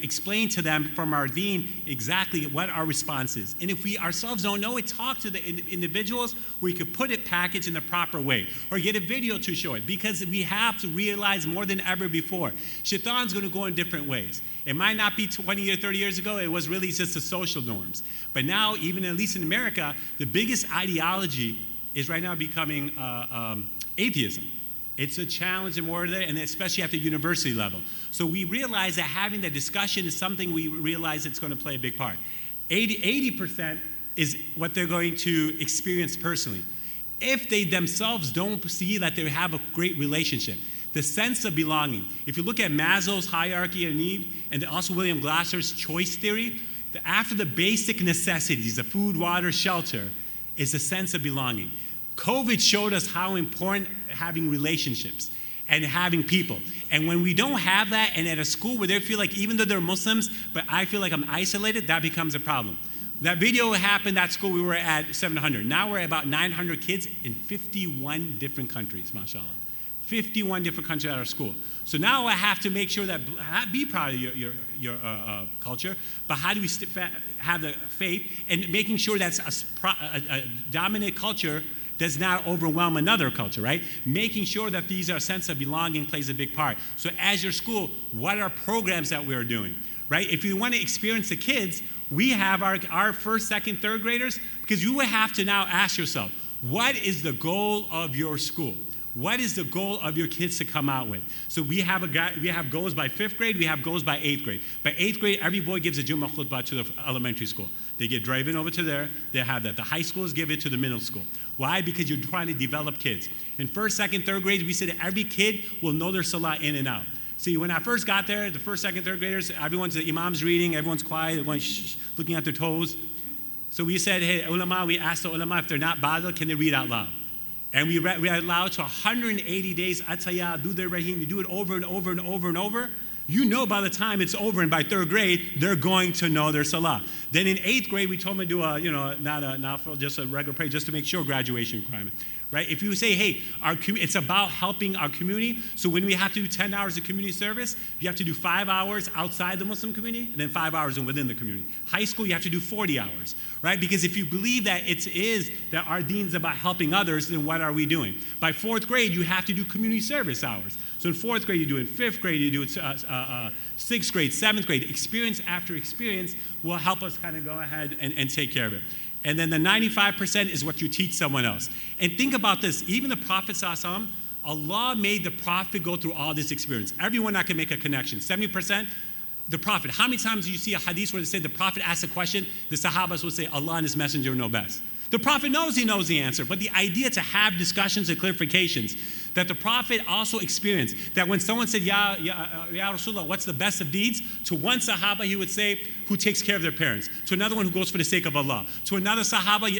explain to them from our deen exactly what our response is. And if we ourselves don't know it, talk to the individuals where we could put it packaged in the proper way or get a video to show it, because we have to realize more than ever before, Shaitan's going to go in different ways. It might not be 20 or 30 years ago, it was really just the social norms. But now, even at least in America, the biggest ideology is right now becoming atheism. It's a challenge and more there, and especially at the university level. So we realize that having that discussion is something we realize it's going to play a big part. 80% is what they're going to experience personally. If they themselves don't see that they have a great relationship, the sense of belonging. If you look at Maslow's hierarchy of need and also William Glasser's choice theory, after the basic necessities, the food, water, shelter, is the sense of belonging. COVID showed us how important having relationships and having people. And when we don't have that, and at a school where they feel like even though they're Muslims, but I feel like I'm isolated, that becomes a problem. That video happened at school, we were at 700. Now we're at about 900 kids in 51 different countries, mashallah. 51 different countries at our school. So now I have to make sure that, be proud of your culture, but how do we have the faith and making sure that's a dominant culture does not overwhelm another culture, right? Making sure that these are sense of belonging plays a big part. So as your school, what are programs that we're doing, right? If you want to experience the kids, we have our first, second, third graders, because you would have to now ask yourself, what is the goal of your school? What is the goal of your kids to come out with? So we have goals by 5th grade, we have goals by 8th grade. By 8th grade, every boy gives a Jummah khutbah to the elementary school. They get driven over to there, they have that. The high schools give it to the middle school. Why? Because you're trying to develop kids. In 1st, 2nd, 3rd grades, we said that every kid will know their salah in and out. See, when I first got there, the 1st, 2nd, 3rd graders, the imam's reading, everyone's quiet, everyone's looking at their toes. So we said, hey, ulama, we asked the ulama if they're not badal, can they read out loud? And we read aloud to 180 days, ataya, do their rahim, you do it over and over and over and over. You know by the time it's over and by 3rd grade, they're going to know their salah. Then in 8th grade, we told them to do not a nafil, just a regular prayer, just to make sure graduation requirement. Right? If you say, hey, it's about helping our community, so when we have to do 10 hours of community service, you have to do 5 hours outside the Muslim community, and then 5 hours within the community. High school, you have to do 40 hours, right? Because if you believe that that our deen is about helping others, then what are we doing? By 4th grade, you have to do community service hours. So in 4th grade, you do it. In 5th grade, you do it. 6th grade, 7th grade. Experience after experience will help us kind of go ahead and take care of it. And then the 95% is what you teach someone else. And think about this. Even the Prophet ﷺ, Allah made the Prophet go through all this experience. Everyone that can make a connection. 70%, the Prophet. How many times do you see a hadith where they say the Prophet asks a question, the Sahabas will say, Allah and His Messenger know best. The Prophet knows he knows the answer, but the idea to have discussions and clarifications that the Prophet also experienced, that when someone said, Ya Rasulullah, what's the best of deeds? To one Sahaba, he would say, who takes care of their parents. To another one, who goes for the sake of Allah. To another Sahaba,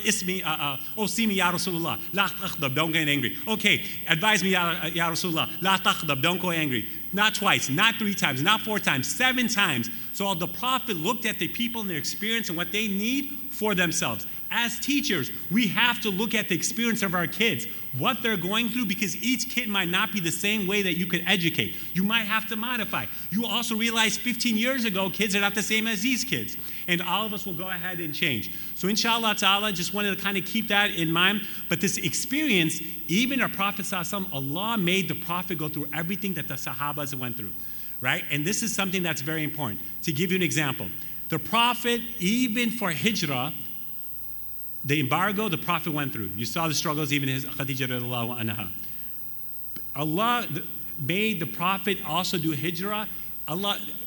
see me, Ya Rasulullah, la taghdab, don't get angry. Okay, advise me, Ya Rasulullah, la taghdab, don't go angry. Not twice, not 3 times, not 4 times, 7 times. So the Prophet looked at the people and their experience and what they need for themselves. As teachers, we have to look at the experience of our kids, what they're going through, because each kid might not be the same way that you could educate. You might have to modify. You also realize 15 years ago, kids are not the same as these kids. And all of us will go ahead and change. So inshallah ta'ala, just wanted to kind of keep that in mind. But this experience, even our Prophet ﷺ, Allah made the Prophet go through everything that the Sahabas went through. Right? And this is something that's very important. To give you an example, the Prophet, even for Hijrah, the embargo the Prophet went through. You saw the struggles, even his Khadija radiallahu anha. Allah made the Prophet also do Hijrah.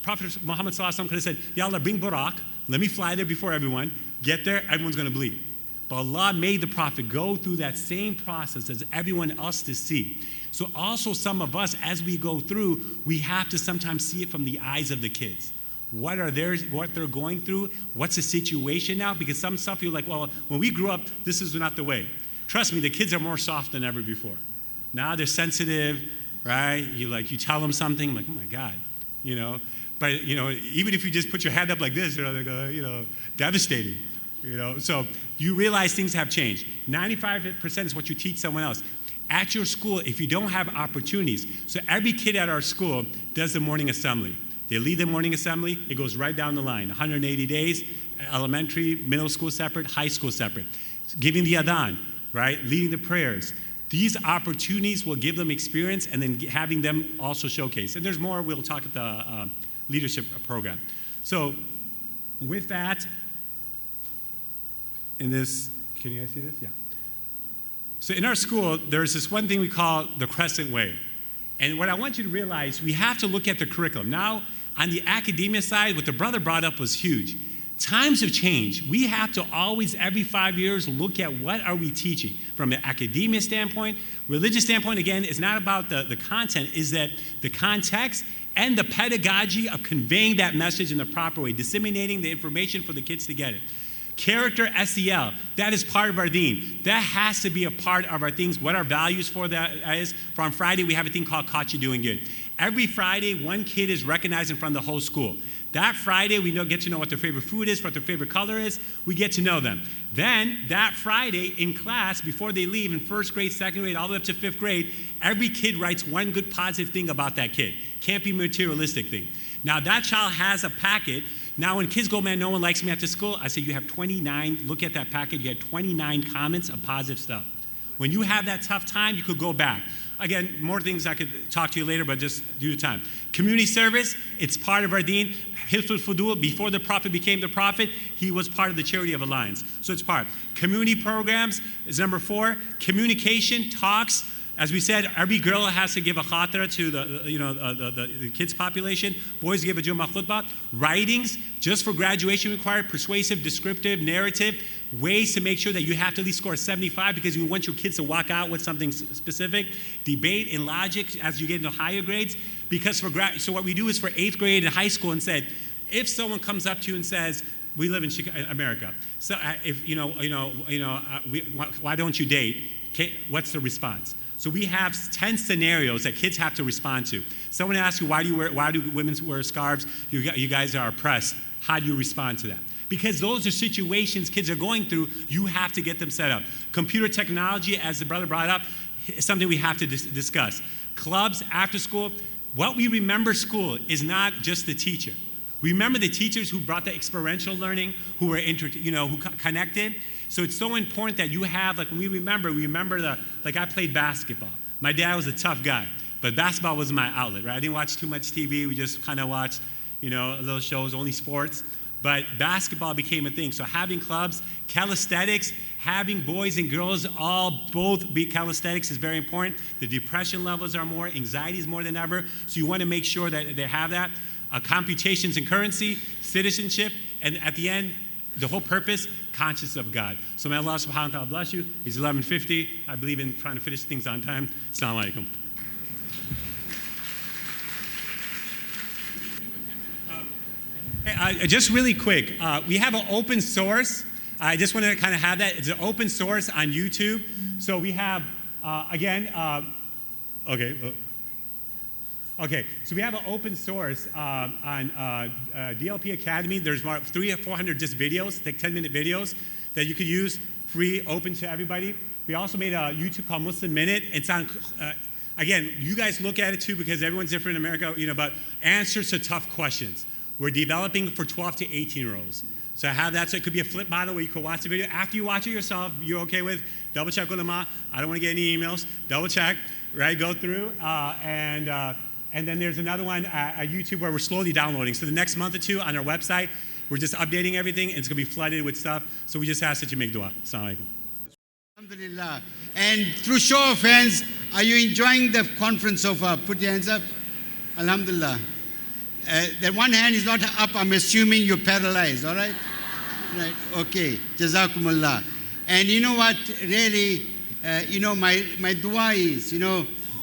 Prophet Muhammad sallallahu alaihi wasallam could have said, Ya Allah, bring Buraq. Let me fly there before everyone. Get there, everyone's going to bleed. But Allah made the Prophet go through that same process as everyone else to see. So also some of us, as we go through, we have to sometimes see it from the eyes of the kids. What they're going through, what's the situation now? Because some stuff you're like, well, when we grew up, this is not the way. Trust me, the kids are more soft than ever before. Now they're sensitive, right? You tell them something, I'm like, oh my God, you know. But, you know, even if you just put your hand up like this, you know, they go, you know, devastating, you know. So you realize things have changed. 95% is what you teach someone else. At your school, if you don't have opportunities, so every kid at our school does the morning assembly. They lead the morning assembly, it goes right down the line, 180 days, elementary, middle school separate, high school separate. Giving the adhan, right, leading the prayers. These opportunities will give them experience and then having them also showcase. And there's more we'll talk at the leadership program. So with that, in this, can you guys see this? Yeah. So in our school, there's this one thing we call the Crescent Way. And what I want you to realize, we have to look at the curriculum. Now, on the academia side, what the brother brought up was huge. Times have changed. We have to always, every 5 years, look at what are we teaching. From an academia standpoint, religious standpoint, again, it's not about the content, is that the context and the pedagogy of conveying that message in the proper way, disseminating the information for the kids to get it. Character SEL, that is part of our deen. That has to be a part of our things, what our values for that is. For on Friday, we have a thing called Caught You Doing Good. Every Friday, one kid is recognized in front of the whole school. That Friday, we get to know what their favorite food is, what their favorite color is. We get to know them. Then, that Friday in class, before they leave in first grade, second grade, all the way up to fifth grade, every kid writes one good positive thing about that kid. Can't be materialistic thing. Now, that child has a packet. Now, when kids go, man, no one likes me at the school, I say, you have 29, look at that packet, you had 29 comments of positive stuff. When you have that tough time, you could go back. Again, more things I could talk to you later, but just due to time. Community service, it's part of our deen. Hilful Fudul, before the Prophet became the Prophet, he was part of the Charity of Alliance. So it's part. Community programs is number 4. Communication, talks. As we said, every girl has to give a khatra to the kids' population. Boys give a Jummah khutbah. Writings, just for graduation required, persuasive, descriptive, narrative, ways to make sure that you have to at least score 75 because you want your kids to walk out with something specific. Debate and logic as you get into higher grades. Because so what we do is for 8th grade and high school and said, if someone comes up to you and says, we live in America, so if why don't you date? Okay, what's the response? So we have 10 scenarios that kids have to respond to. Someone asks you, why do women wear scarves? You guys are oppressed. How do you respond to that? Because those are situations kids are going through, you have to get them set up. Computer technology, as the brother brought up, is something we have to discuss. Clubs, after school, what we remember school is not just the teacher. Remember the teachers who brought the experiential learning, who were who connected. So it's so important that you have, like when we remember like I played basketball. My dad was a tough guy, but basketball was my outlet, right? I didn't watch too much TV. We just kind of watched, little shows, only sports. But basketball became a thing. So having clubs, calisthenics, having boys and girls both be calisthenics is very important. The depression levels are more, anxiety is more than ever. So you want to make sure that they have that. Computations and currency, citizenship, and at the end, the whole purpose, conscious of God. So may Allah subhanahu wa ta'ala bless you. It's 11:50. I believe in trying to finish things on time. Assalamu alaikum. Just really quick, we have an open source. I just want to kind of have that. It's an open source on YouTube. So we have, Okay, so we have an open source on DLP Academy. There's about 300 or 400 just videos, like 10-minute videos that you could use, free, open to everybody. We also made a YouTube called Muslim Minute. It's on, again, you guys look at it too because everyone's different in America, but answers to tough questions. We're developing for 12 to 18-year-olds. So I have that, so it could be a flip model where you could watch the video. After you watch it yourself, you're okay with, double check ulama. I don't want to get any emails. Double check, right? Go through, and then there's another one at YouTube where we're slowly downloading. So the next month or two on our website, we're just updating everything, and it's going to be flooded with stuff. So we just ask that you make dua. Assalamu alaikum.
Alhamdulillah. And through show of hands, are you enjoying the conference so far? Put your hands up. Alhamdulillah. That one hand is not up. I'm assuming you're paralyzed, all right? Right, okay. Jazakumullah. And you know what? Really, my dua is,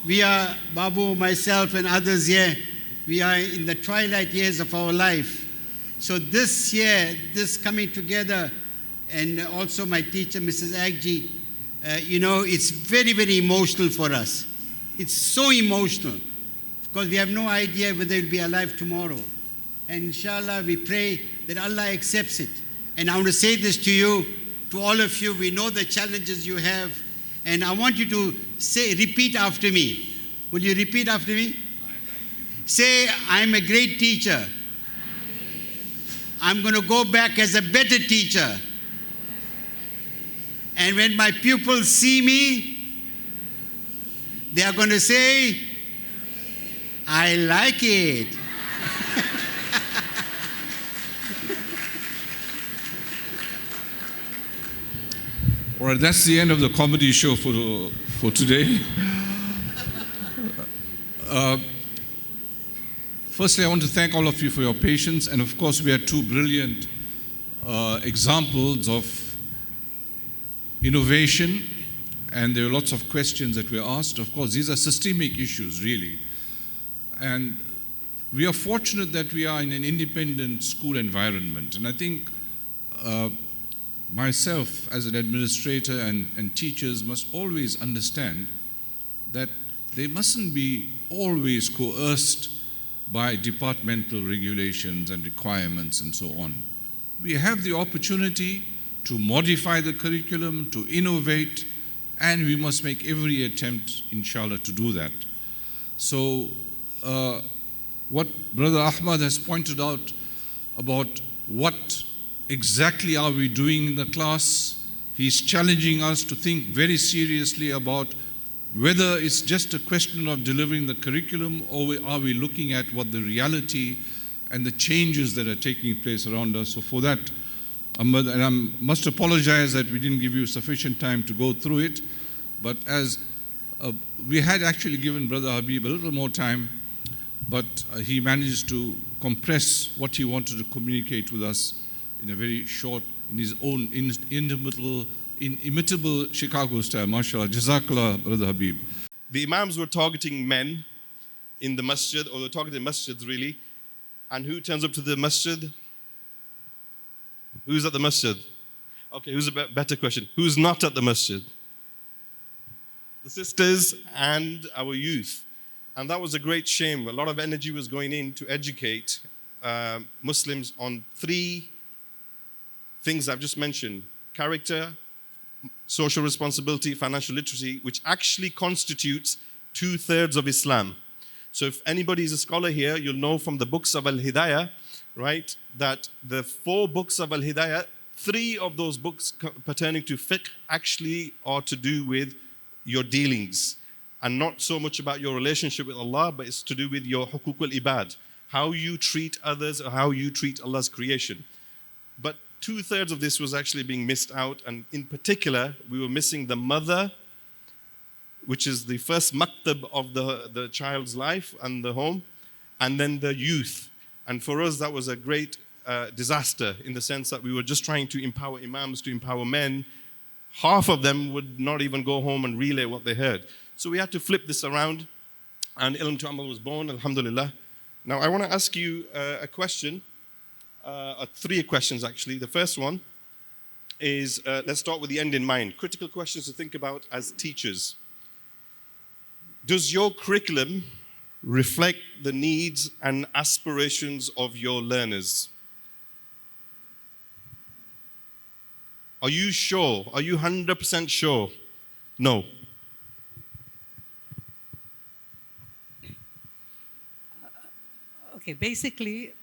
we are, Babu, myself, and others here, we are in the twilight years of our life. So this year, this coming together, and also my teacher, Mrs. Agji, it's very, very emotional for us. It's so emotional. because we have no idea whether we'll be alive tomorrow. And inshallah, we pray that Allah accepts it. And I want to say this to you, to all of you, we know the challenges you have, and I want you to repeat after me. Will you repeat after me? Say, I'm a great teacher. I'm going to go back as a better teacher. And when my pupils see me, they are going to say, I like it.
All right, that's the end of the comedy show for today. Firstly, I want to thank all of you for your patience, and of course we had two brilliant examples of innovation, and there were lots of questions that were asked. Of course, these are systemic issues, really. And we are fortunate that we are in an independent school environment, and I think myself as an administrator and teachers must always understand that they mustn't be always coerced by departmental regulations and requirements and so on. We have the opportunity to modify the curriculum, to innovate, and we must make every attempt, inshallah, to do that. So what Brother Ahmad has pointed out about what exactly are we doing in the class, he's challenging us to think very seriously about whether it's just a question of delivering the curriculum, or are we looking at what the reality and the changes that are taking place around us. So for that, Ahmad, and I must apologize that we didn't give you sufficient time to go through it, but as we had actually given Brother Habib a little more time, but he managed to compress what he wanted to communicate with us in a very short, in his own inimitable Chicago style. MashaAllah. Jazakallah, Brother Habib.
The Imams were targeting men in the masjid, or they're targeting masjids really. And who turns up to the masjid? Who's at the masjid? Okay, who's a better question? Who's not at the masjid? The sisters and our youth. And that was a great shame. A lot of energy was going in to educate Muslims on three things I've just mentioned: character, social responsibility, financial literacy, which actually constitutes 2/3 of Islam. So if anybody is a scholar here, you'll know from the books of Al-Hidayah, right, that the 4 books of Al-Hidayah, 3 of those books pertaining to fiqh actually are to do with your dealings, and not so much about your relationship with Allah, but it's to do with your hukuk al-ibad, how you treat others or how you treat Allah's creation. But 2/3 of this was actually being missed out, and in particular, we were missing the mother, which is the first maktab of the child's life and the home, and then the youth. And for us, that was a great disaster, in the sense that we were just trying to empower imams, to empower men. Half of them would not even go home and relay what they heard. So we had to flip this around, and Ilm to Amal was born, alhamdulillah. Now, I want to ask you a question. 3 questions actually. The first one is, let's start with the end in mind. Critical questions to think about as teachers. Does your curriculum reflect the needs and aspirations of your learners? Are you sure? Are you 100% sure? No.
Okay, basically,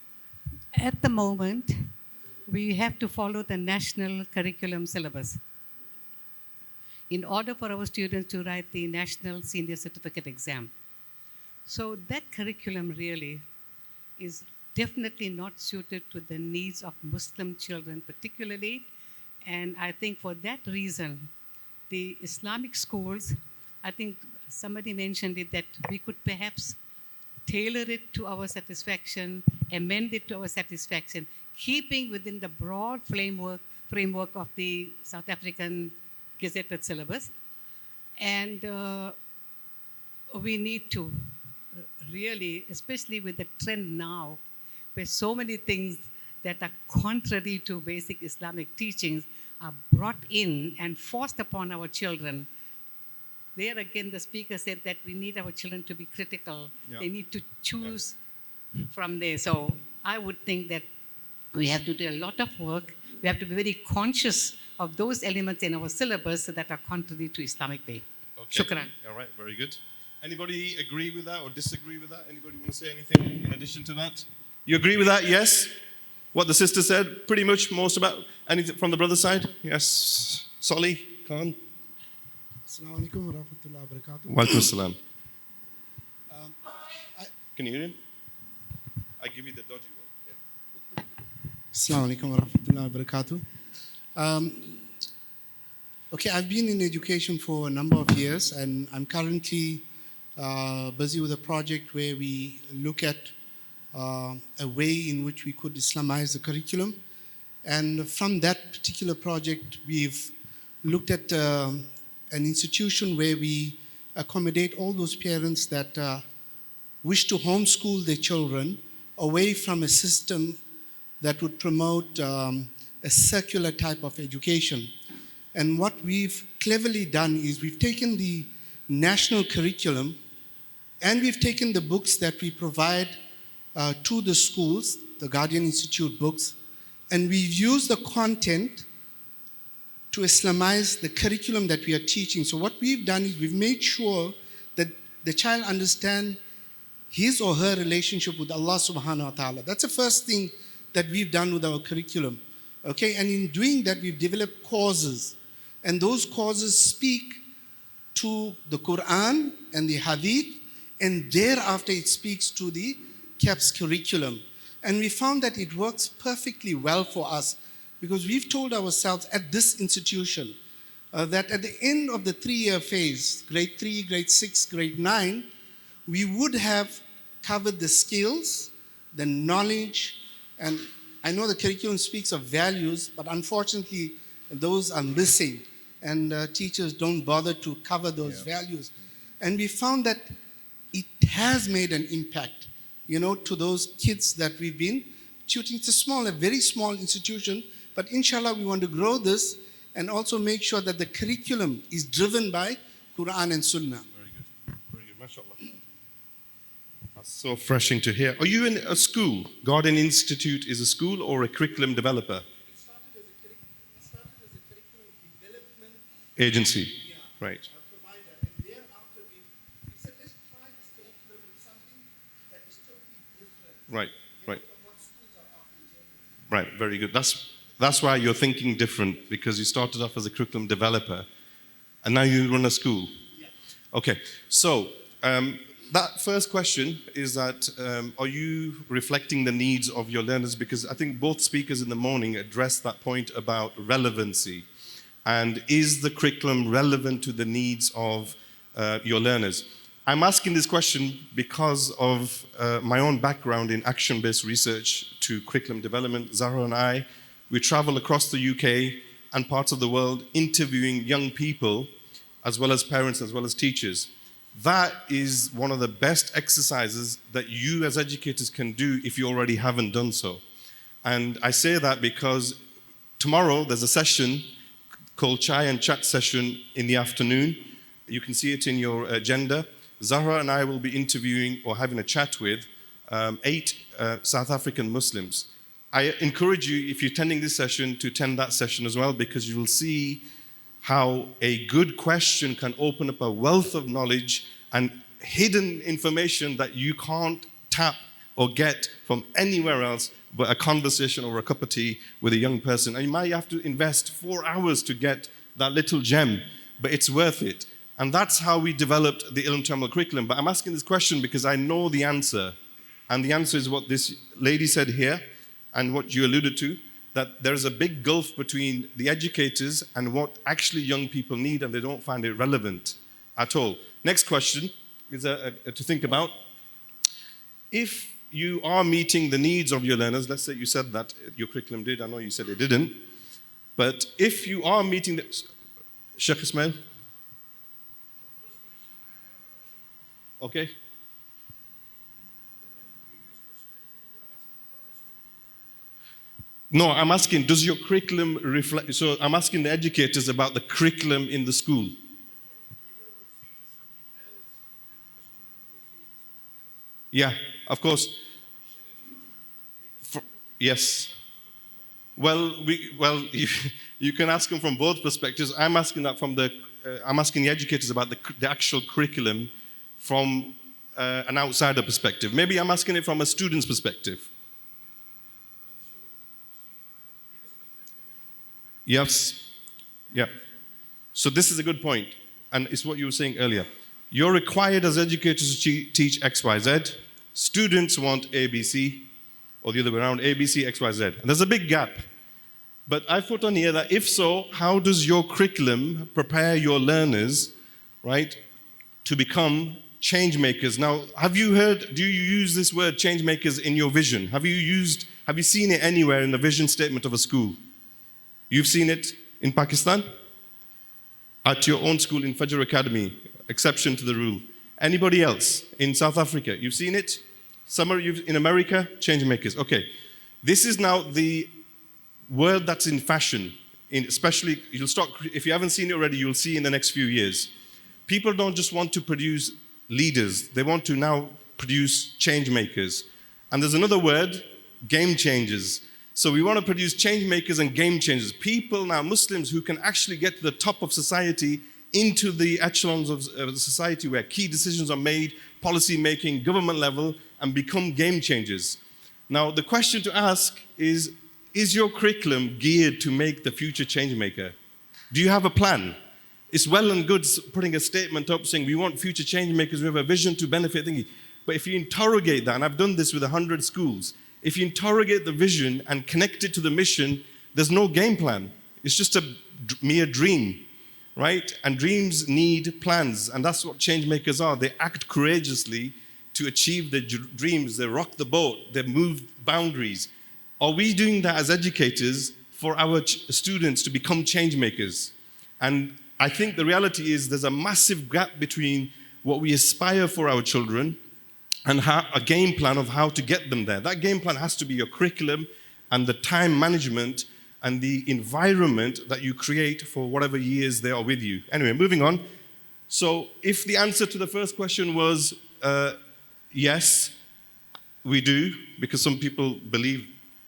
at the moment, we have to follow the national curriculum syllabus in order for our students to write the National Senior Certificate exam. So that curriculum really is definitely not suited to the needs of Muslim children particularly. And I think for that reason, the Islamic schools, I think somebody mentioned it, that we could perhaps tailor it to our satisfaction, amend it to our satisfaction, keeping within the broad framework of the South African gazetted syllabus. And we need to really, especially with the trend now, where so many things that are contrary to basic Islamic teachings are brought in and forced upon our children. there again, the speaker said that we need our children to be critical.
Yeah.
They need to choose from there. So I would think that we have to do a lot of work. We have to be very conscious of those elements in our syllabus that are contrary to Islamic faith.
Okay.
Shukran.
All right, very good. Anybody agree with that or disagree with that? Anybody want to say anything in addition to that? You agree with that? Yes? What the sister said? Pretty much most about anything from the brother side? Yes. Solly, Khan?
Assalamu alaikum wa rahmatullahi wa barakatuh.
Wa alaikum assalam. Can you hear him? I give you the dodgy one. Yeah.
Assalamu alaikum wa rahmatullahi wa barakatuh. Okay, I've been in education for a number of years, and I'm currently busy with a project where we look at a way in which we could Islamize the curriculum. And from that particular project, we've looked at an institution where we accommodate all those parents that wish to homeschool their children away from a system that would promote a circular type of education. And what we've cleverly done is we've taken the national curriculum and we've taken the books that we provide to the schools, the Guardian Institute books, and we've used the content to Islamize the curriculum that we are teaching. So what we've done is we've made sure that the child understands his or her relationship with Allah subhanahu wa ta'ala. That's the first thing that we've done with our curriculum. Okay, and in doing that, we've developed courses. And those courses speak to the Quran and the Hadith, and thereafter it speaks to the CAPS curriculum. And we found that it works perfectly well for us because we've told ourselves at this institution that at the end of the 3-year phase, grade 3, grade 6, grade 9, we would have covered the skills, the knowledge, and I know the curriculum speaks of values, but unfortunately those are missing. And teachers don't bother to cover those values. And we found that it has made an impact, to those kids that we've been tutoring. It's a very small institution, but inshallah we want to grow this and also make sure that the curriculum is driven by Quran and Sunnah.
Very good, mashallah. That's so refreshing to hear. Are you in a school? Guardian Institute is a school or a curriculum developer? Agency, right. Right. Right, very good. That's why you're thinking different, because you started off as a curriculum developer, and now you run a school. Okay, so that first question is that are you reflecting the needs of your learners? Because I think both speakers in the morning addressed that point about relevancy. And is the curriculum relevant to the needs of your learners? I'm asking this question because of my own background in action-based research to curriculum development. Zahra and I, we travel across the UK and parts of the world interviewing young people, as well as parents, as well as teachers. That is one of the best exercises that you as educators can do if you already haven't done so. And I say that because tomorrow there's a session called Chai and Chat session in the afternoon. You can see it in your agenda. Zahra and I will be interviewing or having a chat with 8 South African Muslims. I encourage you, if you're attending this session, to attend that session as well, because you will see how a good question can open up a wealth of knowledge and hidden information that you can't tap or get from anywhere else but a conversation or a cup of tea with a young person. And you might have to invest 4 hours to get that little gem, but it's worth it. And that's how we developed the Ilm Terminal curriculum. But I'm asking this question because I know the answer. And the answer is what this lady said here and what you alluded to, that there's a big gulf between the educators and what actually young people need, and they don't find it relevant at all. Next question is to think about. If you are meeting the needs of your learners, let's say you said that your curriculum did, I know you said it didn't, but if you are meeting the... Sheikh Ismail? Okay. No, I'm asking, does your curriculum reflect... So I'm asking the educators about the curriculum in the school. Yeah, of course. Yes. Well, you can ask them from both perspectives. I'm asking that from I'm asking the educators about the actual curriculum from an outsider perspective. Maybe I'm asking it from a student's perspective. Yes. Yeah. So this is a good point, and it's what you were saying earlier. You're required as educators to teach X, Y, Z. Students want A, B, C, or the other way around, A, B, C, X, Y, Z. And there's a big gap. But I put on here that if so, how does your curriculum prepare your learners, right, to become change makers? Now, do you use this word change makers in your vision? Have you seen it anywhere in the vision statement of a school? You've seen it in Pakistan? At your own school in Fajr Academy, exception to the rule. Anybody else in South Africa? You've seen it? In America, change makers. Okay. This is now the word that's in fashion, especially, if you haven't seen it already, you'll see in the next few years. People don't just want to produce leaders, they want to now produce change makers. And there's another word, game changers. So we want to produce change makers and game changers. People now, Muslims, who can actually get to the top of society, into the echelons of society where key decisions are made, policy making, government level, and become game changers. Now, the question to ask is your curriculum geared to make the future change maker? Do you have a plan? It's well and good putting a statement up saying we want future change makers, we have a vision to benefit thingy. But if you interrogate that, and I've done this with 100 schools, if you interrogate the vision and connect it to the mission, there's no game plan. It's just a mere dream, right? And dreams need plans, and that's what change makers are. They act courageously to achieve their dreams. They rock the boat. They move boundaries. Are we doing that as educators for our students to become change makers? And I think the reality is there's a massive gap between what we aspire for our children and a game plan of how to get them there. That game plan has to be your curriculum and the time management and the environment that you create for whatever years they are with you. Anyway, moving on. So if the answer to the first question was yes, we do, because some people believe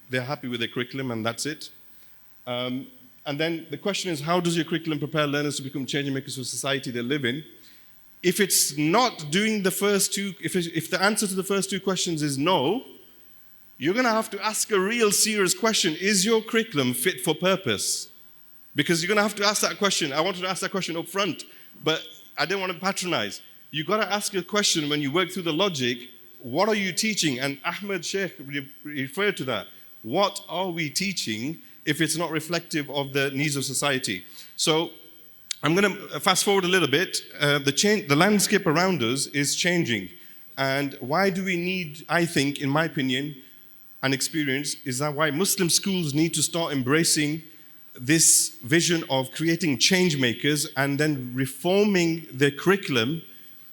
they're happy with their curriculum and that's it. And then the question is, how does your curriculum prepare learners to become change makers for society they live in? If it's not doing the first two, if the answer to the first two questions is no, you're going to have to ask a real serious question. Is your curriculum fit for purpose? Because you're going to have to ask that question. I wanted to ask that question up front, but I didn't want to patronize. You've got to ask a question when you work through the logic, what are you teaching? And Ahmed Sheikh referred to that. What are we teaching if it's not reflective of the needs of society? So I'm going to fast forward a little bit. The landscape around us is changing. And why do we need, I think, in my opinion, and experience, is that why Muslim schools need to start embracing this vision of creating change makers and then reforming their curriculum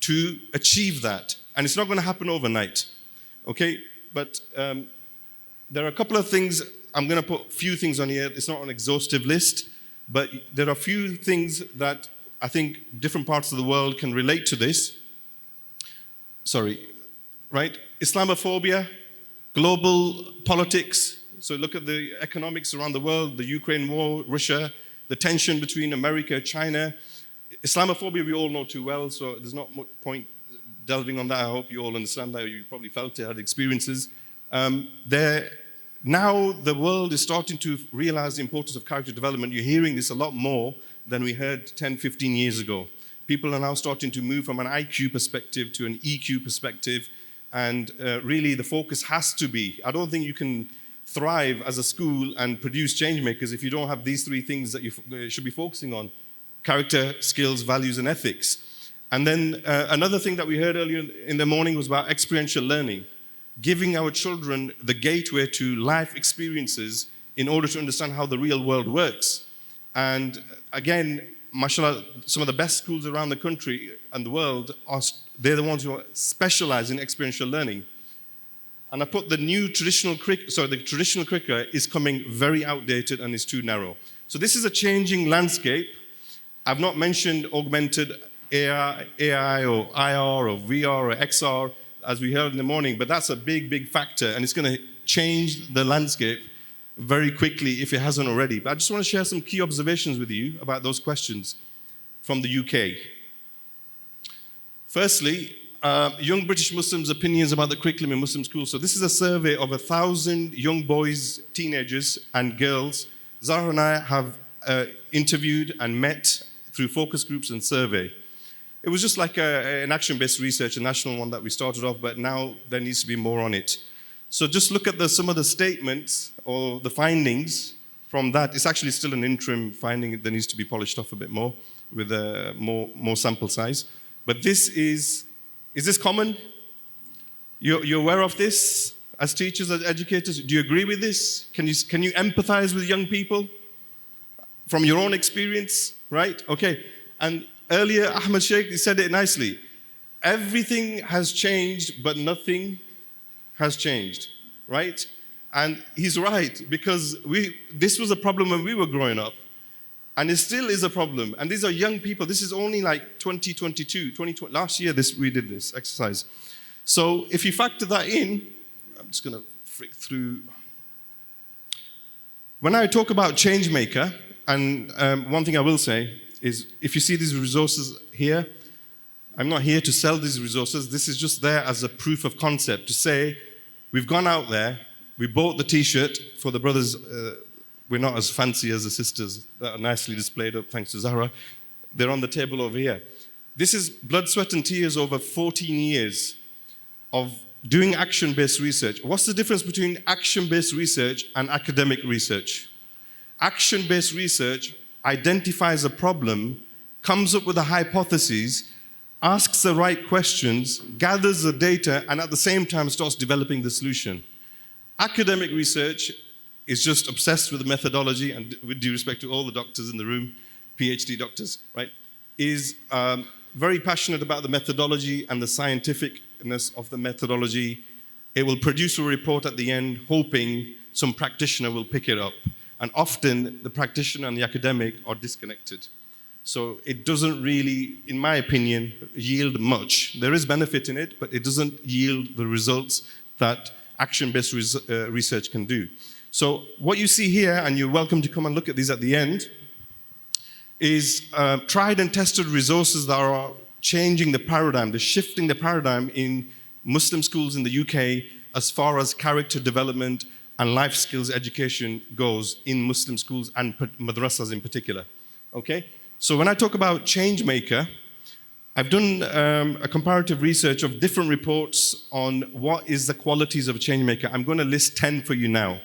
to achieve that. And it's not going to happen overnight. Okay? But there are a couple of things. I'm going to put a few things on here. It's not an exhaustive list, but there are a few things that I think different parts of the world can relate to this. Sorry, right? Islamophobia, global politics. So look at the economics around the world, the Ukraine war, Russia, the tension between America, China. Islamophobia we all know too well, so there's not much point delving on that. I hope you all understand that. You probably felt it, had experiences. Now the world is starting to realize the importance of character development. You're hearing this a lot more than we heard 10, 15 years ago. People are now starting to move from an IQ perspective to an EQ perspective. And really the focus has to be, I don't think you can thrive as a school and produce change makers if you don't have these three things that you should be focusing on: character, skills, values, and ethics. And then another thing that we heard earlier in the morning was about experiential learning, giving our children the gateway to life experiences in order to understand how the real world works. And again, mashallah, some of the best schools around the country and the world, they're the ones who specialize in experiential learning. And I put the traditional curricula is coming very outdated and is too narrow. So this is a changing landscape. I've not mentioned augmented AI or IR or VR or XR. as we heard in the morning, but that's a big, big factor, and it's going to change the landscape very quickly if it hasn't already. But I just want to share some key observations with you about those questions from the UK. Firstly, young British Muslims' opinions about the curriculum in Muslim schools. So this is a survey of 1,000 young boys, teenagers, and girls. Zahra and I have interviewed and met through focus groups and survey. It was just like an action-based research, a national one that we started off, but now there needs to be more on it. So just look at some of the statements or the findings from that. It's actually still an interim finding that needs to be polished off a bit more with more sample size. But this is this common? You're aware of this as teachers, as educators? Do you agree with this? Can you empathize with young people from your own experience, right? Okay. And earlier, Ahmed Sheikh said it nicely. Everything has changed, but nothing has changed, right? And he's right, because this was a problem when we were growing up, and it still is a problem. And these are young people. This is only like 2022, last year we did this exercise. So if you factor that in, I'm just going to flick through. When I talk about change maker, and one thing I will say is, if you see these resources here, I'm not here to sell these resources. This is just there as a proof of concept to say, we've gone out there, we bought the t-shirt for the brothers. We're not as fancy as the sisters that are nicely displayed up, thanks to Zahra. They're on the table over here. This is blood, sweat, and tears over 14 years of doing action-based research. What's the difference between action-based research and academic research? Action-based research identifies a problem, comes up with a hypothesis, asks the right questions, gathers the data, and at the same time starts developing the solution. Academic research is just obsessed with the methodology, and with due respect to all the doctors in the room, PhD doctors, right, is very passionate about the methodology and the scientificness of the methodology. It will produce a report at the end, hoping some practitioner will pick it up. And often, the practitioner and the academic are disconnected. So it doesn't really, in my opinion, yield much. There is benefit in it, but it doesn't yield the results that action-based research can do. So what you see here, and you're welcome to come and look at these at the end, is tried and tested resources that are changing the paradigm, they're shifting the paradigm in Muslim schools in the UK as far as character development and life skills education goes in Muslim schools and madrasas in particular. Okay? So when I talk about change maker, I've done a comparative research of different reports on what is the qualities of a change maker. I'm going to list 10 for you now.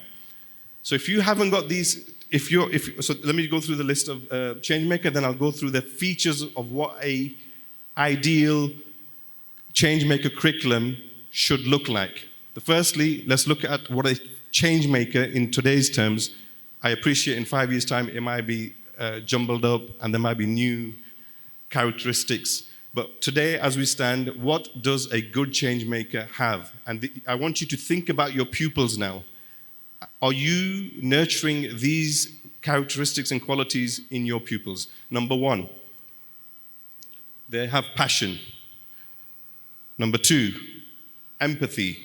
So if you haven't got these, so let me go through the list of change maker, then I'll go through the features of what a ideal change maker curriculum should look like. Firstly, let's look at what a change maker in today's terms. I appreciate in 5 years' time it might be jumbled up and there might be new characteristics. But today, as we stand, what does a good change maker have? And I want you to think about your pupils now. Are you nurturing these characteristics and qualities in your pupils? Number one, they have passion. Number two, empathy.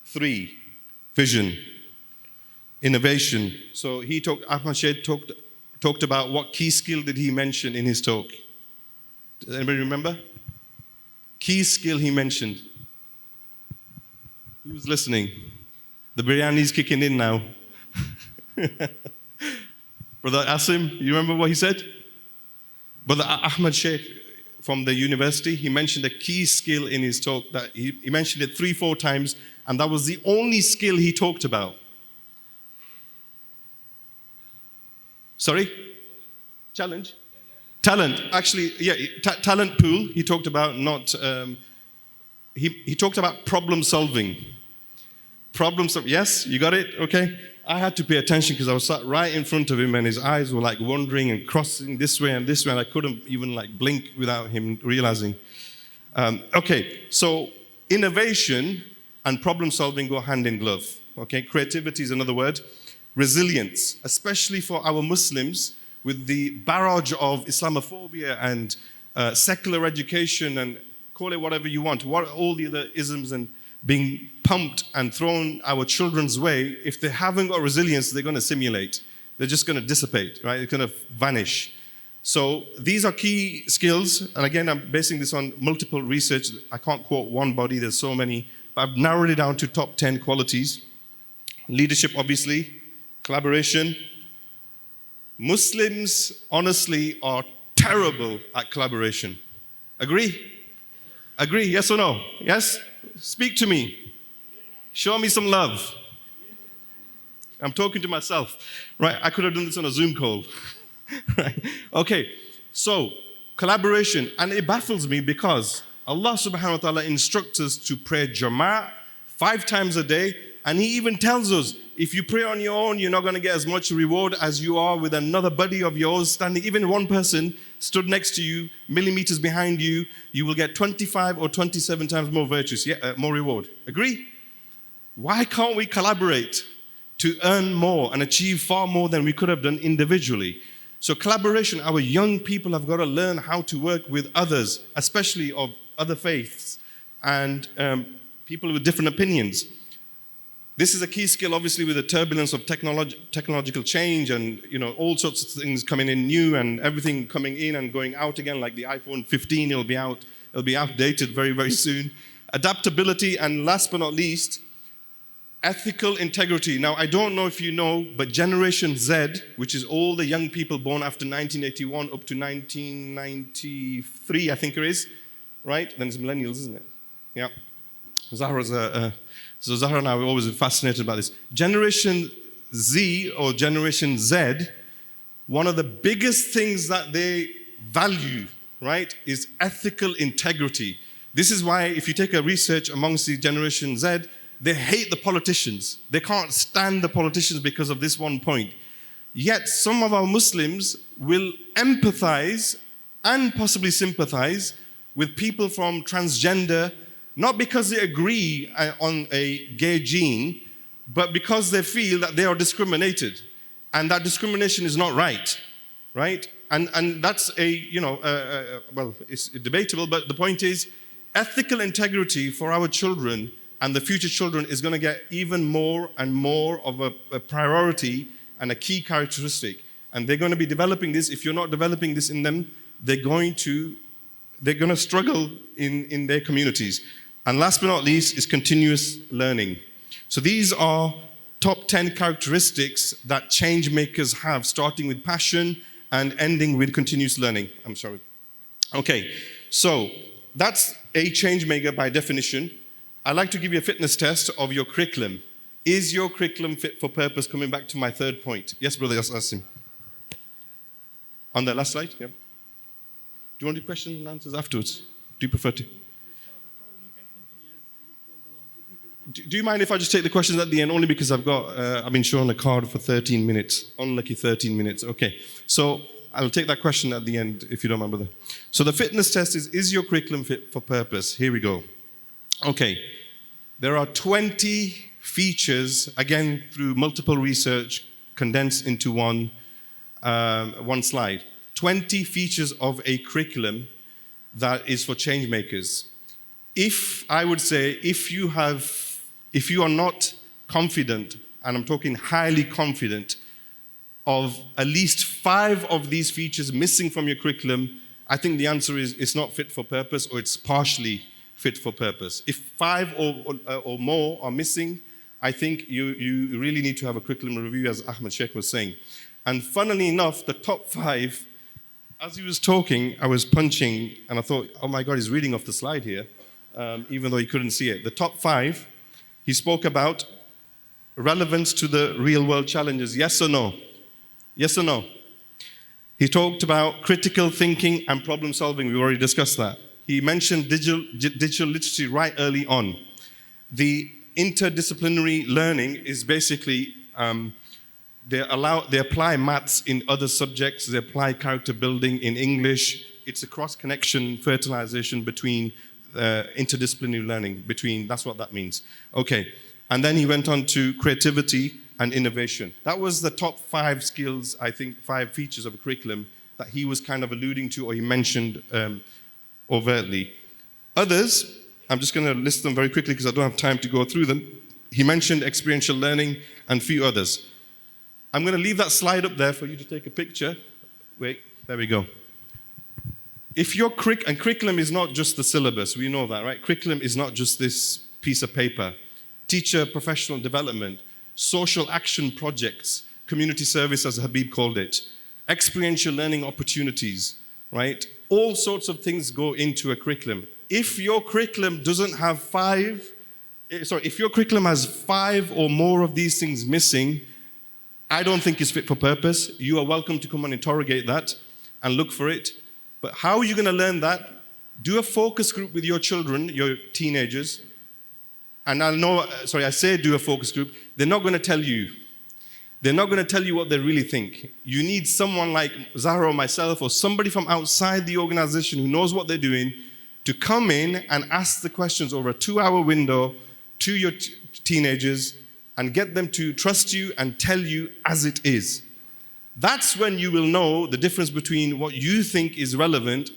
3, vision. Innovation. So Ahmad Sheikh talked about what key skill did he mention in his talk? Does anybody remember? Key skill he mentioned. Who's listening? The biryani's kicking in now. Brother Asim, you remember what he said? Brother Ahmad Sheikh from the university, he mentioned a key skill in his talk that he mentioned it 3-4 times, and that was the only skill he talked about. Sorry? Challenge? Talent. Actually, yeah, talent pool he talked about, not... he talked about problem solving. Yes, you got it? Okay. I had to pay attention because I was sat right in front of him and his eyes were like wandering and crossing this way and this way, and I couldn't even like blink without him realizing. Okay, so innovation and problem solving go hand in glove. Okay, creativity is another word. Resilience, especially for our Muslims with the barrage of Islamophobia and secular education and call it whatever you want, what all the other isms and being pumped and thrown our children's way, if they haven't got resilience, they're going to simulate. They're just going to dissipate, right? It's going to vanish. So these are key skills. And again, I'm basing this on multiple research. I can't quote one body, there's so many. But I've narrowed it down to top 10 qualities. Leadership, obviously. Collaboration. Muslims, honestly, are terrible at collaboration. Agree? Agree, yes or no? Yes? Speak to me. Show me some love. I'm talking to myself. Right, I could have done this on a Zoom call. Right, okay. So, collaboration. And it baffles me because Allah subhanahu wa ta'ala instructs us to pray Jama'at 5 times a day. And He even tells us, if you pray on your own, you're not going to get as much reward as you are with another buddy of yours standing. Even one person stood next to you, millimeters behind you, you will get 25 or 27 times more virtuous, more reward. Agree? Why can't we collaborate to earn more and achieve far more than we could have done individually? So collaboration, our young people have got to learn how to work with others, especially of other faiths and people with different opinions. This is a key skill, obviously, with the turbulence of technological change and, all sorts of things coming in new and everything coming in and going out again, like the iPhone 15, it'll be outdated very, very soon. Adaptability, and last but not least, ethical integrity. Now, I don't know if you know, but Generation Z, which is all the young people born after 1981 up to 1993, I think it is, right? Then it's millennials, isn't it? Yeah. So Zahra and I were always fascinated by this. Generation Z or Generation Z, one of the biggest things that they value, right, is ethical integrity. This is why if you take a research amongst the Generation Z, they hate the politicians. They can't stand the politicians because of this one point. Yet some of our Muslims will empathize and possibly sympathize with people from transgender, not because they agree on a gay gene, but because they feel that they are discriminated. And that discrimination is not right, right? And that's well, it's debatable, but the point is, ethical integrity for our children and the future children is going to get even more and more of a priority and a key characteristic. And they're going to be developing this. If you're not developing this in them, they're going to struggle in their communities. And last but not least is continuous learning. So these are top 10 characteristics that change makers have, starting with passion and ending with continuous learning. I'm sorry. Okay, so that's a change maker by definition. I'd like to give you a fitness test of your curriculum. Is your curriculum fit for purpose? Coming back to my third point. Yes, brother, yes, ask him. On the last slide, yeah. Do you want to do questions and answers afterwards? Do you prefer to? Do you mind if I just take the questions at the end, only because I've been shown a card for 13 minutes. Unlucky 13 minutes. Okay. So I'll take that question at the end, if you don't mind, brother. So the fitness test is your curriculum fit for purpose? Here we go. Okay. There are 20 features, again, through multiple research, condensed into one slide. 20 features of a curriculum that is for change makers. If you are not confident, and I'm talking highly confident, of at least 5 of these features missing from your curriculum, I think the answer is it's not fit for purpose, or it's partially fit for purpose. If 5 or more are missing, I think you really need to have a curriculum review, as Ahmed Sheikh was saying. And funnily enough, the top 5, as he was talking, I was punching, and I thought, oh my God, he's reading off the slide here, even though he couldn't see it. The top 5, he spoke about relevance to the real world challenges. Yes or no? Yes or no? He talked about critical thinking and problem solving. We already discussed that. He mentioned digital literacy right early on. The interdisciplinary learning is basically they apply maths in other subjects. They apply character building in English. It's a cross-connection fertilization between interdisciplinary learning. That's what that means. Okay. And then he went on to creativity and innovation. That was the top 5 skills, I think, 5 features of a curriculum that he was kind of alluding to, or he mentioned overtly. Others, I'm just going to list them very quickly because I don't have time to go through them. He mentioned experiential learning and a few others. I'm going to leave that slide up there for you to take a picture. Wait, there we go. If your curriculum is not just the syllabus, we know that, right? Curriculum is not just this piece of paper. Teacher professional development, social action projects, community service as Habib called it, experiential learning opportunities, right? All sorts of things go into a curriculum. If your curriculum doesn't have if your curriculum has 5 or more of these things missing, I don't think it's fit for purpose. You are welcome to come and interrogate that and look for it. But how are you going to learn that? Do a focus group with your children, your teenagers. And I say do a focus group. They're not going to tell you. They're not going to tell you what they really think. You need someone like Zahra or myself or somebody from outside the organization who knows what they're doing to come in and ask the questions over a 2-hour window to your teenagers and get them to trust you and tell you as it is. That's when you will know the difference between what you think is relevant.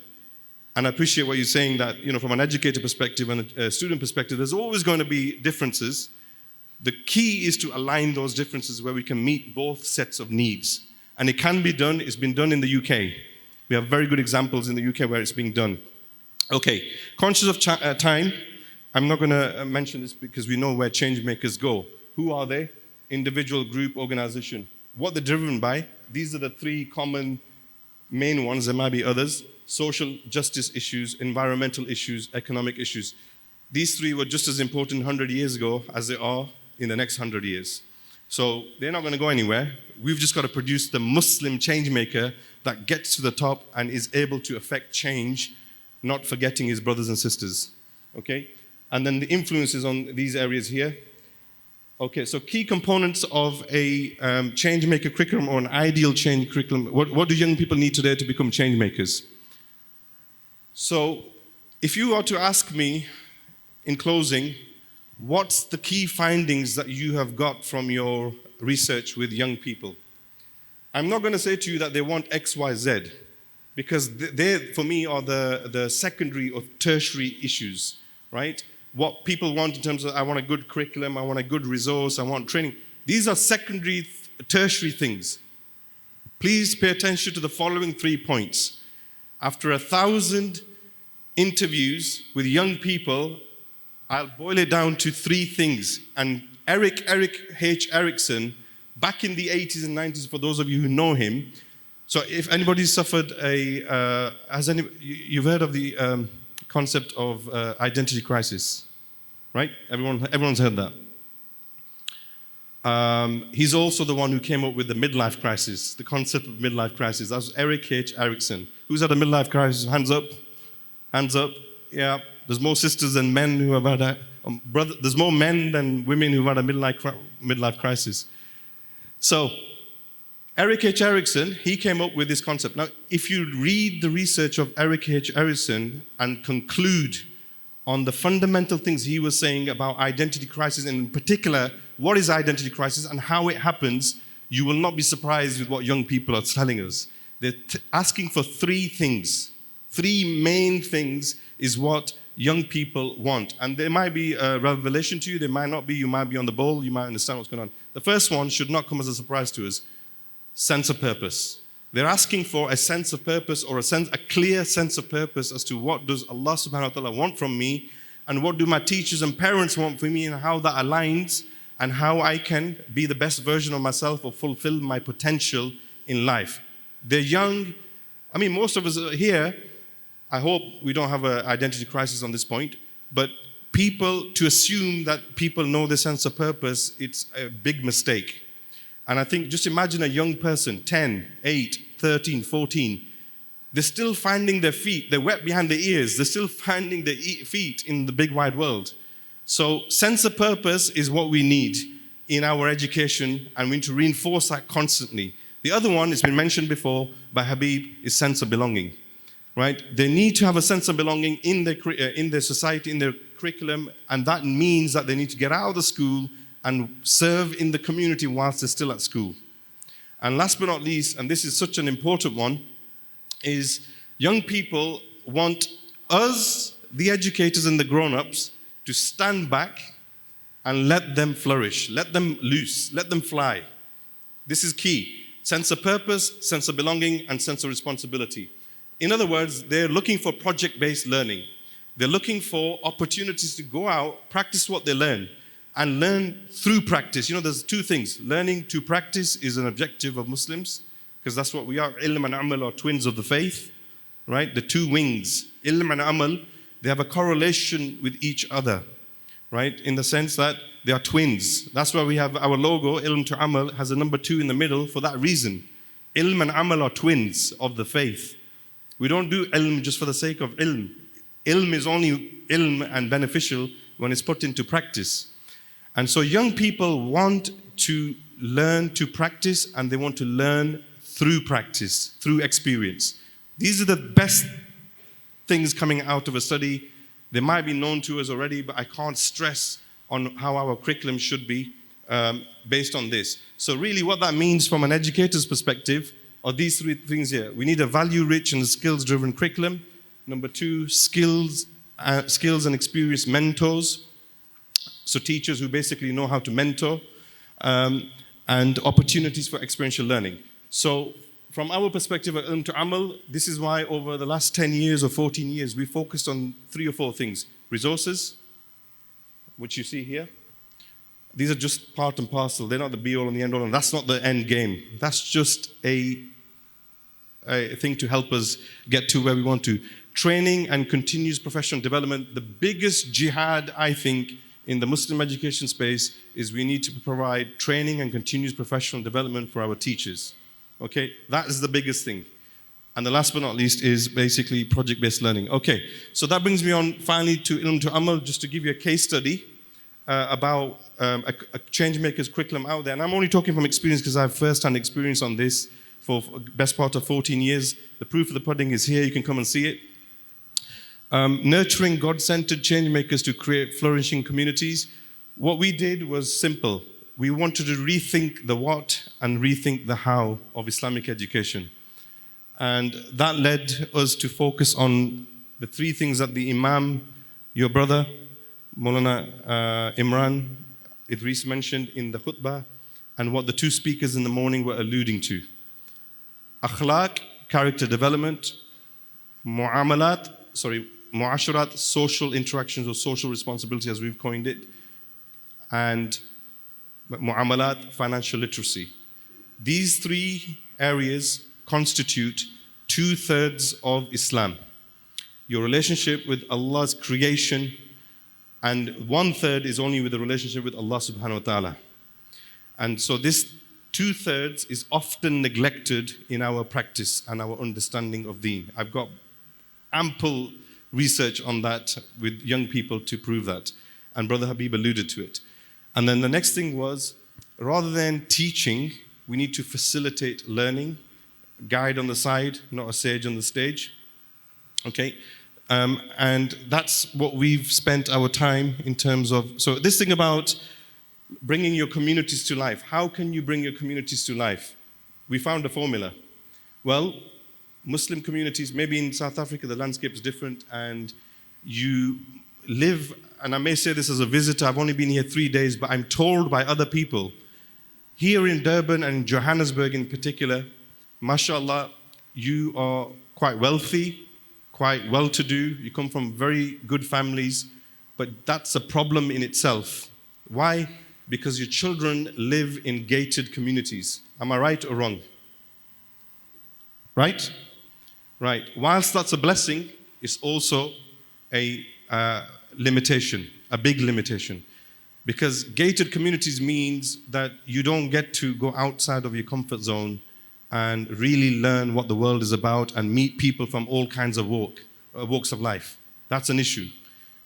And I appreciate what you're saying that, from an educator perspective and a student perspective, there's always going to be differences. The key is to align those differences where we can meet both sets of needs. And it can be done. It's been done in the UK. We have very good examples in the UK where it's being done. Okay, conscious of time, I'm not going to mention this because we know where change makers go. Who are they? Individual, group, organization. What they're driven by. These are the 3 common main ones. There might be others. Social justice issues, environmental issues, economic issues. These 3 were just as important 100 years ago as they are in the next 100 years. So they're not going to go anywhere. We've just got to produce the Muslim change maker that gets to the top and is able to affect change, not forgetting his brothers and sisters. Okay? And then the influences on these areas here. Okay, so key components of a change maker curriculum or an ideal change curriculum. What do young people need today to become change makers? So if you are to ask me in closing, what's the key findings that you have got from your research with young people? I'm not going to say to you that they want X, Y, Z, because they, for me, are the secondary or tertiary issues, right? What people want in terms of, I want a good curriculum, I want a good resource, I want training. These are secondary, tertiary things. Please pay attention to the following 3 points. After 1,000 interviews with young people, I'll boil it down to 3 things. And Eric H. Erickson, back in the 80s and 90s, for those of you who know him, so if anybody suffered you've heard of the concept of identity crisis, right? Everyone's heard that. He's also the one who came up with the midlife crisis, the concept of midlife crisis. That was Eric H. Erickson. Who's had a midlife crisis? Hands up. Hands up. Yeah. There's more sisters than men who have had a there's more men than women who've had a midlife crisis. So, Eric H. Erickson, he came up with this concept. Now, if you read the research of Eric H. Erickson and conclude on the fundamental things he was saying about identity crisis, and in particular, what is identity crisis and how it happens, you will not be surprised with what young people are telling us. They're asking for 3 things. 3 main things is what young people want. And there might be a revelation to you, there might not be, you might be on the ball, you might understand what's going on. The first one should not come as a surprise to us. Sense of purpose. They're asking for a sense of purpose or a clear sense of purpose as to what does Allah subhanahu wa ta'ala want from me and what do my teachers and parents want from me and how that aligns and how I can be the best version of myself or fulfill my potential in life. They're young. I mean, most of us are here. I hope we don't have an identity crisis on this point, but to assume that people know the sense of purpose, it's a big mistake. And I think just imagine a young person, 10, 8, 13, 14, they're still finding their feet, they're wet behind their ears, they're still finding their feet in the big wide world. So sense of purpose is what we need in our education, and we need to reinforce that constantly. The other one, it's been mentioned before by Habib, is sense of belonging, right? They need to have a sense of belonging in their society, in their curriculum, and that means that they need to get out of the school and serve in the community whilst they're still at school. And last but not least, and this is such an important one, is young people want us, the educators and the grown-ups to stand back and let them flourish, let them loose, let them fly. This is key. Sense of purpose, sense of belonging, and sense of responsibility. In other words, they're looking for project-based learning. They're looking for opportunities to go out, practice what they learn, and learn through practice. You know, there's two things. Learning to practice is an objective of Muslims, because that's what we are. Ilm and amal are twins of the faith, right? The two wings. Ilm and amal, they have a correlation with each other, right? In the sense that they are twins. That's why we have our logo, Ilm to Amal, has a number 2 in the middle for that reason. Ilm and Amal are twins of the faith. We don't do ilm just for the sake of ilm. Ilm is only ilm and beneficial when it's put into practice. And so young people want to learn to practice, and they want to learn through practice, through experience. These are the best things coming out of a study. They might be known to us already, but I can't stress on how our curriculum should be based on this. So really what that means from an educator's perspective are these 3 things here. We need a value-rich and skills-driven curriculum. Number 2, skills and experienced mentors. So teachers who basically know how to mentor, and opportunities for experiential learning. So from our perspective at Ilm to Amal, this is why over the last 10 years or 14 years, we focused on 3 or 4 things. Resources, which you see here. These are just part and parcel. They're not the be-all and the end-all, and that's not the end game. That's just a thing to help us get to where we want to. Training and continuous professional development. The biggest jihad, I think, in the Muslim education space is we need to provide training and continuous professional development for our teachers. Okay, that is the biggest thing. And the last but not least is basically project-based learning. Okay, so that brings me on finally to Ilm to Amal, just to give you a case study about a Changemaker's curriculum out there. And I'm only talking from experience because I have first-hand experience on this for best part of 14 years. The proof of the pudding is here, you can come and see it. Nurturing God-centered changemakers to create flourishing communities. What we did was simple. We wanted to rethink the what and rethink the how of Islamic education. And that led us to focus on the 3 things that the Imam, your brother, Maulana Imran Idris mentioned in the khutbah, and what the 2 speakers in the morning were alluding to. Akhlaq, character development, mu'asharat, social interactions or social responsibility as we've coined it, and mu'amalat, financial literacy. These 3 areas constitute 2/3 of Islam. Your relationship with Allah's creation, and 1/3 is only with the relationship with Allah subhanahu wa ta'ala. And so this 2/3 is often neglected in our practice and our understanding of deen. I've got ample research on that with young people to prove that. And Brother Habib alluded to it. And then the next thing was, rather than teaching, we need to facilitate learning, guide on the side, not a sage on the stage. Okay? And that's what we've spent our time in terms of. So this thing about bringing your communities to life. How can you bring your communities to life? We found a formula. Well, Muslim communities, maybe in South Africa the landscape is different, and you live, and I may say this as a visitor, I've only been here 3 days, but I'm told by other people, here in Durban and in Johannesburg in particular, mashallah, you are quite wealthy, quite well-to-do, you come from very good families, but that's a problem in itself. Why? Because your children live in gated communities. Am I right or wrong? Right? Right. Whilst that's a blessing, it's also a limitation, a big limitation. Because gated communities means that you don't get to go outside of your comfort zone and really learn what the world is about and meet people from all kinds of walks of life. That's an issue,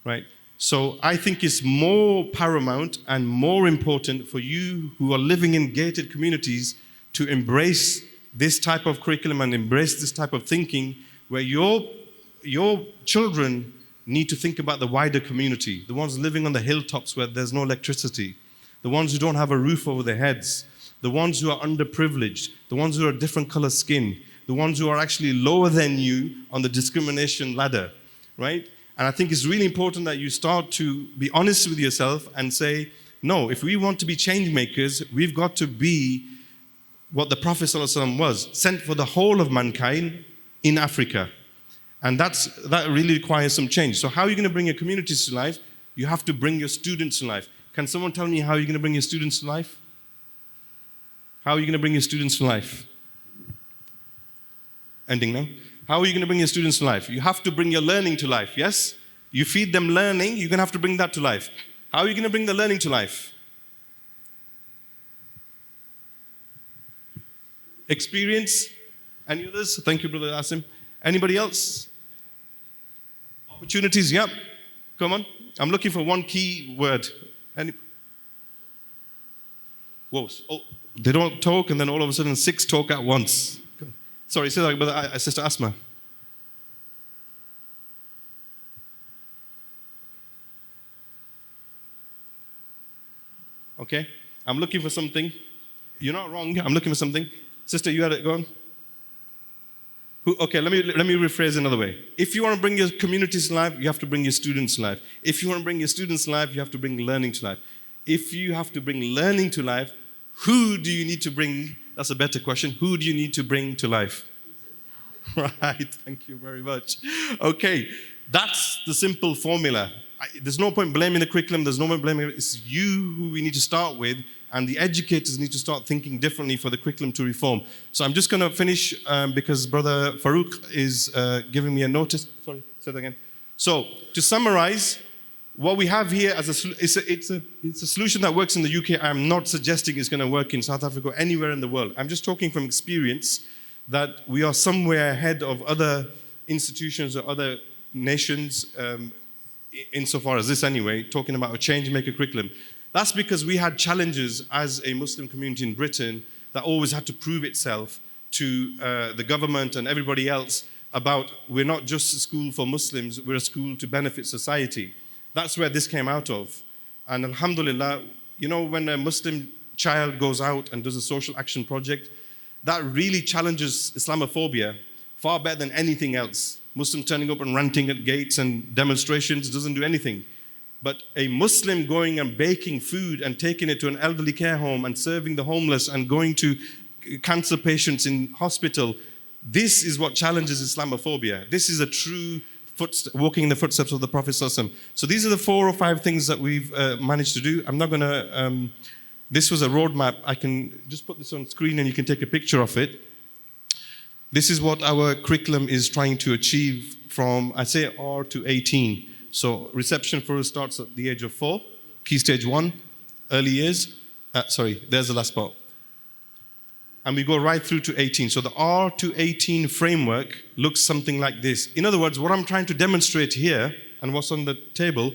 right? So I think it's more paramount and more important for you who are living in gated communities to embrace this type of curriculum and embrace this type of thinking where your children need to think about the wider community, the ones living on the hilltops where there's no electricity, the ones who don't have a roof over their heads, the ones who are underprivileged, the ones who are different color skin, the ones who are actually lower than you on the discrimination ladder, right? And I think it's really important that you start to be honest with yourself and say, no, if we want to be change makers, we've got to be what the Prophet ﷺ was, sent for the whole of mankind in Africa. And that really requires some change. So how are you going to bring your communities to life? You have to bring your students to life. Can someone tell me how you're going to bring your students to life? How are you going to bring your students to life? Ending now. How are you going to bring your students to life? You have to bring your learning to life, yes? You feed them learning, you're going to have to bring that to life. How are you going to bring the learning to life? Experience? Any others? Thank you, Brother Asim. Anybody else? Opportunities? Yep. Come on. I'm looking for one key word. Whoa. Oh, they don't talk, and then all of a sudden 6 talk at once. Sorry, say that, Brother Sister Asma. Okay. I'm looking for something. You're not wrong. I'm looking for something. Sister, you had it. Go on. Okay, let me rephrase another way. If you want to bring your communities to life, you have to bring your students to life. If you want to bring your students to life, you have to bring learning to life. If you have to bring learning to life, who do you need to bring? That's a better question. Who do you need to bring to life? Right, thank you very much. Okay, that's the simple formula. There's no point blaming the curriculum. There's no point blaming it. It's you who we need to start with, and the educators need to start thinking differently for the curriculum to reform. So I'm just going to finish because Brother Farouk is giving me a notice. Sorry, say that again. So to summarize, what we have here as it's a solution that works in the UK. I'm not suggesting it's going to work in South Africa or anywhere in the world. I'm just talking from experience that we are somewhere ahead of other institutions or other nations, insofar as this anyway, talking about a change maker curriculum. That's because we had challenges as a Muslim community in Britain that always had to prove itself to the government and everybody else about we're not just a school for Muslims, we're a school to benefit society. That's where this came out of. And alhamdulillah, you know, when a Muslim child goes out and does a social action project, that really challenges Islamophobia far better than anything else. Muslim turning up and ranting at gates and demonstrations doesn't do anything. But a Muslim going and baking food and taking it to an elderly care home and serving the homeless and going to cancer patients in hospital, this is what challenges Islamophobia. This is a true walking in the footsteps of the Prophet ﷺ. So these are the 4 or 5 things that we've managed to do. I'm not going to... this was a roadmap. I can just put this on screen and you can take a picture of it. This is what our curriculum is trying to achieve from, I say, R to 18. So reception for us starts at the age of 4, key stage 1, early years. Sorry, there's the last part. And we go right through to 18. So the R to 18 framework looks something like this. In other words, what I'm trying to demonstrate here and what's on the table,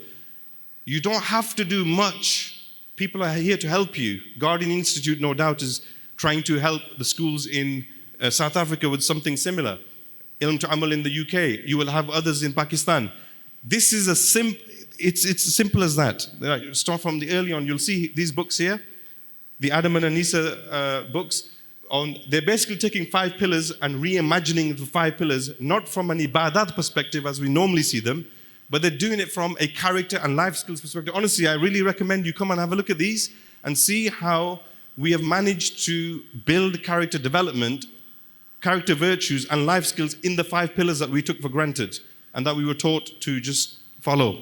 you don't have to do much. People are here to help you. Guardian Institute, no doubt, is trying to help the schools in South Africa with something similar. Ilm to Amal in the UK. You will have others in Pakistan. This is it's as simple as that. Start from the early on. You'll see these books here, the Adam and Anisa books. They're basically taking 5 pillars and reimagining the 5 pillars, not from an ibadat perspective as we normally see them, but they're doing it from a character and life skills perspective. Honestly, I really recommend you come and have a look at these and see how we have managed to build character development, character virtues, and life skills in the 5 pillars that we took for granted and that we were taught to just follow.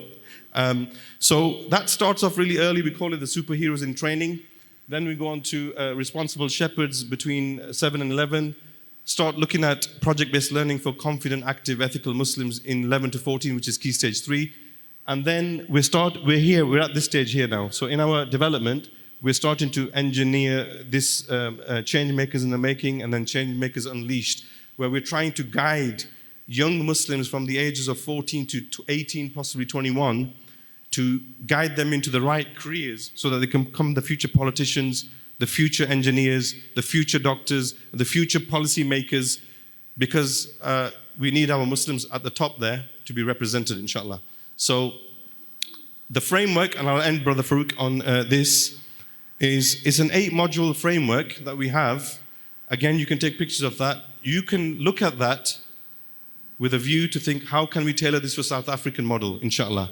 So that starts off really early. We call it the superheroes in training. Then we go on to responsible shepherds between 7 and 11. Start looking at project-based learning for confident, active, ethical Muslims in 11 to 14, which is key stage 3. And then we're at this stage here now. So in our development, we're starting to engineer this change makers in the making and then change makers unleashed, where we're trying to guide young Muslims from the ages of 14 to 18, possibly 21, to guide them into the right careers so that they can become the future politicians, the future engineers, the future doctors, the future policy makers, because we need our Muslims at the top there to be represented, inshallah. So the framework, and I'll end, Brother Farouk, on this, is an 8-module framework that we have. Again, you can take pictures of that. You can look at that with a view to think, how can we tailor this for South African model, inshallah?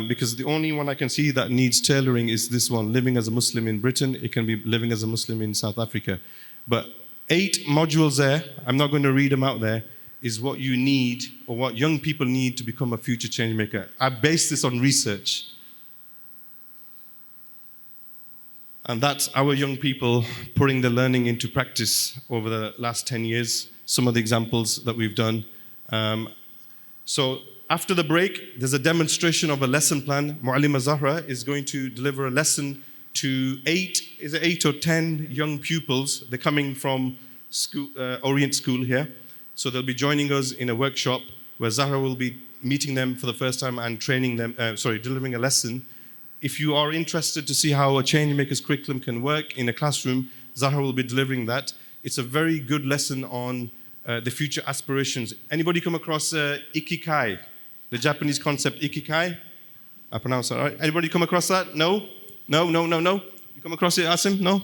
Because the only one I can see that needs tailoring is this one, living as a Muslim in Britain. It can be living as a Muslim in South Africa. But 8 modules there, I'm not going to read them out there, is what you need or what young people need to become a future change maker. I base this on research. And that's our young people putting the learning into practice over the last 10 years, some of the examples that we've done. So after the break, there's a demonstration of a lesson plan. Mu'allima Zahra is going to deliver a lesson to 8 or 10 young pupils. They're coming from school, Orient School here. So they'll be joining us in a workshop where Zahra will be meeting them for the first time and training them, delivering a lesson. If you are interested to see how a Changemaker's curriculum can work in a classroom, Zahra will be delivering that. It's a very good lesson on the future aspirations. Anybody come across Ikigai, the Japanese concept Ikigai? I pronounce that right. Anybody come across that? No? No? You come across it, Asim? No?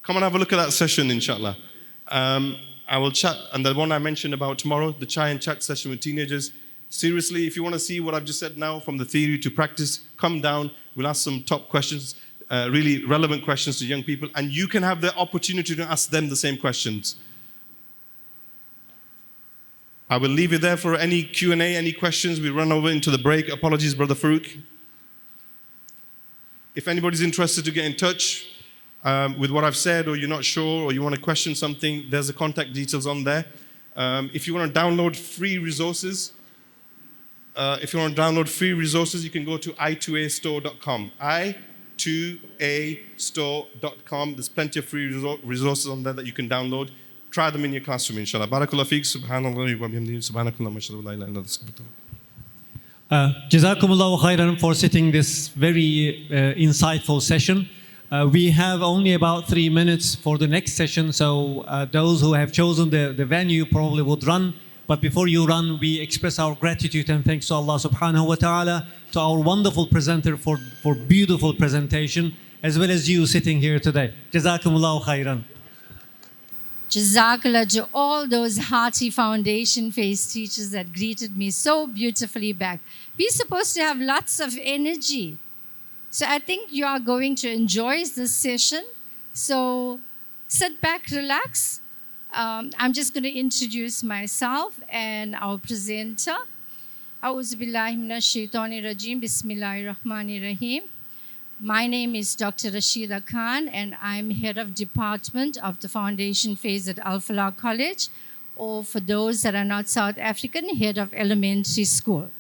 Come and have a look at that session, inshallah. I will chat, and the one I mentioned about tomorrow, the chai and chat session with teenagers. Seriously, if you want to see what I've just said now, from the theory to practice, come down. We'll ask some top questions, really relevant questions to young people, and you can have the opportunity to ask them the same questions. I will leave you there for any Q&A, any questions. We run over into the break. Apologies, Brother Farouk. If anybody's interested to get in touch with what I've said, or you're not sure, or you want to question something, there's the contact details on there. If you want to download free resources, you can go to i2astore.com. i2astore.com. There's plenty of free resources on there that you can download. Try them in your classroom, inshallah. Barakallah feek, subhanallah wa bihamdihi, subhanakallah wa shalla la ilaha illa anta.
Jazakumullahu khairan for sitting this very insightful session. We have only about 3 minutes for the next session, so those who have chosen the venue probably would run. But before you run, we express our gratitude and thanks to Allah subhanahu wa ta'ala, to our wonderful presenter for beautiful presentation, as well as you sitting here today. Jazakumullahu khairan.
Jazakallah to all those hearty foundation phase teachers that greeted me so beautifully back. We're supposed to have lots of energy. So I think you are going to enjoy this session. So sit back, relax. I'm just going to introduce myself and our presenter. A'udhu billahi minash shaitani rajim. Bismillahir Rahmanir Rahim. My name is Dr. Rashida Khan, and I'm head of department of the foundation phase at Al Falah College, or for those that are not South African, head of elementary school.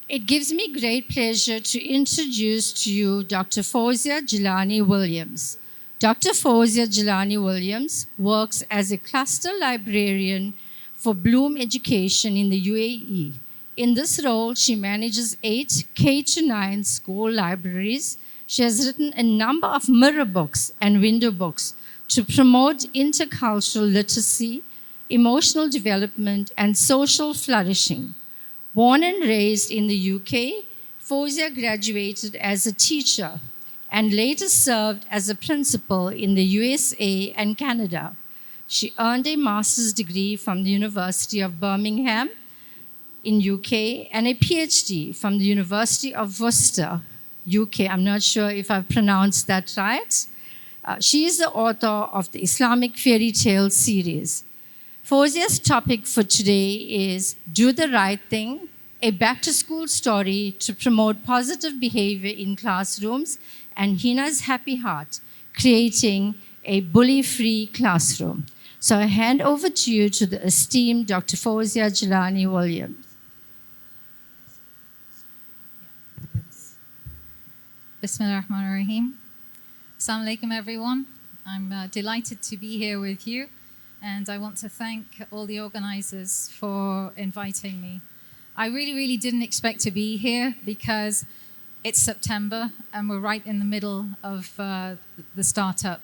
It gives me great pleasure to introduce to you Dr. Fawzia Jilani Williams. Dr. Fawzia Jilani Williams works as a cluster librarian for Bloom Education in the UAE. In this role, she manages 8 K-9 school libraries. She has written a number of mirror books and window books to promote intercultural literacy, emotional development, and social flourishing. Born and raised in the UK, Fawzia graduated as a teacher and later served as a principal in the USA and Canada. She earned a master's degree from the University of Birmingham in UK and a PhD from the University of Worcester, UK. I'm not sure if I've pronounced that right. She is the author of the Islamic Fairy Tale series. Fawzia's topic for today is Do the Right Thing, a back-to-school story to promote positive behavior in classrooms, and Hina's Happy Heart, creating a bully-free classroom. So I hand over to you to the esteemed Dr. Fawzia Jilani Williams.
Bismillahirrahmanirrahim. Assalamu alaikum, everyone. I'm delighted to be here with you, and I want to thank all the organizers for inviting me. I really didn't expect to be here because it's September and we're right in the middle of the startup.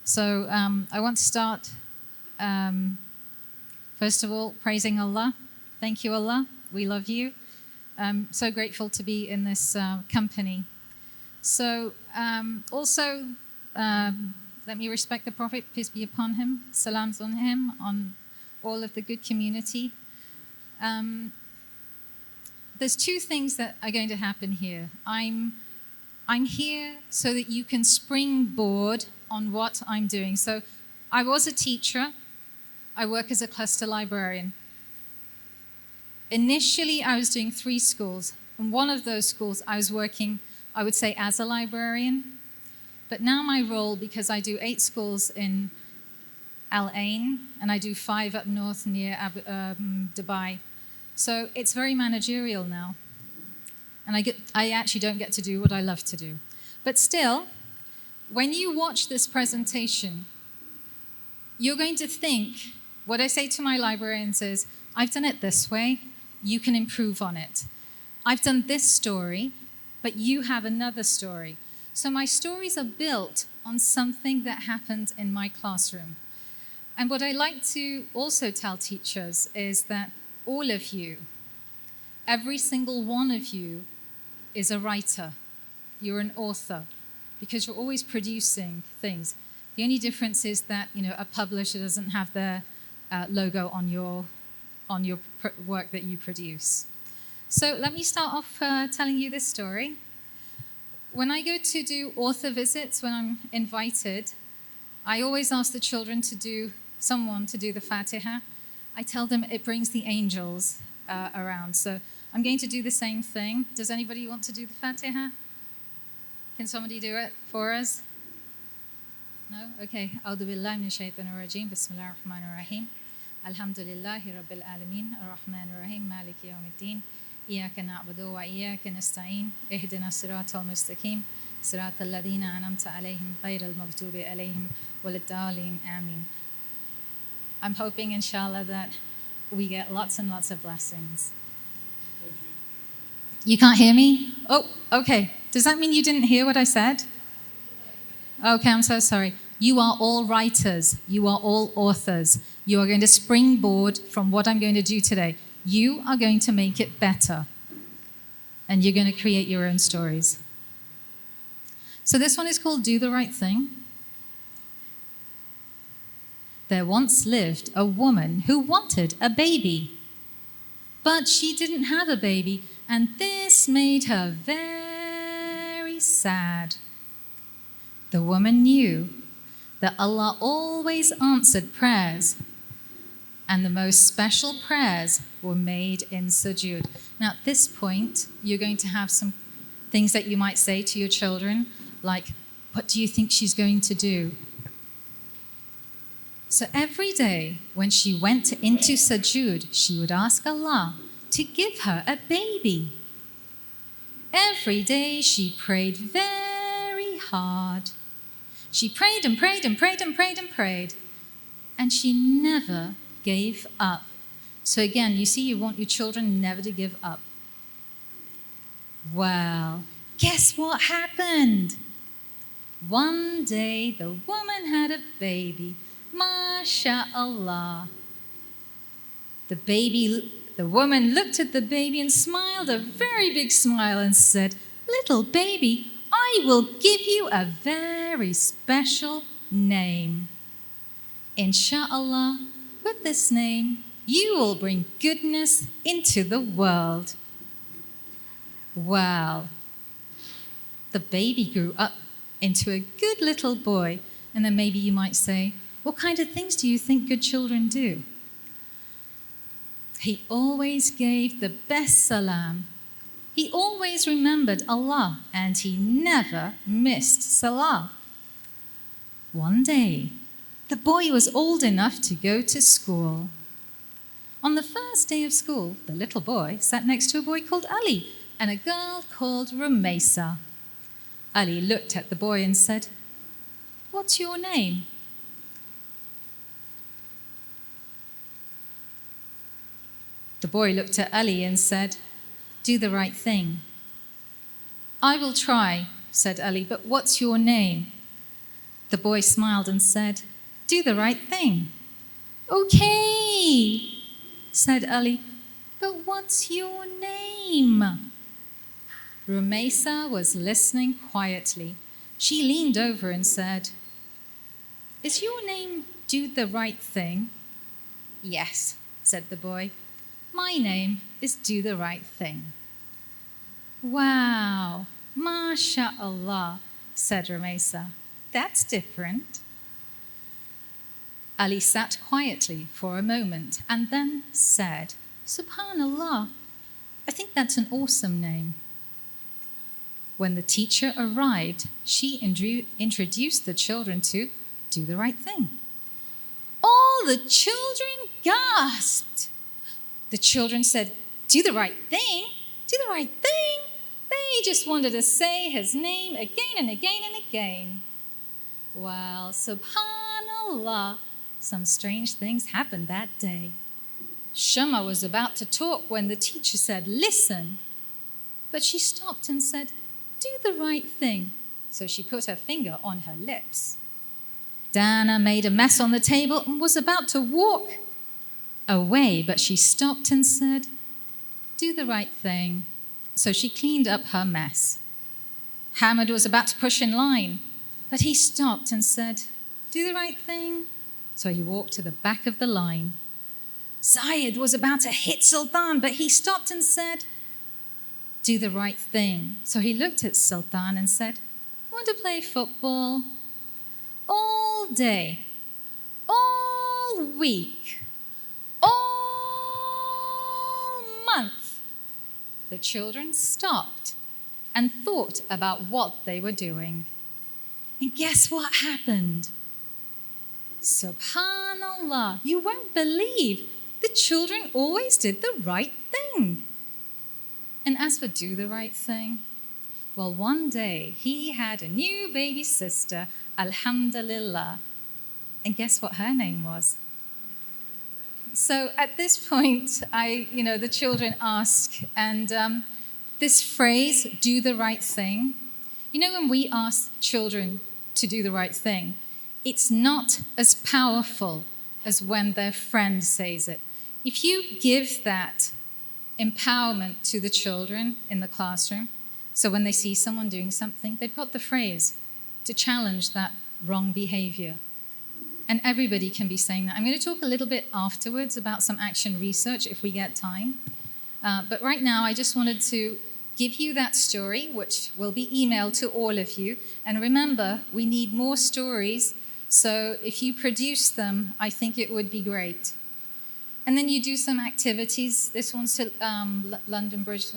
So I want to start, first of all, praising Allah. Thank you, Allah. We love you. I'm so grateful to be in this company. So also, let me respect the Prophet, peace be upon him, salams on him, on all of the good community. There's two things that are going to happen here. I'm here so that you can springboard on what I'm doing. So I was a teacher. I work as a cluster librarian. Initially, I was doing 3 schools. In one of those schools, I was working, I would say, as a librarian. But now my role, because I do 8 schools in Al Ain, and I do 5 up north near Dubai. So it's very managerial now. And I actually don't get to do what I love to do. But still, when you watch this presentation, you're going to think, what I say to my librarians is, I've done it this way, you can improve on it. I've done this story, but you have another story. So my stories are built on something that happened in my classroom. And what I like to also tell teachers is that all of you, every single one of you, is a writer. You're an author, because you're always producing things. The only difference is that, you know, a publisher doesn't have their logo on your work that you produce. So let me start off telling you this story. When I go to do author visits, when I'm invited, I always ask the children to do, someone to do the Fatiha. I tell them it brings the angels around. So I'm going to do the same thing. Does anybody want to do the Fatiha? Can somebody do it for us? No? Okay. أعوذ بالله من الشيطان الرجيم بسم الله الرحمن الرحيم الحمد لله رب العالمين الرحمن الرحيم مالك يوم الدين إياك نعبد وإياك نستعين اهدنا الصراط المستقيم صراط الذين أنعمت عليهم غير المغضوب عليهم ولا الضالين آمين. I'm hoping, inshallah, that we get lots and lots of blessings. You can't hear me? Oh, okay. Does that mean you didn't hear what I said? Okay, I'm so sorry. You are all writers. You are all authors. You are going to springboard from what I'm going to do today. You are going to make it better. And you're going to create your own stories. So this one is called Do the Right Thing. There once lived a woman who wanted a baby. But she didn't have a baby, and this made her very sad. The woman knew that Allah always answered prayers, and the most special prayers were made in sujood. Now, at this point, you're going to have some things that you might say to your children, like, what do you think she's going to do? So every day when she went into sujood, she would ask Allah to give her a baby. Every day she prayed very hard. She prayed and prayed and prayed and prayed and prayed, and she never gave up. So again, you see, you want your children never to give up. Well, guess what happened? One day the woman had a baby. MashaAllah. The woman looked at the baby and smiled a very big smile and said, "Little baby, I will give you a very special name. Insha'Allah, with this name, you will bring goodness into the world." Well, the baby grew up into a good little boy. And then maybe you might say, what kind of things do you think good children do? He always gave the best salam. He always remembered Allah, and he never missed salah. One day, the boy was old enough to go to school. On the first day of school, the little boy sat next to a boy called Ali and a girl called Rumaysa. Ali looked at the boy and said, "What's your name?" The boy looked at Ali and said, "Do the right thing." "I will try," said Ali, "but what's your name?" The boy smiled and said, "Do the right thing." "Okay," said Ali, "but what's your name?" Rumaysa was listening quietly. She leaned over and said, Is your name Do the Right Thing? Yes, said the boy. My name is Do the Right Thing. Wow, MashaAllah, said Ramesa. That's different. Ali sat quietly for a moment and then said, Subhanallah, I think that's an awesome name. When the teacher arrived, she introduced the children to Do the Right Thing. All the children gasped. The children said, Do the right thing? Do the right thing? They just wanted to say his name again and again and again. Well, subhanallah, some strange things happened that day. Shama was about to talk when the teacher said, Listen. But she stopped and said, Do the right thing. So she put her finger on her lips. Dana made a mess on the table and was about to walk away, but she stopped and said, Do the right thing. So she cleaned up her mess. Hamad was about to push in line, but he stopped and said, Do the right thing. So he walked to the back of the line. Zayed was about to hit Sultan, but he stopped and said, Do the right thing. So he looked at Sultan and said, Want to play football? All day, all week, all month, the children stopped and thought about what they were doing. And guess what happened? Subhanallah, you won't believe the children always did the right thing. And as for do the right thing, well, one day he had a new baby sister, Alhamdulillah. And guess what her name was? So at this point, the children ask, and this phrase, do the right thing, when we ask children to do the right thing, it's not as powerful as when their friend says it. If you give that empowerment to the children in the classroom, so when they see someone doing something, they've got the phrase to challenge that wrong behavior. And everybody can be saying that. I'm going to talk a little bit afterwards about some action research if we get time. But right now, I just wanted to give you that story, which will be emailed to all of you. And remember, we need more stories. So if you produce them, I think it would be great. And then you do some activities. This one's to London Bridge.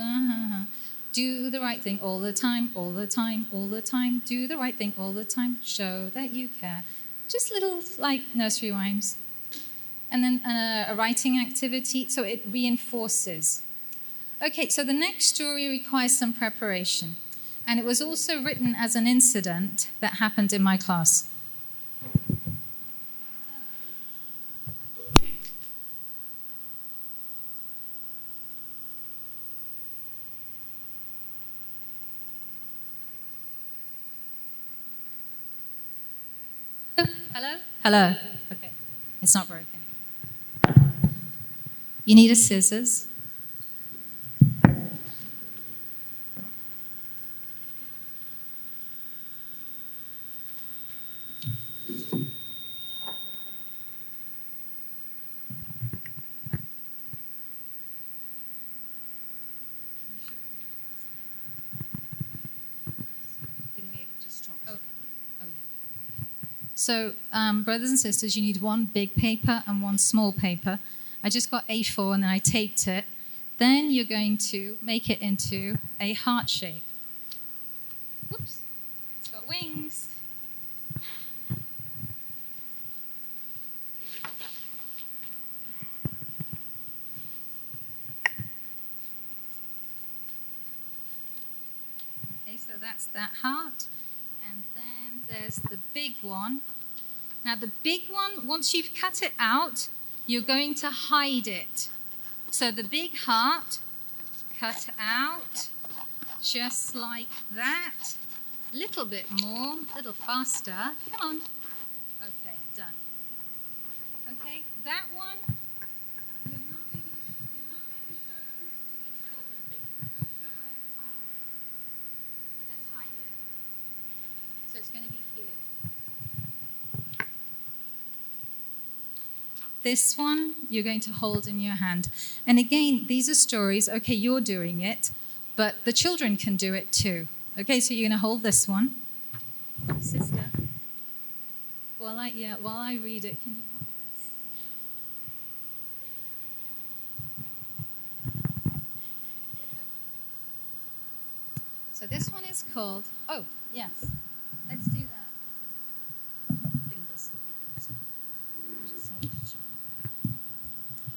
Do the right thing all the time, all the time, all the time. Do the right thing all the time. Show that you care. Just little, nursery rhymes. And then a writing activity, so it reinforces. Okay, so the next story requires some preparation. And it was also written as an incident that happened in my class. Hello? Hello. Okay. It's not broken. You need a scissors. So, brothers and sisters, you need one big paper and one small paper. I just got A4 and then I taped it. Then you're going to make it into a heart shape. Whoops, it's got wings. Okay, so that's that heart. And then there's the big one. Now the big one, once you've cut it out, you're going to hide it. So the big heart, cut out, just like that. Little bit more, a little faster. Come on. Okay, done. Okay, that one, you're not going to show this to the children. Don't show it, hide it. Let's hide it. So it's going to be here. This one you're going to hold in your hand. And again, these are stories. Okay, you're doing it, but the children can do it too. Okay, so you're going to hold this one. Sister, while I read it, can you hold this? So this one is called, oh, yes, let's do that. I think this would be good. Just hold it.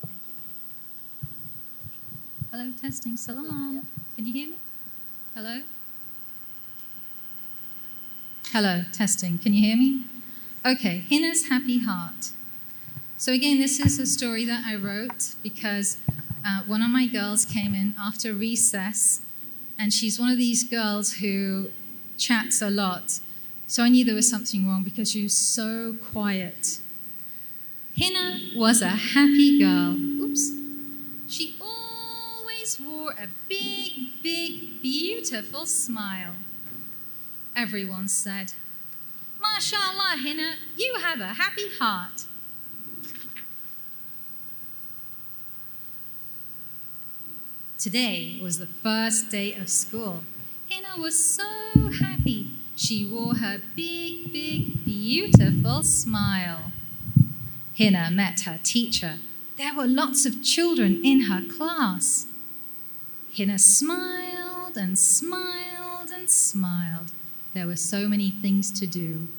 Thank you, babe. Hello, testing. Salam. Can you hear me? Hello? Hello, testing. Can you hear me? Okay, Hina's Happy Heart. So again, this is a story that I wrote because one of my girls came in after recess, and she's one of these girls who chats a lot. So I knew there was something wrong because she was so quiet. Hina was a happy girl. Oops. She always wore a big, big, beautiful smile. Everyone said, "MashaAllah, Hina, you have a happy heart." Today was the first day of school. Hina was so happy. She wore her big, big, beautiful smile. Hina met her teacher. There were lots of children in her class. Hina smiled and smiled and smiled. There were so many things to do.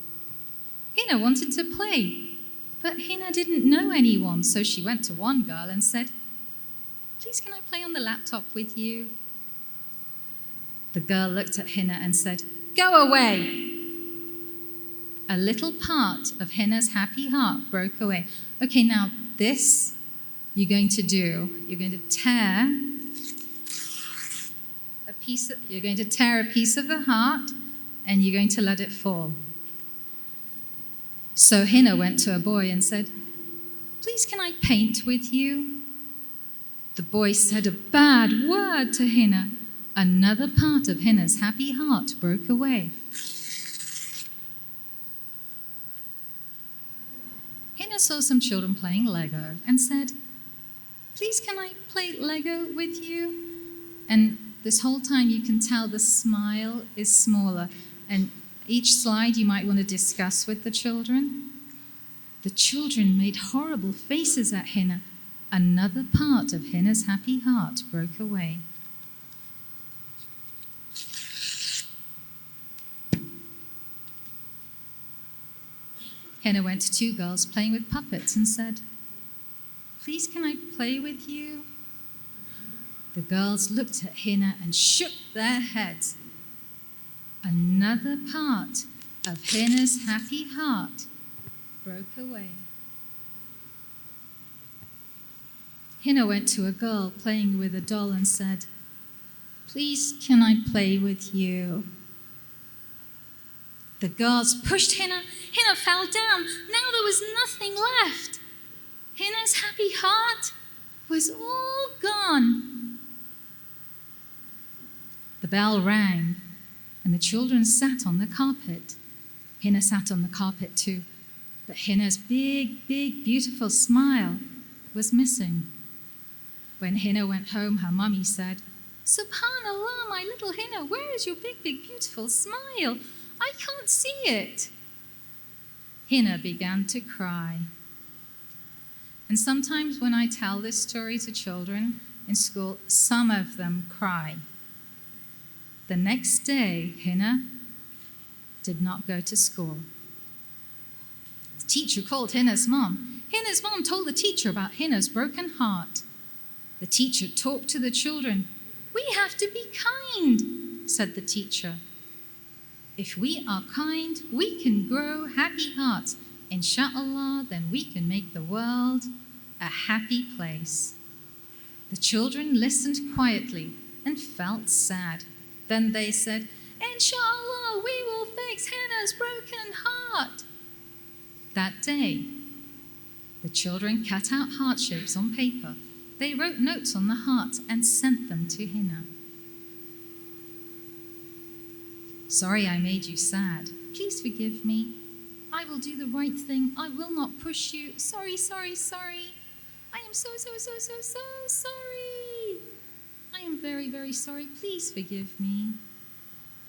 Hina wanted to play, but Hina didn't know anyone, so she went to one girl and said, "Please, can I play on the laptop with you?" The girl looked at Hina and said, "Go away." A little part of Hina's happy heart broke away. Okay, now this you're going to do. You're going to tear a piece of the heart, and you're going to let it fall. So Hina went to a boy and said, "Please, can I paint with you?" The boy said a bad word to Hina. Another part of Hina's happy heart broke away. Hina saw some children playing Lego and said, "Please, can I play Lego with you?" And this whole time you can tell the smile is smaller. And each slide you might want to discuss with the children. The children made horrible faces at Hina. Another part of Hina's happy heart broke away. Hina went to two girls playing with puppets and said, "Please, can I play with you?" The girls looked at Hina and shook their heads. Another part of Hina's happy heart broke away. Hina went to a girl playing with a doll and said, "Please, can I play with you?" The girls pushed Hina. Hina fell down. Now there was nothing left. Hina's happy heart was all gone. The bell rang, and the children sat on the carpet. Hina sat on the carpet too, but Hina's big, big, beautiful smile was missing. When Hina went home, her mummy said, "Subhanallah, my little Hina, where is your big, big, beautiful smile? I can't see it." Hina began to cry. And sometimes when I tell this story to children in school, some of them cry. The next day, Hina did not go to school. The teacher called Hina's mom. Hina's mom told the teacher about Hina's broken heart. The teacher talked to the children. "We have to be kind," said the teacher. "If we are kind, we can grow happy hearts. Insha'Allah, then we can make the world a happy place." The children listened quietly and felt sad. Then they said, "Insha'Allah, we will fix Hina's broken heart." That day, the children cut out heart shapes on paper. They wrote notes on the heart and sent them to Hina. "Sorry I made you sad. Please forgive me. I will do the right thing. I will not push you. Sorry, sorry, sorry. I am so sorry. I am very, very sorry. Please forgive me.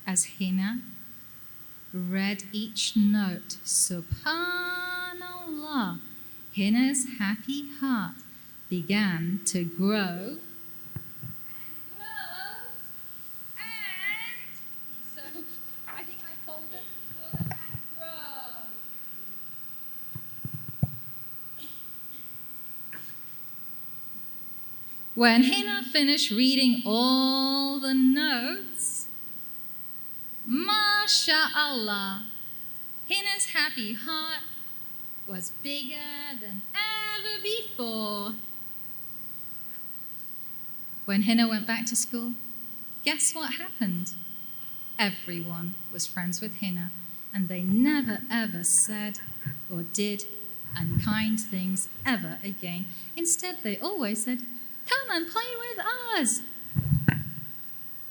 As Hina read each note, subhanallah, Hina's happy heart began to grow and so I think I folded full and grow. When Hina finished reading all the notes, MashaAllah, Hina's happy heart was bigger than ever before. When Hina went back to school, guess what happened? Everyone was friends with Hina, and they never ever said or did unkind things ever again. Instead, they always said, "Come and play with us."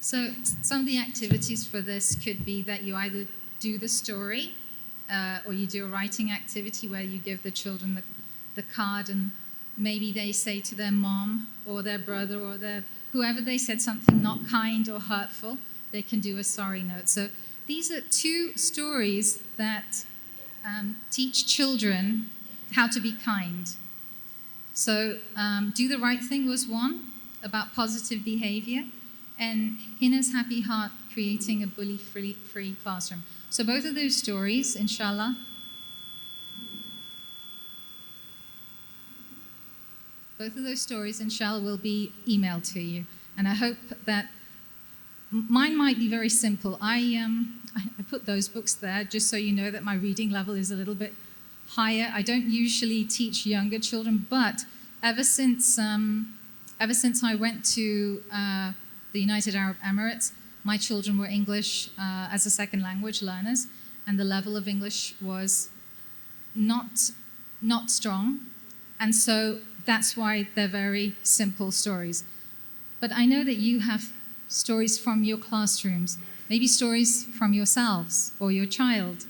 So some of the activities for this could be that you either do the story or you do a writing activity where you give the children the card and maybe they say to their mom or their brother or whoever they said something not kind or hurtful, they can do a sorry note. So these are two stories that teach children how to be kind. So Do the Right Thing was one, about positive behavior, and Hina's Happy Heart, creating a bully-free classroom. So both of those stories, inshallah, will be emailed to you. And I hope that mine might be very simple. I put those books there just so you know that my reading level is a little bit higher. I don't usually teach younger children, but ever since I went to the United Arab Emirates, my children were English as a second language learners, and the level of English was not strong. And so that's why they're very simple stories. But I know that you have stories from your classrooms, maybe stories from yourselves or your child.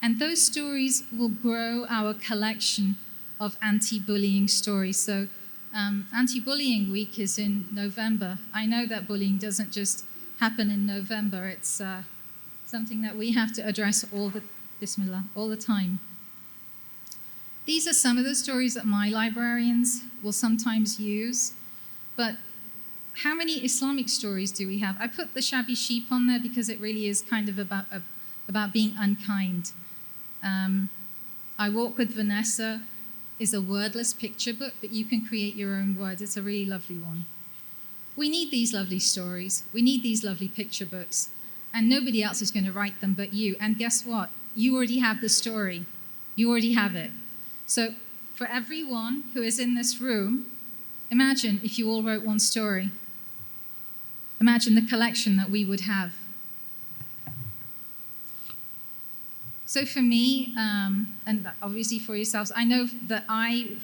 And those stories will grow our collection of anti-bullying stories. So Anti-Bullying Week is in November. I know that bullying doesn't just happen in November. It's something that we have to address all the time. These are some of the stories that my librarians will sometimes use. But how many Islamic stories do we have? I put the shabby sheep on there because it really is kind of about being unkind. I Walk with Vanessa is a wordless picture book, but you can create your own words. It's a really lovely one. We need these lovely stories. We need these lovely picture books. And nobody else is going to write them but you. And guess what? You already have the story. You already have it. So for everyone who is in this room, imagine if you all wrote one story. Imagine the collection that we would have. So for me, and obviously for yourselves, I know that I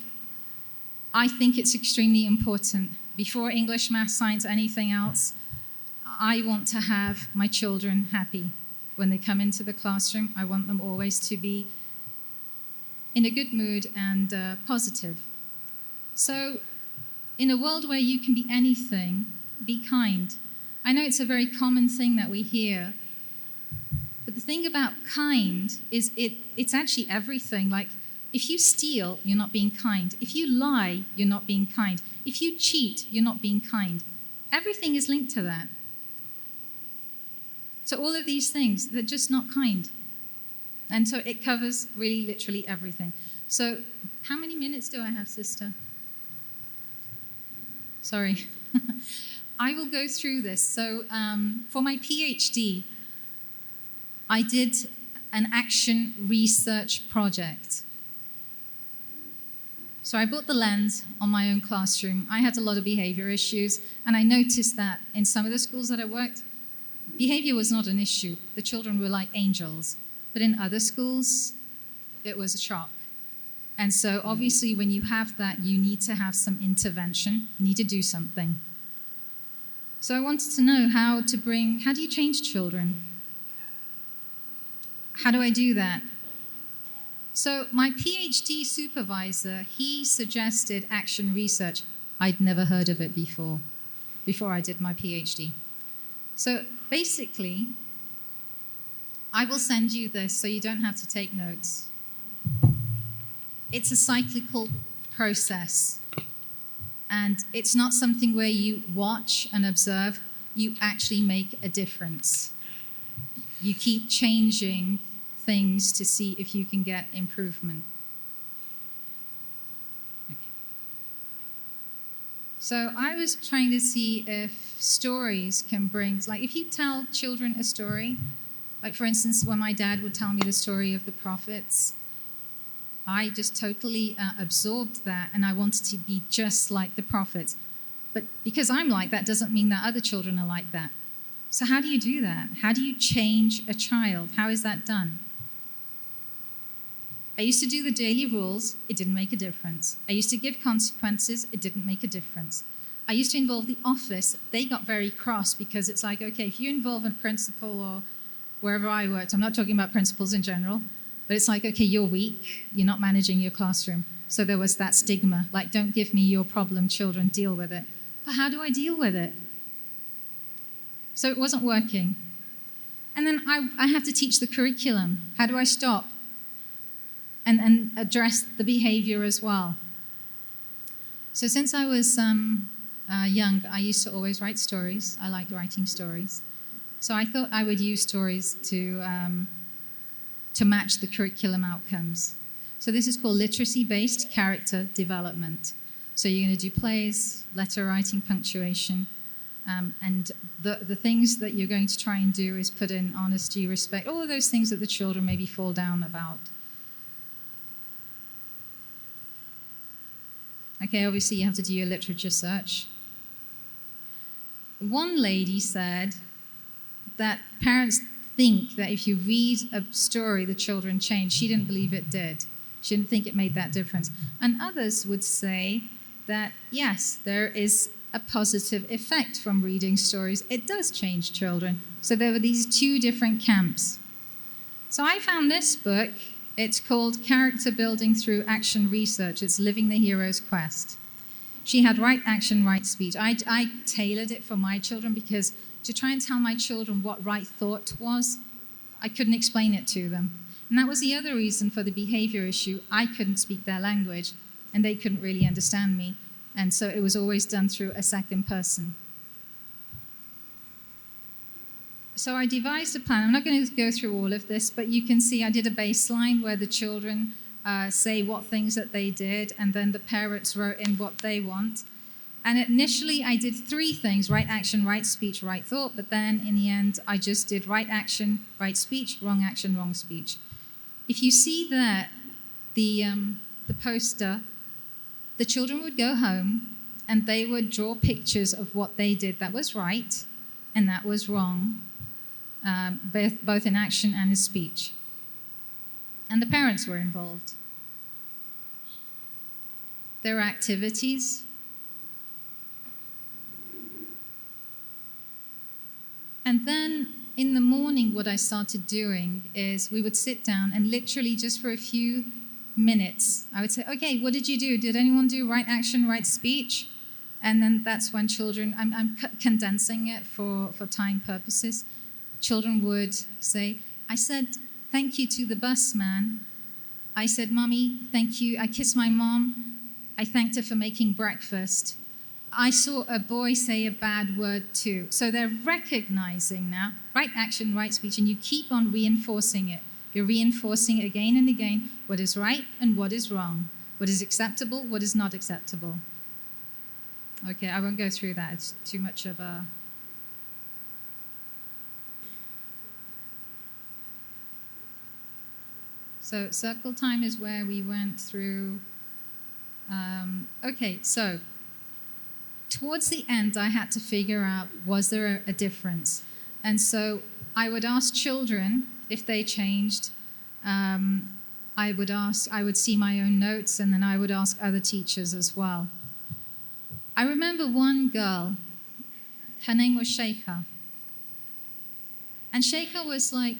think it's extremely important. Before English, math, science, anything else, I want to have my children happy. When they come into the classroom, I want them always to be in a good mood and positive. So in a world where you can be anything, be kind. I know it's a very common thing that we hear, but the thing about kind is it's actually everything. Like, if you steal, you're not being kind. If you lie, you're not being kind. If you cheat, you're not being kind. Everything is linked to that. So all of these things, they're just not kind. And so it covers really literally everything. So how many minutes do I have, sister? Sorry. I will go through this. So for my PhD, I did an action research project. So I bought the lens on my own classroom. I had a lot of behavior issues, and I noticed that in some of the schools that I worked, behavior was not an issue. The children were like angels. But in other schools, it was a shock. And so obviously when you have that, you need to have some intervention. You need to do something. So I wanted to know how do you change children? How do I do that? So my PhD supervisor, he suggested action research. I'd never heard of it before I did my PhD. So basically, I will send you this so you don't have to take notes. It's a cyclical process. And it's not something where you watch and observe, you actually make a difference. You keep changing things to see if you can get improvement. Okay. So I was trying to see if stories can bring, like if you tell children a story, like for instance, when my dad would tell me the story of the prophets, I just totally absorbed that and I wanted to be just like the prophets. But because I'm like that doesn't mean that other children are like that. So how do you do that? How do you change a child? How is that done? I used to do the daily rules, it didn't make a difference. I used to give consequences, it didn't make a difference. I used to involve the office, they got very cross because it's like, okay, if you involve a principal or wherever I worked, I'm not talking about principals in general, but it's like, okay, you're weak, you're not managing your classroom. So there was that stigma, like, don't give me your problem, children, deal with it. But how do I deal with it? So it wasn't working. And then I have to teach the curriculum. How do I stop? And address the behavior as well. So since I was young, I used to always write stories. I liked writing stories. So I thought I would use stories to match the curriculum outcomes. So this is called literacy-based character development. So you're going to do plays, letter writing, punctuation, and the things that you're going to try and do is put in honesty, respect, all of those things that the children maybe fall down about. Okay, obviously you have to do your literature search. One lady said that parents think that if you read a story, the children change. She didn't believe it did. She didn't think it made that difference. And others would say that, yes, there is a positive effect from reading stories. It does change children. So there were these two different camps. So I found this book. It's called Character Building Through Action Research. It's Living the Hero's Quest. She had right action, right speech. I tailored it for my children because to try and tell my children what right thought was, I couldn't explain it to them. And that was the other reason for the behavior issue. I couldn't speak their language, and they couldn't really understand me. And so it was always done through a second person. So I devised a plan. I'm not going to go through all of this, but you can see I did a baseline where the children say what things that they did, and then the parents wrote in what they want. And initially I did 3 things: right action, right speech, right thought, but then in the end I just did right action, right speech, wrong action, wrong speech. If you see that, the poster, the children would go home and they would draw pictures of what they did that was right and that was wrong. Both in action and in speech. And the parents were involved. There were activities. And then in the morning, what I started doing is we would sit down and literally just for a few minutes, I would say, okay, what did you do? Did anyone do right action, right speech? And then that's when children, I'm condensing it for time purposes. Children would say, I said thank you to the bus man. I said, Mommy, thank you. I kissed my mom. I thanked her for making breakfast. I saw a boy say a bad word too. So they're recognizing now, right action, right speech, and you keep on reinforcing it. You're reinforcing it again and again, what is right and what is wrong, what is acceptable, what is not acceptable. Okay, I won't go through that. It's too much of a... So circle time is where we went through. Okay, so towards the end, I had to figure out, was there a difference? And so I would ask children if they changed. I would see my own notes, and then I would ask other teachers as well. I remember one girl, her name was Sheikha. And Sheikha was like,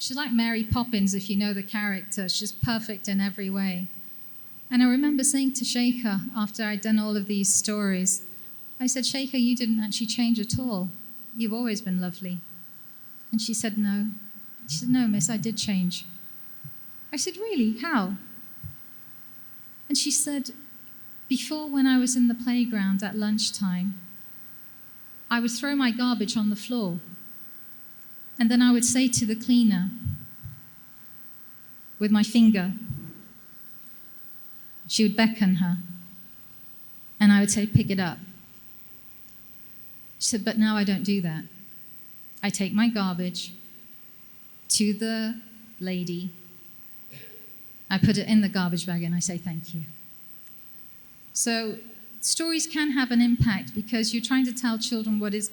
She's like Mary Poppins, if you know the character. She's perfect in every way. And I remember saying to Sheikha, after I'd done all of these stories, I said, Sheikha, you didn't actually change at all. You've always been lovely. And she said, no. She said, no, miss, I did change. I said, really? How? And she said, before, when I was in the playground at lunchtime, I would throw my garbage on the floor. And then I would say to the cleaner with my finger, she would beckon her, and I would say, pick it up. She said, but now I don't do that. I take my garbage to the lady, I put it in the garbage bag, and I say, thank you. So stories can have an impact because you're trying to tell children what is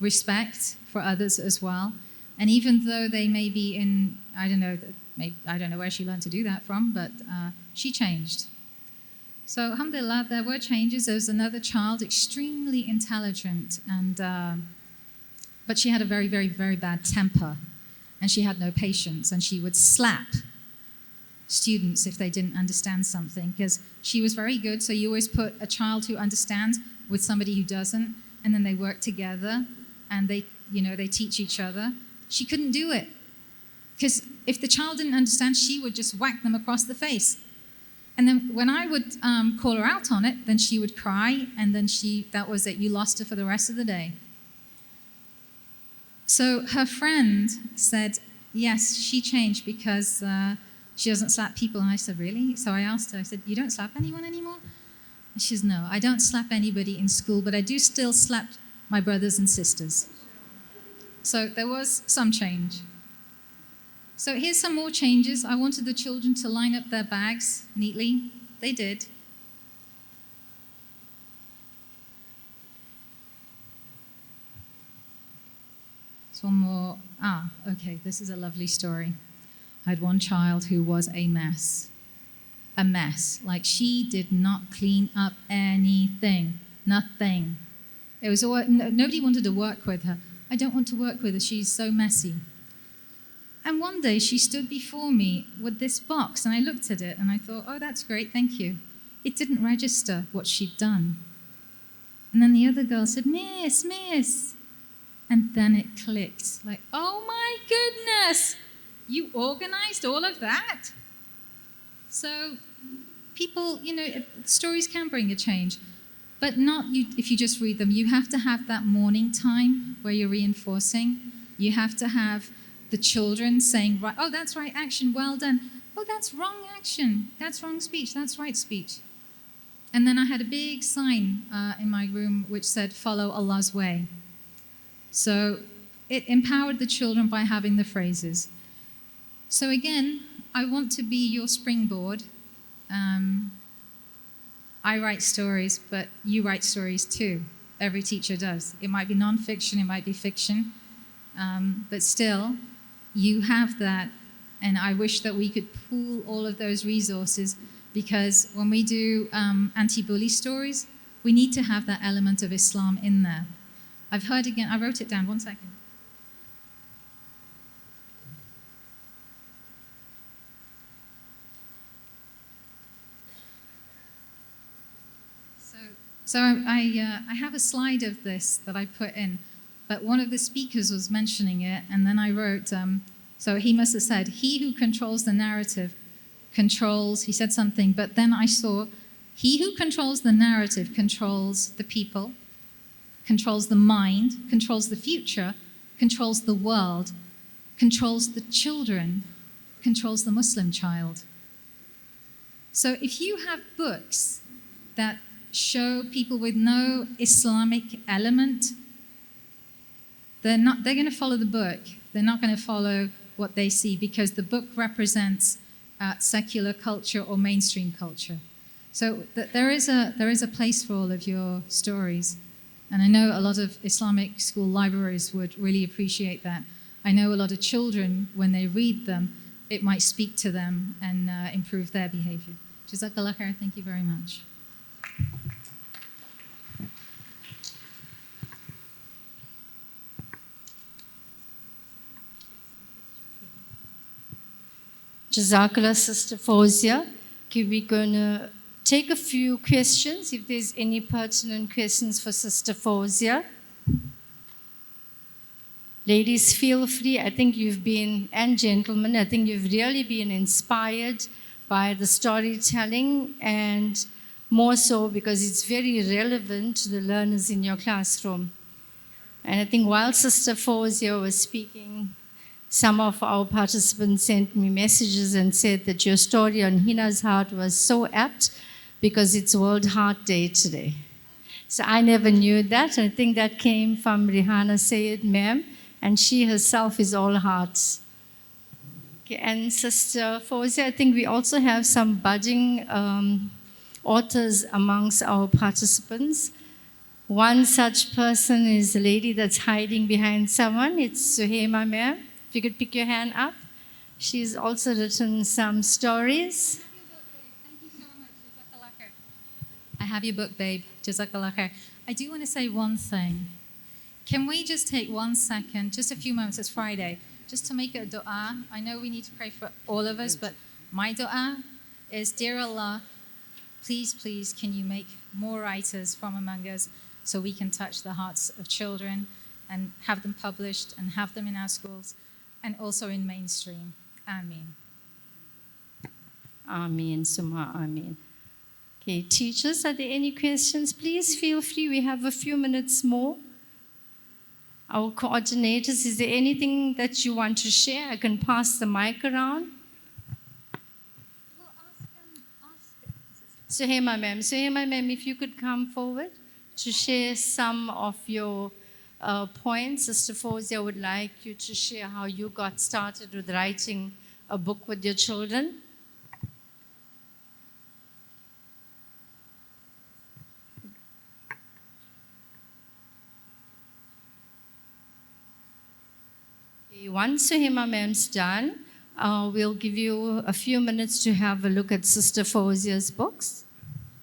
respect for others as well. And even though they may be in, I don't know where she learned to do that from, but she changed. So alhamdulillah, there were changes. There was another child, extremely intelligent, but she had a very, very, very bad temper, and she had no patience, and she would slap students if they didn't understand something, because she was very good. So you always put a child who understands with somebody who doesn't, and then they work together, and they teach each other. She couldn't do it, because if the child didn't understand, she would just whack them across the face. And then when I would call her out on it, then she would cry, and then that was it. You lost her for the rest of the day. So her friend said, yes, she changed because she doesn't slap people. And I said, really? So I asked her, I said, you don't slap anyone anymore? And she says, no, I don't slap anybody in school, but I do still slap my brothers and sisters. So there was some change. So here's some more changes. I wanted the children to line up their bags neatly. They did. There's one more. Okay, this is a lovely story. I had one child who was a mess. A mess. Like, she did not clean up anything. Nothing. It was nobody wanted to work with her. I don't want to work with her. She's so messy. And one day she stood before me with this box, and I looked at it and I thought, oh, that's great, thank you. It didn't register what she'd done. And then the other girl said, miss, miss. And then it clicked, like, oh my goodness, you organized all of that? So people, stories can bring a change, but not if you just read them. You have to have that morning time where you're reinforcing. You have to have the children saying, right, oh, that's right action, well done. Oh, that's wrong action, that's wrong speech, that's right speech. And then I had a big sign in my room which said, follow Allah's way. So it empowered the children by having the phrases. So again, I want to be your springboard. I write stories, but you write stories too. Every teacher does. It might be non-fiction, it might be fiction, but still, you have that, and I wish that we could pool all of those resources, because when we do anti-bully stories, we need to have that element of Islam in there. I've heard again, I wrote it down, 1 second. So I have a slide of this that I put in, but one of the speakers was mentioning it, and then I wrote, so he must have said, he who controls the narrative controls, he said something, but then I saw, he who controls the narrative controls the people, controls the mind, controls the future, controls the world, controls the children, controls the Muslim child. So if you have books that show people with no Islamic element, they're going to follow the book. They're not going to follow what they see, because the book represents secular culture or mainstream culture. So there is a place for all of your stories. And I know a lot of Islamic school libraries would really appreciate that. I know a lot of children, when they read them, it might speak to them and improve their behavior. Jazakallah khair, thank you very much.
Jazakallah, Sister Fauzia. Okay, we're going to take a few questions, if there's any pertinent questions for Sister Fauzia. Ladies, feel free. I think you've been, and gentlemen, I think you've really been inspired by the storytelling, and more so because it's very relevant to the learners in your classroom. And I think while Sister Fauzia was speaking, some of our participants sent me messages and said that your story on Hina's heart was so apt because it's World Heart Day today. So I never knew that. I think that came from Rihana Sayed, ma'am, and she herself is all hearts. Okay, and Sister Fauzia, I think we also have some budding authors amongst our participants. One such person is a lady that's hiding behind someone. It's Suhaima, ma'am. If you could pick your hand up. She's also written some stories.
I have your book, babe. Jazakallah khair. I do want to say one thing. Can we just take 1 second, just a few moments, it's Friday, just to make a dua? I know we need to pray for all of us, but my dua is, dear Allah, please, please, can you make more writers from among us so we can touch the hearts of children and have them published and have them in our schools and also in mainstream. Ameen.
Ameen, summa ameen. Okay, teachers, are there any questions? Please feel free. We have a few minutes more. Our coordinators, is there anything that you want to share? I can pass the mic around. Suhaima ma'am. Suhaima ma'am, if you could come forward to share some of your points. Sister Fauzia would like you to share how you got started with writing a book with your children. Once Suhaima ma'am's done, we'll give you a few minutes to have a look at Sister Fauzia's books.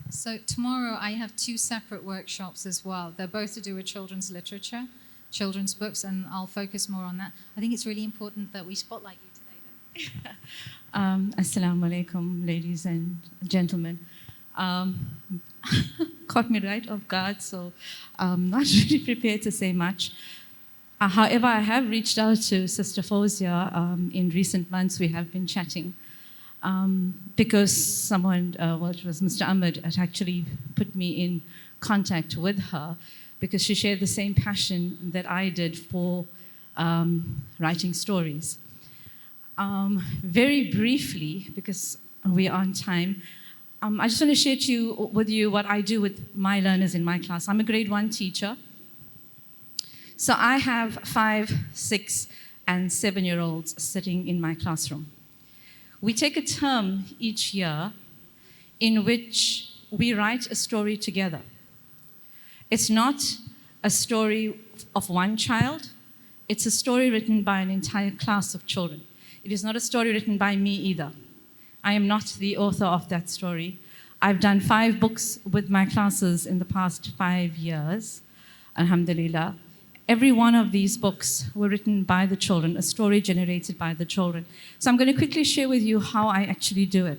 So tomorrow I have 2 separate workshops as well. They're both to do with children's literature, children's books, and I'll focus more on that. I think it's really important that we spotlight you today then.
Assalamu alaikum, ladies and gentlemen. Caught me right off guard, so I'm not really prepared to say much. However, I have reached out to Sister Fauzia in recent months. We have been chatting because someone, well, it was Mr. Ahmed, had actually put me in contact with her because she shared the same passion that I did for writing stories. Very briefly, because we are on time, I just want to share with you what I do with my learners in my class. I'm a grade 1 teacher. So I have 5, 6, and 7-year-olds sitting in my classroom. We take a term each year in which we write a story together. It's not a story of one child. It's a story written by an entire class of children. It is not a story written by me either. I am not the author of that story. I've done 5 books with my classes in the past 5 years, alhamdulillah. Every one of these books were written by the children, a story generated by the children. So I'm going to quickly share with you how I actually do it.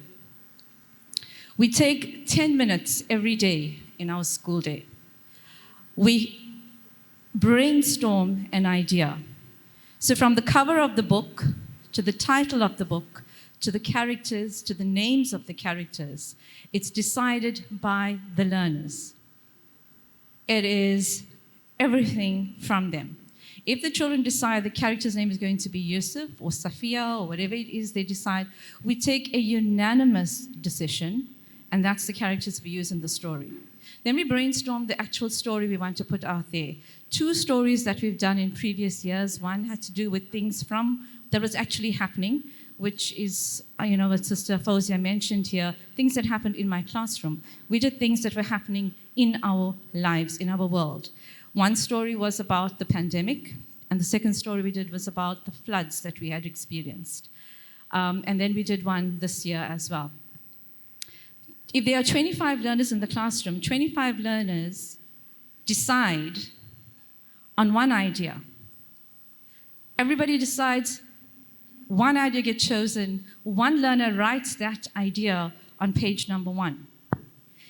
We take 10 minutes every day in our school day. We brainstorm an idea. So from the cover of the book, to the title of the book, to the characters, to the names of the characters, it's decided by the learners. It is everything from them. If the children decide the character's name is going to be Yusuf or Safiya or whatever it is they decide, we take a unanimous decision, and that's the characters we use in the story. Then we brainstorm the actual story we want to put out there. 2 stories that we've done in previous years. One had to do with things that was actually happening, which is, what Sister Fauzia mentioned here, things that happened in my classroom. We did things that were happening in our lives, in our world. One story was about the pandemic, and the second story we did was about the floods that we had experienced. And then we did one this year as well. If there are 25 learners in the classroom, 25 learners decide on one idea. Everybody decides, one idea gets chosen, one learner writes that idea on page number 1.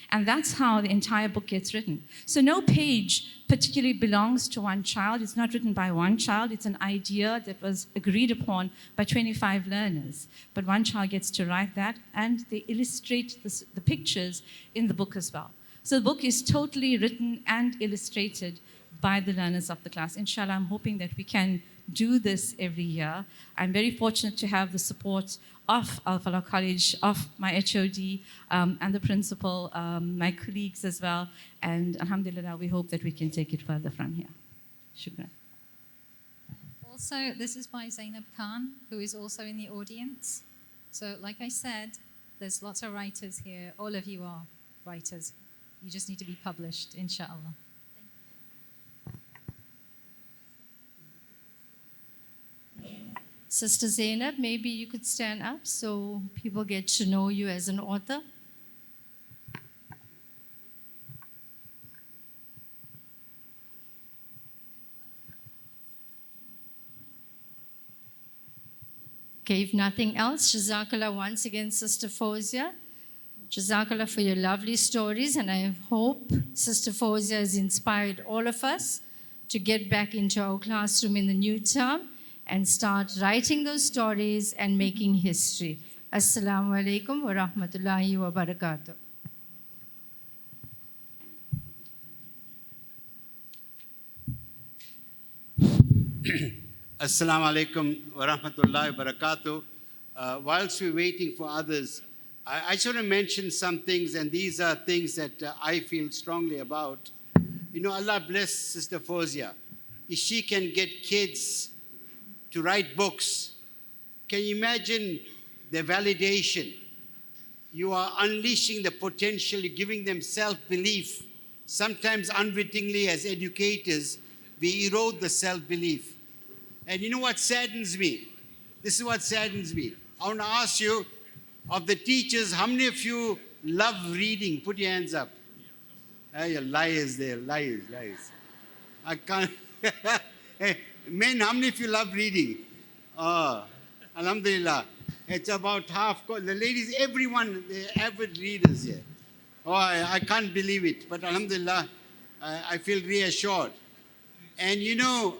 And that's how the entire book gets written. So no page particularly belongs to one child. It's not written by one child. It's an idea that was agreed upon by 25 learners. But one child gets to write that, and they illustrate the pictures in the book as well. So the book is totally written and illustrated by the learners of the class. Inshallah, I'm hoping that we can do this every year. I'm very fortunate to have the support of Al-Falah College, of my HOD, and the principal, my colleagues as well. And alhamdulillah, we hope that we can take it further from here. Shukran.
Also, this is by Zainab Khan, who is also in the audience. So like I said, there's lots of writers here. All of you are writers. You just need to be published, inshallah.
Sister Zainab, maybe you could stand up so people get to know you as an author. Okay, if nothing else, Jazakallah once again, Sister Fawzia. Jazakallah for your lovely stories, and I hope Sister Fawzia has inspired all of us to get back into our classroom in the new term and start writing those stories and making history. Assalamu alaikum wa rahmatullahi wa barakatuh.
Assalamu alaikum wa rahmatullahi wa barakatuh. Whilst we're waiting for others, I just want to mention some things, and these are things that I feel strongly about. You know, Allah bless Sister Fawzia. If she can get kids to write books, can you imagine the validation? You are unleashing the potential, you're giving them self-belief. Sometimes unwittingly as educators, we erode the self-belief. And you know what saddens me? This is what saddens me. I want to ask you, of the teachers, how many of you love reading? Put your hands up. You're liars there, liars. I can't. Hey, men, how many of you love reading? Oh, alhamdulillah. It's about half. The ladies, everyone, they're avid readers here. Oh, I can't believe it. But alhamdulillah, I feel reassured. And you know,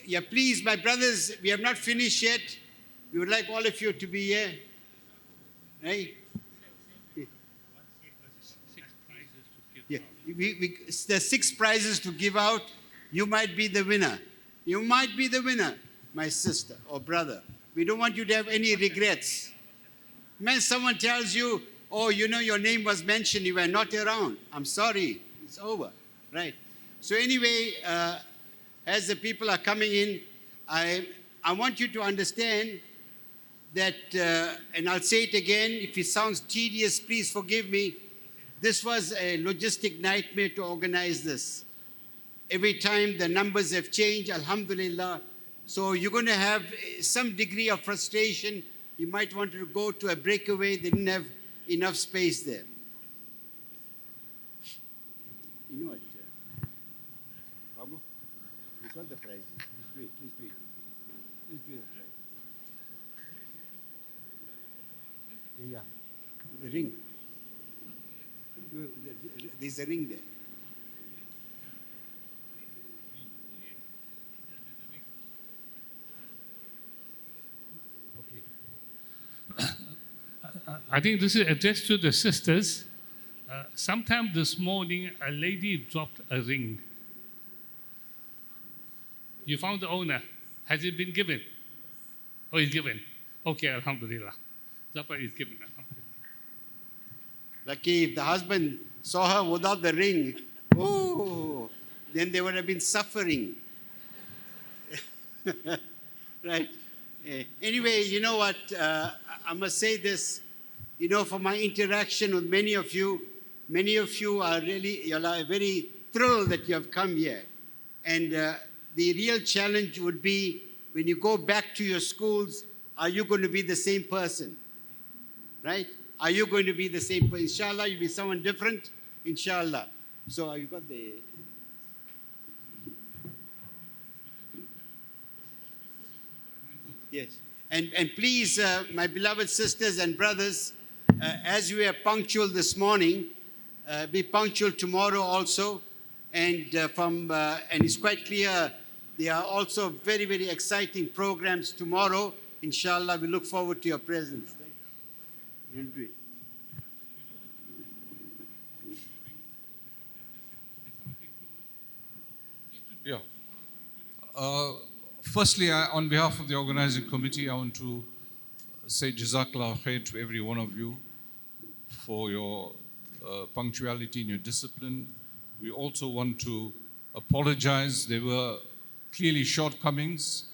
yeah, please, my brothers, we have not finished yet. We would like all of you to be here. Right? Yeah. There's 6 prizes to give out. You might be the winner. You might be the winner, my sister or brother. We don't want you to have any regrets. Man, someone tells you, oh, you know, your name was mentioned, you were not around. I'm sorry, it's over, right? So anyway, as the people are coming in, I want you to understand that, and I'll say it again, if it sounds tedious, please forgive me. This was a logistic nightmare to organize this. Every time the numbers have changed, alhamdulillah. So you're going to have some degree of frustration. You might want to go to a breakaway. They didn't have enough space there. You know what? Babu, it's not the prizes. Please do it. Please do it. Please do it. Yeah. The ring. There's a ring there.
I think this is addressed to the sisters. Sometime this morning, a lady dropped a ring. You found the owner. Has it been given? Oh, it's given. Okay, alhamdulillah. Zafar is given.
Lucky if the husband saw her without the ring, oh, then they would have been suffering. Right? Anyway, you know what? I must say this. You know, for my interaction with many of you are really, you're very thrilled that you have come here. And the real challenge would be when you go back to your schools, are you going to be the same person? Right? Are you going to be the same person? Inshallah, you'll be someone different. Inshallah. So you got the... Yes. And please, my beloved sisters and brothers, as we are punctual this morning, be punctual tomorrow also. And and it's quite clear there are also very, very exciting programs tomorrow. Inshallah, we look forward to your presence. You'll do it.
Yeah. Firstly, on behalf of the organizing committee, I want to say Jazakallah khair to every one of you for your punctuality and your discipline. We also want to apologize. There were clearly shortcomings.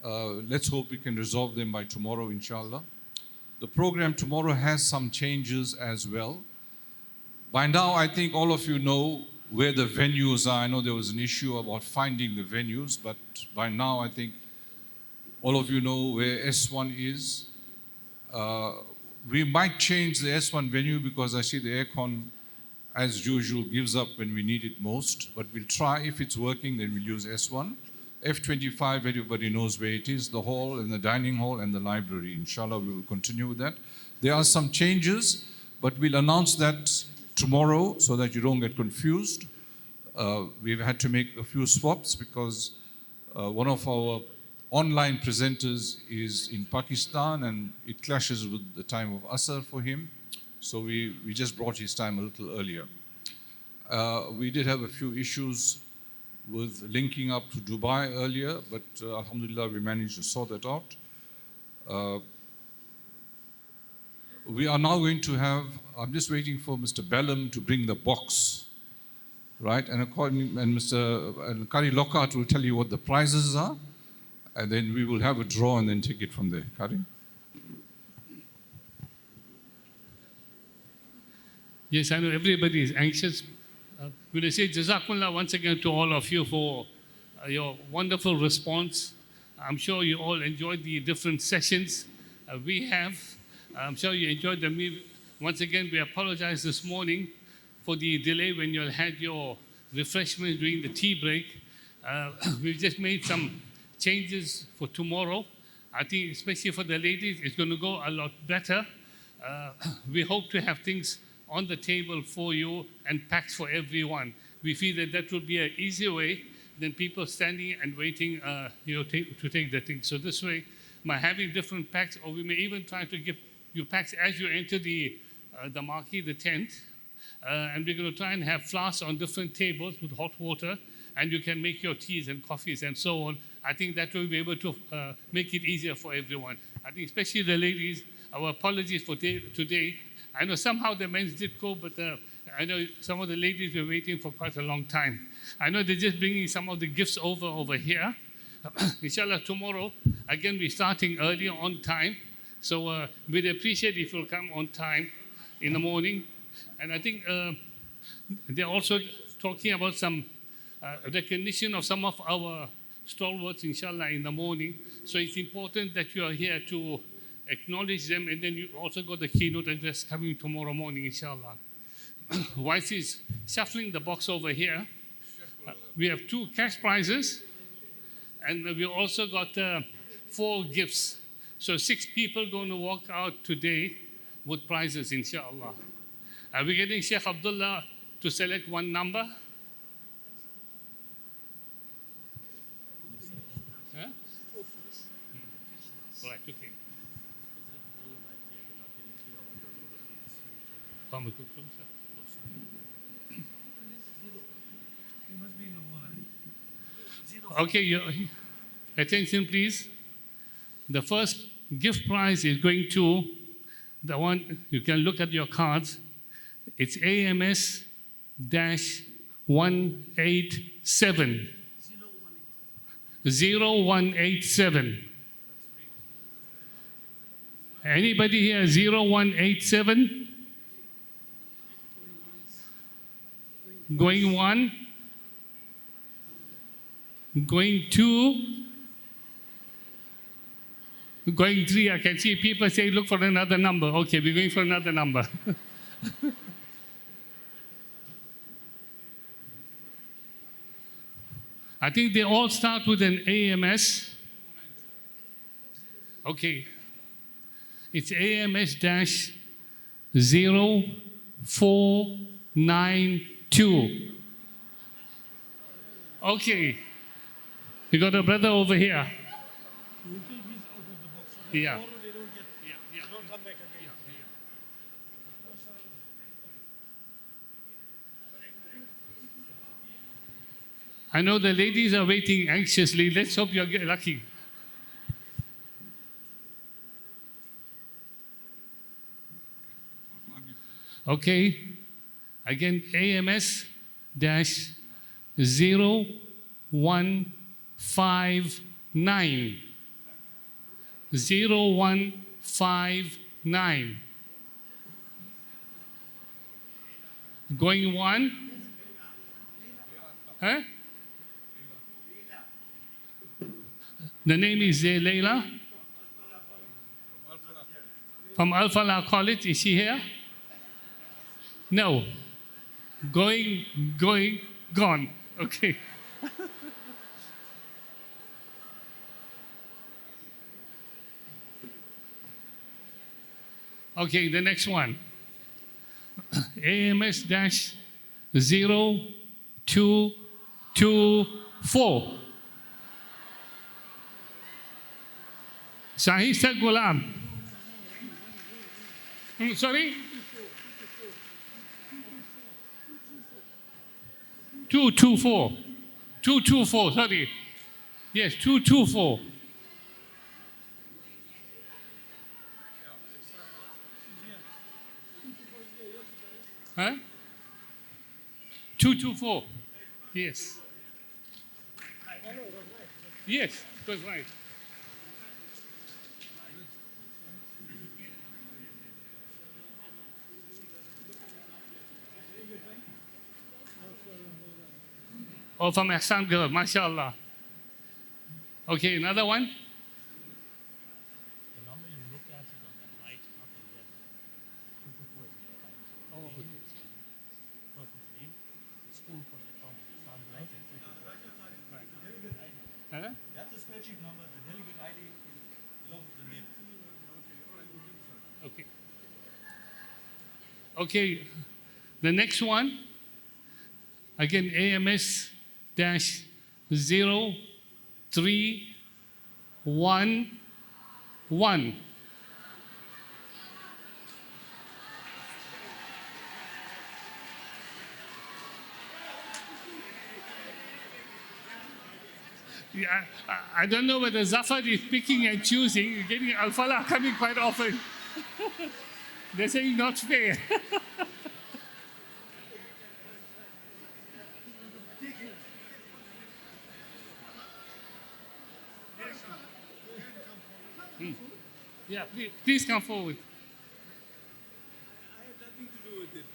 Let's hope we can resolve them by tomorrow, inshallah. The program tomorrow has some changes as well. By now, I think all of you know where the venues are. I know there was an issue about finding the venues, but by now I think all of you know where S1 is. We might change the S1 venue because I see the aircon, as usual, gives up when we need it most, but we'll try. If it's working, then we'll use S1. F25, everybody knows where it is, the hall and the dining hall and the library. Inshallah, we will continue with that. There are some changes, but we'll announce that tomorrow so that you don't get confused. We've had to make a few swaps because one of our online presenters is in Pakistan and it clashes with the time of Asr for him. So we just brought his time a little earlier. We did have a few issues with linking up to Dubai earlier, but alhamdulillah, we managed to sort that out. We are now going to have, I'm just waiting for Mr. Bellum to bring the box, right? And Mr. Kari Lockhart will tell you what the prizes are, and then we will have a draw and then take it from there. Kari?
Yes, I know everybody is anxious. Will I say Jazakumullah once again to all of you for your wonderful response. I'm sure you all enjoyed the different sessions we have. I'm sure you enjoyed them. Once again, we apologize this morning for the delay when you had your refreshment during the tea break. We've just made some changes for tomorrow. I think especially for the ladies, it's going to go a lot better. We hope to have things on the table for you and packs for everyone. We feel that that will be an easier way than people standing and waiting to take the things. So this way, by having different packs, or we may even try to give you packs as you enter the marquee, the tent, and we're going to try and have flasks on different tables with hot water, and you can make your teas and coffees and so on. I think that will be able to make it easier for everyone. I think especially the ladies, our apologies for today. I know somehow the men's did go, but I know some of the ladies were waiting for quite a long time. I know they're just bringing some of the gifts over here. Inshallah, tomorrow, again, we're starting early on time. So we'd appreciate if you'll come on time in the morning. And I think they're also talking about some recognition of some of our stalwarts, inshallah, in the morning. So it's important that you are here to acknowledge them, and then you also got the keynote address coming tomorrow morning, inshallah. Whilst he's shuffling the box over here, we have 2 cash prizes, and we also got 4 gifts. So 6 people going to walk out today with prizes, inshallah. We're getting Sheikh Abdullah to select one number. Huh? Right, okay. Okay, attention please. The first gift prize is going to the one, you can look at your cards. It's AMS-187. 0187. Anybody here 0187? Going 1, going 2, going 3. I can see people say, look for another number. Okay, we're going for another number. I think they all start with an AMS. Okay. It's AMS-0492. Okay. We got a brother over here. Yeah. I know the ladies are waiting anxiously. Let's hope you get lucky. Okay. Again, AMS dash 0159. 0159. Going one? Huh? The name is Leila from Al-Falah College. Is she here? No. Going, gone. Okay. Okay, the next one. AMS dash 0224. Shahista Ghulam. Sorry? 224. 224, sorry. Yes, 224. Huh? 224. Yes. Yes, that's right. Oh, from Ihsan girl, mashallah. Okay, another one. Huh?
That's a spreadsheet number. The delegate ID belongs to the name.
Okay. Okay, the next one, again, AMS dash 0311. Yeah, I don't know whether Zafar is picking and choosing. You're getting Al-Falah coming quite often. They're saying not fair. Yeah, please come forward.
I have nothing to do with it.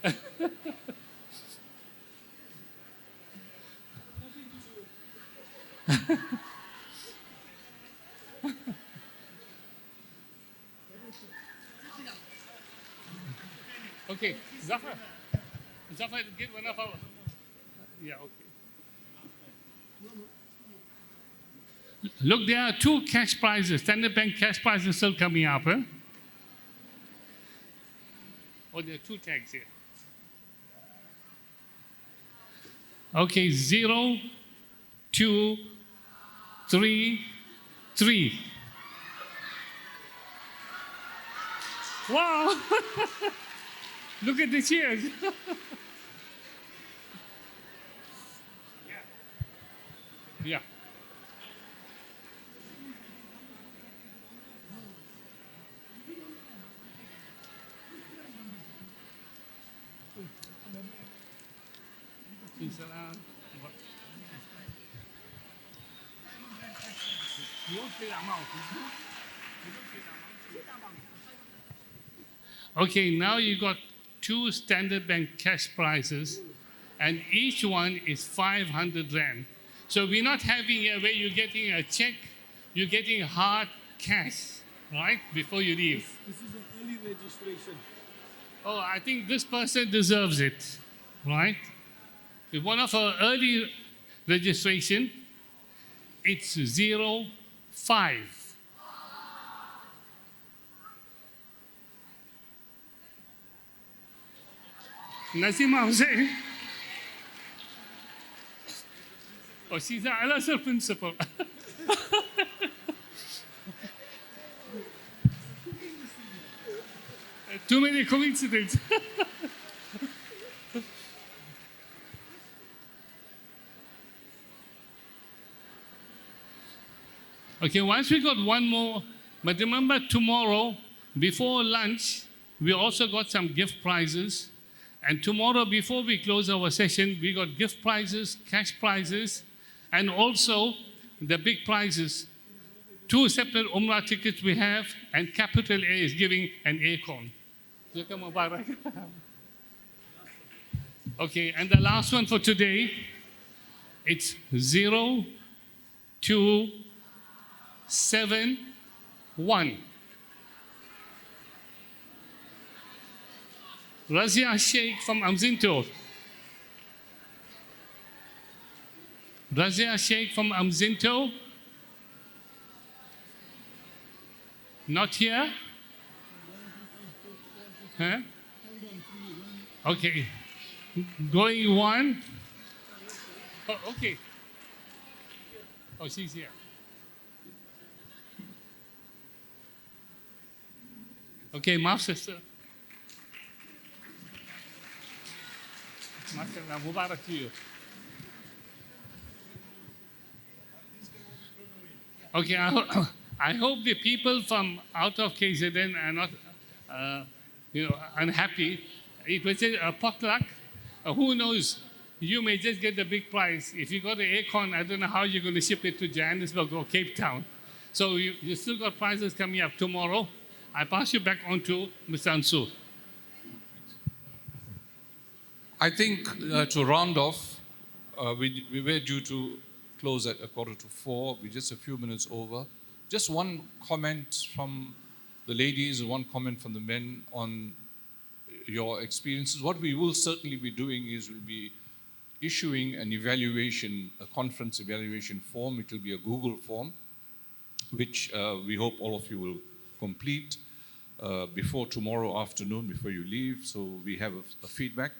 Okay, Zafar, get one of our. Yeah, okay. Look, there are two cash prizes. Standard Bank cash prizes still coming up, huh? Oh, there are two tags here. Okay, 0233. Wow! Look at the cheers. Yeah. Okay, now you got two Standard Bank cash prizes, and each one is 500 Rand. So we're not having a where you're getting a check, you're getting hard cash, right, before you leave.
This is an early registration.
Oh, I think this person deserves it, right? If one of our early registration, it's 05. Nasima Hussain. Oh, she's the Al-Azhar principal. Too many coincidences. Okay, once we got one more, but remember tomorrow, before lunch, we also got some gift prizes. And tomorrow, before we close our session, we got gift prizes, cash prizes, and also the big prizes. 2 separate Umrah tickets we have, and Capital A is giving an acorn. Okay, and the last one for today, it's 0271. Razia Sheikh from Amzinto. Razia Sheikh from Amzinto. Not here? Huh? Okay. Going one. Oh, okay. Oh, she's here. Okay, Maaf sister. MashaAllah, Mubarak to you. Okay, I hope the people from out of KZN are not, unhappy. It was a potluck. Who knows? You may just get the big prize. If you got the acorn, I don't know how you're going to ship it to Johannesburg or Cape Town. So you still got prizes coming up tomorrow. I pass you back on to Mr. Ansur.
I think to round off, we were due to close at 3:45. We're just a few minutes over. Just one comment from the ladies and one comment from the men on your experiences. What we will certainly be doing is we'll be issuing an evaluation, a conference evaluation form. It will be a Google form, which we hope all of you will complete before tomorrow afternoon, before you leave, so we have a feedback.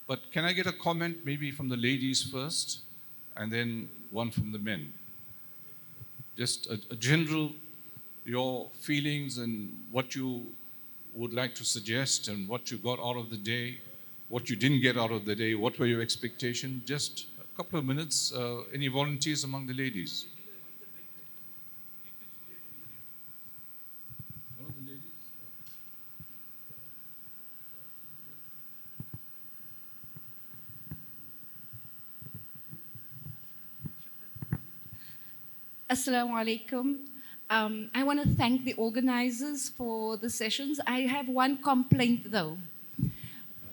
But can I get a comment maybe from the ladies first, and then one from the men? Just a general, your feelings and what you would like to suggest and what you got out of the day, what you didn't get out of the day, what were your expectations? Just a couple of minutes. Any volunteers among the ladies? One of the ladies?
Assalamu alaikum. I want to thank the organizers for the sessions. I have one complaint though.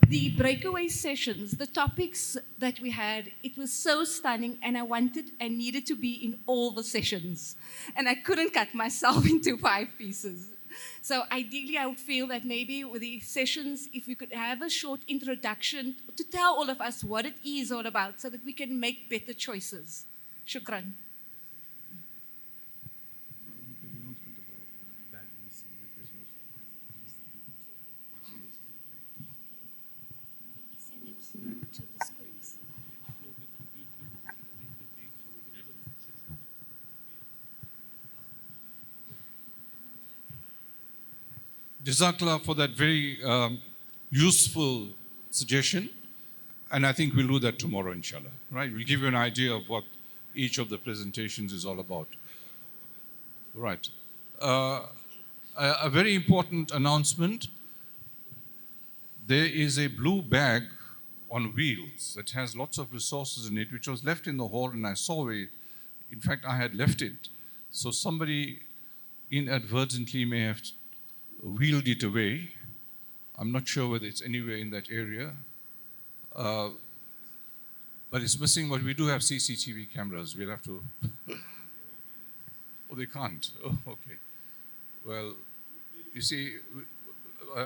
The breakaway sessions, the topics that we had, it was so stunning, and I wanted and needed to be in all the sessions. And I couldn't cut myself into 5 pieces. So ideally, I would feel that maybe with the sessions, if we could have a short introduction to tell all of us what it is all about so that we can make better choices. Shukran.
Jazakallah for that very useful suggestion. And I think we'll do that tomorrow, inshallah. Right? We'll give you an idea of what each of the presentations is all about. Right. A very important announcement. There is a blue bag on wheels that has lots of resources in it, which was left in the hall, and I saw it. In fact, I had left it. So somebody inadvertently may have wheeled it away. I'm not sure whether it's anywhere in that area. But it's missing, but we do have CCTV cameras. We'll have to... Oh, they can't. Oh, okay. Well, you see,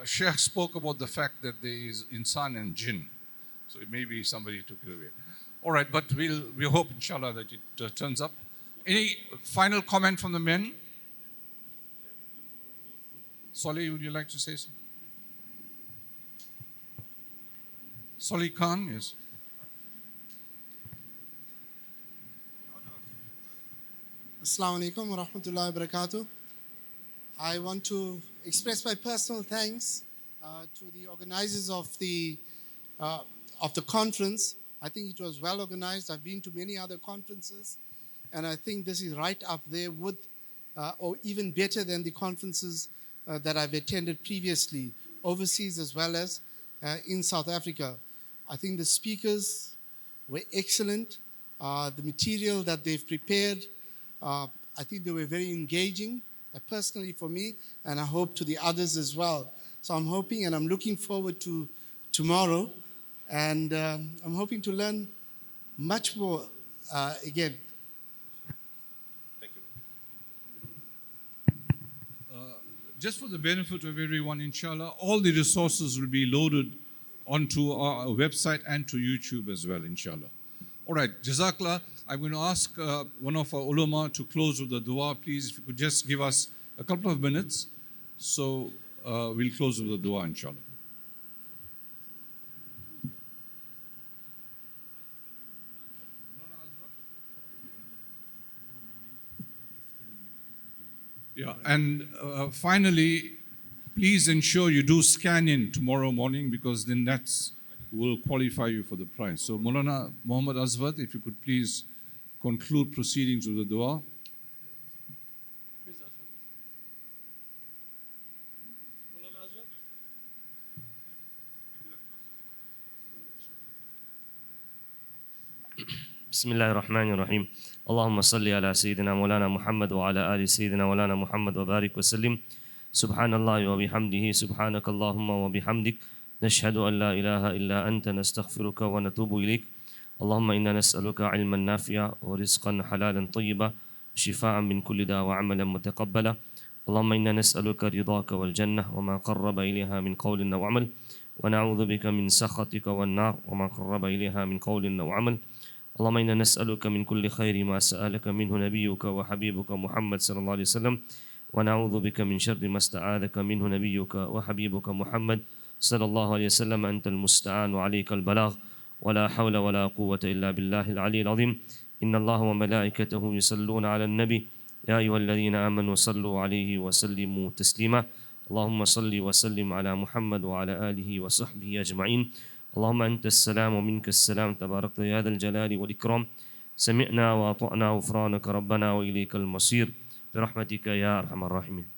Sheikh spoke about the fact that there is insan and jinn. So maybe somebody took it away. All right, but we hope, inshallah, that it turns up. Any final comment from the men? Solly, would you like to say something? Solly Khan, yes.
Assalamu alaikum wa rahmatullahi wa barakatuh. I want to express my personal thanks to the organizers of the conference. I think it was well organized. I've been to many other conferences, and I think this is right up there with, or even better than the conferences that I've attended previously, overseas as well as in South Africa. I think the speakers were excellent. The material that they've prepared, I think they were very engaging, personally for me, and I hope to the others as well. So I'm hoping and I'm looking forward to tomorrow, and I'm hoping to learn much more again.
Thank you.
Just for the benefit of everyone, inshallah, all the resources will be loaded onto our website and to YouTube as well, inshallah. All right, Jazakallah. I'm going to ask one of our ulama to close with the dua, please. If you could just give us a couple of minutes, so we'll close with the dua, inshallah. Yeah, and finally, please ensure you do scan in tomorrow morning, because then that's will qualify you for the prize. So Maulana Muhammad Azwad, if you could please conclude proceedings with the dua.
بسم الله الرحمن الرحيم اللهم صل على سيدنا مولانا محمد وعلى آل سيدنا مولانا محمد وبارك وسلم سبحان الله وبحمده سبحانك اللهم وبحمدك نشهد أن لا إله إلا أنت نستغفرك ونتوب إليك اللهم إنا نسألك علما نافعا ورزقا حلالا طيبا شفاء من كل داء وعملا متقبلا اللهم إنا نسألك رضاك والجنة وما قرب إليها من قول أو عمل ونعوذ بك من سخطك والنار وما قرب إليها من قول أو عمل اللهم إنا نسألك من كل خير ما سألك منه نبيك وحبيبك محمد صلى الله عليه وسلم ونعوذ بك من شر ما استعاذك منه نبيك وحبيبك محمد صلى الله عليه وسلم أنت المستعان وعليك البلاغ ولا حول ولا قوة إلا بالله العلي العظيم إن الله وملائكته يصلون على النبي يا أيها الذين آمنوا صلوا عليه وسلموا تسليما اللهم صل وسلم على محمد وعلى آله وصحبه أجمعين اللهم أنت السلام ومنك السلام تبارك يا ذا الجلال والإكرام سمعنا وأطعنا غفرانك ربنا وإليك المصير برحمتك يا أرحم الراحمين